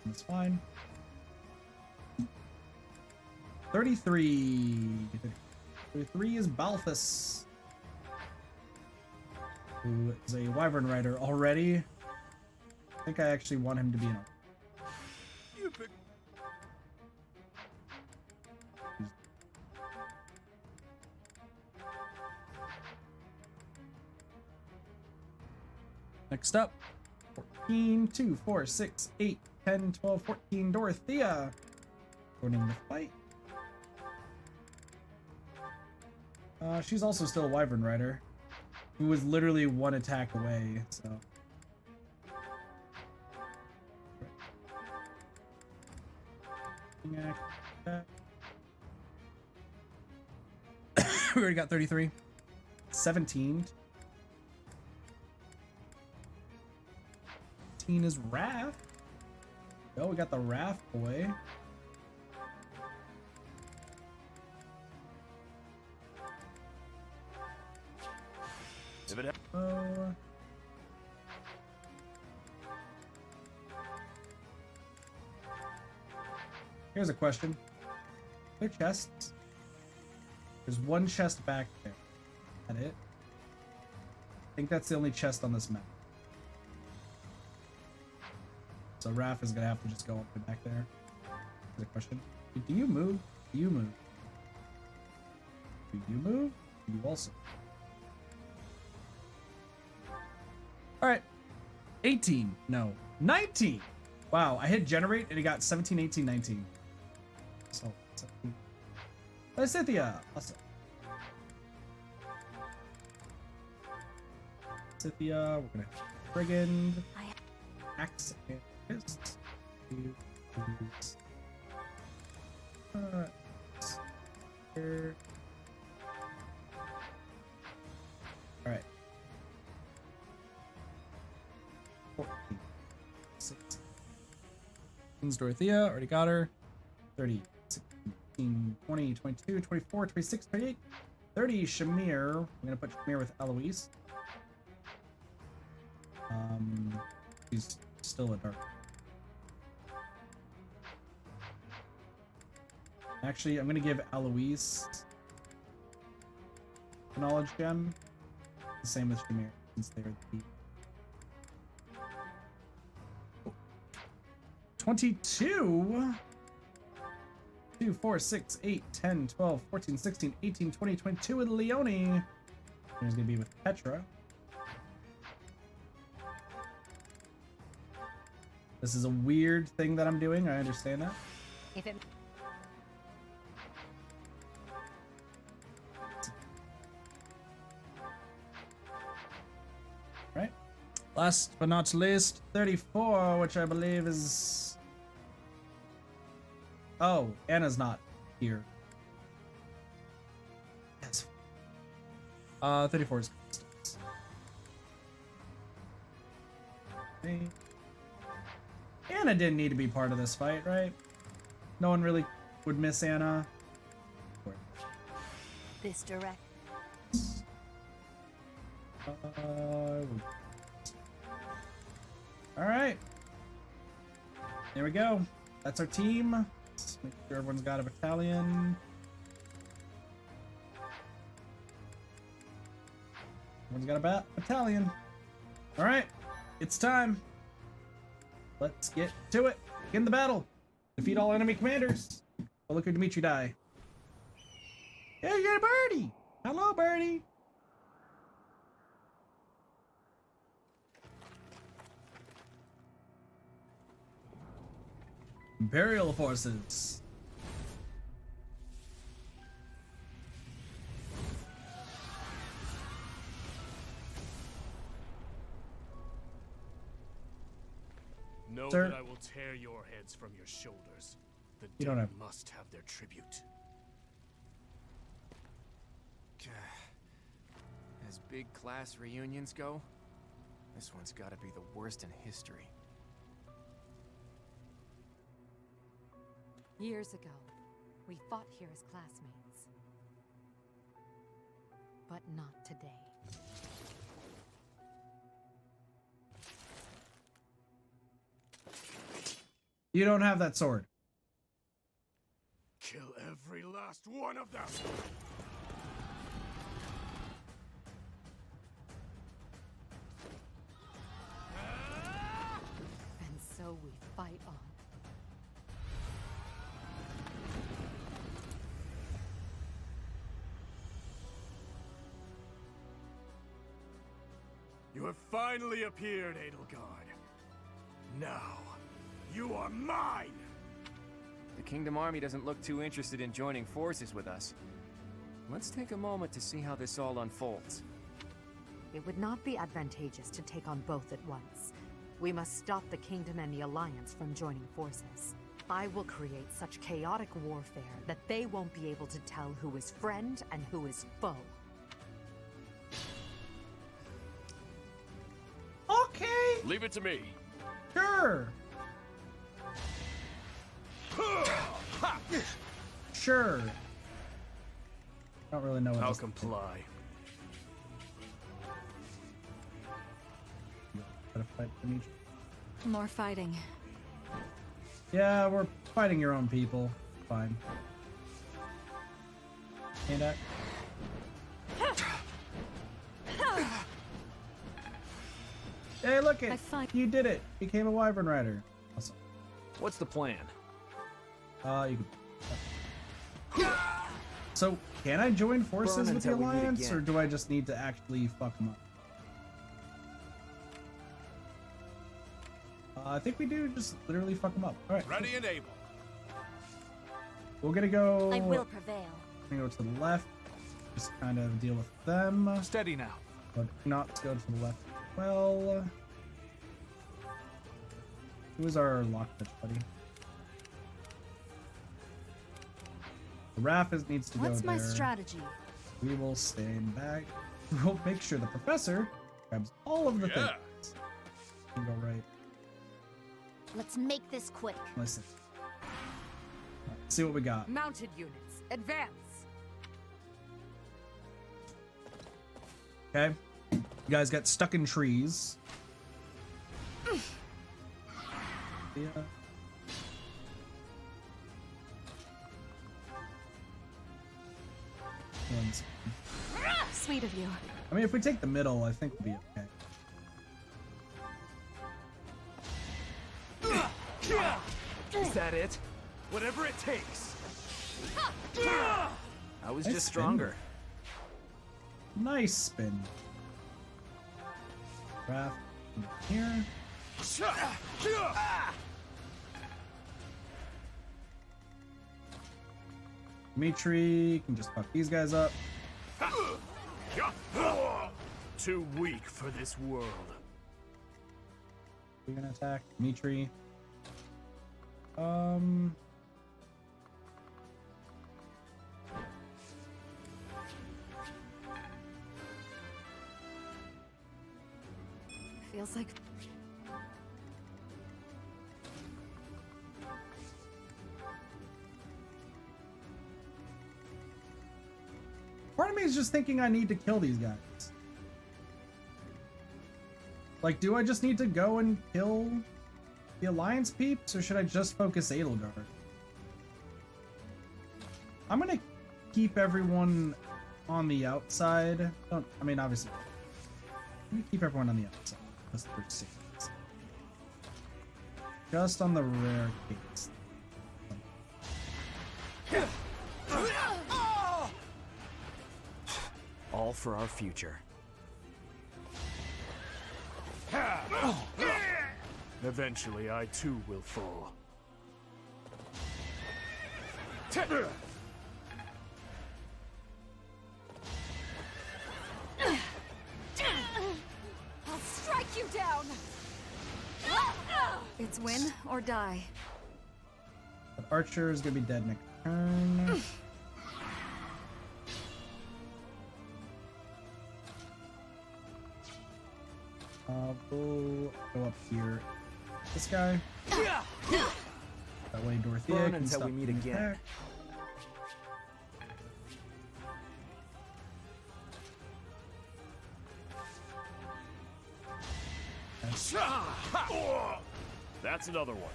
[SPEAKER 1] That's fine. 33. 33 is Balthus, who is a Wyvern Rider already. I think I actually want him to be an Next up, 14, 2, 4, 6, 8, 10, 12, 14, Dorothea. Joining the fight. She's also still a Wyvern Rider, who was literally one attack away, so. We already got 33. 17. 18 is Raft. Oh, we got the Raft boy. Here's a question. Are there chests? There's one chest back there. Is that it? I think that's the only chest on this map. So Raph is gonna have to just go up and back there. Here's a question. Do you move? Do you move? Do you move? Do you also? Alright. 18. No. 19! Wow, I hit generate and it got 17, 18, 19. So, 17. Scythia! Awesome. Scythia, we're gonna Brigand. Axe and Fist. Here. Alright. 14. 16. Dorothea, already got her. 30, 16, 20, 22, 24, 26, 28, 30, Shamir. I'm gonna put Shamir with Eloise. She's still a dark. Actually, I'm gonna give Eloise a knowledge gem. The same with Shamir, since they're the 22. 2, 4, 6, 8, 10, 12, 14, 16, 18, 20, 22 with Leone. There's gonna be with Petra. This is a weird thing that I'm doing. I understand that.
[SPEAKER 13] If it...
[SPEAKER 1] Right. Last but not least, 34, which I believe is Oh, Anna's not here. Yes. 34 is okay. Anna didn't need to be part of this fight, right? No one really would miss Anna.
[SPEAKER 6] This direct.
[SPEAKER 1] Alright. There we go. That's our team. Let's make sure everyone's got a battalion. Everyone's got a battalion. Alright. It's time. Let's get to it. Begin the battle. Defeat all enemy commanders. Oh, look at Dimitri die. Yeah, you got a birdie. Hello, birdie. Imperial forces.
[SPEAKER 20] Know
[SPEAKER 1] Sir?
[SPEAKER 20] that I will tear your heads from your shoulders. The
[SPEAKER 1] You don't
[SPEAKER 20] dead
[SPEAKER 1] have-
[SPEAKER 20] must have their tribute.
[SPEAKER 5] As big class reunions go, this one's gotta be the worst in history.
[SPEAKER 8] Years ago, we fought here as classmates. But not today.
[SPEAKER 1] You don't have that sword.
[SPEAKER 20] Kill every last one of them!
[SPEAKER 8] And so we fight on.
[SPEAKER 20] You have finally appeared, Edelgard. Now, you are mine!
[SPEAKER 5] The Kingdom Army doesn't look too interested in joining forces with us. Let's take a moment to see how this all unfolds.
[SPEAKER 21] It would not be advantageous to take on both at once. We must stop the Kingdom and the Alliance from joining forces. I will create such chaotic warfare that they won't be able to tell who is friend and who is foe.
[SPEAKER 1] Okay.
[SPEAKER 20] Leave it to me.
[SPEAKER 1] Sure. Sure. I don't really know what
[SPEAKER 20] I'll
[SPEAKER 1] else to do.
[SPEAKER 20] comply.
[SPEAKER 1] Gotta fight Dimitri.
[SPEAKER 8] More fighting.
[SPEAKER 1] Yeah, we're fighting your own people. Fine. And hey, look it! You did it! Became a wyvern rider. Awesome.
[SPEAKER 18] What's the plan?
[SPEAKER 1] You can. So, can I join forces
[SPEAKER 18] Burn
[SPEAKER 1] with the
[SPEAKER 18] until we meet
[SPEAKER 1] Alliance,
[SPEAKER 18] again.
[SPEAKER 1] or do I just need to actually fuck them up? I think we do just literally fuck them up. All right.
[SPEAKER 20] Ready and able.
[SPEAKER 1] We're gonna go.
[SPEAKER 6] I will prevail.
[SPEAKER 1] We're gonna go to the left. Just kind of deal with them.
[SPEAKER 18] Steady now.
[SPEAKER 1] But not go to the left. Well, who is our lockpitch buddy? The Raph needs to go there.
[SPEAKER 6] What's my strategy?
[SPEAKER 1] We will stand back. We'll make sure the professor grabs all of the things. And go right.
[SPEAKER 6] Let's make this quick.
[SPEAKER 1] Listen. Let's see what we got.
[SPEAKER 21] Mounted units, advance!
[SPEAKER 1] Okay. You guys got stuck in trees. Yeah.
[SPEAKER 8] Sweet of you.
[SPEAKER 1] I mean, if we take the middle, I think we'll be okay.
[SPEAKER 18] Is that it? Whatever it takes. I was
[SPEAKER 1] Nice
[SPEAKER 18] just
[SPEAKER 1] spin.
[SPEAKER 18] stronger.
[SPEAKER 1] Nice spin. Raph, here. Dimitri can just fuck these guys up.
[SPEAKER 20] Too weak for this world.
[SPEAKER 1] We're gonna attack Dimitri.
[SPEAKER 8] feels like...
[SPEAKER 1] Part of me is just thinking I need to kill these guys. Like, do I just need to go and kill the Alliance peeps, or should I just focus Edelgard? I'm gonna keep everyone on the outside. I mean, obviously. I'm gonna keep everyone on the outside. Just for safety. Just on the rare case.
[SPEAKER 15] All for our future.
[SPEAKER 20] Eventually, I too will fall.
[SPEAKER 9] I'll strike you down!
[SPEAKER 8] It's win or die.
[SPEAKER 1] But Archer is gonna be dead next turn. We'll go up here. This guy. That way Dorothea
[SPEAKER 15] Burn
[SPEAKER 1] can
[SPEAKER 15] until
[SPEAKER 1] stop
[SPEAKER 15] we meet
[SPEAKER 1] being
[SPEAKER 15] again.
[SPEAKER 1] attacked.
[SPEAKER 20] That's another one.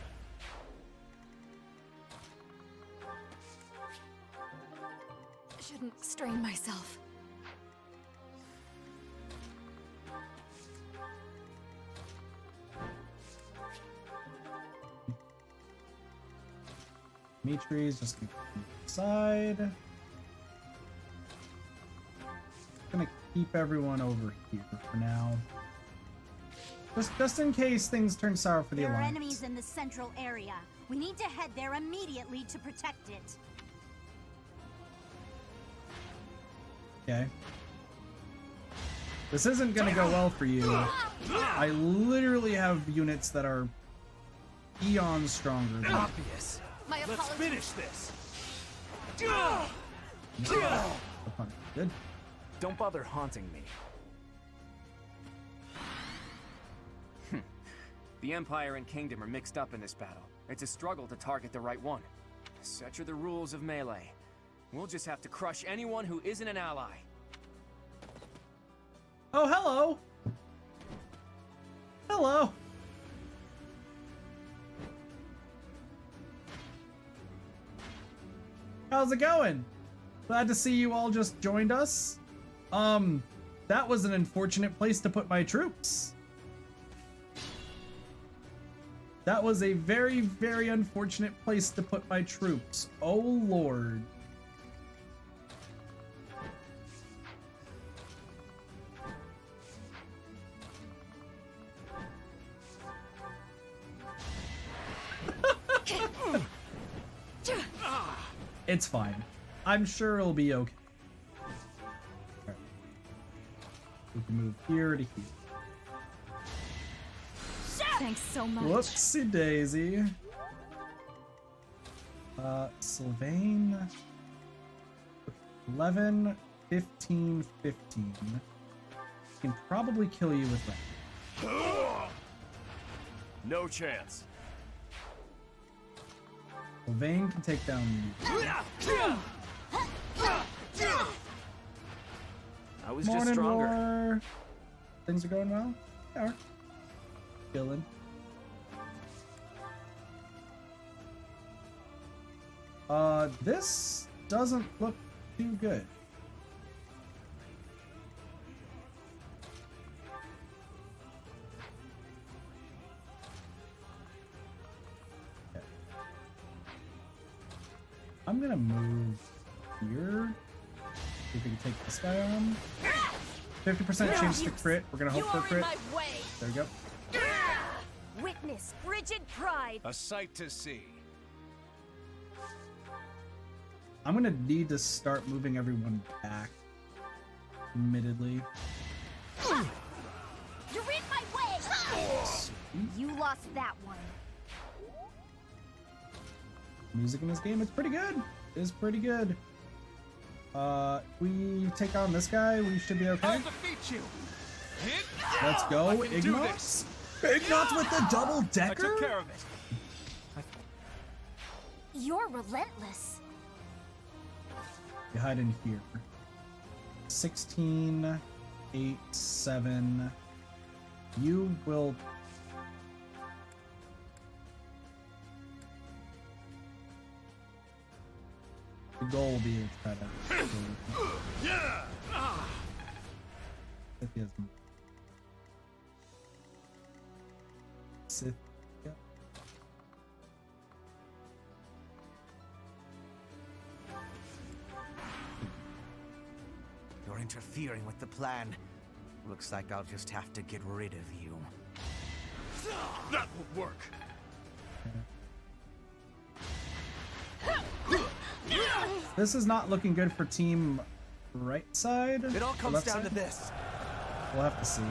[SPEAKER 8] Shouldn't strain myself.
[SPEAKER 1] Dimitri is just gonna keep aside. Gonna keep everyone over here for now. Just in case things turn sour for the
[SPEAKER 6] There are
[SPEAKER 1] Alliance.
[SPEAKER 6] enemies in the central area. We need to head there immediately to protect it.
[SPEAKER 1] Okay. This isn't gonna go well for you. I literally have units that are eons stronger than
[SPEAKER 18] Obvious.
[SPEAKER 9] My
[SPEAKER 18] Let's
[SPEAKER 9] apologies.
[SPEAKER 18] finish this.
[SPEAKER 1] Good.
[SPEAKER 15] Don't bother haunting me.
[SPEAKER 5] The Empire and Kingdom are mixed up in this battle. It's a struggle to target the right one. Such are the rules of melee. We'll just have to crush anyone who isn't an ally.
[SPEAKER 1] Oh, hello! Hello! How's it going? Glad to see you all just joined us. That was an unfortunate place to put my troops. That was a very, very unfortunate place to put my troops. Oh, Lord. It's fine. I'm sure it'll be okay. Right. We can move here to here.
[SPEAKER 8] Thanks so much.
[SPEAKER 1] Whoopsie daisy. Sylvain. 11, 15, 15. Can probably kill you with that.
[SPEAKER 20] No chance.
[SPEAKER 1] Sylvain can take down you.
[SPEAKER 15] I was just
[SPEAKER 1] Morning,
[SPEAKER 15] stronger.
[SPEAKER 1] War. Things are going well? They are. Chilling. This doesn't look too good. Okay. I'm gonna move here. See if we can take this guy on. 50% chance to crit. We're gonna hope for a crit. There we go.
[SPEAKER 6] Witness frigid pride.
[SPEAKER 20] A sight to see.
[SPEAKER 1] I'm gonna need to start moving everyone back. Admittedly.
[SPEAKER 6] You're in my way. You lost that one.
[SPEAKER 1] Music in this game is pretty good. It's pretty good. We take on this guy, we should be okay.
[SPEAKER 18] I'll defeat you.
[SPEAKER 1] Let's go,
[SPEAKER 5] I can do
[SPEAKER 1] Ignatz. Ignatz with the double decker.
[SPEAKER 5] I took care of it.
[SPEAKER 6] You're relentless.
[SPEAKER 1] You hide in here. 16, 8, 7. You will. The goal will be to try to.
[SPEAKER 20] Yeah.
[SPEAKER 1] Sith.
[SPEAKER 15] You're interfering with the plan. Looks like I'll just have to get rid of you.
[SPEAKER 20] That will work.
[SPEAKER 1] This is not looking good for team right side.
[SPEAKER 15] It all comes
[SPEAKER 1] left
[SPEAKER 15] down
[SPEAKER 1] side?
[SPEAKER 15] to this.
[SPEAKER 1] We'll have to see.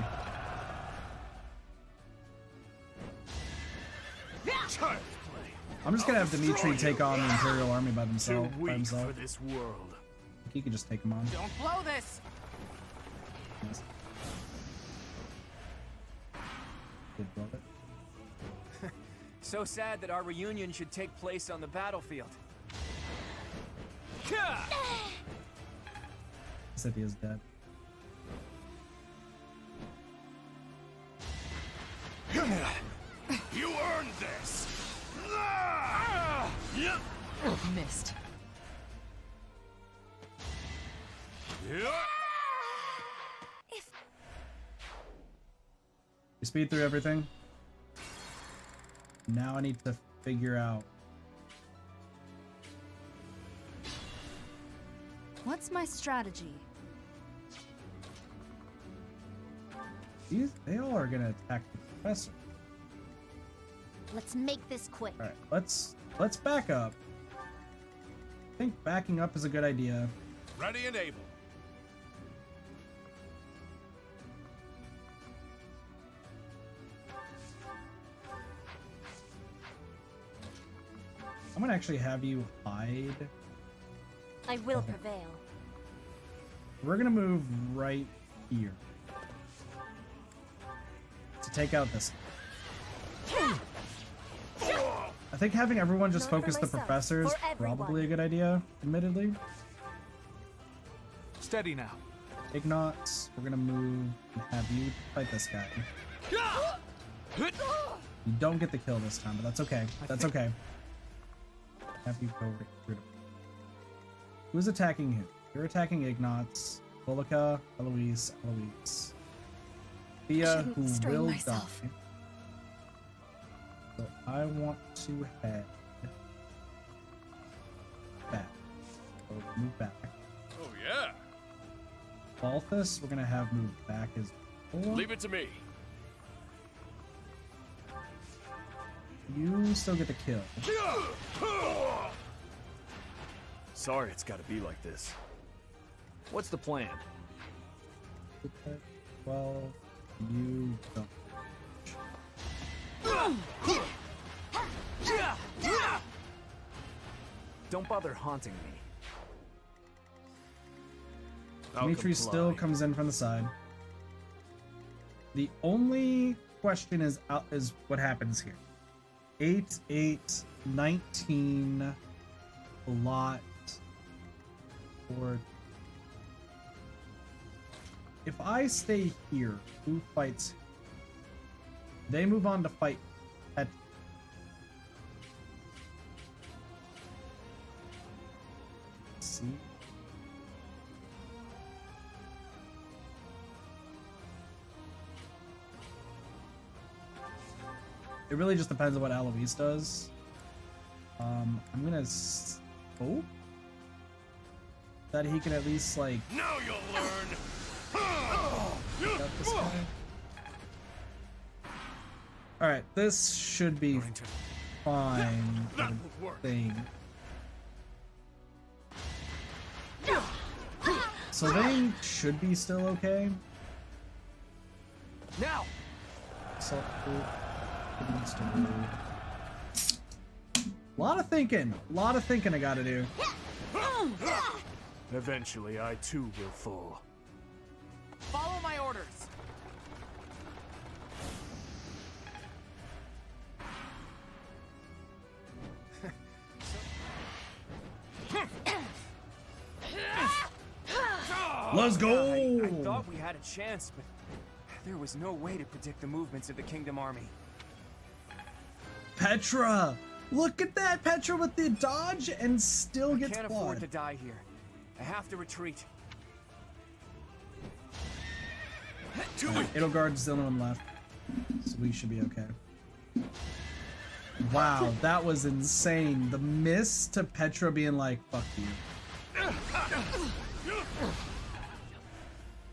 [SPEAKER 1] I'm just gonna have Dimitri take on the Imperial Army by himself.
[SPEAKER 20] Too weak for this world.
[SPEAKER 1] He could just take him on.
[SPEAKER 10] Don't blow this.
[SPEAKER 1] Yes. Did blow it.
[SPEAKER 5] So sad that our reunion should take place on the battlefield.
[SPEAKER 1] Said he is dead.
[SPEAKER 20] You earned this.
[SPEAKER 8] Missed.
[SPEAKER 1] You speed through everything. Now I need to figure out.
[SPEAKER 9] What's my strategy?
[SPEAKER 1] They all are gonna attack the professor.
[SPEAKER 6] Let's make this quick.
[SPEAKER 1] All right, let's back up. I think backing up is a good idea.
[SPEAKER 20] Ready and able.
[SPEAKER 1] I'm gonna actually have you hide.
[SPEAKER 6] I will prevail.
[SPEAKER 1] We're gonna move right here to take out this. I think having everyone just focus the professor is probably a good idea, admittedly.
[SPEAKER 5] Steady now.
[SPEAKER 1] Ignatz, we're gonna move and have you fight this guy. You don't get the kill this time, but that's okay. That's okay. Have you go right through. Who's attacking who? You're attacking Ignatz, Volika, Eloise. Thea, who will die. So I want to head back. So move back.
[SPEAKER 20] Oh yeah.
[SPEAKER 1] Balthus, we're gonna have move back as well.
[SPEAKER 20] Leave it to me.
[SPEAKER 1] You still get the kill.
[SPEAKER 18] Sorry it's gotta be like this. What's the plan?
[SPEAKER 1] Well, you don't.
[SPEAKER 18] Don't bother haunting me.
[SPEAKER 1] Dimitri still comes in from the side. The only question is what happens here. 8, 8, 19, a lot. Or if I stay here, who fights? They move on to fight at. Let's see. It really just depends on what Eloise does. I'm gonna hope that he can at least like.
[SPEAKER 20] Now you'll learn.
[SPEAKER 1] Got this guy. All right, this should be fine.
[SPEAKER 20] That will work.
[SPEAKER 1] Thing. So they should be still okay.
[SPEAKER 5] Now.
[SPEAKER 1] So. A lot of thinking I gotta do.
[SPEAKER 18] Eventually, I too will fall.
[SPEAKER 10] Follow my orders.
[SPEAKER 1] Let's go!
[SPEAKER 5] I thought we had a chance, but there was no way to predict the movements of the Kingdom Army.
[SPEAKER 1] Petra! Look at that! Petra with the dodge and still gets
[SPEAKER 5] I can't
[SPEAKER 1] clawed.
[SPEAKER 5] afford to die here. I have to retreat.
[SPEAKER 1] Edelgard's the only one left, so we should be okay. Wow, that was insane. The miss to Petra being like, fuck you.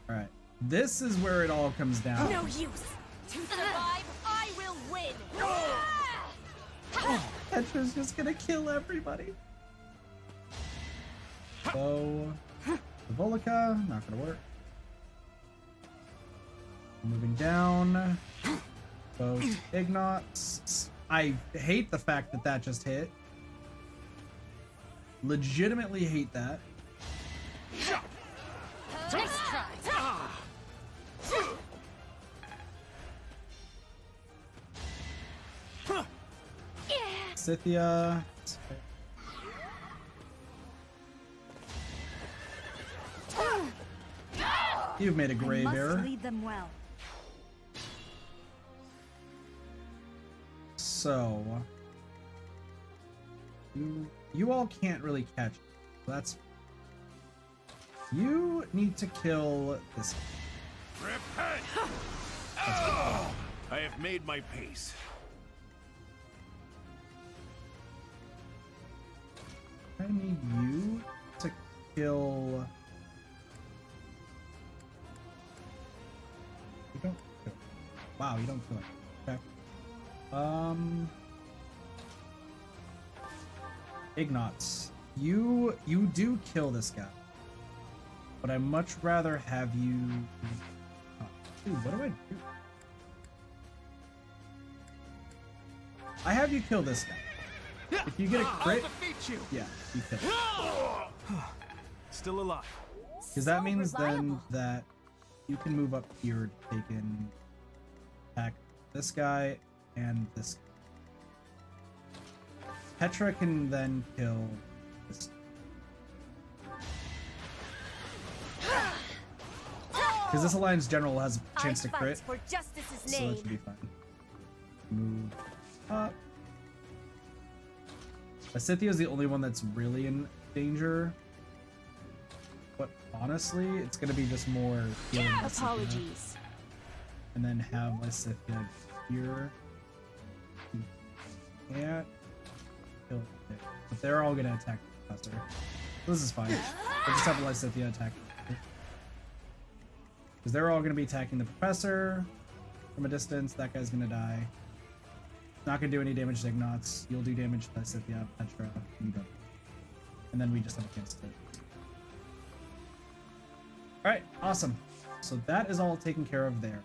[SPEAKER 1] Alright, this is where it all comes down.
[SPEAKER 9] No use. To survive, I will win.
[SPEAKER 1] Petra's just gonna kill everybody. So, the Volca, not gonna work. Moving down. Both Ignots. I hate the fact that that just hit. Legitimately hate that.
[SPEAKER 9] Nice try.
[SPEAKER 1] Scythia. You've made a grave error.
[SPEAKER 6] Lead them well.
[SPEAKER 1] So you all can't really catch it. That's you need to kill this.
[SPEAKER 20] Repent! I have made my peace.
[SPEAKER 1] I need you to kill. You don't kill. Wow, you don't kill it. Okay. Ignots, you do kill this guy, but I much rather have you. Oh, dude, what do I do? I have you kill this guy. If you get a crit, yeah, you kill him.
[SPEAKER 18] Still alive.
[SPEAKER 1] Because that means then that you can move up here to take in attack this guy and this guy. Petra can then kill this. Because this alliance general has a chance to crit,
[SPEAKER 9] For justice's
[SPEAKER 1] so that
[SPEAKER 9] name.
[SPEAKER 1] should be fine. Move up. Scythia is the only one that's really in danger. But honestly, it's gonna be just more healing Lysithea.
[SPEAKER 9] Apologies.
[SPEAKER 1] And then have Lysithea here. You can't kill it. But they're all gonna attack the professor. This is fine. We'll just have Lysithea attack. Because they're all gonna be attacking the professor from a distance. That guy's gonna die. Not gonna do any damage to Ignots. You'll do damage to Lysithea, Petra, and go. And then we just have a chance to. Alright, awesome. So that is all taken care of there.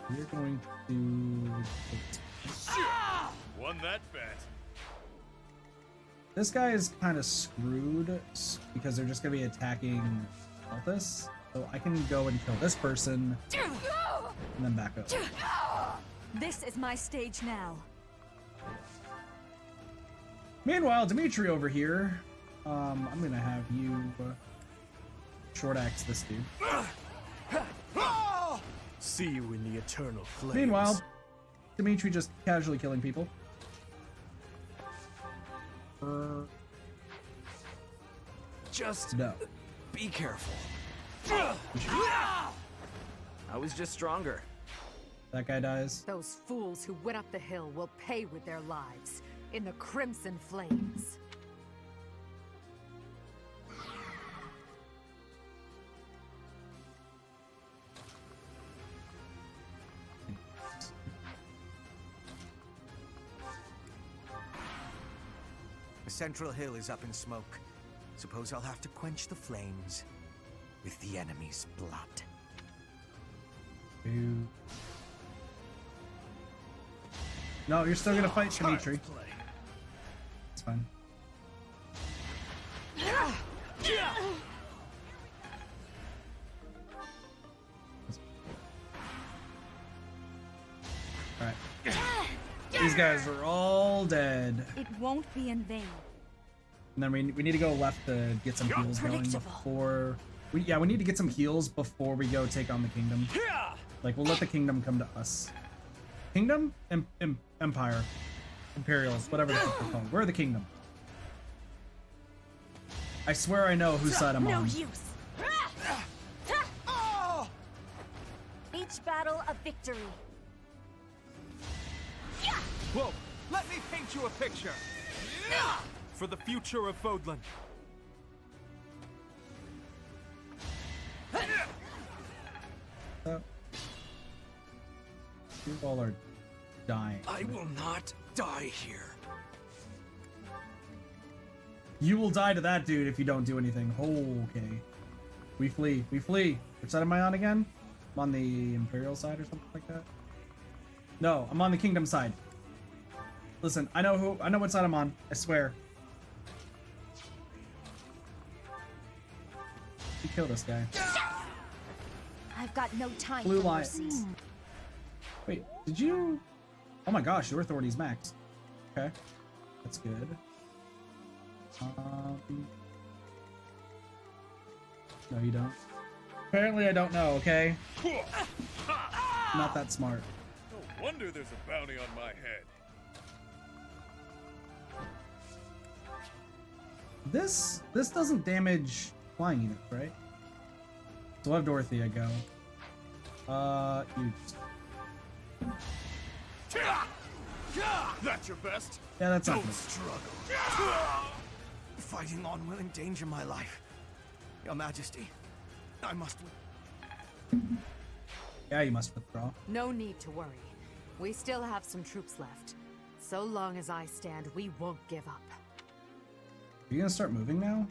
[SPEAKER 1] We're going to...
[SPEAKER 20] Won that bet.
[SPEAKER 1] This guy is kind of screwed because they're just going to be attacking Althus. So I can go and kill this person and then back up.
[SPEAKER 21] This is my stage now.
[SPEAKER 1] Meanwhile, Dimitri over here, I'm going to have you short axe this dude.
[SPEAKER 18] See you in the eternal flames.
[SPEAKER 1] Meanwhile, Dimitri just casually killing people.
[SPEAKER 5] Just
[SPEAKER 1] no.
[SPEAKER 5] Be careful. I was just stronger.
[SPEAKER 1] That guy dies.
[SPEAKER 21] Those fools who went up the hill will pay with their lives in the crimson flames.
[SPEAKER 15] The central hill is up in smoke. Suppose I'll have to quench the flames with the enemy's blood.
[SPEAKER 1] No, you're still gonna fight Dimitri. It's fine. Alright. These guys are all dead.
[SPEAKER 6] It won't be in vain.
[SPEAKER 1] And then we need to go left to get some heals going before... we need to get some heals before we go take on the kingdom. Like, we'll let the kingdom come to us. Kingdom? Empire. Imperials. Whatever the fuck they're called. We're the kingdom. I swear I know whose side I'm on.
[SPEAKER 6] No use. Each battle a victory.
[SPEAKER 18] Whoa! Let me paint you a picture! For the future of Fodlan.
[SPEAKER 1] You all are dying.
[SPEAKER 18] I will not die here.
[SPEAKER 1] You will die to that dude if you don't do anything. Okay. We flee. We flee. Which side am I on again? I'm on the Imperial side or something like that. No, I'm on the Kingdom side. Listen, I know what side I'm on. I swear. You kill this guy.
[SPEAKER 6] I've got no time
[SPEAKER 1] Blue
[SPEAKER 6] for
[SPEAKER 1] lions.
[SPEAKER 6] mercy.
[SPEAKER 1] Wait, did you? Oh my gosh, your authority's maxed. Okay, that's good. No, you don't. Apparently, I don't know. Okay. Not that smart.
[SPEAKER 4] No wonder there's a bounty on my head.
[SPEAKER 1] This doesn't damage flying units, right? So we'll have Dorothea go. You.
[SPEAKER 20] That's your best?
[SPEAKER 1] Yeah, that's not
[SPEAKER 15] Don't
[SPEAKER 1] good.
[SPEAKER 15] struggle. Fighting on will endanger my life. Your Majesty, I must...
[SPEAKER 1] Yeah, you must withdraw.
[SPEAKER 21] No need to worry. We still have some troops left. So long as I stand, we won't give up.
[SPEAKER 1] Are you gonna start moving now?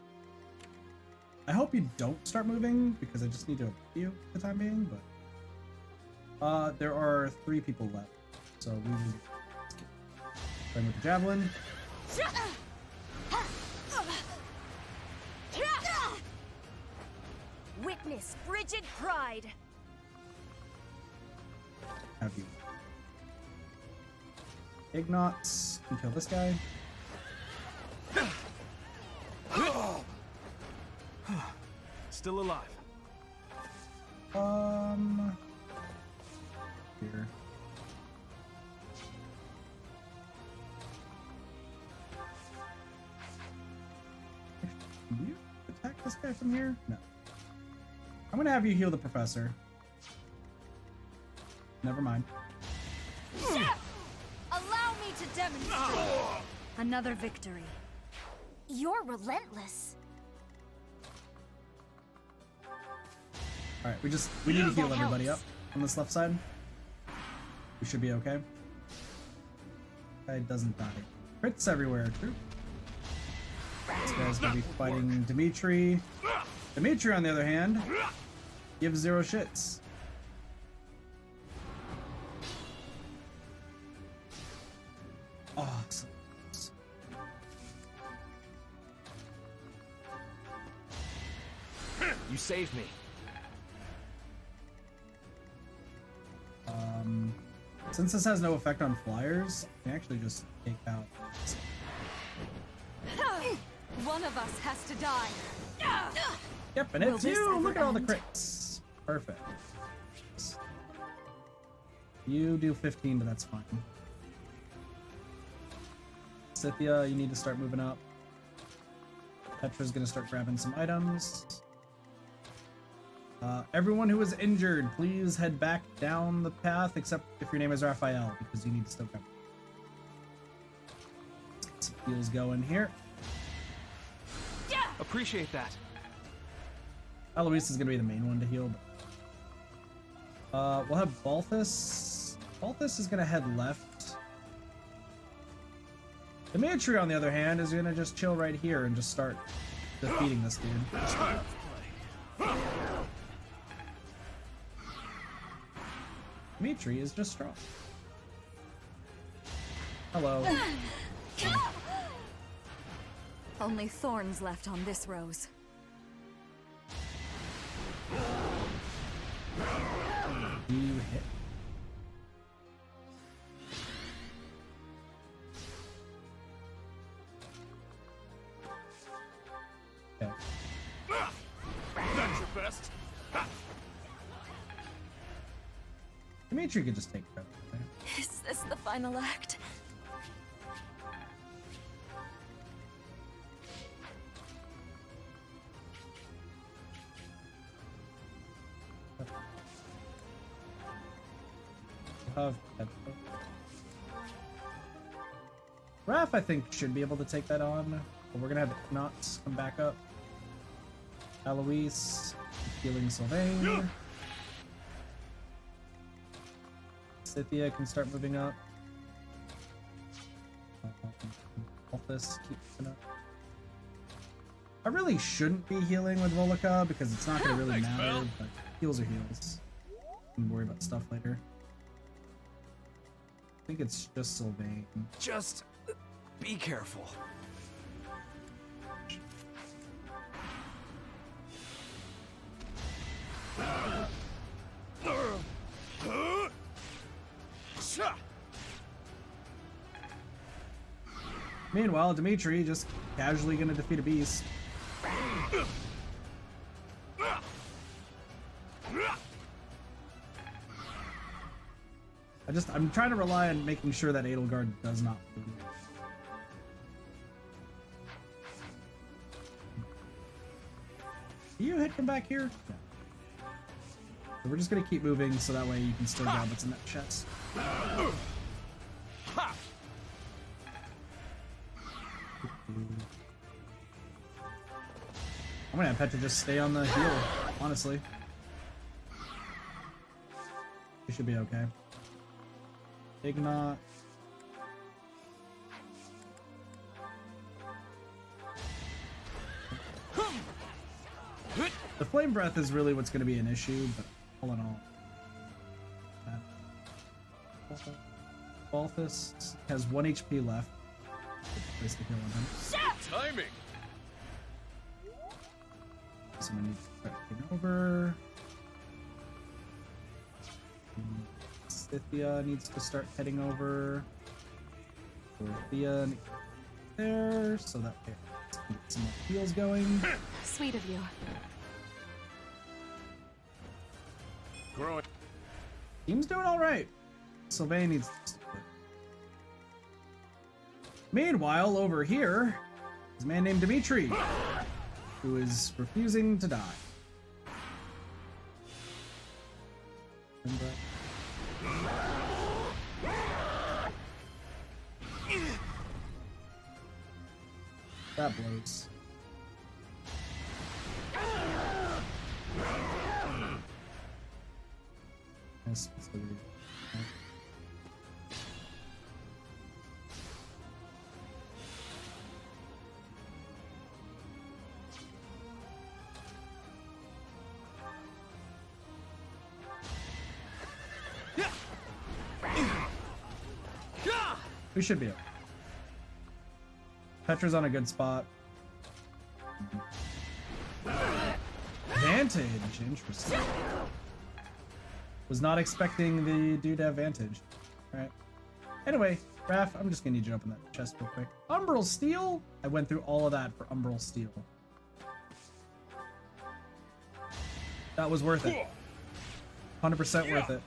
[SPEAKER 1] I hope you don't start moving because I just need to avoid you for the time being, but there are 3 people left. So we will try with the javelin.
[SPEAKER 6] Witness frigid pride.
[SPEAKER 1] Have you. Ignots. You kill this guy.
[SPEAKER 18] Still alive.
[SPEAKER 1] Here. Can you attack this guy from here? No. I'm gonna have you heal the professor. Never mind.
[SPEAKER 6] Allow me to demonstrate.
[SPEAKER 21] Another victory.
[SPEAKER 6] You're relentless.
[SPEAKER 1] Alright, we need to heal everybody up on this left side. We should be okay. Guy doesn't die. Crits everywhere, true. This guy's gonna be fighting Dimitri. Dimitri, on the other hand, gives 0 shits. Awesome.
[SPEAKER 18] You saved me.
[SPEAKER 1] Since this has no effect on flyers, I can actually just take out.
[SPEAKER 21] One of us has to die.
[SPEAKER 1] Yep, and it's you! Look at all the crits. Perfect. You do 15, but that's fine. Scythia, you need to start moving up. Petra's gonna start grabbing some items. Everyone who is injured, please head back down the path, except if your name is Raphael, because you need to still cover. Let's get some heals going here.
[SPEAKER 18] Appreciate that.
[SPEAKER 1] Eloise is gonna be the main one to heal. But, we'll have Balthus. Balthus is gonna head left. Dimitri, on the other hand, is gonna just chill right here and just start defeating this dude. Dimitri is just strong. Hello.
[SPEAKER 8] Only thorns left on this rose.
[SPEAKER 1] You hit. Dimitri could just take credit. Okay?
[SPEAKER 21] Is this the final act?
[SPEAKER 1] Raph, I think, should be able to take that on. But we're gonna have Knots come back up. Eloise, healing Sylvain. Scythia can start moving up. Alphys keep moving up. I really shouldn't be healing with Volca because it's not gonna really matter, but heals are heals. We can worry about stuff later. I think it's just Sylvain.
[SPEAKER 5] Just be careful.
[SPEAKER 1] Meanwhile, Dimitri just casually gonna defeat a beast. I'm trying to rely on making sure that Edelgard does not lose. Do you hit from back here? Yeah. So we're just gonna keep moving so that way you can still grab what's in that chest. I'm gonna have Petra just stay on the heel, honestly. You should be okay. Ignat. The flame breath is really what's going to be an issue, but all in all. Alphys has 1 HP left. Place to heal on him.
[SPEAKER 4] Timing!
[SPEAKER 1] Someone needs to start taking over. Scythia needs to start heading over. Dorothea there, so that way let's get some more heals going.
[SPEAKER 21] Sweet of you.
[SPEAKER 4] Growing.
[SPEAKER 1] Team's doing all right. Sylvain needs to quit. Meanwhile, over here is a man named Dimitri, who is refusing to die. That blows. Yes, so we should be up. Petra's on a good spot. Vantage, interesting. Was not expecting the dude to have Vantage. Alright. Anyway, Raph, I'm just gonna need you to open that chest real quick. Umbral Steel? I went through all of that for Umbral Steel. That was worth it. 100% worth it.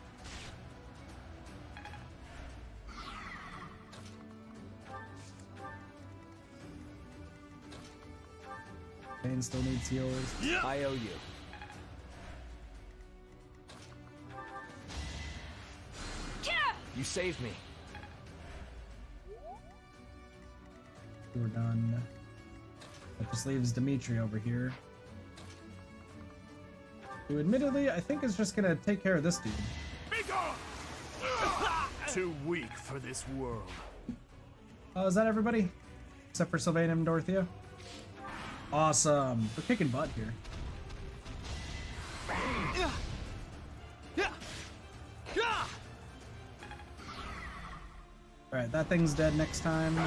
[SPEAKER 1] Bane still needs healers.
[SPEAKER 5] I owe you. You saved me.
[SPEAKER 1] We're done. That just leaves Dimitri over here. Who admittedly, I think is just gonna take care of this dude.
[SPEAKER 20] Too weak for this world.
[SPEAKER 1] Oh, is that everybody? Except for Sylvain and Dorothea? Awesome. We're kicking butt here. Alright, that thing's dead next time.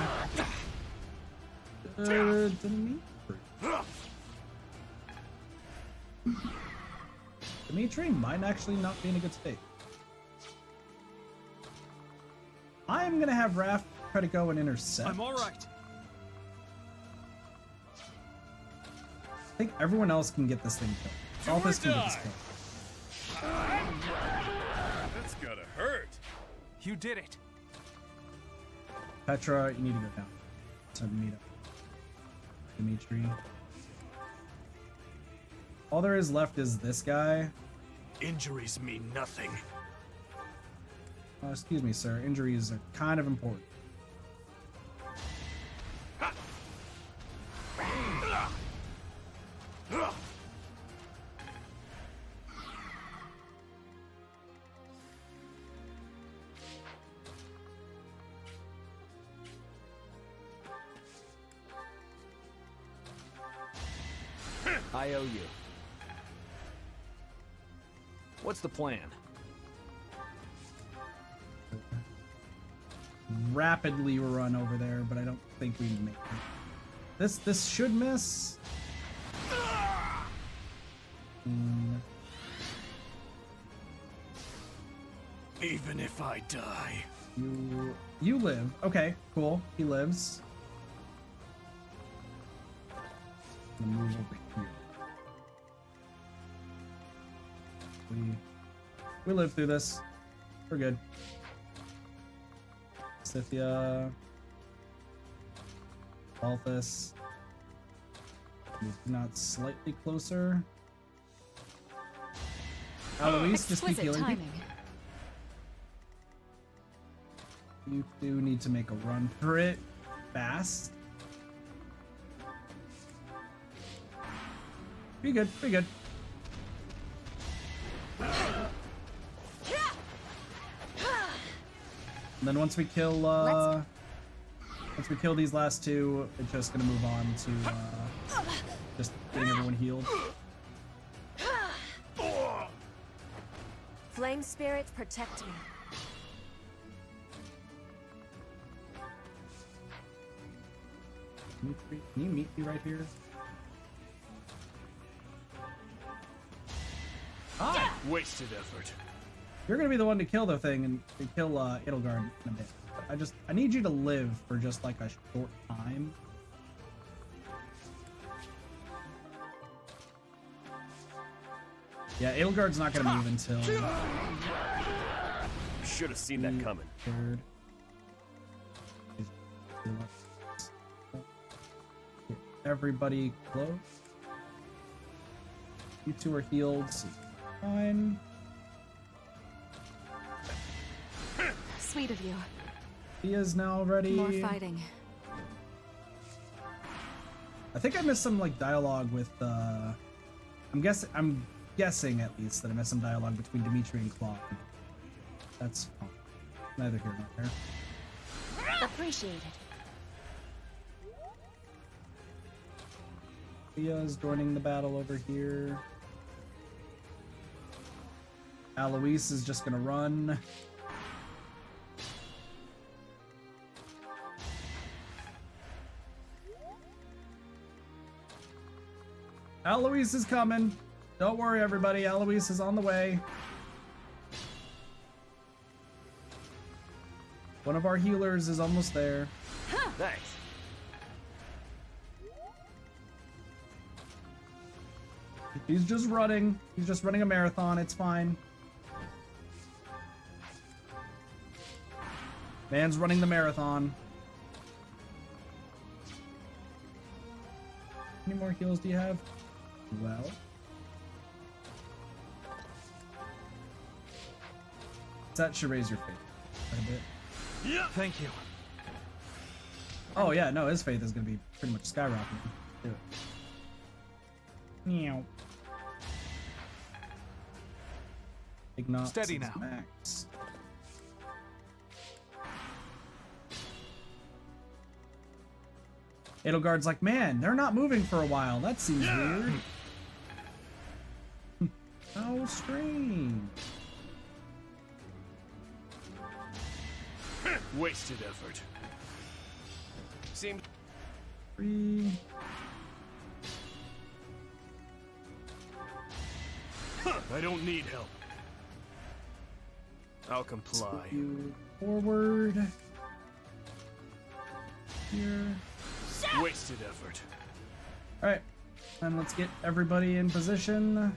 [SPEAKER 1] Dimitri might actually not be in a good state. I'm gonna have Raph try to go and intercept.
[SPEAKER 10] I'm alright.
[SPEAKER 1] I think everyone else can get this thing killed. Alphys can get this killed.
[SPEAKER 10] You did it.
[SPEAKER 1] Petra, you need to go down. Time to meet up. Dimitri. All there is left is this guy.
[SPEAKER 20] Injuries mean nothing.
[SPEAKER 1] Excuse me, sir. Injuries are kind of important.
[SPEAKER 3] I owe you. What's the plan?
[SPEAKER 1] Rapidly run over there, but I don't think we make it. This should miss.
[SPEAKER 20] Even if I die.
[SPEAKER 1] You live. Okay, cool. He lives. I'm gonna move over here. We live through this. We're good. Scythia. Balthus. Not slightly closer. Eloise, just keep healing.
[SPEAKER 8] Timing.
[SPEAKER 1] You do need to make a run for it fast. Pretty good, pretty good. And then once we kill these last two, it's just gonna move on to just getting everyone healed.
[SPEAKER 9] Flame spirits protect me.
[SPEAKER 1] Dimitri, can you meet me right here? Ah!
[SPEAKER 20] Wasted effort.
[SPEAKER 1] You're gonna be the one to kill the thing and kill Edelgard in a bit. But I need you to live for just like a short time. Yeah, Edelgard's not gonna move until.
[SPEAKER 3] Should have seen that coming.
[SPEAKER 1] Third. Get everybody close. You two are healed. So fine.
[SPEAKER 8] Sweet of you.
[SPEAKER 1] He is now ready.
[SPEAKER 8] More fighting.
[SPEAKER 1] I think I missed some like dialogue with I'm guessing at least that I missed some dialogue between Dimitri and Claude. That's fine. Neither here nor there.
[SPEAKER 9] Appreciated.
[SPEAKER 1] Leah's joining the battle over here. Alois is just gonna run. Alois is coming. Don't worry, everybody. Alois is on the way. One of our healers is almost there.
[SPEAKER 3] Nice.
[SPEAKER 1] He's just running. He's just running a marathon. It's fine. Man's running the marathon. How many more heals do you have? Well. That should raise your faith quite a bit.
[SPEAKER 20] Yeah, thank you.
[SPEAKER 1] Oh yeah, no, his faith is gonna be pretty much skyrocketing. Do it. Meow. Ignat
[SPEAKER 10] Steady now.
[SPEAKER 1] Max. Edelgard's like, man, they're not moving for a while. That seems weird. How strange.
[SPEAKER 20] Wasted effort.
[SPEAKER 3] Seems.
[SPEAKER 1] Free.
[SPEAKER 20] I don't need help.
[SPEAKER 3] I'll comply.
[SPEAKER 1] You forward. Here.
[SPEAKER 20] Wasted effort.
[SPEAKER 1] Alright. And let's get everybody in position. I'm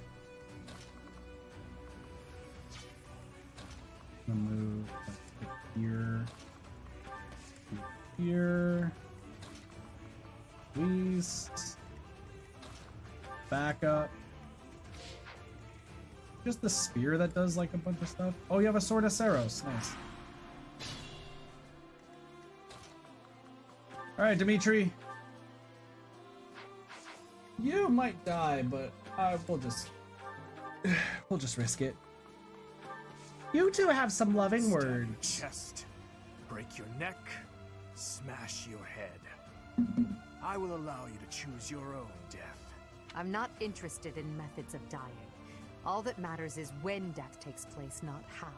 [SPEAKER 1] gonna move here. East. Back up. Just the spear that does like a bunch of stuff. Oh, you have a sword of Saros. Nice. Alright, Dimitri. You might die, but we'll just risk it. You two have some loving words.
[SPEAKER 20] Chest, break your neck, smash your head. I will allow you to choose your own death.
[SPEAKER 21] I'm not interested in methods of dying. All that matters is when death takes place, not how.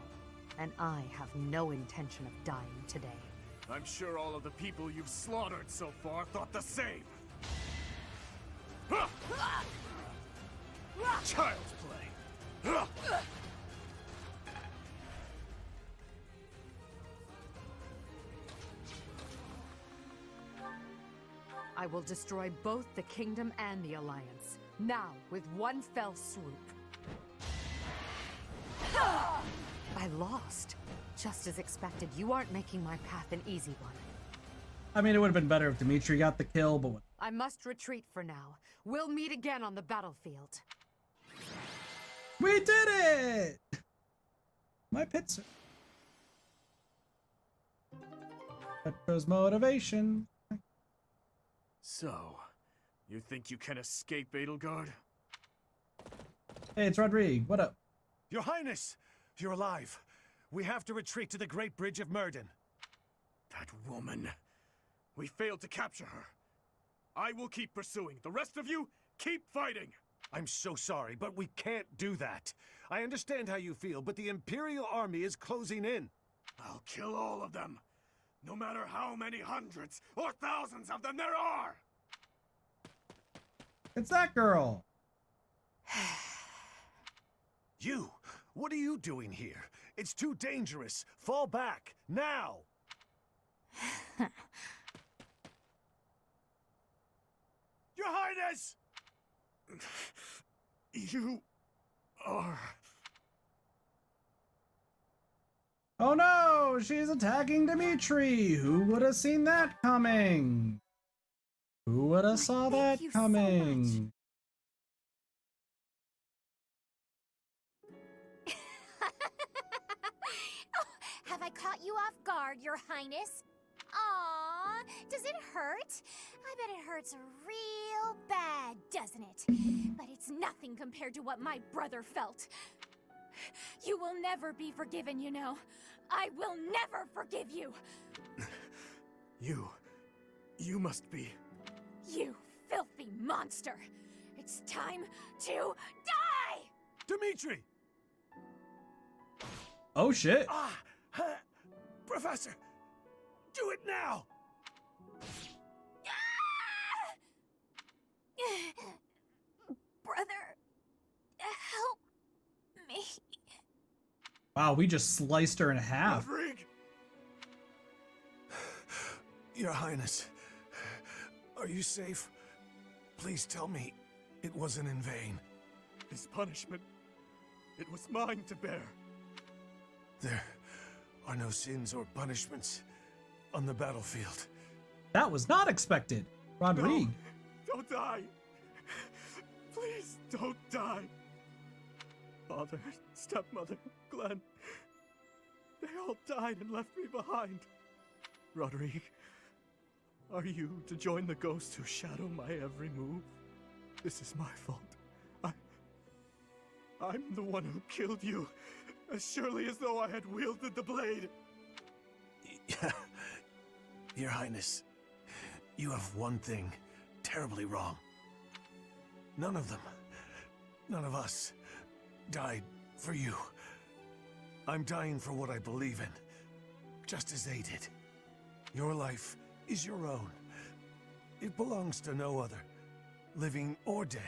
[SPEAKER 21] And I have no intention of dying today.
[SPEAKER 20] I'm sure all of the people you've slaughtered so far thought the same. Child's play.
[SPEAKER 21] I will destroy both the kingdom and the alliance. Now, with one fell swoop. I lost. Just as expected, you aren't making my path an easy one.
[SPEAKER 1] I mean, it would have been better if Dimitri got the kill, but what?
[SPEAKER 21] I must retreat for now. We'll meet again on the battlefield.
[SPEAKER 1] We did it! My pits. Petro's motivation.
[SPEAKER 20] So, you think you can escape, Edelgard?
[SPEAKER 1] Hey, it's Rodrigue. What up?
[SPEAKER 17] Your Highness! You're alive. We have to retreat to the Great Bridge of Murden.
[SPEAKER 20] That woman. We failed to capture her. I will keep pursuing. The rest of you, keep fighting!
[SPEAKER 17] I'm so sorry, but we can't do that. I understand how you feel, but the Imperial Army is closing in.
[SPEAKER 20] I'll kill all of them. No matter how many hundreds or thousands of them there are!
[SPEAKER 1] It's that girl!
[SPEAKER 17] You! What are you doing here? It's too dangerous. Fall back, now!
[SPEAKER 20] Your Highness! You are...
[SPEAKER 1] Oh no! She's attacking Dimitri! Who would have seen that coming? Who would have saw that coming?
[SPEAKER 6] Have I caught you off guard, Your Highness? Aww, does it hurt? I bet it hurts real bad, doesn't it? But it's nothing compared to what my brother felt. You will never be forgiven, you know. I will never forgive you.
[SPEAKER 20] You must be...
[SPEAKER 6] You filthy monster. It's time to die!
[SPEAKER 17] Dimitri!
[SPEAKER 1] Oh shit.
[SPEAKER 17] Professor! Do it now!
[SPEAKER 6] Brother, help me.
[SPEAKER 1] Wow, we just sliced her in half.
[SPEAKER 20] Rodrigue!
[SPEAKER 17] Your Highness, are you safe? Please tell me it wasn't in vain.
[SPEAKER 20] His punishment, it was mine to bear.
[SPEAKER 17] There are no sins or punishments on the battlefield.
[SPEAKER 1] That was not expected. Rodrigue.
[SPEAKER 20] No, don't die. Please don't die. Father, stepmother, Glenn. They all died and left me behind. Rodrigue, are you to join the ghosts who shadow my every move? This is my fault. I'm the one who killed you, as surely as though I had wielded the blade.
[SPEAKER 17] Your Highness, you have one thing terribly wrong. None of them, none of us, died for you. I'm dying for what I believe in, just as they did. Your life is your own. It belongs to no other, living or dead.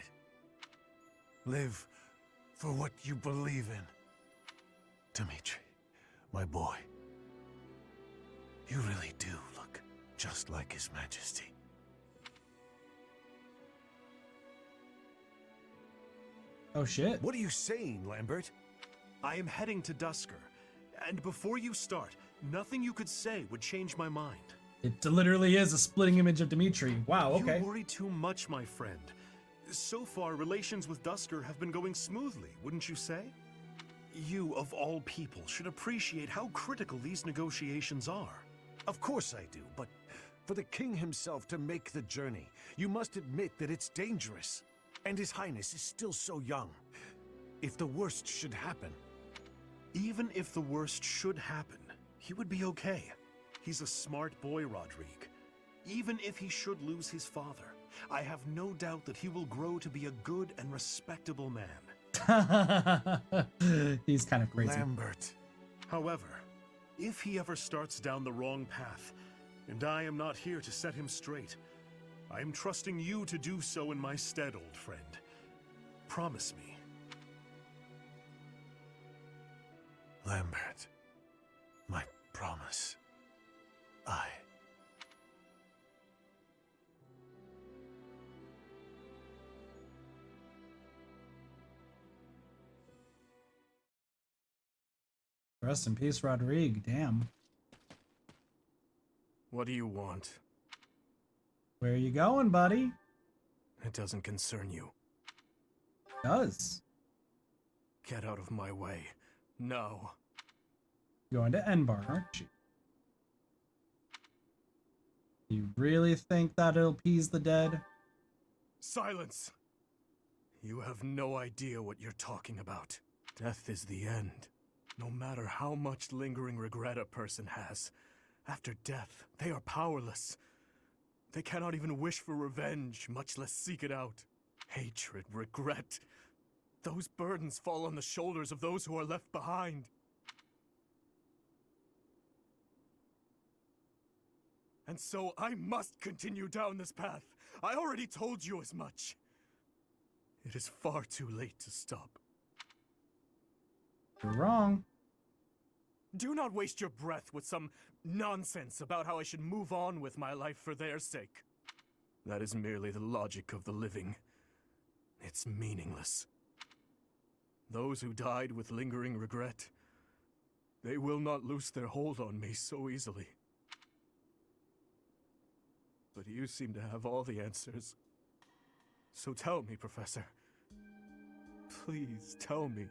[SPEAKER 17] Live for what you believe in. Dimitri, my boy, you really do look just like His Majesty.
[SPEAKER 1] Oh shit.
[SPEAKER 17] What are you saying, Lambert?
[SPEAKER 12] I am heading to Dusker, and before you start, nothing you could say would change my mind.
[SPEAKER 1] It literally is a splitting image of Dimitri. Wow, okay.
[SPEAKER 12] You worry too much, my friend. So far, relations with Dusker have been going smoothly, wouldn't you say? You, of all people, should appreciate how critical these negotiations are.
[SPEAKER 17] Of course I do, but for the king himself to make the journey, you must admit that it's dangerous. And His Highness is still so young. If the worst should happen...
[SPEAKER 12] Even if the worst should happen, he would be okay. He's a smart boy, Rodrigue. Even if he should lose his father, I have no doubt that he will grow to be a good and respectable man.
[SPEAKER 1] He's kind of crazy.
[SPEAKER 12] Lambert. However, if he ever starts down the wrong path, and I am not here to set him straight, I am trusting you to do so in my stead, old friend. Promise me.
[SPEAKER 17] Lambert, my promise.
[SPEAKER 1] Rest in peace, Rodrigue. Damn.
[SPEAKER 12] What do you want?
[SPEAKER 1] Where are you going, buddy?
[SPEAKER 12] It doesn't concern you.
[SPEAKER 1] It does.
[SPEAKER 12] Get out of my way. No.
[SPEAKER 1] You're going to Enbar, aren't you? You really think that it'll appease the dead?
[SPEAKER 12] Silence! You have no idea what you're talking about. Death is the end. No matter how much lingering regret a person has, after death, they are powerless. They cannot even wish for revenge, much less seek it out. Hatred, regret, those burdens fall on the shoulders of those who are left behind. And so I must continue down this path. I already told you as much. It is far too late to stop.
[SPEAKER 1] You're wrong.
[SPEAKER 12] Do not waste your breath with some nonsense about how I should move on with my life for their sake. That is merely the logic of the living. It's meaningless. Those who died with lingering regret, they will not loose their hold on me so easily. But you seem to have all the answers. So tell me, Professor. Please tell me.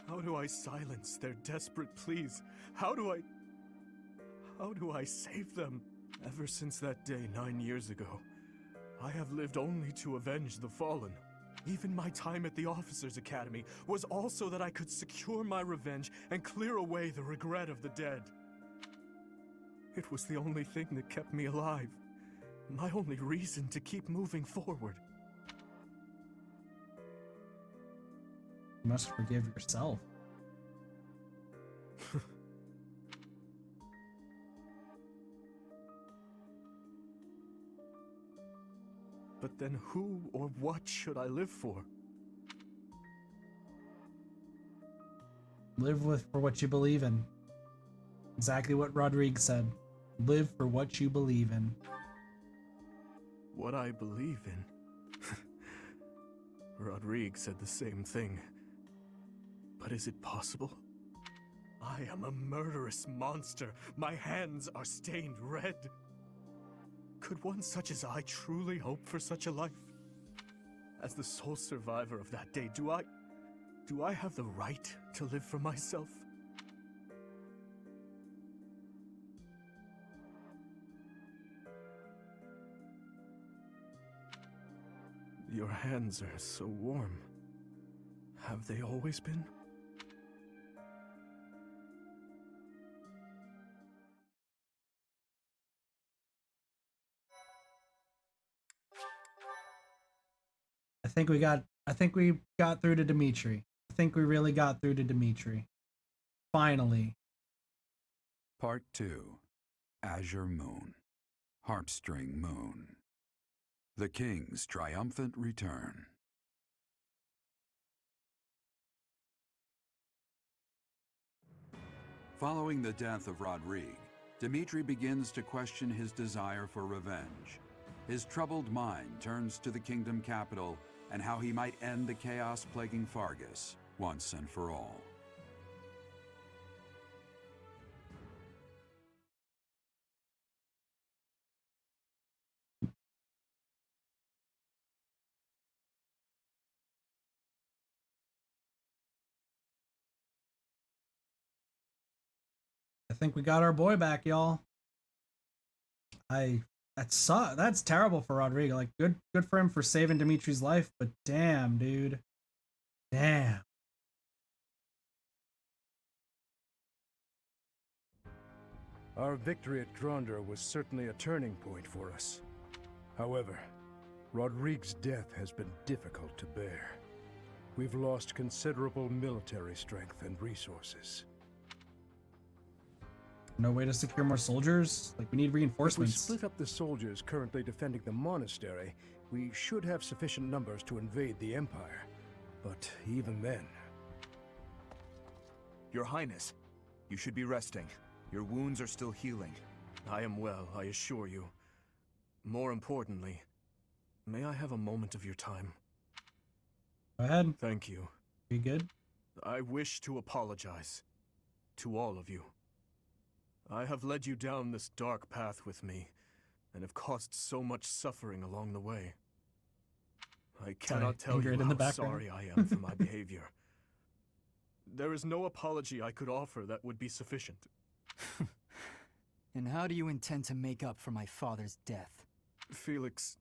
[SPEAKER 12] How do I silence their desperate pleas? How do I save them? Ever since that day 9 years ago, I have lived only to avenge the fallen. Even my time at the Officers' Academy was also that I could secure my revenge and clear away the regret of the dead. It was the only thing that kept me alive. My only reason to keep moving forward.
[SPEAKER 1] You must forgive yourself.
[SPEAKER 12] But then who or what should I live for?
[SPEAKER 1] Live for what you believe in. Exactly what Rodrigue said. Live for what you believe in.
[SPEAKER 12] What I believe in? Rodrigue said the same thing. But is it possible? I am a murderous monster. My hands are stained red. Could one such as I truly hope for such a life? As the sole survivor of that day, do I have the right to live for myself? Your hands are so warm. Have they always been?
[SPEAKER 1] I think we got through to Dimitri. I think we really got through to Dimitri. Finally.
[SPEAKER 19] Part 2. Azure Moon. Harpstring Moon. The King's Triumphant Return. Following the death of Rodrigue, Dimitri begins to question his desire for revenge. His troubled mind turns to the kingdom capital and how he might end the chaos plaguing Fargus once and for all.
[SPEAKER 1] think we got our boy back, y'all. That's terrible for Rodrigo. Like, good for him for saving Dimitri's life, but damn, dude. Damn.
[SPEAKER 14] Our victory at Gronder was certainly a turning point for us. However, Rodrigue's death has been difficult to bear. We've lost considerable military strength and resources.
[SPEAKER 1] No way to secure more soldiers? Like, we need reinforcements.
[SPEAKER 14] If we split up the soldiers currently defending the monastery, we should have sufficient numbers to invade the Empire. But even then...
[SPEAKER 16] Your Highness, you should be resting. Your wounds are still healing.
[SPEAKER 12] I am well, I assure you. More importantly, may I have a moment of your time?
[SPEAKER 1] Go ahead.
[SPEAKER 12] Thank you.
[SPEAKER 1] You good?
[SPEAKER 12] I wish to apologize to all of you. I have led you down this dark path with me, and have caused so much suffering along the way. I cannot tell you how sorry I am for my behavior. There is no apology I could offer that would be sufficient.
[SPEAKER 22] And how do you intend to make up for my father's death?
[SPEAKER 12] Felix,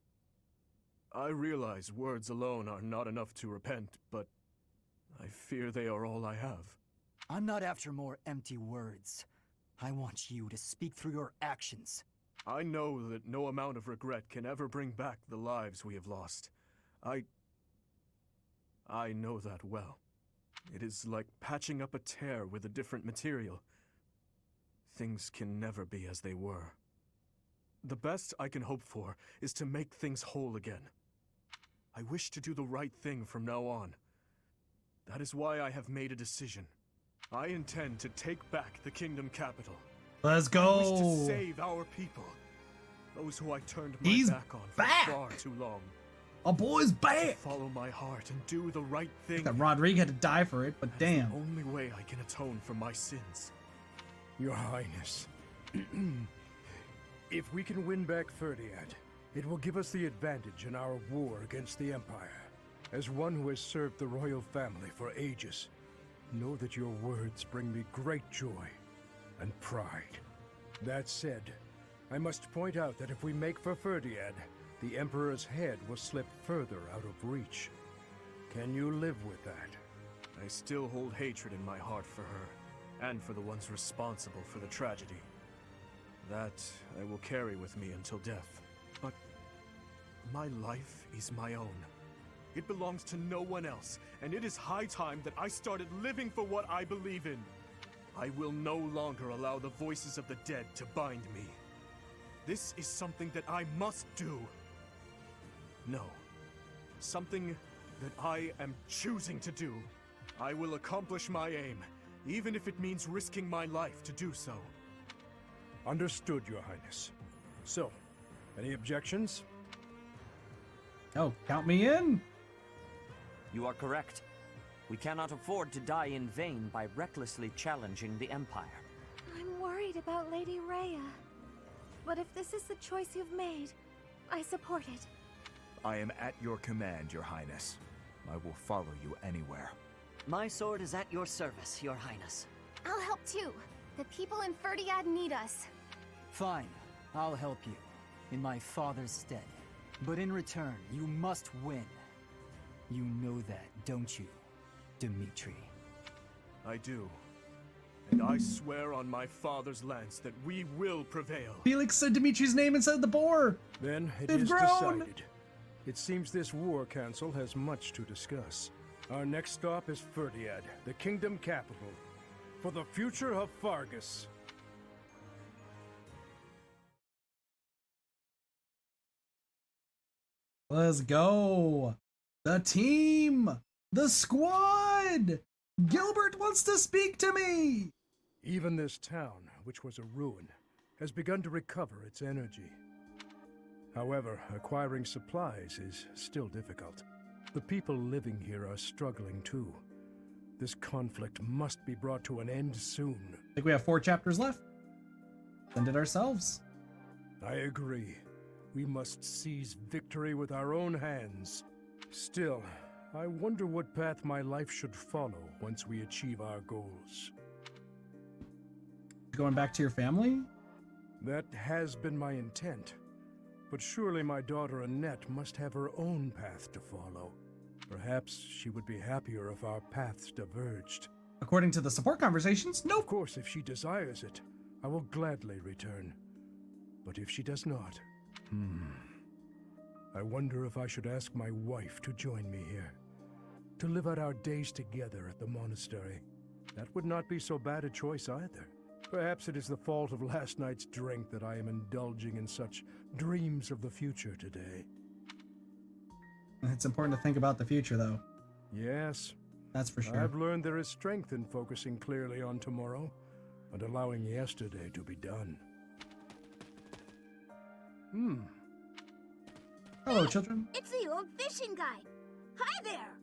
[SPEAKER 12] I realize words alone are not enough to repent, but I fear they are all I have.
[SPEAKER 22] I'm not after more empty words. I want you to speak through your actions.
[SPEAKER 12] I know that no amount of regret can ever bring back the lives we have lost. I know that well. It is like patching up a tear with a different material. Things can never be as they were. The best I can hope for is to make things whole again. I wish to do the right thing from now on. That is why I have made a decision. I intend to take back the kingdom capital.
[SPEAKER 1] Let's go!
[SPEAKER 12] I wish to save our people. Those who I turned my back on for far too long.
[SPEAKER 1] Our boy's back!
[SPEAKER 12] Follow my heart and do the right thing.
[SPEAKER 1] That Rodrigue had to die for it, but damn.
[SPEAKER 12] The only way I can atone for my sins.
[SPEAKER 14] Your Highness, if we can win back Ferdiad, it will give us the advantage in our war against the Empire. As one who has served the royal family for ages, know that your words bring me great joy and pride. That said, I must point out that if we make for Ferdiad, the Emperor's head will slip further out of reach. Can you live with that?
[SPEAKER 12] I still hold hatred in my heart for her, and for the ones responsible for the tragedy. That I will carry with me until death. But my life is my own. It belongs to no one else, and it is high time that I started living for what I believe in. I will no longer allow the voices of the dead to bind me. This is something that I must do. No. Something that I am choosing to do. I will accomplish my aim, even if it means risking my life to do so.
[SPEAKER 14] Understood, Your Highness. So, any objections?
[SPEAKER 1] Oh, count me in!
[SPEAKER 23] You are correct. We cannot afford to die in vain by recklessly challenging the Empire.
[SPEAKER 9] I'm worried about Lady Rhea. But if this is the choice you've made, I support it.
[SPEAKER 16] I am at your command, Your Highness. I will follow you anywhere.
[SPEAKER 23] My sword is at your service, Your Highness.
[SPEAKER 6] I'll help too. The people in Ferdiad need us.
[SPEAKER 22] Fine, I'll help you, in my father's stead. But in return, you must win. You know that, don't you, Dimitri?
[SPEAKER 12] I do. And I swear on my father's lance that we will prevail.
[SPEAKER 1] Felix said Dimitri's name inside the boar!
[SPEAKER 14] Then it
[SPEAKER 1] They've
[SPEAKER 14] is
[SPEAKER 1] grown.
[SPEAKER 14] decided. It seems this war council has much to discuss. Our next stop is Ferdiad, the kingdom capital, for the future of Fargus.
[SPEAKER 1] Let's go! The team! The squad! Gilbert wants to speak to me!
[SPEAKER 14] Even this town, which was a ruin, has begun to recover its energy. However, acquiring supplies is still difficult. The people living here are struggling too. This conflict must be brought to an end soon.
[SPEAKER 1] I think we have 4 chapters left. Send it ourselves.
[SPEAKER 14] I agree. We must seize victory with our own hands. Still, I wonder what path my life should follow once we achieve our goals.
[SPEAKER 1] Going back to your family?
[SPEAKER 14] That has been my intent. But surely my daughter Annette must have her own path to follow. Perhaps she would be happier if our paths diverged.
[SPEAKER 1] According to the support conversations, no.
[SPEAKER 14] Of course, if she desires it, I will gladly return. But if she does not, I wonder if I should ask my wife to join me here. To live out our days together at the monastery. That would not be so bad a choice either. Perhaps it is the fault of last night's drink that I am indulging in such dreams of the future today.
[SPEAKER 1] It's important to think about the future, though.
[SPEAKER 14] Yes.
[SPEAKER 1] That's for sure.
[SPEAKER 14] I've learned there is strength in focusing clearly on tomorrow and allowing yesterday to be done.
[SPEAKER 1] Hello, children.
[SPEAKER 2] It's the old fishing guy. Hi there.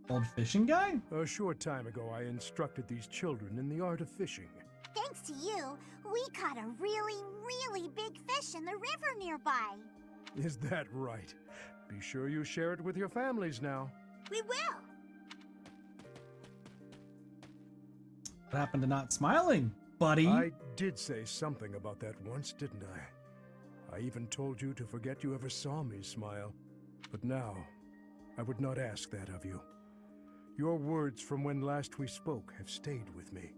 [SPEAKER 1] Old fishing guy?
[SPEAKER 14] A short time ago, I instructed these children in the art of fishing.
[SPEAKER 2] Thanks to you, we caught a really, really big fish in the river nearby.
[SPEAKER 14] Is that right? Be sure you share it with your families now.
[SPEAKER 2] We will.
[SPEAKER 1] What happened to not smiling, buddy?
[SPEAKER 14] I did say something about that once, didn't I? I even told you to forget you ever saw me smile. But now, I would not ask that of you. Your words from when last we spoke have stayed with me.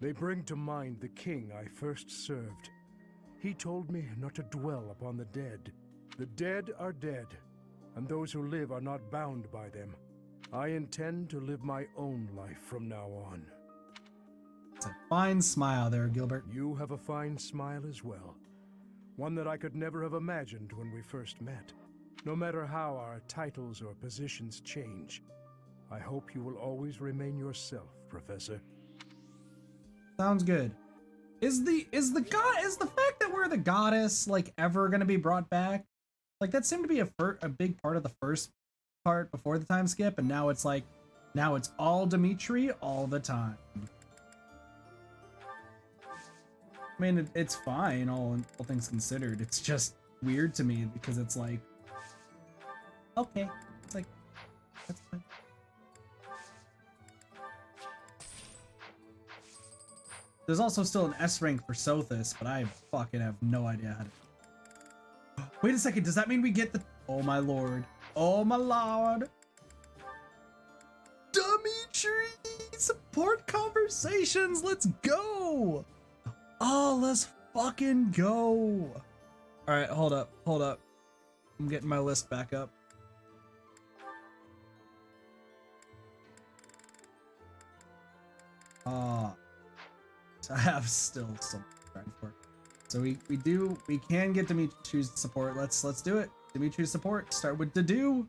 [SPEAKER 14] They bring to mind the king I first served. He told me not to dwell upon the dead. The dead are dead, and those who live are not bound by them. I intend to live my own life from now on.
[SPEAKER 1] It's a fine smile there, Gilbert.
[SPEAKER 14] You have a fine smile as well. One that I could never have imagined when we first met. No matter how our titles or positions change, I hope you will always remain yourself, Professor.
[SPEAKER 1] Sounds good. Is the fact that we're the goddess like ever gonna be brought back? Like that seemed to be a big part of the first part before the time skip, and now it's like it's all Dimitri all the time. I mean, it's fine, all things considered. It's just weird to me because it's like, okay, it's like that's fine. There's also still an S rank for Sothis, but I fucking have no idea how to... Wait a second, does that mean we get the... Oh my lord. Oh my lord. Dimitri! Support conversations! Let's go! Oh, let's fucking go! Alright, hold up. I'm getting my list back up. I have still some trying for. So we can get Dimitri's support. Let's do it. Dimitri's support. Start with do.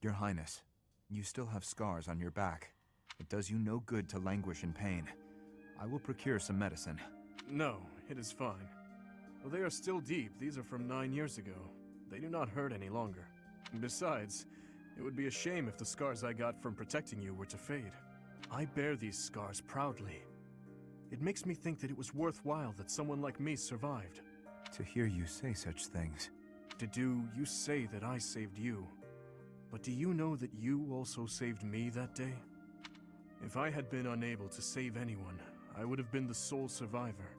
[SPEAKER 16] Your Highness, you still have scars on your back. It does you no good to languish in pain. I will procure some medicine.
[SPEAKER 12] No, it is fine. Though they are still deep, these are from 9 years ago. They do not hurt any longer. Besides, it would be a shame if the scars I got from protecting you were to fade. I bear these scars proudly. It makes me think that it was worthwhile that someone like me survived.
[SPEAKER 16] To hear you say such things.
[SPEAKER 12] You say that I saved you. But do you know that you also saved me that day? If I had been unable to save anyone, I would have been the sole survivor.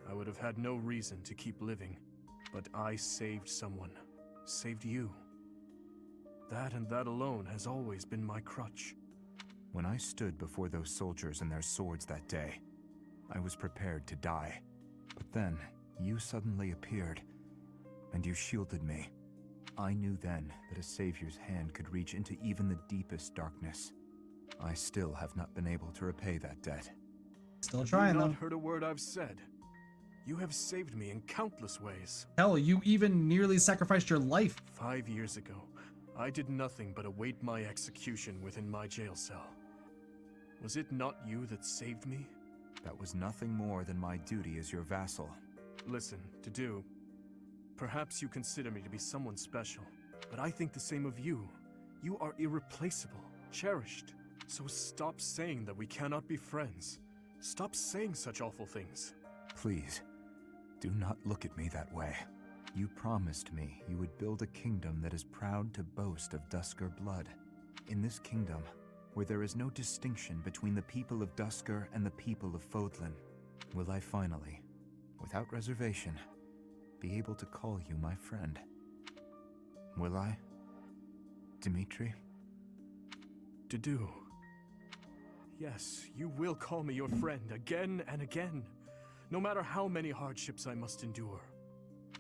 [SPEAKER 12] I would have had no reason to keep living. But I saved someone. Saved you. That and that alone has always been my crutch.
[SPEAKER 16] When I stood before those soldiers and their swords that day, I was prepared to die. But then, you suddenly appeared, and you shielded me. I knew then that a savior's hand could reach into even the deepest darkness. I still have not been able to repay that debt.
[SPEAKER 1] Still trying, though.
[SPEAKER 12] You've not heard a word I've said. You have saved me in countless ways.
[SPEAKER 1] Hell, you even nearly sacrificed your life.
[SPEAKER 12] 5 years ago, I did nothing but await my execution within my jail cell. Was it not you that saved me?
[SPEAKER 16] That was nothing more than my duty as your vassal.
[SPEAKER 12] Listen, perhaps you consider me to be someone special, but I think the same of you. You are irreplaceable, cherished. So stop saying that we cannot be friends. Stop saying such awful things.
[SPEAKER 16] Please, do not look at me that way. You promised me you would build a kingdom that is proud to boast of Dusker blood. In this kingdom, where there is no distinction between the people of Duscur and the people of Fodlan, will I finally, without reservation, be able to call you my friend. Will I, Dimitri?
[SPEAKER 12] Dedu. Yes, you will call me your friend again and again, no matter how many hardships I must endure.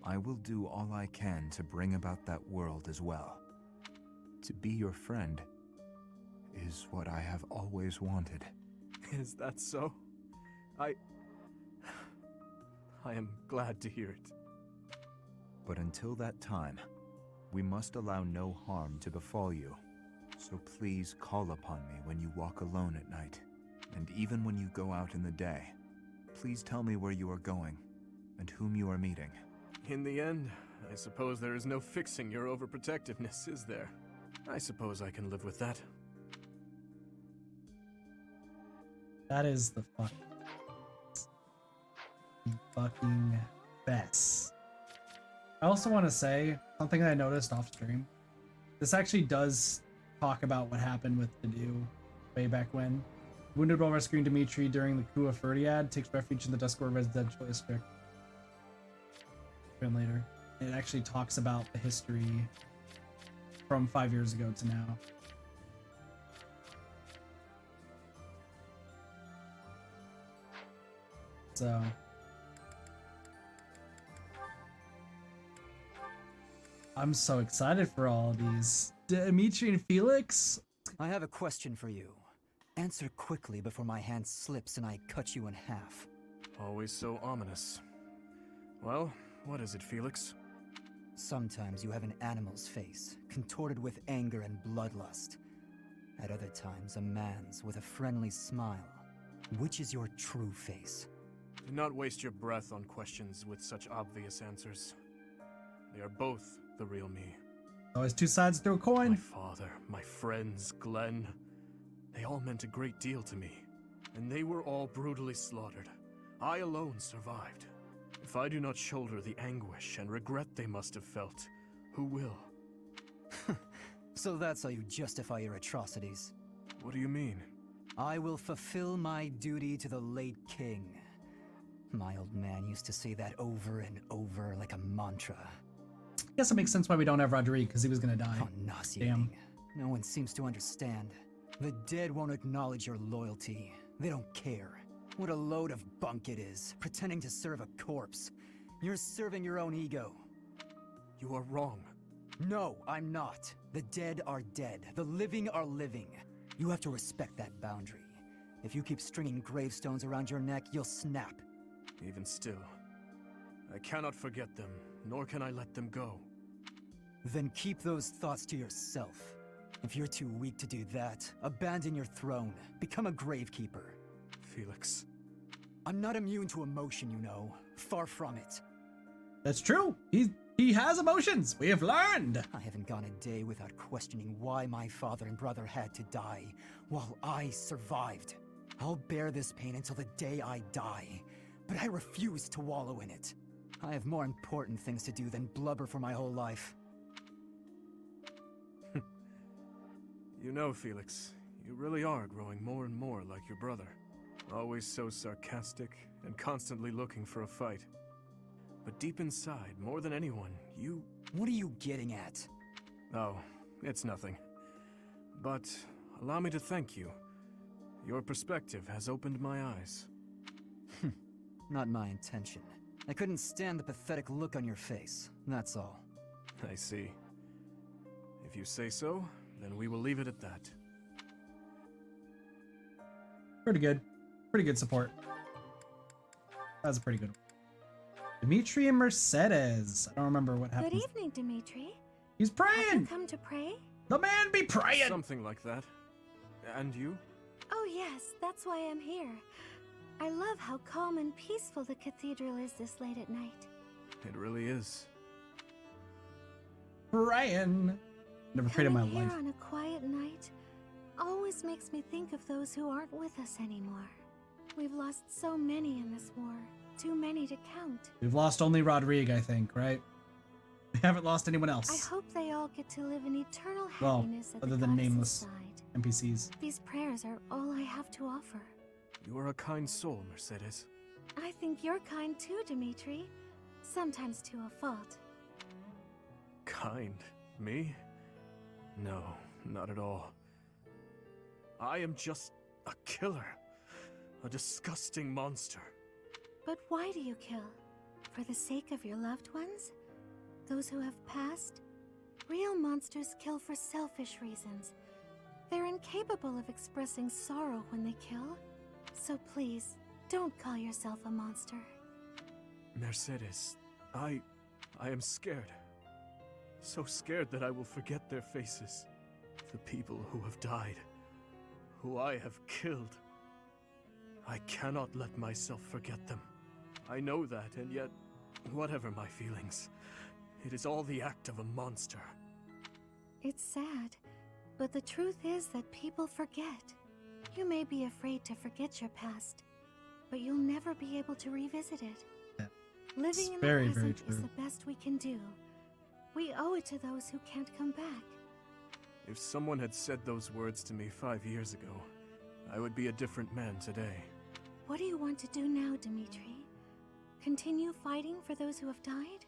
[SPEAKER 16] I will do all I can to bring about that world as well. To be your friend is what I have always wanted.
[SPEAKER 12] Is that so? I am glad to hear it.
[SPEAKER 16] But until that time, we must allow no harm to befall you. So please call upon me when you walk alone at night. And even when you go out in the day, please tell me where you are going and whom you are meeting.
[SPEAKER 12] In the end, I suppose there is no fixing your overprotectiveness, is there? I suppose I can live with that.
[SPEAKER 1] That is the fucking best. I also want to say something that I noticed off stream. This actually does talk about what happened with Dedu way back when. Wounded while rescuing Dimitri during the coup of Ferdiad, takes refuge in the Duscur residential district. And later, it actually talks about the history from 5 years ago to now. So I'm so excited for all of these. Dimitri and Felix?
[SPEAKER 22] I have a question for you. Answer quickly before my hand slips and I cut you in half.
[SPEAKER 12] Always so ominous. Well, what is it, Felix?
[SPEAKER 22] Sometimes you have an animal's face, contorted with anger and bloodlust. At other times, a man's with a friendly smile. Which is your true face?
[SPEAKER 12] Do not waste your breath on questions with such obvious answers. They are both the real me.
[SPEAKER 1] Always two sides to a coin.
[SPEAKER 12] My father, my friends, Glenn, they all meant a great deal to me, and they were all brutally slaughtered. I alone survived. If I do not shoulder the anguish and regret they must have felt, who will?
[SPEAKER 22] So that's how you justify your atrocities.
[SPEAKER 12] What do you mean?
[SPEAKER 22] I will fulfill my duty to the late king. My old man used to say that over and over like a mantra.
[SPEAKER 1] Guess it makes sense why we don't have Rodrigue, because he was gonna die.
[SPEAKER 22] How nauseating.
[SPEAKER 1] Damn.
[SPEAKER 22] No one seems to understand. The dead won't acknowledge your loyalty. They don't care. What a load of bunk it is, pretending to serve a corpse. You're serving your own ego.
[SPEAKER 12] You are wrong.
[SPEAKER 22] No, I'm not. The dead are dead. The living are living. You have to respect that boundary. If you keep stringing gravestones around your neck, you'll snap.
[SPEAKER 12] Even still, I cannot forget them, nor can I let them go.
[SPEAKER 22] Then keep those thoughts to yourself. If you're too weak to do that, abandon your throne. Become a gravekeeper.
[SPEAKER 12] Felix.
[SPEAKER 22] I'm not immune to emotion, you know. Far from it.
[SPEAKER 1] That's true. He has emotions. We have learned.
[SPEAKER 22] I haven't gone a day without questioning why my father and brother had to die, while I survived. I'll bear this pain until the day I die, but I refuse to wallow in it. I have more important things to do than blubber for my whole life.
[SPEAKER 12] You know, Felix, you really are growing more and more like your brother. Always so sarcastic and constantly looking for a fight. But deep inside, more than anyone, you...
[SPEAKER 22] What are you getting at?
[SPEAKER 12] Oh, it's nothing. But allow me to thank you. Your perspective has opened my eyes.
[SPEAKER 22] Not my intention. I couldn't stand the pathetic look on your face, that's all.
[SPEAKER 12] I see. If you say so, then we will leave it at that.
[SPEAKER 1] Pretty good. Pretty good support. That was a pretty good one. Dimitri and Mercedes. I don't remember what happened.
[SPEAKER 9] Good evening, Dimitri.
[SPEAKER 1] He's praying!
[SPEAKER 9] Have you come to pray?
[SPEAKER 1] The man be praying!
[SPEAKER 12] Something like that. And you?
[SPEAKER 9] Oh yes, that's why I'm here. I love how calm and peaceful the cathedral is this late at night.
[SPEAKER 12] It really is.
[SPEAKER 1] Praying! Never prayed in my
[SPEAKER 9] Coming
[SPEAKER 1] life.
[SPEAKER 9] here on a quiet night always makes me think of those who aren't with us anymore. We've lost so many in this war. Too many to count.
[SPEAKER 1] We've lost only Rodrigue, I think, right? We haven't lost anyone else.
[SPEAKER 9] I hope they all get to live in eternal
[SPEAKER 1] Well,
[SPEAKER 9] happiness at
[SPEAKER 1] other
[SPEAKER 9] the
[SPEAKER 1] than
[SPEAKER 9] goddess's
[SPEAKER 1] nameless
[SPEAKER 9] side.
[SPEAKER 1] NPCs.
[SPEAKER 9] These prayers are all I have to offer.
[SPEAKER 12] You are a kind soul, Mercedes.
[SPEAKER 9] I think you're kind too, Dimitri. Sometimes to a fault.
[SPEAKER 12] Kind? Me? No, not at all. I am just a killer. A disgusting monster.
[SPEAKER 9] But why do you kill? For the sake of your loved ones? Those who have passed? Real monsters kill for selfish reasons. They're incapable of expressing sorrow when they kill. So please, don't call yourself a monster.
[SPEAKER 12] Mercedes, I am scared. So scared that I will forget their faces. The people who have died. Who I have killed. I cannot let myself forget them. I know that, and yet, whatever my feelings, it is all the act of a monster.
[SPEAKER 9] It's sad, but the truth is that people forget. You may be afraid to forget your past, but you'll never be able to revisit it. Living in the present is the best we can do. We owe it to those who can't come back.
[SPEAKER 12] If someone had said those words to me 5 years ago, I would be a different man today.
[SPEAKER 9] What do you want to do now, Dimitri? Continue fighting for those who have died?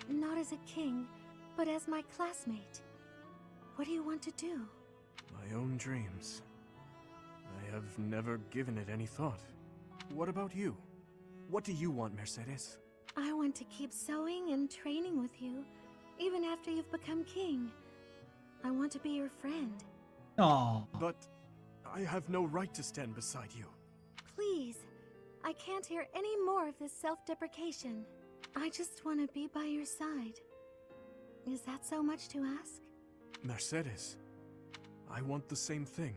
[SPEAKER 9] Not as a king, but as my classmate. What do you want to do?
[SPEAKER 12] My own dreams. I have never given it any thought. What about you? What do you want, Mercedes?
[SPEAKER 9] I want to keep sewing and training with you, even after you've become king. I want to be your friend.
[SPEAKER 1] Aww.
[SPEAKER 12] But I have no right to stand beside you.
[SPEAKER 9] Please, I can't hear any more of this self-deprecation. I just want to be by your side. Is that so much to ask?
[SPEAKER 12] Mercedes, I want the same thing.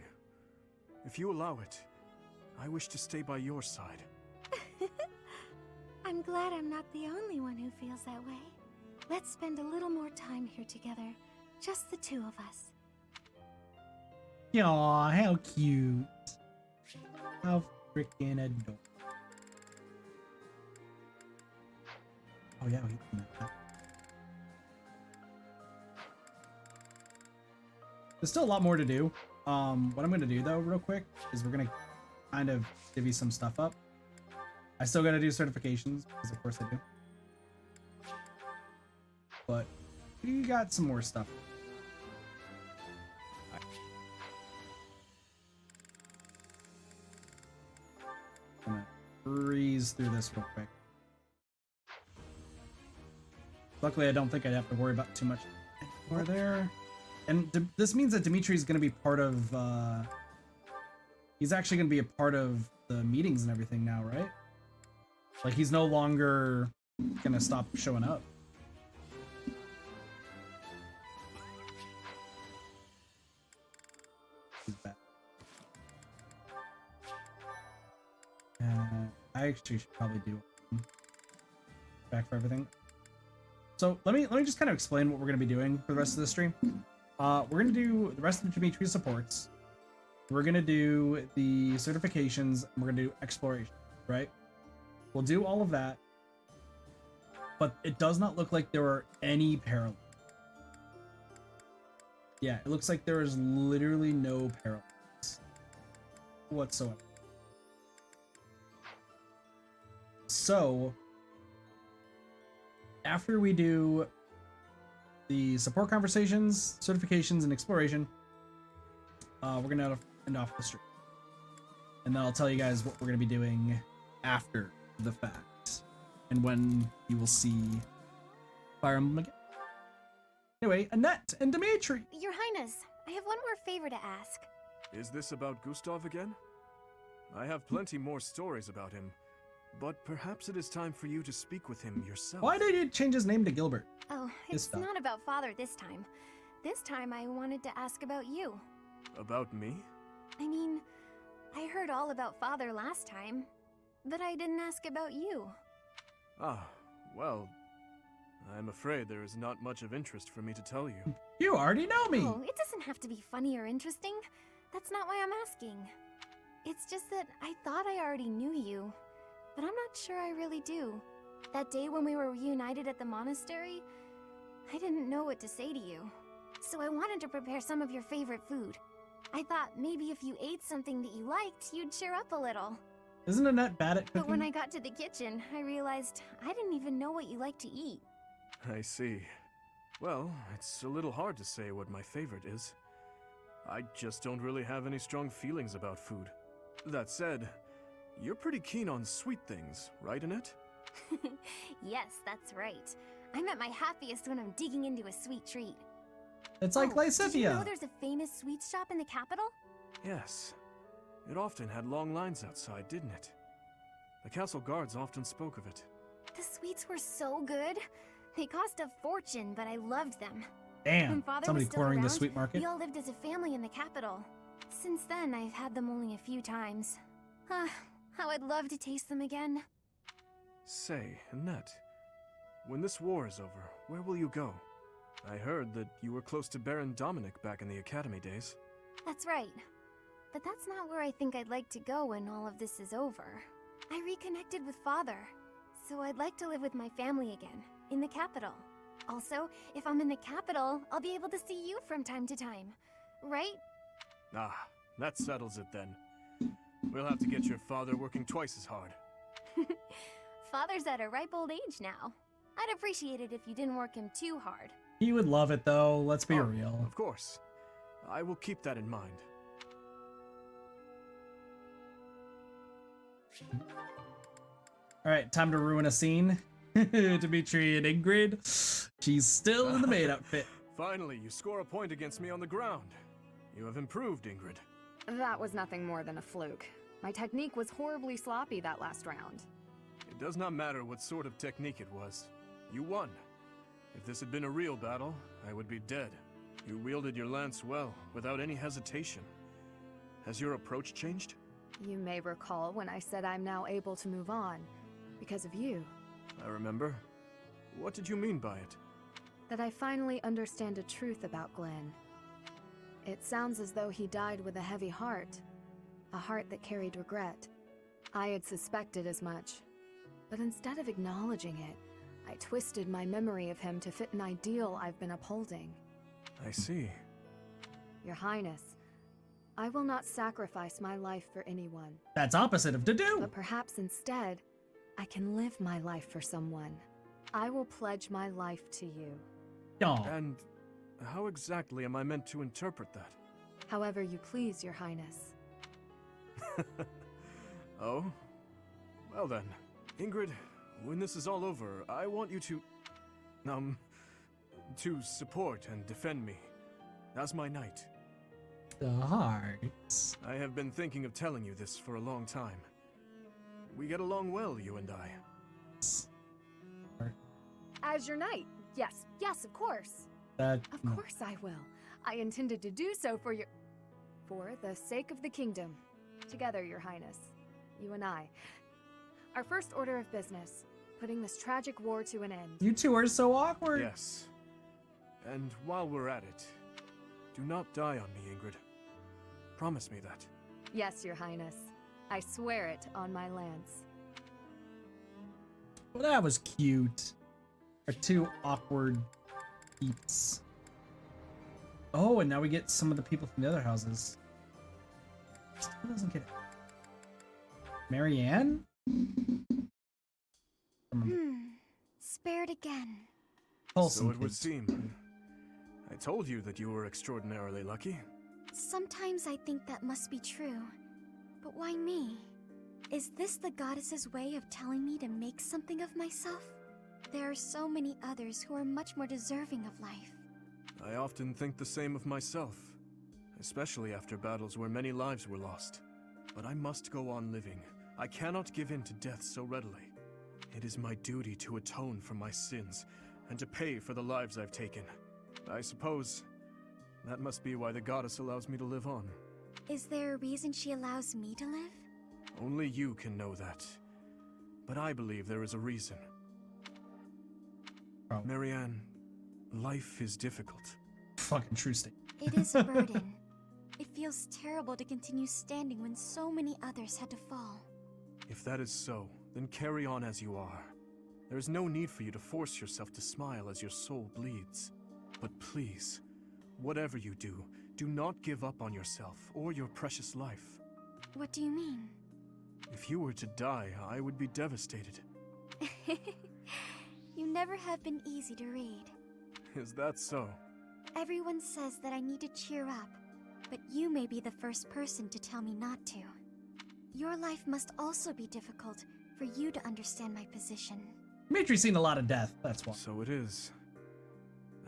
[SPEAKER 12] If you allow it, I wish to stay by your side.
[SPEAKER 9] I'm glad I'm not the only one who feels that way. Let's spend a little more time here together, just the two of us.
[SPEAKER 1] Aw, how cute. How freaking adorable. Oh yeah, we can that. There's still a lot more to do. What I'm gonna do though, real quick, is we're gonna kind of divvy some stuff up. I still gotta do certifications, because of course I do. But we got some more stuff. I'm gonna breeze through this real quick. Luckily, I don't think I'd have to worry about too much more there. And this means that Dimitri is going to be part of, he's actually going to be a part of the meetings and everything now, right? Like, he's no longer going to stop showing up. He's back. I actually should probably do back for everything. So let me just kind of explain what we're going to be doing for the rest of the stream. We're going to do the rest of Dimitri's supports. We're going to do the certifications. And we're going to do exploration, right? We'll do all of that. But it does not look like there are any parallels. Yeah, it looks like there is literally no parallels whatsoever. So, after we do the support conversations, certifications, and exploration, we're gonna end off the stream. And then I'll tell you guys what we're gonna be doing after the fact, and when you will see Fire Emblem again. Anyway, Annette and Dimitri!
[SPEAKER 6] Your Highness, I have one more favor to ask.
[SPEAKER 12] Is this about Gustav again? I have plenty more stories about him, but perhaps it is time for you to speak with him yourself.
[SPEAKER 1] Why did you change his name to Gilbert?
[SPEAKER 6] Oh, it's not about Father this time. This time I wanted to ask about you.
[SPEAKER 12] About me?
[SPEAKER 6] I mean, I heard all about Father last time, but I didn't ask about you.
[SPEAKER 12] Ah, well, I'm afraid there is not much of interest for me to tell you.
[SPEAKER 1] You already know me!
[SPEAKER 6] Oh, it doesn't have to be funny or interesting. That's not why I'm asking. It's just that I thought I already knew you, but I'm not sure I really do. That day when we were reunited at the monastery, I didn't know what to say to you, so I wanted to prepare some of your favorite food. I thought maybe if you ate something that you liked, you'd cheer up a little.
[SPEAKER 1] Isn't Annette bad at cooking?
[SPEAKER 6] But when I got to the kitchen, I realized I didn't even know what you like to eat.
[SPEAKER 12] I see. Well, it's a little hard to say what my favorite is. I just don't really have any strong feelings about food. That said, you're pretty keen on sweet things, right, Annette?
[SPEAKER 6] Yes, that's right. I'm at my happiest when I'm digging into a sweet treat.
[SPEAKER 1] It's like Lysithea.
[SPEAKER 6] Did you know there's a famous sweet shop in the capital?
[SPEAKER 12] Yes. It often had long lines outside, didn't it? The castle guards often spoke of it.
[SPEAKER 6] The sweets were so good. They cost a fortune, but I loved them.
[SPEAKER 1] Damn,
[SPEAKER 6] When Father
[SPEAKER 1] somebody
[SPEAKER 6] was still
[SPEAKER 1] cornering the
[SPEAKER 6] around,
[SPEAKER 1] sweet market.
[SPEAKER 6] we all lived as a family in the capital. Since then, I've had them only a few times. How I'd love to taste them again.
[SPEAKER 12] Say, Annette, when this war is over, where will you go? I heard that you were close to Baron Dominic back in the academy days.
[SPEAKER 6] That's right. But that's not where I think I'd like to go when all of this is over. I reconnected with Father, so I'd like to live with my family again, in the capital. Also, if I'm in the capital, I'll be able to see you from time to time. Right?
[SPEAKER 12] Ah, that settles it then. We'll have to get your father working twice as hard.
[SPEAKER 6] Father's at a ripe old age now. I'd appreciate it if you didn't work him too hard.
[SPEAKER 1] He would love it though, let's be real.
[SPEAKER 12] Of course. I will keep that in mind.
[SPEAKER 1] Alright, time to ruin a scene. Dimitri and Ingrid. She's still in the maid outfit.
[SPEAKER 12] Finally, you score a point against me on the ground. You have improved, Ingrid.
[SPEAKER 8] That was nothing more than a fluke. My technique was horribly sloppy that last round.
[SPEAKER 12] It does not matter what sort of technique it was. You won. If this had been a real battle, I would be dead. You wielded your lance well, without any hesitation. Has your approach changed?
[SPEAKER 8] You may recall when I said I'm now able to move on, because of you.
[SPEAKER 12] I remember. What did you mean by it?
[SPEAKER 8] That I finally understand a truth about Glenn. It sounds as though he died with a heavy heart. A heart that carried regret. I had suspected as much. But instead of acknowledging it, I twisted my memory of him to fit an ideal I've been upholding.
[SPEAKER 12] I see.
[SPEAKER 8] Your Highness, I will not sacrifice my life for anyone.
[SPEAKER 1] That's opposite of to do.
[SPEAKER 8] But perhaps instead, I can live my life for someone. I will pledge my life to you.
[SPEAKER 12] And how exactly am I meant to interpret that?
[SPEAKER 8] However you please, Your Highness.
[SPEAKER 12] Oh? Well then, Ingrid, when this is all over, I want you to support and defend me. As my knight.
[SPEAKER 1] The hearts.
[SPEAKER 12] I have been thinking of telling you this for a long time. We get along well, you and I.
[SPEAKER 8] As your knight, yes, of course.
[SPEAKER 1] Of
[SPEAKER 8] course I will. I intended to do so for the sake of the kingdom. Together, Your Highness. You and I. Our first order of business. Putting this tragic war to an end.
[SPEAKER 1] You two are so awkward.
[SPEAKER 12] Yes. And while we're at it, do not die on me, Ingrid. Promise me that.
[SPEAKER 8] Yes, Your Highness. I swear it on my lance.
[SPEAKER 1] Well, that was cute. Our two awkward peeps. Oh, and now we get some of the people from the other houses. Still doesn't get it. Marianne?
[SPEAKER 6] Spared again.
[SPEAKER 12] So it would seem. I told you that you were extraordinarily lucky.
[SPEAKER 6] Sometimes I think that must be true. But why me? Is this the goddess's way of telling me to make something of myself? There are so many others who are much more deserving of life.
[SPEAKER 12] I often think the same of myself, especially after battles where many lives were lost. But I must go on living. I cannot give in to death so readily. It is my duty to atone for my sins, and to pay for the lives I've taken. I suppose that must be why the goddess allows me to live on.
[SPEAKER 6] Is there a reason she allows me to live?
[SPEAKER 12] Only you can know that. But I believe there is a reason.
[SPEAKER 1] Oh.
[SPEAKER 12] Marianne, life is difficult.
[SPEAKER 1] Fucking true state.
[SPEAKER 6] It is a burden. It feels terrible to continue standing when so many others had to fall.
[SPEAKER 12] If that is so, then carry on as you are. There is no need for you to force yourself to smile as your soul bleeds. But please, whatever you do, do not give up on yourself or your precious life.
[SPEAKER 9] What do you mean?
[SPEAKER 12] If you were to die, I would be devastated.
[SPEAKER 9] You never have been easy to read.
[SPEAKER 12] Is that so?
[SPEAKER 9] Everyone says that I need to cheer up, but you may be the first person to tell me not to. Your life must also be difficult for you to understand my position.
[SPEAKER 1] Dimitri's seen a lot of death, that's why.
[SPEAKER 12] So it is.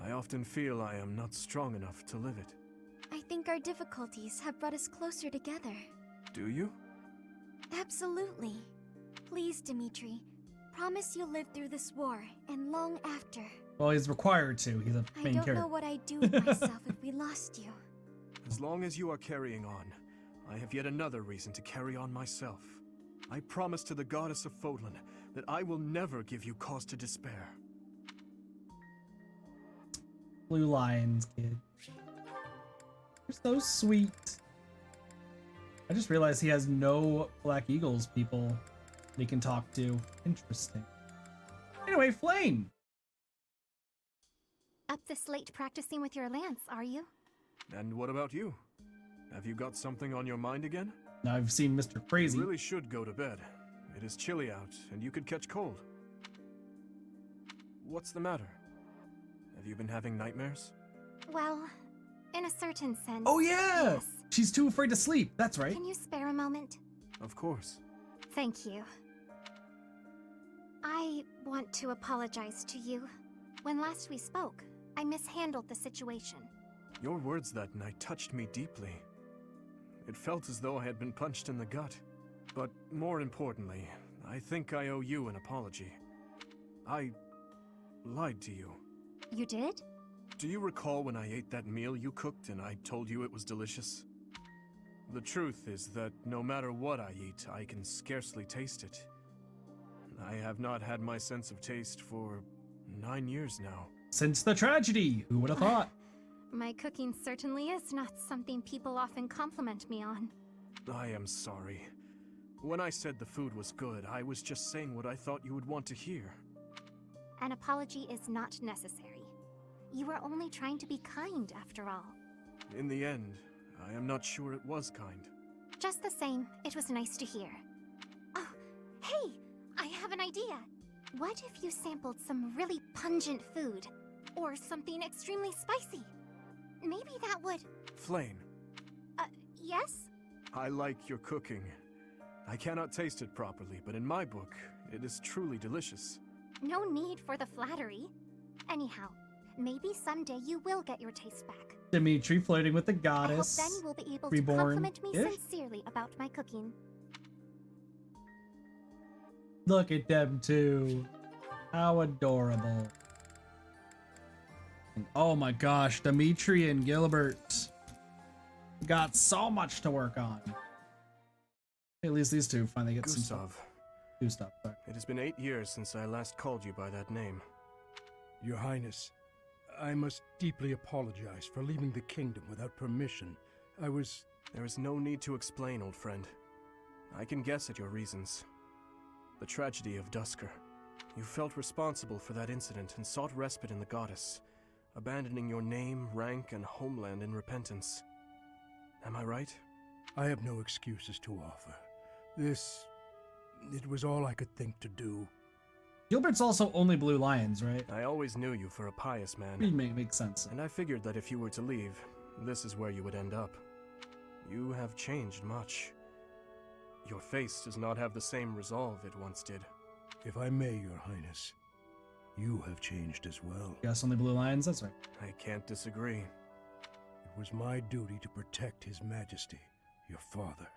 [SPEAKER 12] I often feel I am not strong enough to live it.
[SPEAKER 9] I think our difficulties have brought us closer together.
[SPEAKER 12] Do you?
[SPEAKER 9] Absolutely. Please, Dimitri, promise you'll live through this war and long after.
[SPEAKER 1] Well, he's required to. He's a main character.
[SPEAKER 9] I don't know what I'd do with myself if we lost you.
[SPEAKER 12] As long as you are carrying on, I have yet another reason to carry on myself. I promise to the goddess of Fodlan that I will never give you cause to despair.
[SPEAKER 1] Blue lions, kid. They're so sweet. I just realized he has no Black Eagles people that he can talk to. Interesting. Anyway, Flame.
[SPEAKER 9] Up this late practicing with your lance, are you?
[SPEAKER 12] And what about you? Have you got something on your mind again?
[SPEAKER 1] Now I've seen Mr. Crazy.
[SPEAKER 12] You really should go to bed. It is chilly out, and you could catch cold. What's the matter? Have you been having nightmares?
[SPEAKER 9] Well, in a certain sense.
[SPEAKER 1] Oh yeah!
[SPEAKER 9] Yes.
[SPEAKER 1] She's too afraid to sleep. That's right.
[SPEAKER 9] Can you spare a moment?
[SPEAKER 12] Of course.
[SPEAKER 9] Thank you. I want to apologize to you. When last we spoke, I mishandled the situation.
[SPEAKER 12] Your words that night touched me deeply. It felt as though I had been punched in the gut. But more importantly, I think I owe you an apology. I lied to you.
[SPEAKER 9] You did?
[SPEAKER 12] Do you recall when I ate that meal you cooked and I told you it was delicious? The truth is that no matter what I eat, I can scarcely taste it. I have not had my sense of taste for 9 years now.
[SPEAKER 1] Since the tragedy, who would have thought?
[SPEAKER 9] My cooking certainly is not something people often compliment me on.
[SPEAKER 12] I am sorry. When I said the food was good, I was just saying what I thought you would want to hear.
[SPEAKER 9] An apology is not necessary. You were only trying to be kind, after all.
[SPEAKER 12] In the end, I am not sure it was kind.
[SPEAKER 9] Just the same, it was nice to hear. Oh, hey! I have an idea! What if you sampled some really pungent food? Or something extremely spicy? Maybe that would...
[SPEAKER 12] Flame.
[SPEAKER 9] Yes?
[SPEAKER 12] I like your cooking. I cannot taste it properly, but in my book, it is truly delicious.
[SPEAKER 9] No need for the flattery. Anyhow, maybe someday you will get your taste back.
[SPEAKER 1] Dimitri flirting with the goddess.
[SPEAKER 9] I hope then you will be able
[SPEAKER 1] Reborn.
[SPEAKER 9] to compliment me sincerely about my cooking.
[SPEAKER 1] Look at them two. How adorable. And oh my gosh, Dimitri and Gilbert got so much to work on. At least these two finally get some stuff. Gustav, sorry.
[SPEAKER 12] It has been 8 years since I last called you by that name.
[SPEAKER 14] Your Highness, I must deeply apologize for leaving the kingdom without permission. There
[SPEAKER 12] is no need to explain, old friend. I can guess at your reasons. The tragedy of Dusker. You felt responsible for that incident and sought respite in the goddess, abandoning your name, rank, and homeland in repentance. Am I right?
[SPEAKER 14] I have no excuses to offer. It was all I could think to do.
[SPEAKER 1] Gilbert's also only Blue Lions, right?
[SPEAKER 12] I always knew you for a pious man.
[SPEAKER 1] It makes sense.
[SPEAKER 12] And I figured that if you were to leave, this is where you would end up. You have changed much. Your face does not have the same resolve it once did.
[SPEAKER 14] If I may, Your Highness, you have changed as well.
[SPEAKER 1] Yes, only Blue Lions, that's right.
[SPEAKER 12] I can't disagree.
[SPEAKER 14] It was my duty to protect His Majesty, your father.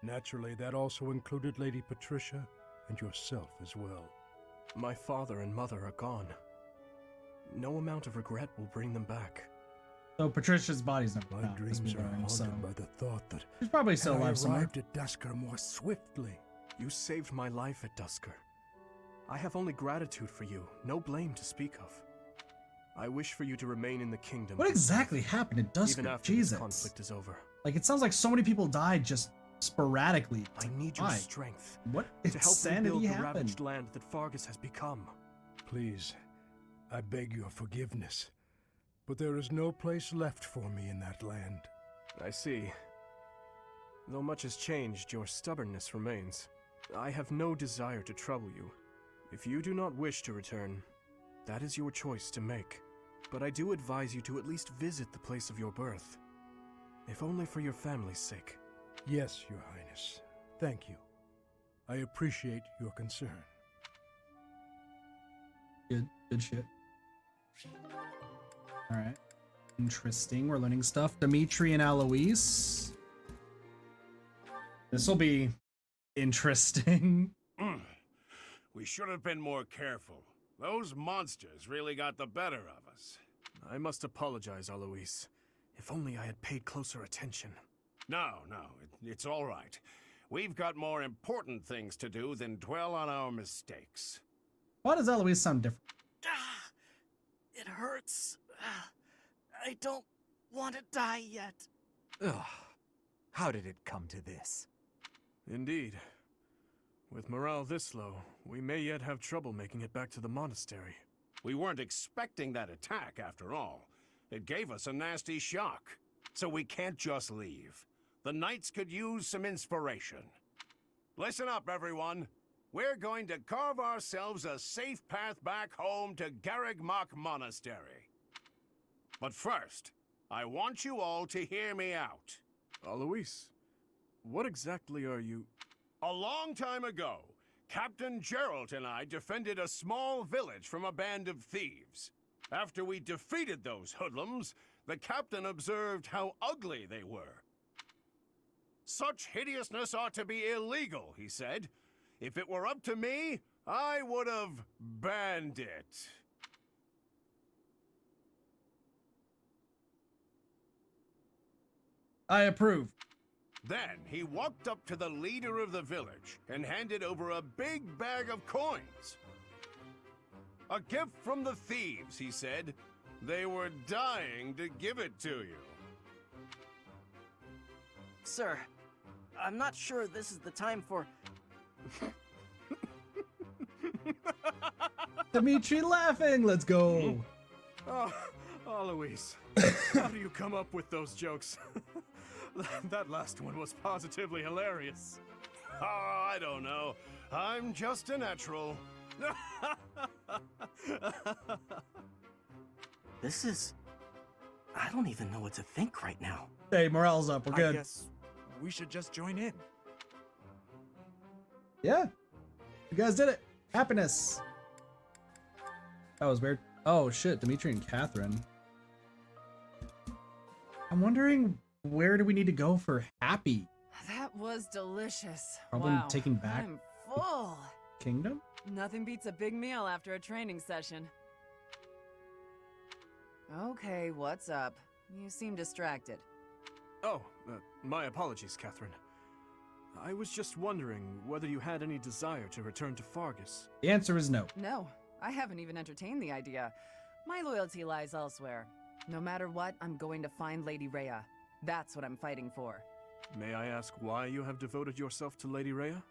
[SPEAKER 14] Naturally, that also included Lady Patricia and yourself as well.
[SPEAKER 12] My father and mother are gone. No amount of regret will bring them back.
[SPEAKER 1] So Patricia's body's not
[SPEAKER 14] My dreams are haunted by the thought that
[SPEAKER 1] she's probably still
[SPEAKER 14] had I
[SPEAKER 1] alive somewhere.
[SPEAKER 14] arrived at Dusker more swiftly.
[SPEAKER 12] You saved my life at Dusker. I have only gratitude for you, no blame to speak of. I wish for you to remain in the kingdom.
[SPEAKER 1] What exactly happened at Dusker?
[SPEAKER 12] Even after
[SPEAKER 1] Jesus.
[SPEAKER 12] this conflict is over.
[SPEAKER 1] Like, it sounds like so many people died just sporadically.
[SPEAKER 12] I need your
[SPEAKER 1] Why?
[SPEAKER 12] strength
[SPEAKER 1] What
[SPEAKER 12] to help
[SPEAKER 1] insanity
[SPEAKER 12] rebuild the
[SPEAKER 1] happened?
[SPEAKER 12] ravaged land that Fargus has become.
[SPEAKER 14] Please, I beg your forgiveness, but there is no place left for me in that land.
[SPEAKER 12] I see. Though much has changed, your stubbornness remains. I have no desire to trouble you. If you do not wish to return, that is your choice to make. But I do advise you to at least visit the place of your birth. If only for your family's sake.
[SPEAKER 14] Yes, Your Highness. Thank you. I appreciate your concern.
[SPEAKER 1] Good shit. Alright. Interesting. We're learning stuff. Dimitri and Alois. This will be interesting.
[SPEAKER 4] We should have been more careful. Those monsters really got the better of us.
[SPEAKER 12] I must apologize, Alois. If only I had paid closer attention.
[SPEAKER 4] No, it's all right. We've got more important things to do than dwell on our mistakes.
[SPEAKER 1] Why does Alois sound different?
[SPEAKER 22] It hurts. I don't want to die yet.
[SPEAKER 7] Ugh. How did it come to this?
[SPEAKER 12] Indeed. With morale this low, we may yet have trouble making it back to the monastery.
[SPEAKER 4] We weren't expecting that attack, after all. It gave us a nasty shock. So we can't just leave. The Knights could use some inspiration. Listen up, everyone. We're going to carve ourselves a safe path back home to Garrigmach Monastery. But first, I want you all to hear me out.
[SPEAKER 12] Alois, what exactly are you...
[SPEAKER 4] A long time ago, Captain Geralt and I defended a small village from a band of thieves. After we defeated those hoodlums, the captain observed how ugly they were. Such hideousness ought to be illegal, he said. If it were up to me, I would have banned it.
[SPEAKER 1] I approve.
[SPEAKER 4] Then he walked up to the leader of the village and handed over a big bag of coins. A gift from the thieves, he said. They were dying to give it to you.
[SPEAKER 22] Sir, I'm not sure this is the time for...
[SPEAKER 1] Dimitri laughing. Let's go.
[SPEAKER 12] Oh, Alois, how do you come up with those jokes? That last one was positively hilarious.
[SPEAKER 4] Oh, I don't know. I'm just a natural.
[SPEAKER 22] This is... I don't even know what to think right now.
[SPEAKER 1] Hey, morale's up. We're good.
[SPEAKER 7] I guess we should just join in.
[SPEAKER 1] Yeah. You guys did it. Happiness. That was weird. Oh, shit. Dimitri and Catherine. I'm wondering, where do we need to go for happy?
[SPEAKER 11] That was delicious.
[SPEAKER 1] Probably
[SPEAKER 11] wow.
[SPEAKER 1] taking back
[SPEAKER 11] I'm full.
[SPEAKER 1] Kingdom?
[SPEAKER 11] Nothing beats a big meal after a training session. Okay, what's up? You seem distracted.
[SPEAKER 12] Oh, my apologies, Catherine. I was just wondering whether you had any desire to return to Fargus.
[SPEAKER 1] The answer is no.
[SPEAKER 11] No, I haven't even entertained the idea. My loyalty lies elsewhere. No matter what, I'm going to find Lady Rhea. That's what I'm fighting for.
[SPEAKER 12] May I ask why you have devoted yourself to Lady Rhea?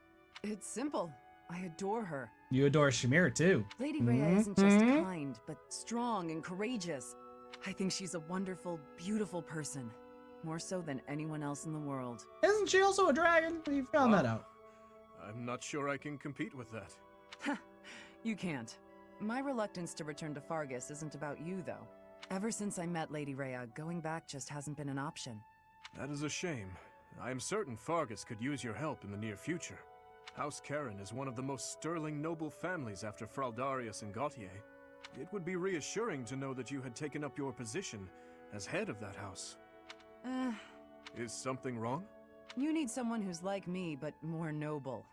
[SPEAKER 11] It's simple. I adore her.
[SPEAKER 1] You adore Shamir too.
[SPEAKER 11] Lady Rhea isn't just kind, but strong and courageous. I think she's a wonderful, beautiful person. More so than anyone else in the world.
[SPEAKER 1] Isn't she also a dragon? We found that out.
[SPEAKER 12] I'm not sure I can compete with that.
[SPEAKER 11] You can't. My reluctance to return to Fargus isn't about you, though. Ever since I met Lady Rhea, going back just hasn't been an option.
[SPEAKER 12] That is a shame. I am certain Fargus could use your help in the near future. House Karen is one of the most sterling noble families after Fraldarius and Gautier. It would be reassuring to know that you had taken up your position as head of that house. Is something wrong?
[SPEAKER 11] You need someone who's like me, but more noble.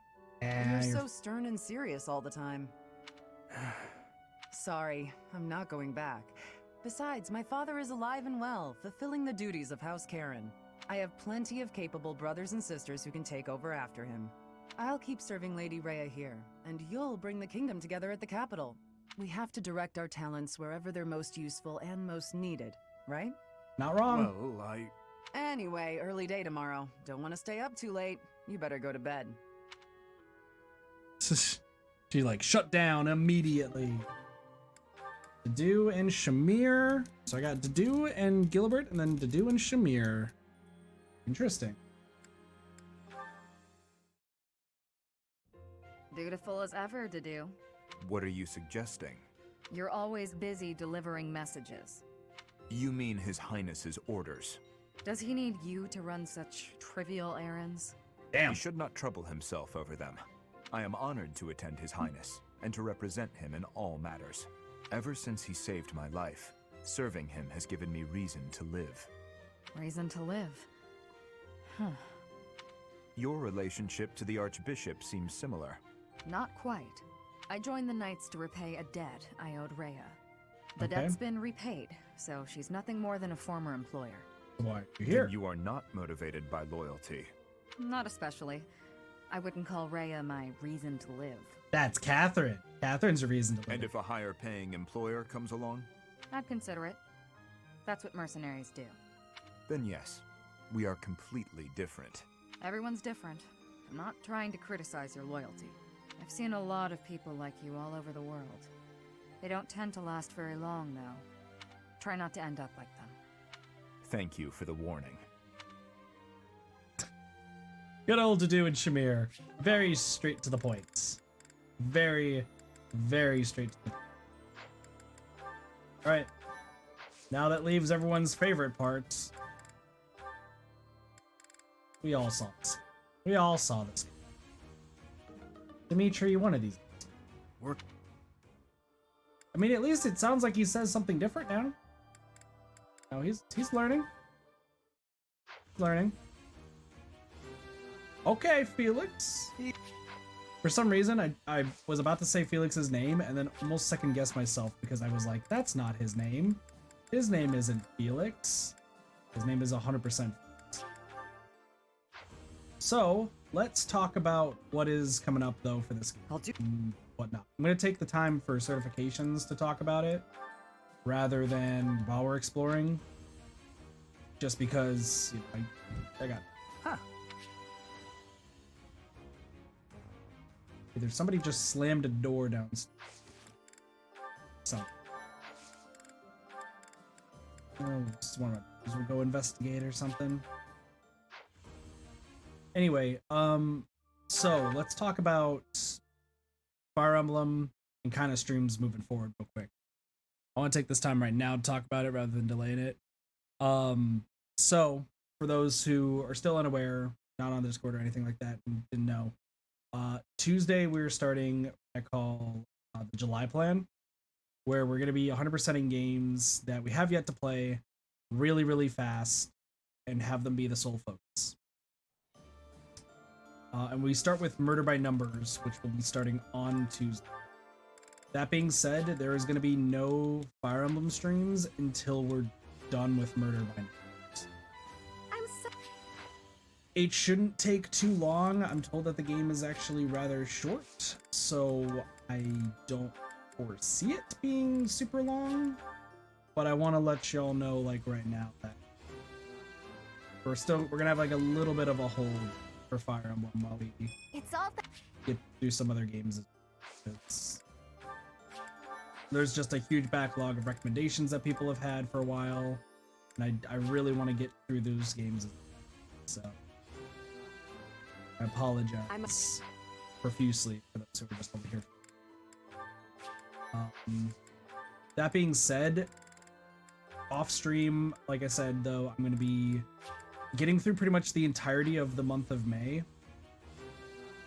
[SPEAKER 1] You're
[SPEAKER 11] so stern and serious all the time. Sorry, I'm not going back. Besides, my father is alive and well, fulfilling the duties of House Karen. I have plenty of capable brothers and sisters who can take over after him. I'll keep serving Lady Rhea here, and you'll bring the kingdom together at the capital. We have to direct our talents wherever they're most useful and most needed, right?
[SPEAKER 1] Not wrong.
[SPEAKER 12] Well,
[SPEAKER 11] Anyway, early day tomorrow. Don't want to stay up too late. You better go to bed.
[SPEAKER 1] She like shut down immediately. Dedu and Shamir. So I got Dedu and Gilbert, and then Dedu and Shamir. Interesting.
[SPEAKER 8] Dutiful as ever, Dedu.
[SPEAKER 16] What are you suggesting?
[SPEAKER 8] You're always busy delivering messages.
[SPEAKER 16] You mean His Highness's orders?
[SPEAKER 8] Does he need you to run such trivial errands?
[SPEAKER 1] Damn.
[SPEAKER 16] He should not trouble himself over them. I am honored to attend His Highness, and to represent him in all matters. Ever since he saved my life, serving him has given me reason to live.
[SPEAKER 8] Reason to live? Huh.
[SPEAKER 16] Your relationship to the Archbishop seems similar.
[SPEAKER 8] Not quite. I joined the Knights to repay a debt I owed Rhea. The
[SPEAKER 1] Okay.
[SPEAKER 8] debt's been repaid, so she's nothing more than a former employer.
[SPEAKER 1] Why are you here?
[SPEAKER 16] Then you are not motivated by loyalty.
[SPEAKER 8] Not especially. I wouldn't call Rhea my reason to live.
[SPEAKER 1] That's Catherine. Catherine's a reason to live.
[SPEAKER 16] And if a higher paying employer comes along?
[SPEAKER 8] I'd consider it. That's what mercenaries do.
[SPEAKER 16] Then yes, we are completely different.
[SPEAKER 8] Everyone's different. I'm not trying to criticize your loyalty. I've seen a lot of people like you all over the world. They don't tend to last very long, though. Try not to end up like them.
[SPEAKER 16] Thank you for the warning.
[SPEAKER 1] Good old Dedu and Shamir. Very straight to the point. Very, very straight to the point. Alright. Now that leaves everyone's favorite parts. We all saw this. We all saw this. Dimitri, one of these. I mean, at least it sounds like he says something different now. No, he's learning. Learning. Okay, Felix. For some reason, I was about to say Felix's name and then almost second guessed myself because I was like, that's not his name. His name isn't Felix. His name is 100% Felix. So, let's talk about what is coming up though for this game and whatnot. I'm going to take the time for certifications to talk about it rather than while we're exploring. Just because, you know, I got...
[SPEAKER 11] Huh.
[SPEAKER 1] Either somebody just slammed a door down. So. Just want to go investigate or something. Anyway, so let's talk about Fire Emblem and kind of streams moving forward real quick. I want to take this time right now to talk about it rather than delaying it. So for those who are still unaware, not on the Discord or anything like that, and didn't know, Tuesday we're starting what I call the July plan, where we're going to be 100%ing games that we have yet to play really, really fast and have them be the sole focus. And we start with Murder by Numbers, which will be starting on Tuesday. That being said, there is going to be no Fire Emblem streams until we're done with Murder by Numbers. It shouldn't take too long. I'm told that the game is actually rather short, so I don't foresee it being super long. But I want to let y'all know, like right now, that we're gonna have like a little bit of a hold for Fire Emblem while we get through some other games. There's just a huge backlog of recommendations that people have had for a while, and I really want to get through those games. So I apologize profusely for those who are just over here. That being said, off stream, like I said, though, I'm going to be getting through pretty much the entirety of the month of May.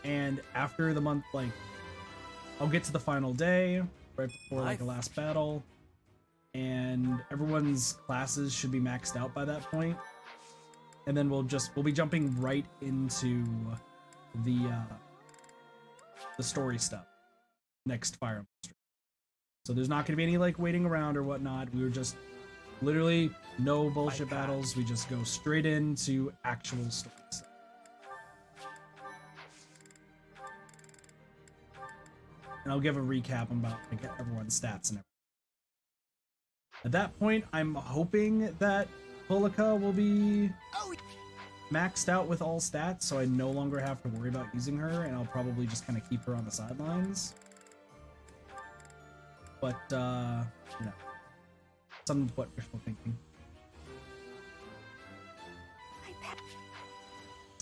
[SPEAKER 1] And after the month, like, I'll get to the final day, right before like the last battle. And everyone's classes should be maxed out by that point. And then we'll be jumping right into the story stuff next Fire Emblem stream. So there's not going to be any like waiting around or whatnot. We were just literally no bullshit battles. We just go straight into actual story stuff. And I'll give a recap about like everyone's stats and everything. At that point, I'm hoping that Bulika will be maxed out with all stats, so I no longer have to worry about using her, and I'll probably just kind of keep her on the sidelines. But, you know, some what wishful thinking.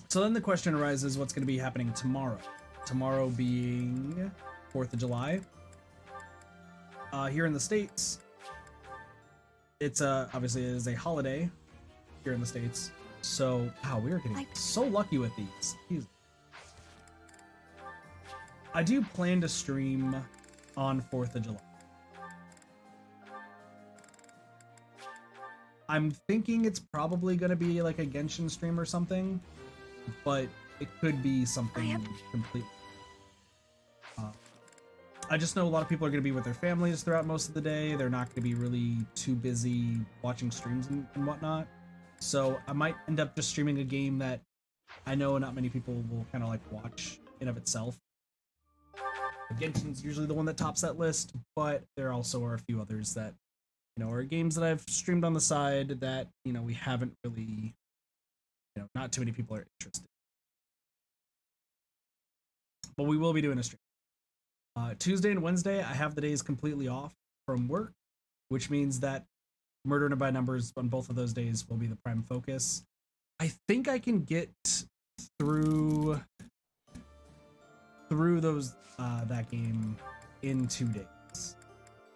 [SPEAKER 1] So then the question arises, what's going to be happening tomorrow? Tomorrow being 4th of July. Here in the States, it's obviously it is a holiday here in the States. So, wow, we are getting so lucky with these. Jeez. I do plan to stream on 4th of July. I'm thinking it's probably going to be like a Genshin stream or something, but it could be something completely. I just know a lot of people are going to be with their families throughout most of the day. They're not going to be really too busy watching streams and whatnot. So I might end up just streaming a game that I know not many people will kind of like watch in of itself. Genshin's usually the one that tops that list, but there also are a few others that, you know, are games that I've streamed on the side that, you know, we haven't really, you know, not too many people are interested. But we will be doing a stream. Tuesday and Wednesday, I have the days completely off from work, which means that Murder by Numbers on both of those days will be the prime focus. I think I can get through those that game in 2 days,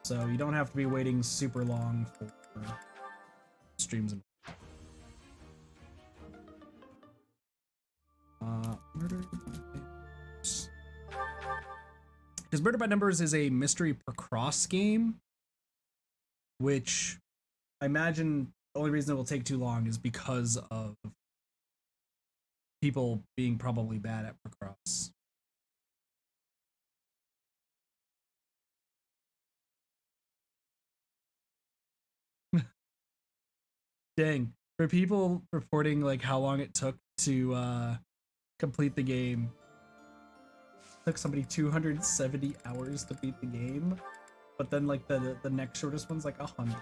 [SPEAKER 1] so you don't have to be waiting super long for streams. Murder by Numbers. Because Murder by Numbers is a mystery per cross game, which I imagine the only reason it will take too long is because of people being probably bad at per cross. Dang, for people reporting like how long it took to complete the game, it took somebody 270 hours to beat the game, but then like the next shortest one's like 100.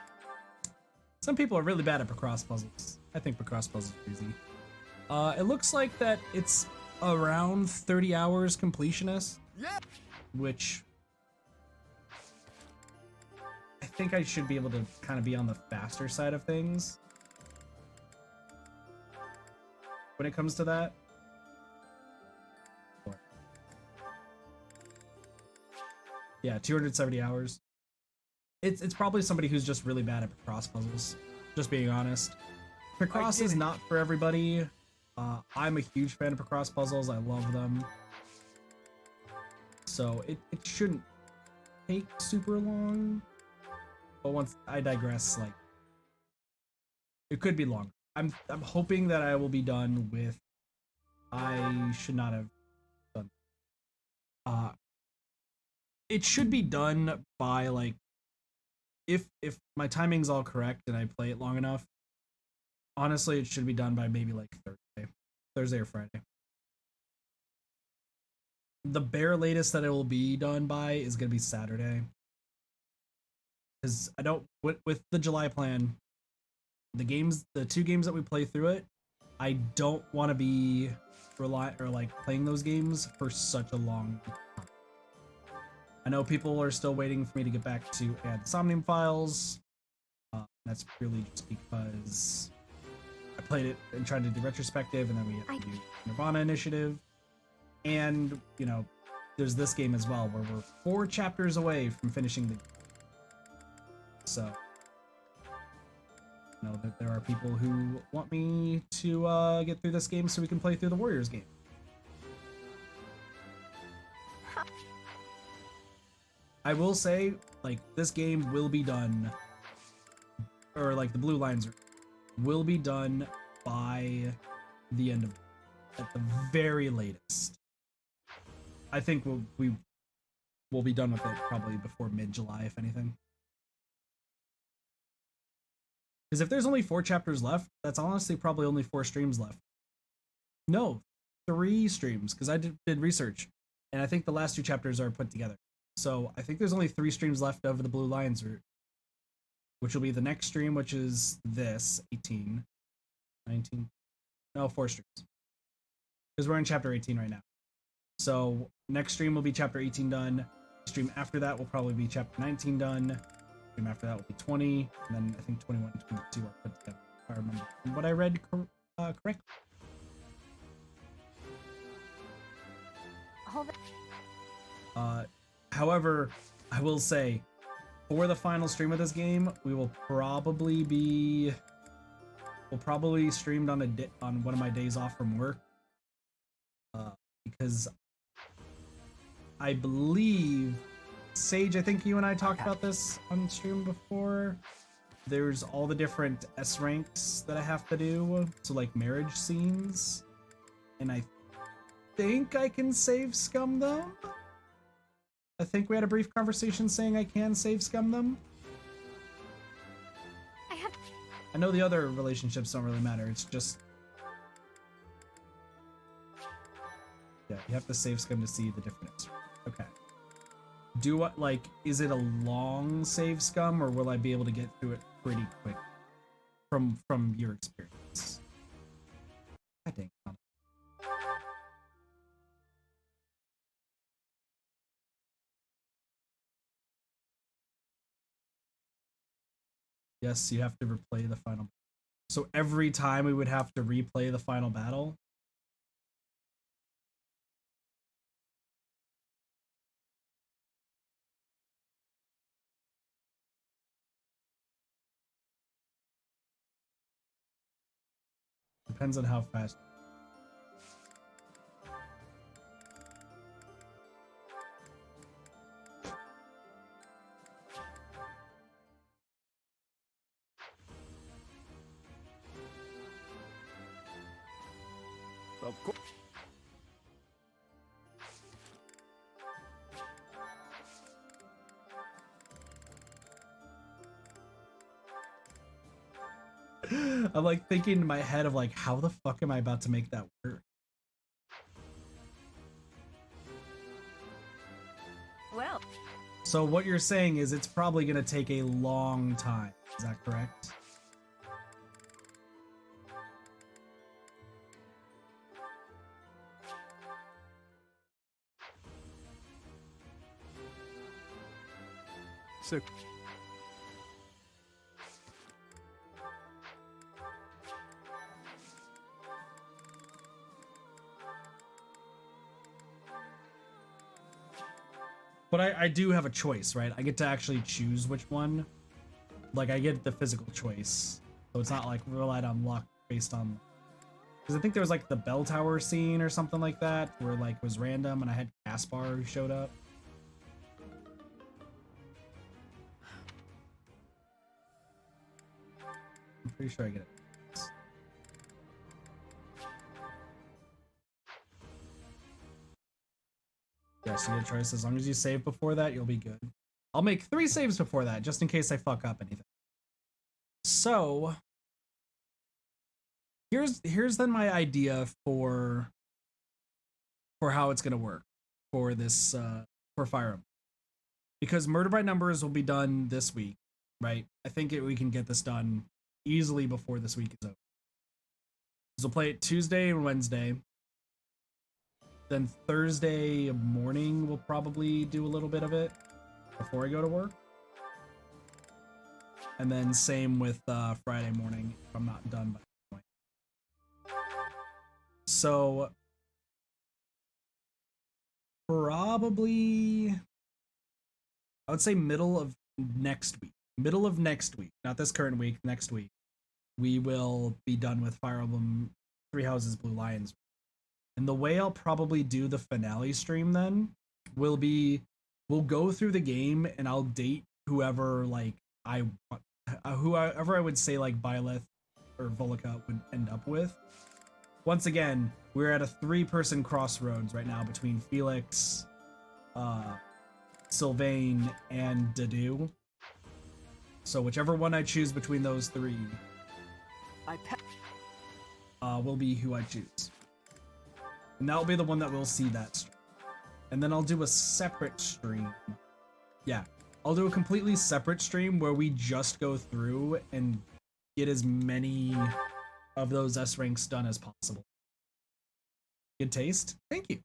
[SPEAKER 1] Some people are really bad at per cross puzzles. I think per cross puzzles are easy. It looks like that it's around 30 hours completionist, which I think I should be able to kind of be on the faster side of things when it comes to that. Yeah, 270 hours. It's probably somebody who's just really bad at cross puzzles, just being honest. Picross is not for everybody. I'm a huge fan of Picross puzzles. I love them. So it shouldn't take super long. But once I digress, like it could be longer. I'm hoping that I will be done with. I should not have done. It should be done by like if my timing's all correct and I play it long enough. Honestly, it should be done by maybe like Thursday or Friday. The bare latest that it will be done by is gonna be Saturday. Because I don't with the July plan, the 2 games that we play through it, I don't want to be playing those games for such a long time. I know people are still waiting for me to get back to add the Somnium files. That's purely just because I played it and tried to do retrospective, and then we have to do Nirvana Initiative. And, you know, there's this game as well, where we're 4 chapters away from finishing the game. So, you know, that there are people who want me to get through this game so we can play through the Warriors game. I will say, like, this game will be done, or like the blue lines will be done by the end of, at the very latest. I think we'll be done with it probably before mid-July, if anything. Because if there's only 4 chapters left, that's honestly probably only 4 streams left. No, 3 streams, because I did research, and I think the last 2 chapters are put together. So I think there's only 3 streams left of the Blue Lions route. which will be the next stream, which is this 18, 19, no, 4 streams, because we're in chapter 18 right now. So next stream will be chapter 18 done. Stream after that will probably be chapter 19 done. Stream after that will be 20, and then I think 21 and 22 are put together, if I remember what I read correctly.
[SPEAKER 6] Hold
[SPEAKER 1] However, I will say, for the final stream of this game, we will probably be streamed on on one of my days off from work, because I believe Sage, I think you and I talked about this on stream before. There's all the different S ranks that I have to do, so like marriage scenes, and I think I can save scum them. I think we had a brief conversation saying I can save scum them. I know the other relationships don't really matter. It's just, yeah, you have to save scum to see the difference. Okay. Do what, like, is it a long save scum, or will I be able to get through it pretty quick from your experience? God dang. Yes, you have to replay the final. So every time we would have to replay the final battle. Depends on how fast.
[SPEAKER 4] Of course.
[SPEAKER 1] I'm like thinking in my head of like, how the fuck am I about to make that work?
[SPEAKER 6] Well.
[SPEAKER 1] So what you're saying is it's probably going to take a long time. Is that correct?
[SPEAKER 12] So
[SPEAKER 1] but I do have a choice, right? I get to actually choose which one. Like, I get the physical choice. So it's not like relied on luck based on... Because I think there was like the bell tower scene or something like that, where like it was random and I had Caspar who showed up. I'm pretty sure I get it. Yes, you get a choice. As long as you save before that, you'll be good. I'll make 3 saves before that, just in case I fuck up anything. So, here's then my idea for how it's gonna work for this for Fire Emblem. Because Murder by Numbers will be done this week, right? I think we can get this done easily before this week is over. So we'll play it Tuesday and Wednesday. Then Thursday morning, we'll probably do a little bit of it before I go to work. And then same with Friday morning, if I'm not done by that point. So, probably, I would say middle of next week. Middle of next week, not this current week, next week, we will be done with Fire Emblem Three Houses Blue Lions. And the way I'll probably do the finale stream then will be, we'll go through the game and I'll date whoever like whoever I would say like Byleth or Volca would end up with. Once again, we're at a 3-person crossroads right now between Felix, Sylvain, and Dedue. So whichever one I choose between those 3 will be who I choose. And that'll be the one that will see that stream. And then I'll do a separate stream. Yeah, I'll do a completely separate stream where we just go through and get as many of those S ranks done as possible. Good taste? Thank you.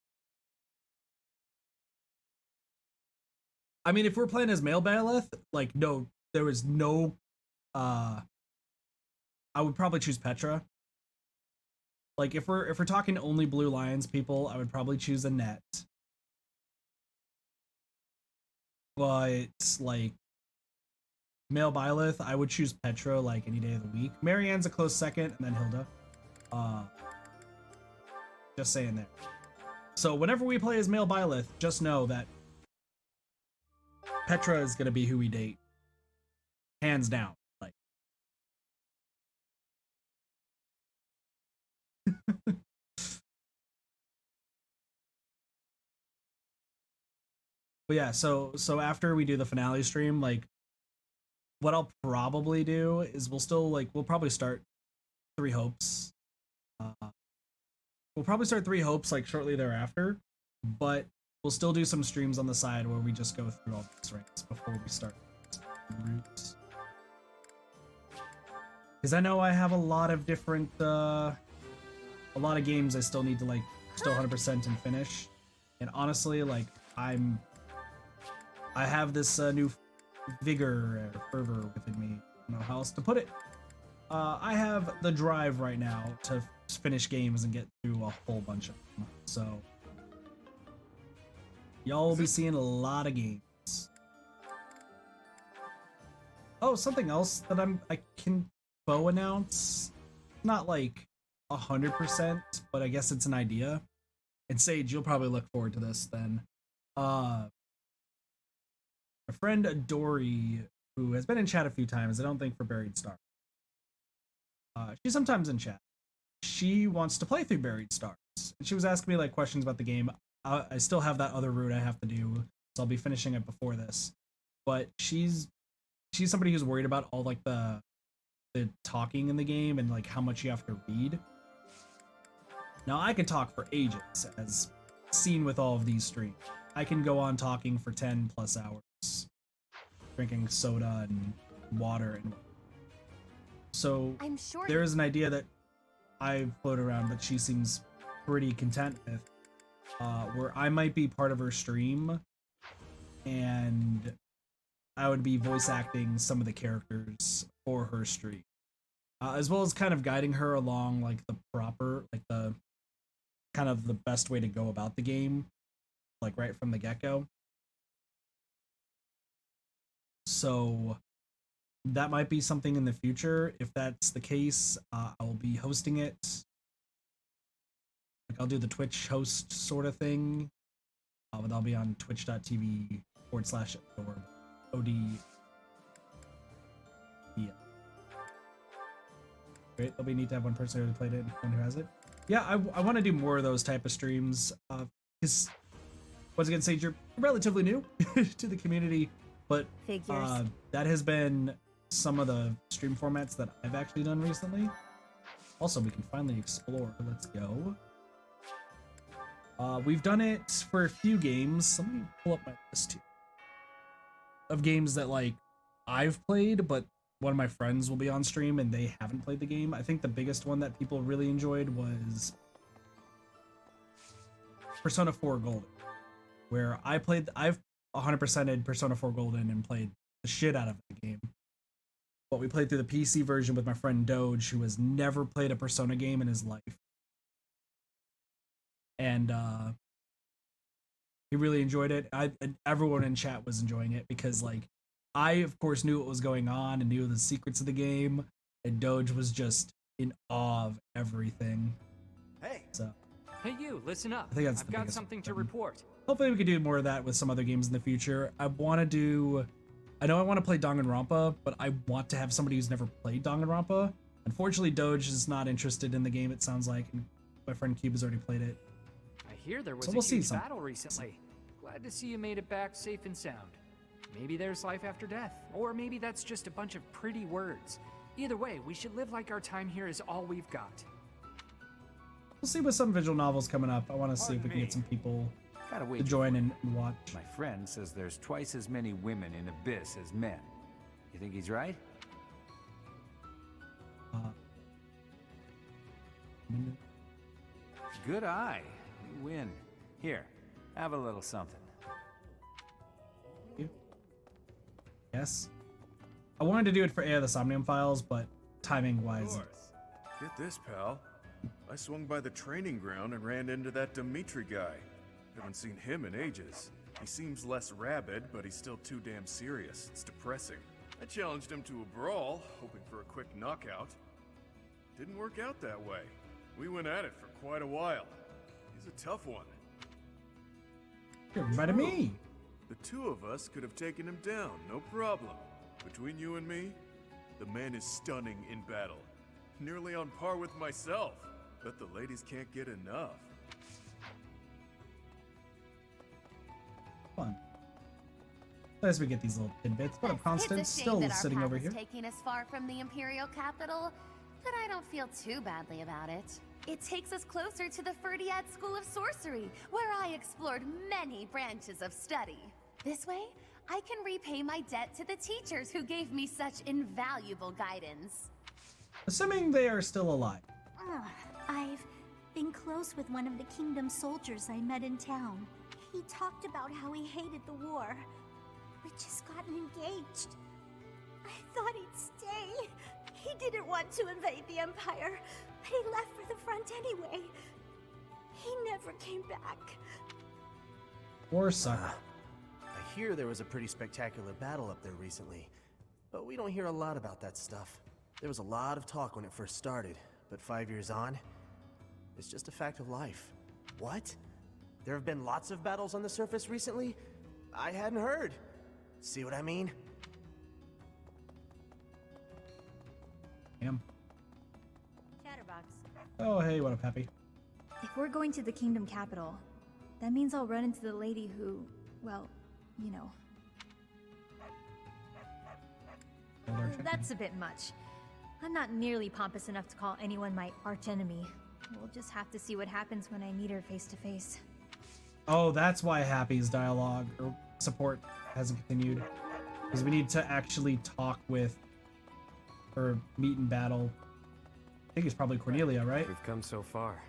[SPEAKER 1] I mean, if we're playing as male Baalith, like, no, there was no, I would probably choose Petra. Like, if we're talking only Blue Lions people, I would probably choose Annette. But, like, male Byleth, I would choose Petra, like, any day of the week. Marianne's a close second, and then Hilda. Just saying that. So, whenever we play as male Byleth, just know that Petra is gonna be who we date. Hands down. Like. But yeah, so after we do the finale stream, like, what I'll probably do is we'll probably start Three Hopes. We'll probably start Three Hopes like shortly thereafter, but we'll still do some streams on the side where we just go through all these ranks before we start routes. Because I know I have a lot of different, a lot of games I still need to, like, still 100% and finish. And honestly, like, I have this new vigor or fervor within me. I don't know how else to put it. I have the drive right now to finish games and get through a whole bunch of them. So y'all will be seeing a lot of games. Oh, something else that I can announce. Not like 100%, but I guess it's an idea. And Sage, you'll probably look forward to this then. My friend Dory, who has been in chat a few times, I don't think for Buried Star. She's sometimes in chat. She wants to play through Buried Stars. And she was asking me like questions about the game. I still have that other route I have to do, so I'll be finishing it before this. But she's somebody who's worried about all like the talking in the game and like how much you have to read. Now I can talk for ages, as seen with all of these streams. I can go on talking for 10 plus hours, drinking soda and water and. So
[SPEAKER 6] I'm sure
[SPEAKER 1] there is an idea that I float around, but she seems pretty content with, where I might be part of her stream, and I would be voice acting some of the characters for her stream, as well as kind of guiding her along like the proper, like the kind of the best way to go about the game, like right from the get-go. So that might be something in the future. If that's the case, I'll be hosting it. Like I'll do the Twitch host sort of thing, but I'll be on twitch.tv/OD. Yeah. Great. It'll be neat to have one person who played it and one who has it. Yeah, I want to do more of those type of streams. Because once again, Sage, you're relatively new to the community, but that has been some of the stream formats that I've actually done recently. Also, we can finally explore. Let's go. We've done it for a few games. Let me pull up my list here of games that like I've played, but one of my friends will be on stream and they haven't played the game. I think the biggest one that people really enjoyed was Persona 4 Golden, where I've 100%ed Persona 4 Golden and played the shit out of the game. But we played through the PC version with my friend Doge, who has never played a Persona game in his life. And he really enjoyed it. Everyone in chat was enjoying it because, like, I, of course, knew what was going on and knew the secrets of the game. And Doge was just in awe of everything.
[SPEAKER 10] Hey!
[SPEAKER 1] So,
[SPEAKER 10] Hey you, listen up.
[SPEAKER 1] I think that's
[SPEAKER 10] I've
[SPEAKER 1] the
[SPEAKER 10] got
[SPEAKER 1] biggest
[SPEAKER 10] something
[SPEAKER 1] one.
[SPEAKER 10] to report.
[SPEAKER 1] Hopefully we can do more of that with some other games in the future. I know I want to play Danganronpa, but I want to have somebody who's never played Danganronpa. Unfortunately, Doge is not interested in the game, it sounds like, and my friend Cube has already played it.
[SPEAKER 10] I hear there was
[SPEAKER 1] So
[SPEAKER 10] a
[SPEAKER 1] we'll see
[SPEAKER 10] huge
[SPEAKER 1] some-
[SPEAKER 10] battle recently. Glad to see you made it back safe and sound. Maybe there's life after death, or maybe that's just a bunch of pretty words. Either way, we should live like our time here is all we've got.
[SPEAKER 1] We'll see with some visual novels coming up. I want to see if we can get some people
[SPEAKER 13] Gotta
[SPEAKER 1] to
[SPEAKER 13] wait.
[SPEAKER 1] join and watch.
[SPEAKER 13] My friend says there's twice as many women in Abyss as men. You think he's right? Good eye. You win. Here, have a little something.
[SPEAKER 1] Yes. I wanted to do it for the Somnium Files, but timing-wise.
[SPEAKER 12] Get this, pal. I swung by the training ground and ran into that Dimitri guy. Haven't seen him in ages. He seems less rabid, but he's still too damn serious. It's depressing. I challenged him to a brawl, hoping for a quick knockout. Didn't work out that way. We went at it for quite a while. He's a tough one.
[SPEAKER 1] You're reminding me.
[SPEAKER 12] The two of us could have taken him down, no problem. Between you and me, the man is stunning in battle. Nearly on par with myself. Bet the ladies can't get enough.
[SPEAKER 1] Fun. As we get these little tidbits, what up, Constance? Still sitting over here.
[SPEAKER 15] Taking us far from the Imperial capital, but I don't feel too badly about it. It takes us closer to the Ferdiad School of Sorcery, where I explored many branches of study. This way, I can repay my debt to the teachers who gave me such invaluable guidance.
[SPEAKER 1] Assuming they are still alive.
[SPEAKER 2] I've been close with one of the kingdom's soldiers I met in town. He talked about how he hated the war. We just gotten engaged. I thought he'd stay. He didn't want to invade the Empire, but he left for the front anyway. He never came back.
[SPEAKER 1] Or sucker.
[SPEAKER 18] I hear there was a pretty spectacular battle up there recently, but we don't hear a lot about that stuff. There was a lot of talk when it first started, but 5 years on, it's just a fact of life. What? There have been lots of battles on the surface recently? I hadn't heard. See what I mean?
[SPEAKER 1] Damn.
[SPEAKER 6] Chatterbox.
[SPEAKER 1] Oh, hey, what up, Happy?
[SPEAKER 6] If we're going to the kingdom capital, that means I'll run into the lady who, well, you know. That's a bit much. I'm not nearly pompous enough to call anyone my archenemy. We'll just have to see what happens when I meet her face to face.
[SPEAKER 1] Oh, that's why Happy's dialogue or support hasn't continued. Because we need to actually talk with or meet in battle. I think it's probably Cornelia, right?
[SPEAKER 5] We've come so far.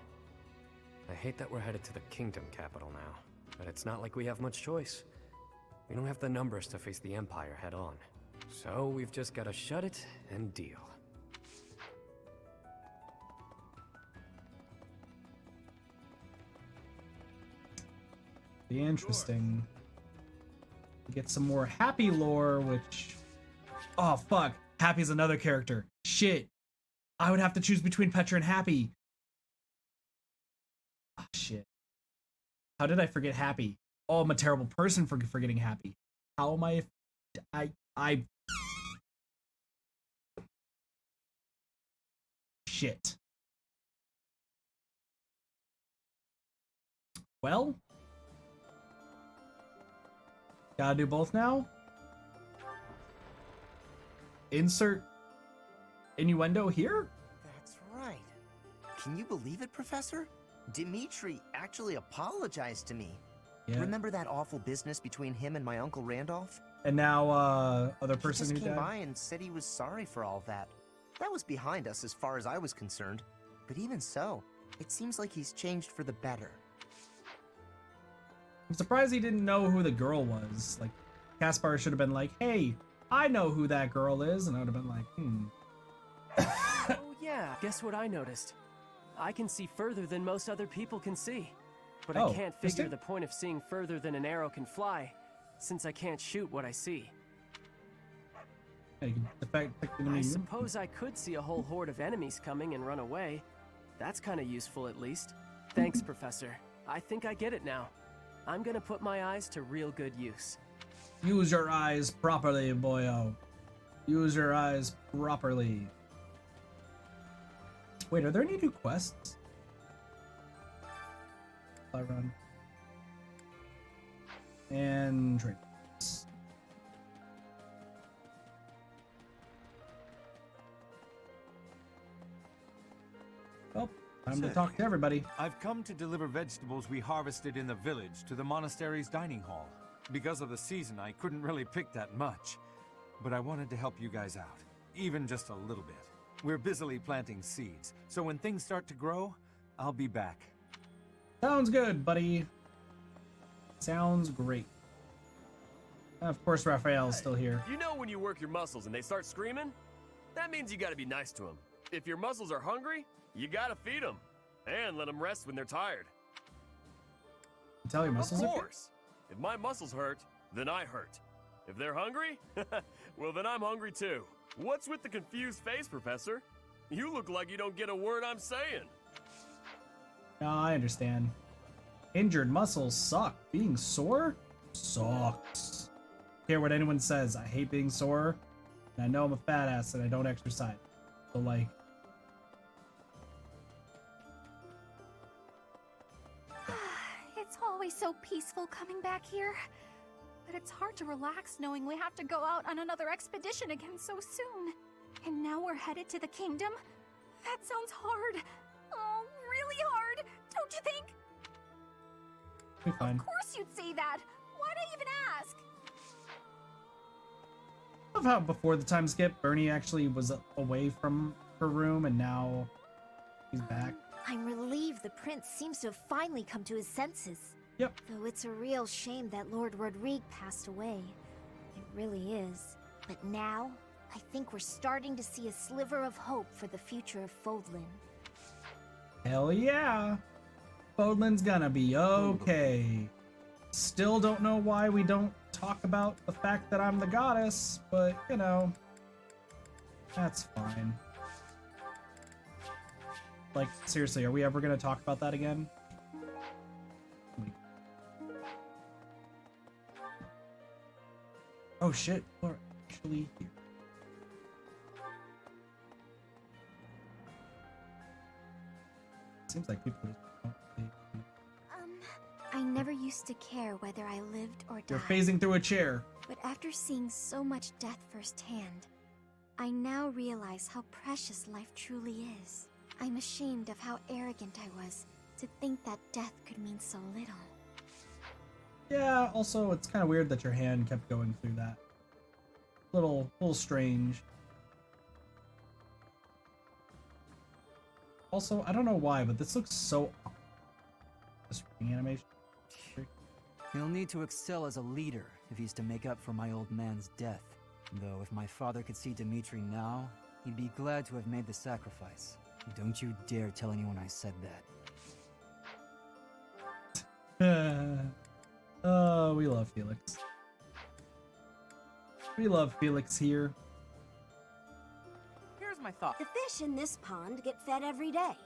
[SPEAKER 5] I hate that we're headed to the kingdom capital now, but it's not like we have much choice. We don't have the numbers to face the Empire head on. So we've just got to shut it and deal.
[SPEAKER 1] Be interesting. Get some more Happy lore, which... Oh, fuck. Happy's another character. Shit. I would have to choose between Petra and Happy. Oh, shit. How did I forget Happy? Oh, I'm a terrible person for forgetting Happy. How am I... Shit. Well... Gotta do both now? Insert innuendo here?
[SPEAKER 18] That's right. Can you believe it, Professor? Dimitri actually apologized to me.
[SPEAKER 1] Yeah.
[SPEAKER 18] Remember that awful business between him and my Uncle Randolph?
[SPEAKER 1] And now, other person
[SPEAKER 18] he
[SPEAKER 1] who
[SPEAKER 18] just came
[SPEAKER 1] died?
[SPEAKER 18] by and said he was sorry for all that. That was behind us as far as I was concerned. But even so, it seems like he's changed for the better.
[SPEAKER 1] I'm surprised he didn't know who the girl was. Like, Caspar should have been like, hey, I know who that girl is. And I would have been like,
[SPEAKER 24] Oh yeah, guess what I noticed? I can see further than most other people can see. But
[SPEAKER 1] Oh,
[SPEAKER 24] I can't
[SPEAKER 1] this
[SPEAKER 24] figure
[SPEAKER 1] thing?
[SPEAKER 24] the point of seeing further than an arrow can fly, since I can't shoot what I see. I suppose I could see a whole horde of enemies coming and run away. That's kind of useful at least. Thanks, Professor. I think I get it now. I'm gonna put my eyes to real good use.
[SPEAKER 1] Use your eyes properly, boyo. Use your eyes properly. Wait, are there any new quests? I run. And trade. Well, Time to talk to everybody.
[SPEAKER 13] I've come to deliver vegetables we harvested in the village to the monastery's dining hall. Because of the season, I couldn't really pick that much. But I wanted to help you guys out, even just a little bit. We're busily planting seeds, so when things start to grow, I'll be back.
[SPEAKER 1] Sounds good, buddy. Sounds great. Of course, Raphael's still here.
[SPEAKER 3] You know when you work your muscles and they start screaming? That means you gotta be nice to them. If your muscles are hungry, you gotta feed them. And let them rest when they're tired.
[SPEAKER 1] You tell your muscles
[SPEAKER 3] Of
[SPEAKER 1] are
[SPEAKER 3] course. If my muscles hurt, then I hurt. If they're hungry, well then I'm hungry too. What's with the confused face, Professor? You look like you don't get a word I'm saying.
[SPEAKER 1] No, I understand. Injured muscles suck. Being sore sucks. Care what anyone says. I hate being sore. And I know I'm a fat ass and I don't exercise. So like,
[SPEAKER 2] It's always so peaceful coming back here. But it's hard to relax knowing we have to go out on another expedition again so soon. And now we're headed to the kingdom? That sounds hard. Oh, really hard, don't you think?
[SPEAKER 1] be fine.
[SPEAKER 2] Of course you'd say that. Why'd I even ask?
[SPEAKER 1] I love how before the time skip, Bernie actually was away from her room and now he's back.
[SPEAKER 6] I'm relieved the prince seems to have finally come to his senses.
[SPEAKER 1] Yep.
[SPEAKER 6] Though it's a real shame that Lord Rodrigue passed away. It really is. But now, I think we're starting to see a sliver of hope for the future of Fodlan.
[SPEAKER 1] Hell yeah! Fodlan's gonna be okay. Still don't know why we don't talk about the fact that I'm the goddess, but you know, that's fine. Like, seriously, are we ever gonna talk about that again? Wait. Oh shit, we're actually here. Seems like people don't really...
[SPEAKER 2] I never used to care whether I lived or died.
[SPEAKER 1] You're phasing through a chair.
[SPEAKER 2] But after seeing so much death firsthand, I now realize how precious life truly is. I'm ashamed of how arrogant I was to think that death could mean so little.
[SPEAKER 1] Yeah, also, it's kind of weird that your hand kept going through that. Little strange. Also, I don't know why, but this looks so... This ring animation.
[SPEAKER 22] He'll need to excel as a leader if he's to make up for my old man's death. Though if my father could see Dimitri now, he'd be glad to have made the sacrifice. Don't you dare tell anyone I said
[SPEAKER 1] that. Oh, we love Felix. We love Felix here.
[SPEAKER 17] Here's my thought.
[SPEAKER 20] The fish in this pond get fed every day,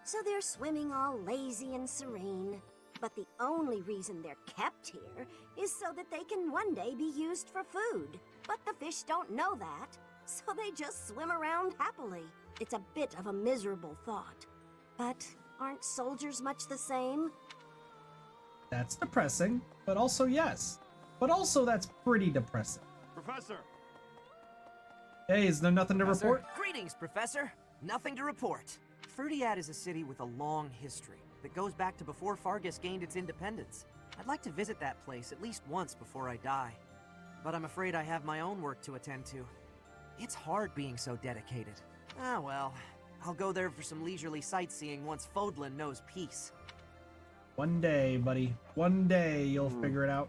[SPEAKER 20] so they're swimming all lazy and serene. But the only reason they're kept here is so that they can one day be used for food. But the fish don't know that, so they just swim around happily. It's a bit of a miserable thought. But aren't soldiers much the same?
[SPEAKER 1] That's depressing, but also yes. But also that's pretty depressing.
[SPEAKER 3] Professor!
[SPEAKER 1] Hey, is there nothing to report?
[SPEAKER 21] Greetings, Professor. Nothing to report. Ferdiad is a city with a long history that goes back to before Fargus gained its independence. I'd like to visit that place at least once before I die. But I'm afraid I have my own work to attend to. It's hard being so dedicated. Ah, well. I'll go there for some leisurely sightseeing once Fodlan knows peace.
[SPEAKER 1] One day, buddy. One day you'll figure it out.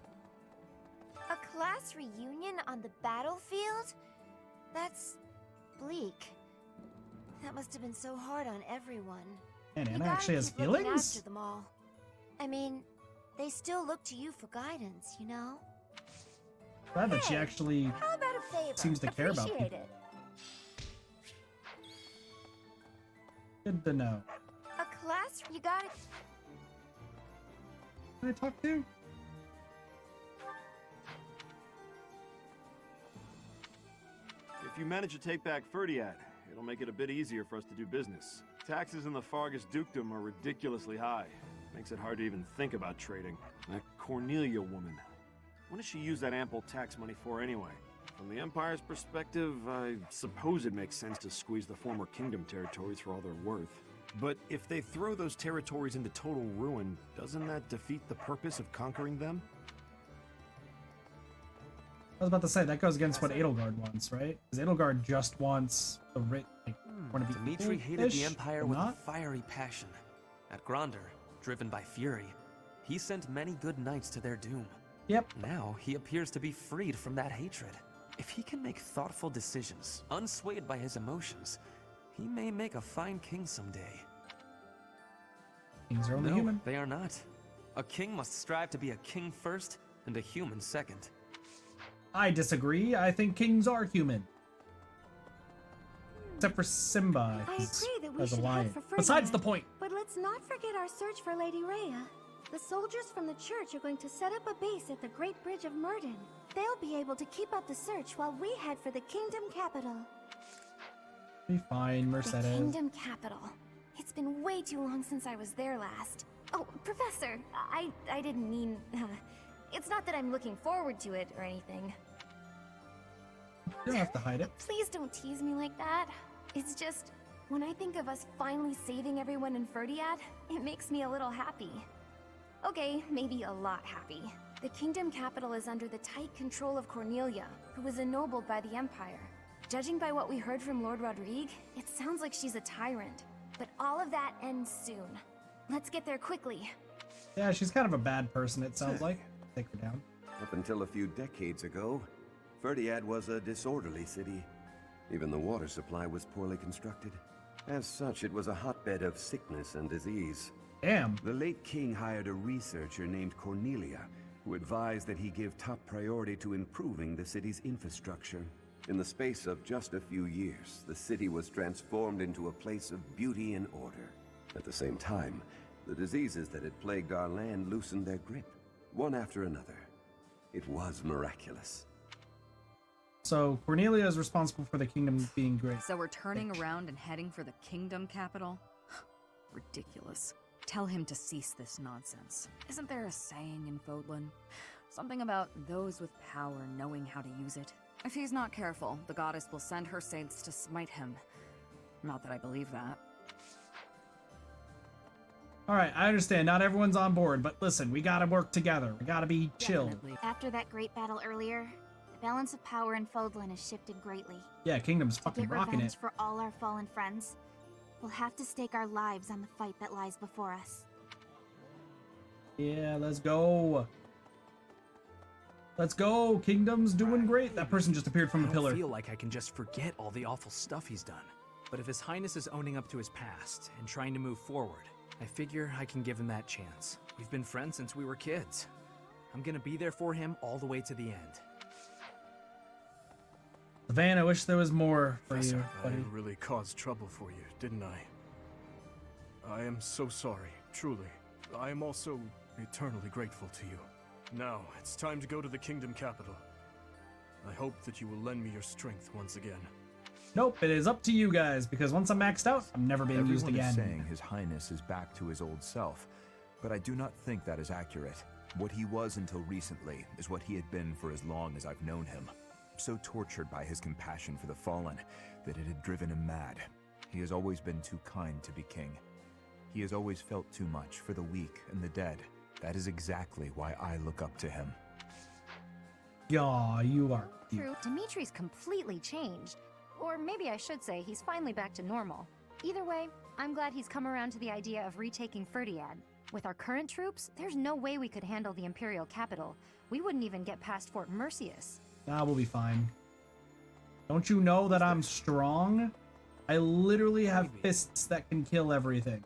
[SPEAKER 6] A class reunion on the battlefield? That's bleak. That must have been so hard on everyone.
[SPEAKER 1] And
[SPEAKER 6] You
[SPEAKER 1] Anna
[SPEAKER 6] gotta
[SPEAKER 1] actually has
[SPEAKER 6] keep looking
[SPEAKER 1] feelings?
[SPEAKER 6] after them all. I mean, they still look to you for guidance, you know?
[SPEAKER 1] Glad that she actually
[SPEAKER 6] How about a favor?
[SPEAKER 1] seems to care about
[SPEAKER 6] Appreciate
[SPEAKER 1] people.
[SPEAKER 6] it.
[SPEAKER 1] Good to know.
[SPEAKER 6] A class, you gotta...
[SPEAKER 1] Can I talk to?
[SPEAKER 25] If you manage to take back Ferdiad, it'll make it a bit easier for us to do business. Taxes in the Fargus dukedom are ridiculously high. Makes it hard to even think about trading. That Cornelia woman. What does she use that ample tax money for anyway? From the Empire's perspective, I suppose it makes sense to squeeze the former kingdom territories for all they're worth.
[SPEAKER 4] But if they throw those territories into total ruin, doesn't that defeat the purpose of conquering them?
[SPEAKER 1] I was about to say, that goes against what Edelgard wants, right? Because Edelgard just wants the rich, like, want to be
[SPEAKER 5] Dimitri hated the
[SPEAKER 1] equal-ish,
[SPEAKER 5] Empire
[SPEAKER 1] but
[SPEAKER 5] with a
[SPEAKER 1] not?
[SPEAKER 5] fiery passion. At Gronder, driven by fury, he sent many good knights to their doom.
[SPEAKER 1] Yep.
[SPEAKER 5] Now he appears to be freed from that hatred. If he can make thoughtful decisions, unswayed by his emotions, he may make a fine king someday.
[SPEAKER 1] Kings are only
[SPEAKER 5] No,
[SPEAKER 1] human.
[SPEAKER 5] they are not. A king must strive to be a king first and a human second.
[SPEAKER 1] I disagree. I think kings are human. Except for Simba.
[SPEAKER 2] I
[SPEAKER 1] He's
[SPEAKER 2] agree that we
[SPEAKER 1] as a
[SPEAKER 2] should
[SPEAKER 1] lion.
[SPEAKER 2] head for Ferdinand.
[SPEAKER 1] Besides the point.
[SPEAKER 2] But let's not forget our search for Lady Rhea. The soldiers from the church are going to set up a base at the Great Bridge of Murden. They'll be able to keep up the search while we head for the kingdom capital.
[SPEAKER 1] Be fine, Mercedes.
[SPEAKER 15] The kingdom capital. It's been way too long since I was there last. Oh, Professor, I didn't mean... it's not that I'm looking forward to it or anything.
[SPEAKER 1] You don't have to hide it.
[SPEAKER 15] Please don't tease me like that. It's just, when I think of us finally saving everyone in Ferdiad, it makes me a little happy. Okay, maybe a lot happy. The kingdom capital is under the tight control of Cornelia, who was ennobled by the Empire. Judging by what we heard from Lord Rodrigue, it sounds like she's a tyrant. But all of that ends soon. Let's get there quickly.
[SPEAKER 1] Yeah, she's kind of a bad person, it sounds like. Take her down.
[SPEAKER 9] Up until a few decades ago, Ferdiad was a disorderly city. Even the water supply was poorly constructed. As such, it was a hotbed of sickness and disease.
[SPEAKER 1] Damn.
[SPEAKER 9] The late king hired a researcher named Cornelia, who advised that he give top priority to improving the city's infrastructure. In the space of just a few years, the city was transformed into a place of beauty and order. At the same time, the diseases that had plagued our land loosened their grip, one after another. It was miraculous.
[SPEAKER 1] So Cornelia is responsible for the kingdom being great.
[SPEAKER 8] So we're turning around and heading for the kingdom capital? Ridiculous. Tell him to cease this nonsense. Isn't there a saying in Fodlan? Something about those with power knowing how to use it? If he's not careful, the goddess will send her saints to smite him. Not that I believe that.
[SPEAKER 1] Alright, I understand. Not everyone's on board, but listen, we gotta work together. We gotta be chill.
[SPEAKER 2] After that great battle earlier, the balance of power in Fodlan has shifted greatly.
[SPEAKER 1] Yeah, Kingdom's
[SPEAKER 2] To
[SPEAKER 1] fucking
[SPEAKER 2] get
[SPEAKER 1] rocking
[SPEAKER 2] revenge
[SPEAKER 1] it.
[SPEAKER 2] for all our fallen friends, we'll have to stake our lives on the fight that lies before us.
[SPEAKER 1] Yeah, let's go. Let's go. Kingdom's doing great. That person just appeared from a pillar.
[SPEAKER 10] I feel like I can just forget all the awful stuff he's done. But if His Highness is owning up to his past and trying to move forward, I figure I can give him that chance. We've been friends since we were kids. I'm gonna be there for him all the way to the end.
[SPEAKER 1] Van, I wish there was more for
[SPEAKER 12] Professor,
[SPEAKER 1] you, buddy.
[SPEAKER 12] I really caused trouble for you, didn't I? I am so sorry, truly. I am also eternally grateful to you. Now, it's time to go to the kingdom capital. I hope that you will lend me your strength once again.
[SPEAKER 1] Nope, it is up to you guys, because once I'm maxed out, I'm never being used
[SPEAKER 16] Everyone
[SPEAKER 1] again.
[SPEAKER 16] is saying His Highness is back to his old self, but I do not think that is accurate. What he was until recently is what he had been for as long as I've known him. So tortured by his compassion for the fallen that it had driven him mad. He has always been too kind to be king. He has always felt too much for the weak and the dead. That is exactly why I look up to him.
[SPEAKER 1] Yeah, you are.
[SPEAKER 6] True, Dimitri's completely changed. Or maybe I should say he's finally back to normal. Either way, I'm glad he's come around to the idea of retaking Ferdiad. With our current troops, there's no way we could handle the Imperial capital. We wouldn't even get past Fort Mercius.
[SPEAKER 1] Nah, we'll be fine. Don't you know that I'm strong? I literally have fists that can kill everything.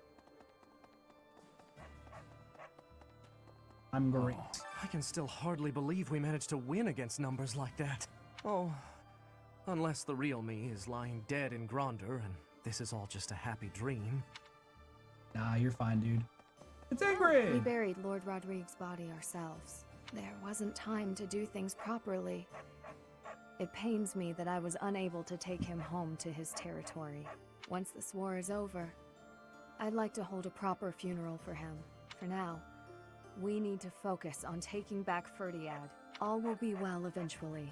[SPEAKER 1] I'm great.
[SPEAKER 10] I can still hardly believe we managed to win against numbers like that. Oh, unless the real me is lying dead in Gronder and this is all just a happy dream.
[SPEAKER 1] Nah, you're fine, dude. It's
[SPEAKER 14] We
[SPEAKER 1] Ingrid!
[SPEAKER 14] buried Lord Rodrigue's body ourselves. There wasn't time to do things properly. It pains me that I was unable to take him home to his territory. Once this war is over, I'd like to hold a proper funeral for him. For now, we need to focus on taking back Ferdiad. All will be well eventually.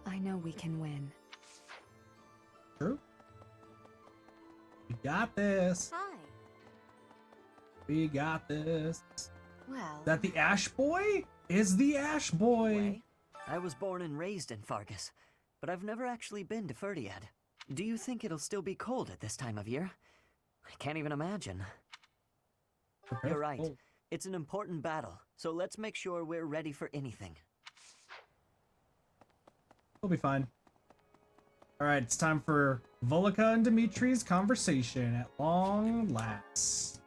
[SPEAKER 14] I know we can win.
[SPEAKER 1] True. You got this.
[SPEAKER 2] Hi.
[SPEAKER 1] We got this.
[SPEAKER 7] Well...
[SPEAKER 1] That the Ash Boy? Is the Ash Boy?
[SPEAKER 7] I was born and raised in Fargus, but I've never actually been to Ferdiad. Do you think it'll still be cold at this time of year? I can't even imagine. You're right. It's an important battle, so let's make sure we're ready for anything.
[SPEAKER 1] We'll be fine. Alright, it's time for Volika and Dimitri's conversation at long last.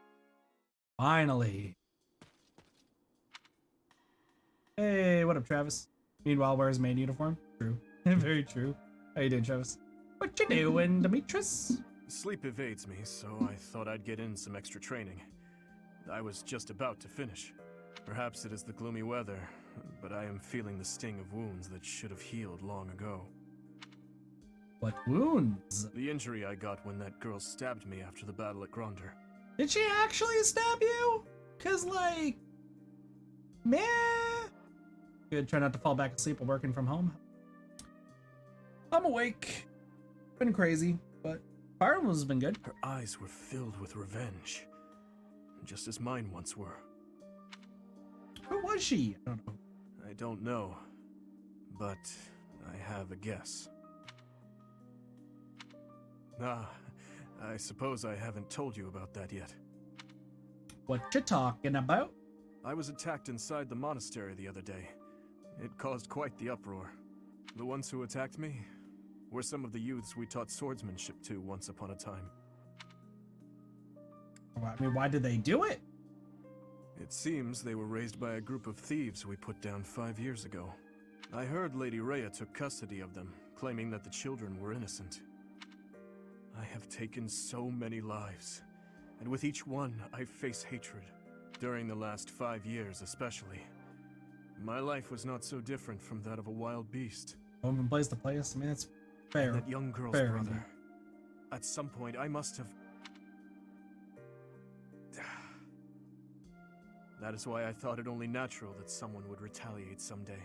[SPEAKER 1] Finally. Hey, what up, Travis? Meanwhile, wears main uniform. True. Very true. How you doing, Travis? What you doing, Dimitris?
[SPEAKER 25] Sleep evades me, so I thought I'd get in some extra training. I was just about to finish. Perhaps it is the gloomy weather, but I am feeling the sting of wounds that should have healed long ago.
[SPEAKER 1] What wounds?
[SPEAKER 25] The injury I got when that girl stabbed me after the battle at Gronder.
[SPEAKER 1] Did she actually stab you? Cause like, meh. Good, try not to fall back asleep while working from home. I'm awake. Been crazy, but Fire Emblem has been good.
[SPEAKER 25] Her eyes were filled with revenge, just as mine once were.
[SPEAKER 1] Who was she? I don't know.
[SPEAKER 25] I don't know, but I have a guess. I suppose I haven't told you about that yet.
[SPEAKER 1] What you talking about?
[SPEAKER 25] I was attacked inside the monastery the other day. It caused quite the uproar. The ones who attacked me were some of the youths we taught swordsmanship to once upon a time.
[SPEAKER 1] I mean, why did they do it?
[SPEAKER 25] It seems they were raised by a group of thieves we put down 5 years ago. I heard Lady Rhea took custody of them, claiming that the children were innocent. I have taken so many lives, and with each one I face hatred. During the last 5 years especially. My life was not so different from that of a wild beast.
[SPEAKER 1] One place to play us? I mean, that's fair.
[SPEAKER 25] And that young girl's
[SPEAKER 1] fair,
[SPEAKER 25] brother.
[SPEAKER 1] indeed.
[SPEAKER 25] At some point I must have... That is why I thought it only natural that someone would retaliate someday.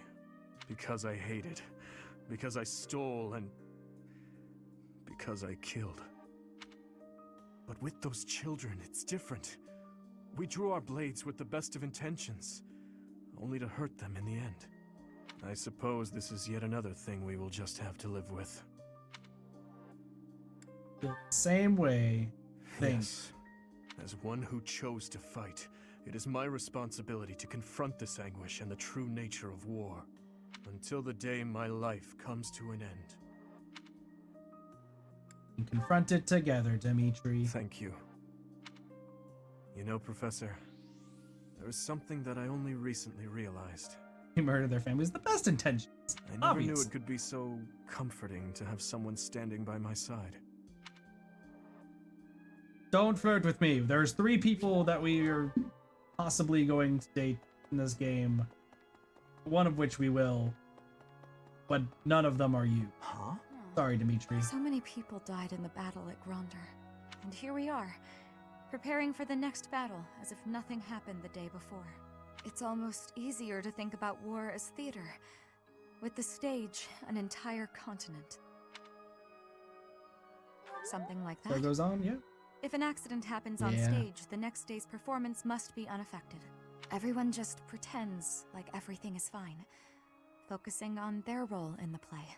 [SPEAKER 25] Because I hated. Because I stole and... because I killed. But with those children, it's different. We drew our blades with the best of intentions, only to hurt them in the end. I suppose this is yet another thing we will just have to live with.
[SPEAKER 1] The same way.
[SPEAKER 25] Yes. As one who chose to fight, it is my responsibility to confront this anguish and the true nature of war, until the day my life comes to an end.
[SPEAKER 1] And confront it together, Dimitri.
[SPEAKER 25] Thank you. You know, Professor, there is something that I only recently realized.
[SPEAKER 1] He murdered their families. The best intentions.
[SPEAKER 25] I never knew it could be so comforting to have someone standing by my side.
[SPEAKER 1] Don't flirt with me. There's 3 people that we are possibly going to date in this game. One of which we will. But none of them are you.
[SPEAKER 8] Huh?
[SPEAKER 1] Sorry, Dimitri.
[SPEAKER 8] So many people died in the battle at Gronder. And here we are, preparing for the next battle as if nothing happened the day before. It's almost easier to think about war as theater, with the stage an entire continent. Something like that.
[SPEAKER 1] So it goes on, yeah.
[SPEAKER 8] If an accident happens on stage, the next day's performance must be unaffected. Everyone just pretends like everything is fine, focusing on their role in the play.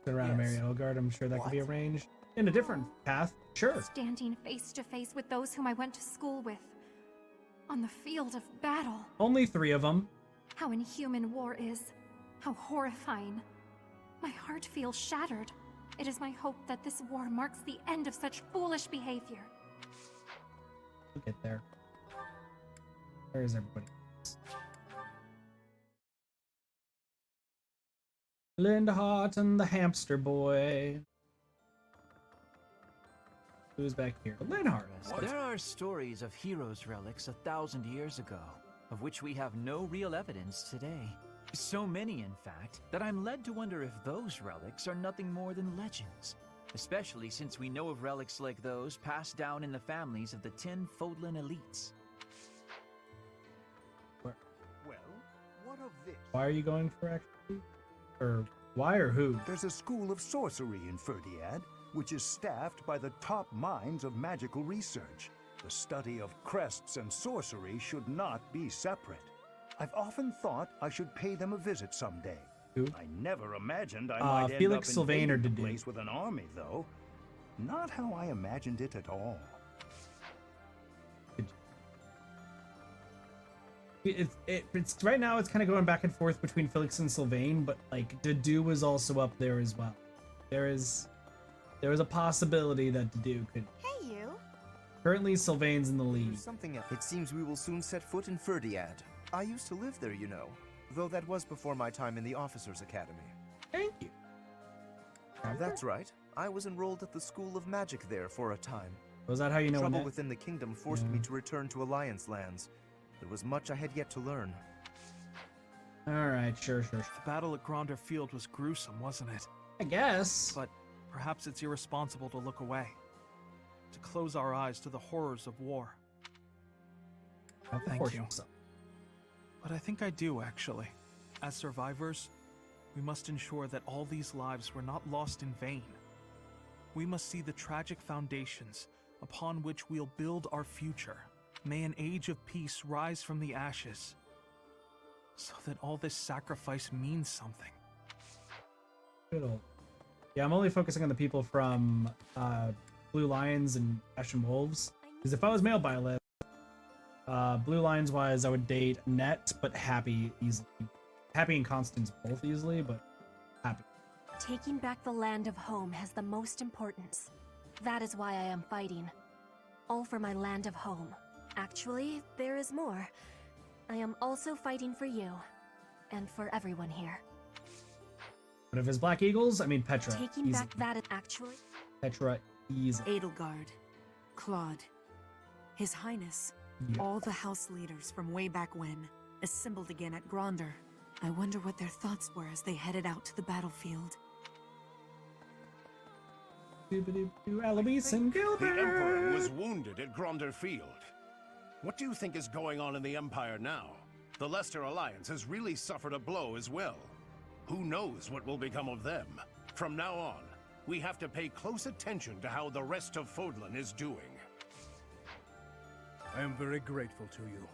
[SPEAKER 1] Around Mary Elgard, I'm sure that could be arranged in a different path. Sure.
[SPEAKER 6] Standing face to face with those whom I went to school with. On the field of battle.
[SPEAKER 1] Only 3 of them.
[SPEAKER 6] How inhuman war is. How horrifying. My heart feels shattered. It is my hope that this war marks the end of such foolish behavior.
[SPEAKER 1] We'll get there. Where is everybody? Lindhart and the hamster boy. Who's back here? Lindhart.
[SPEAKER 11] There are stories of heroes' relics 1,000 years ago, of which we have no real evidence today. So many, in fact, that I'm led to wonder if those relics are nothing more than legends. Especially since we know of relics like those passed down in the families of the 10 Fodlan elites.
[SPEAKER 1] Where?
[SPEAKER 17] Well, what of this?
[SPEAKER 1] Why are you going for actually? Or why or who?
[SPEAKER 17] There's a school of sorcery in Ferdiad.
[SPEAKER 13] which is staffed by the top minds of magical research. The study of crests and sorcery should not be separate. I've often thought I should pay them a visit someday.
[SPEAKER 1] Who?
[SPEAKER 13] I never imagined I might end
[SPEAKER 1] Felix
[SPEAKER 13] up
[SPEAKER 1] Sylvain or
[SPEAKER 13] invading the
[SPEAKER 1] Didu?
[SPEAKER 13] place with an army, though. Not how I imagined it at all.
[SPEAKER 1] It's right now. It's kind of going back and forth between Felix and Sylvain, but like Didu was also up there as well. There is a possibility that Didu could.
[SPEAKER 18] Hey, you.
[SPEAKER 1] Currently, Sylvain's in the lead.
[SPEAKER 19] Something else. It seems we will soon set foot in Ferdiad. I used to live there, you know, though that was before my time in the Officers' Academy.
[SPEAKER 1] Thank you.
[SPEAKER 19] That's right. I was enrolled at the School of Magic there for a time.
[SPEAKER 1] Was that how you know?
[SPEAKER 19] Trouble within the kingdom forced me to return to Alliance lands. There was much I had yet to learn.
[SPEAKER 1] All right, sure.
[SPEAKER 10] The battle at Gronder Field was gruesome, wasn't it?
[SPEAKER 1] I guess.
[SPEAKER 10] But perhaps it's irresponsible to look away, to close our eyes to the horrors of war. Thank you. But I think I do, actually. As survivors, we must ensure that all these lives were not lost in vain. We must see the tragic foundations upon which we'll build our future. May an age of peace rise from the ashes, so that all this sacrifice means something.
[SPEAKER 1] Good old. Yeah, I'm only focusing on the people from Blue Lions and Ashen Wolves. Because if I was male by a list, Blue Lions wise, I would date Net, but Happy easily. Happy and Constance both easily, but Happy.
[SPEAKER 6] Taking back the land of home has the most importance. That is why I am fighting. All for my land of home. Actually, there is more. I am also fighting for you. And for everyone here.
[SPEAKER 1] But if it's Black Eagles, I mean Petra.
[SPEAKER 6] Taking
[SPEAKER 1] easy.
[SPEAKER 6] back that is actually...
[SPEAKER 1] Petra, easy.
[SPEAKER 13] Edelgard, Claude, His Highness, all the house leaders from way back when, assembled again at Gronder. I wonder what their thoughts were as they headed out to the battlefield.
[SPEAKER 1] Eloise and Gilbert!
[SPEAKER 4] The Emperor was wounded at Gronder Field. What do you think is going on in the Empire now? The Leicester Alliance has really suffered a blow as well. Who knows what will become of them? From now on, we have to pay close attention to how the rest of Fodlan is doing.
[SPEAKER 23] I am very grateful to you.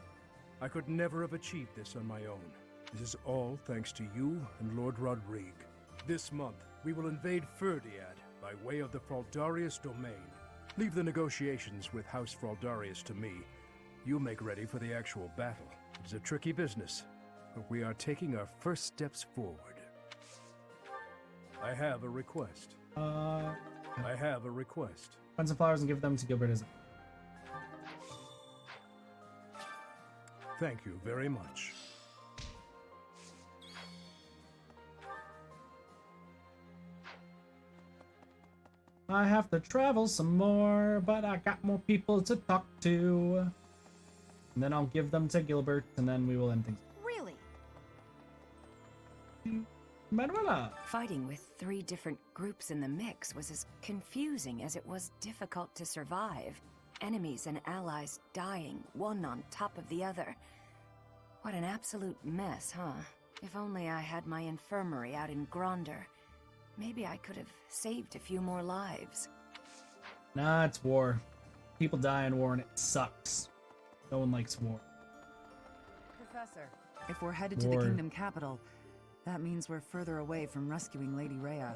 [SPEAKER 23] I could never have achieved this on my own. This is all thanks to you and Lord Rodrigue. This month, we will invade Ferdiad by way of the Fraldarius domain. Leave the negotiations with House Fraldarius to me. You make ready for the actual battle. It is a tricky business, but we are taking our first steps forward. I have a request. I have a request.
[SPEAKER 1] Find some flowers and give them to Gilbert as
[SPEAKER 23] Thank you very much.
[SPEAKER 1] I have to travel some more, but I got more people to talk to. And then I'll give them to Gilbert, and then we will end things.
[SPEAKER 18] Really?
[SPEAKER 1] Manuela!
[SPEAKER 24] Fighting with 3 different groups in the mix was as confusing as it was difficult to survive. Enemies and allies dying, one on top of the other. What an absolute mess, huh? If only I had my infirmary out in Gronder. Maybe I could have saved a few more lives.
[SPEAKER 1] Nah, it's war. People die in war and it sucks. No one likes war.
[SPEAKER 8] Professor, if we're headed to the kingdom capital, that means we're further away from rescuing Lady Rhea.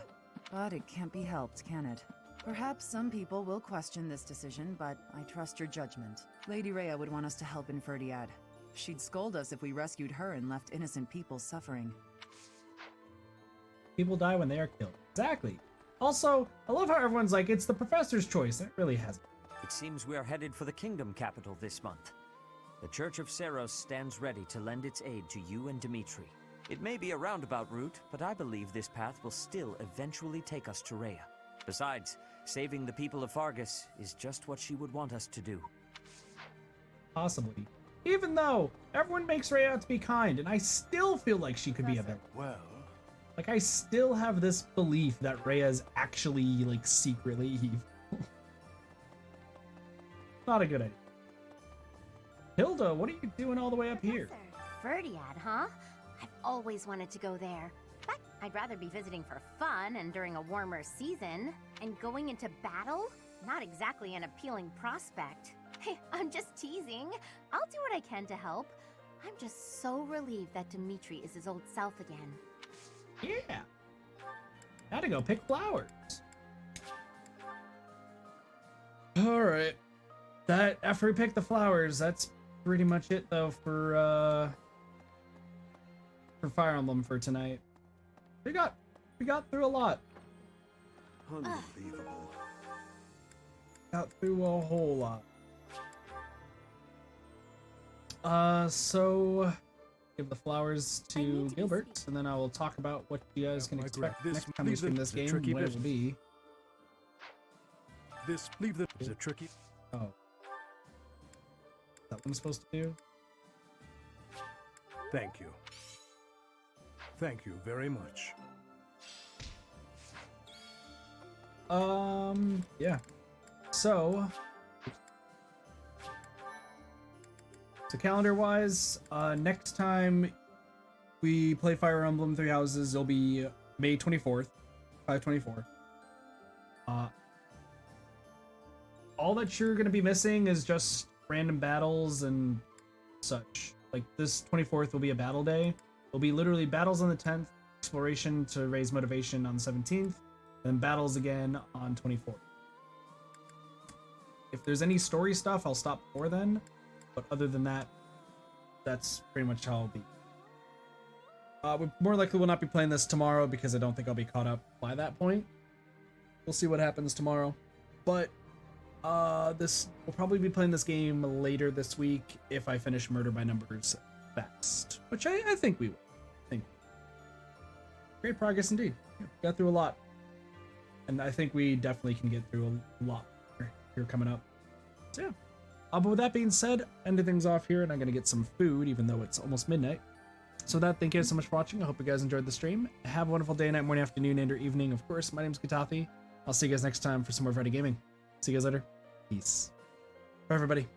[SPEAKER 8] But it can't be helped, can it? Perhaps some people will question this decision, but I trust your judgment. Lady Rhea would want us to help in Ferdiad. She'd scold us if we rescued her and left innocent people suffering.
[SPEAKER 1] People die when they are killed. Exactly. Also, I love how everyone's like, it's the professor's choice. It really hasn't.
[SPEAKER 26] It seems we are headed for the kingdom capital this month. The Church of Seros stands ready to lend its aid to you and Dimitri. It may be a roundabout route, but I believe this path will still eventually take us to Rhea. Besides, saving the people of Fargus is just what she would want us to do.
[SPEAKER 1] Possibly. Even though everyone makes Rhea out to be kind, and I still feel like she could be a villain.
[SPEAKER 23] Well...
[SPEAKER 1] Like, I still have this belief that Rhea is actually, like, secretly evil. Not a good idea. Hilda, what are you doing all the way up here?
[SPEAKER 2] Ferdiad, huh? I've always wanted to go there.
[SPEAKER 15] I'd rather be visiting for fun and during a warmer season. And going into battle? Not exactly an appealing prospect. Hey, I'm just teasing. I'll do what I can to help. I'm just so relieved that Dimitri is his old self again.
[SPEAKER 1] Yeah. Had to go pick flowers. Alright. After we pick the flowers, that's pretty much it though for Fire Emblem for tonight. We got through a lot.
[SPEAKER 9] Unbelievable.
[SPEAKER 1] Got through a whole lot. So give the flowers to Gilbert, and then I will talk about what you guys can expect next time we stream this game, what it will be.
[SPEAKER 23] Is a tricky.
[SPEAKER 1] Oh. Is that what I'm supposed to do?
[SPEAKER 23] Thank you. Thank you very much.
[SPEAKER 1] Yeah. So calendar-wise, next time we play Fire Emblem Three Houses, it'll be May 24th, 5/24. All that you're gonna be missing is just random battles and such. Like this 24th will be a battle day. There'll be literally battles on the 10th, exploration to raise motivation on the 17th, then battles again on 24th. If there's any story stuff, I'll stop before then. But other than that, that's pretty much how I'll be. We more likely will not be playing this tomorrow because I don't think I'll be caught up by that point. We'll see what happens tomorrow. But we'll probably be playing this game later this week if I finish Murder by Numbers fast, which I think we will. Great progress indeed. Yeah, got through a lot, and I think we definitely can get through a lot here coming up. So yeah. But with that being said, ending things off here, and I'm gonna get some food, even though it's almost midnight. So with that, thank you guys so much for watching. I hope you guys enjoyed the stream. Have a wonderful day, night, morning, afternoon, and or evening. Of course, my name's Katathi. I'll see you guys next time for some more Friday gaming. See you guys later. Peace. Bye, everybody.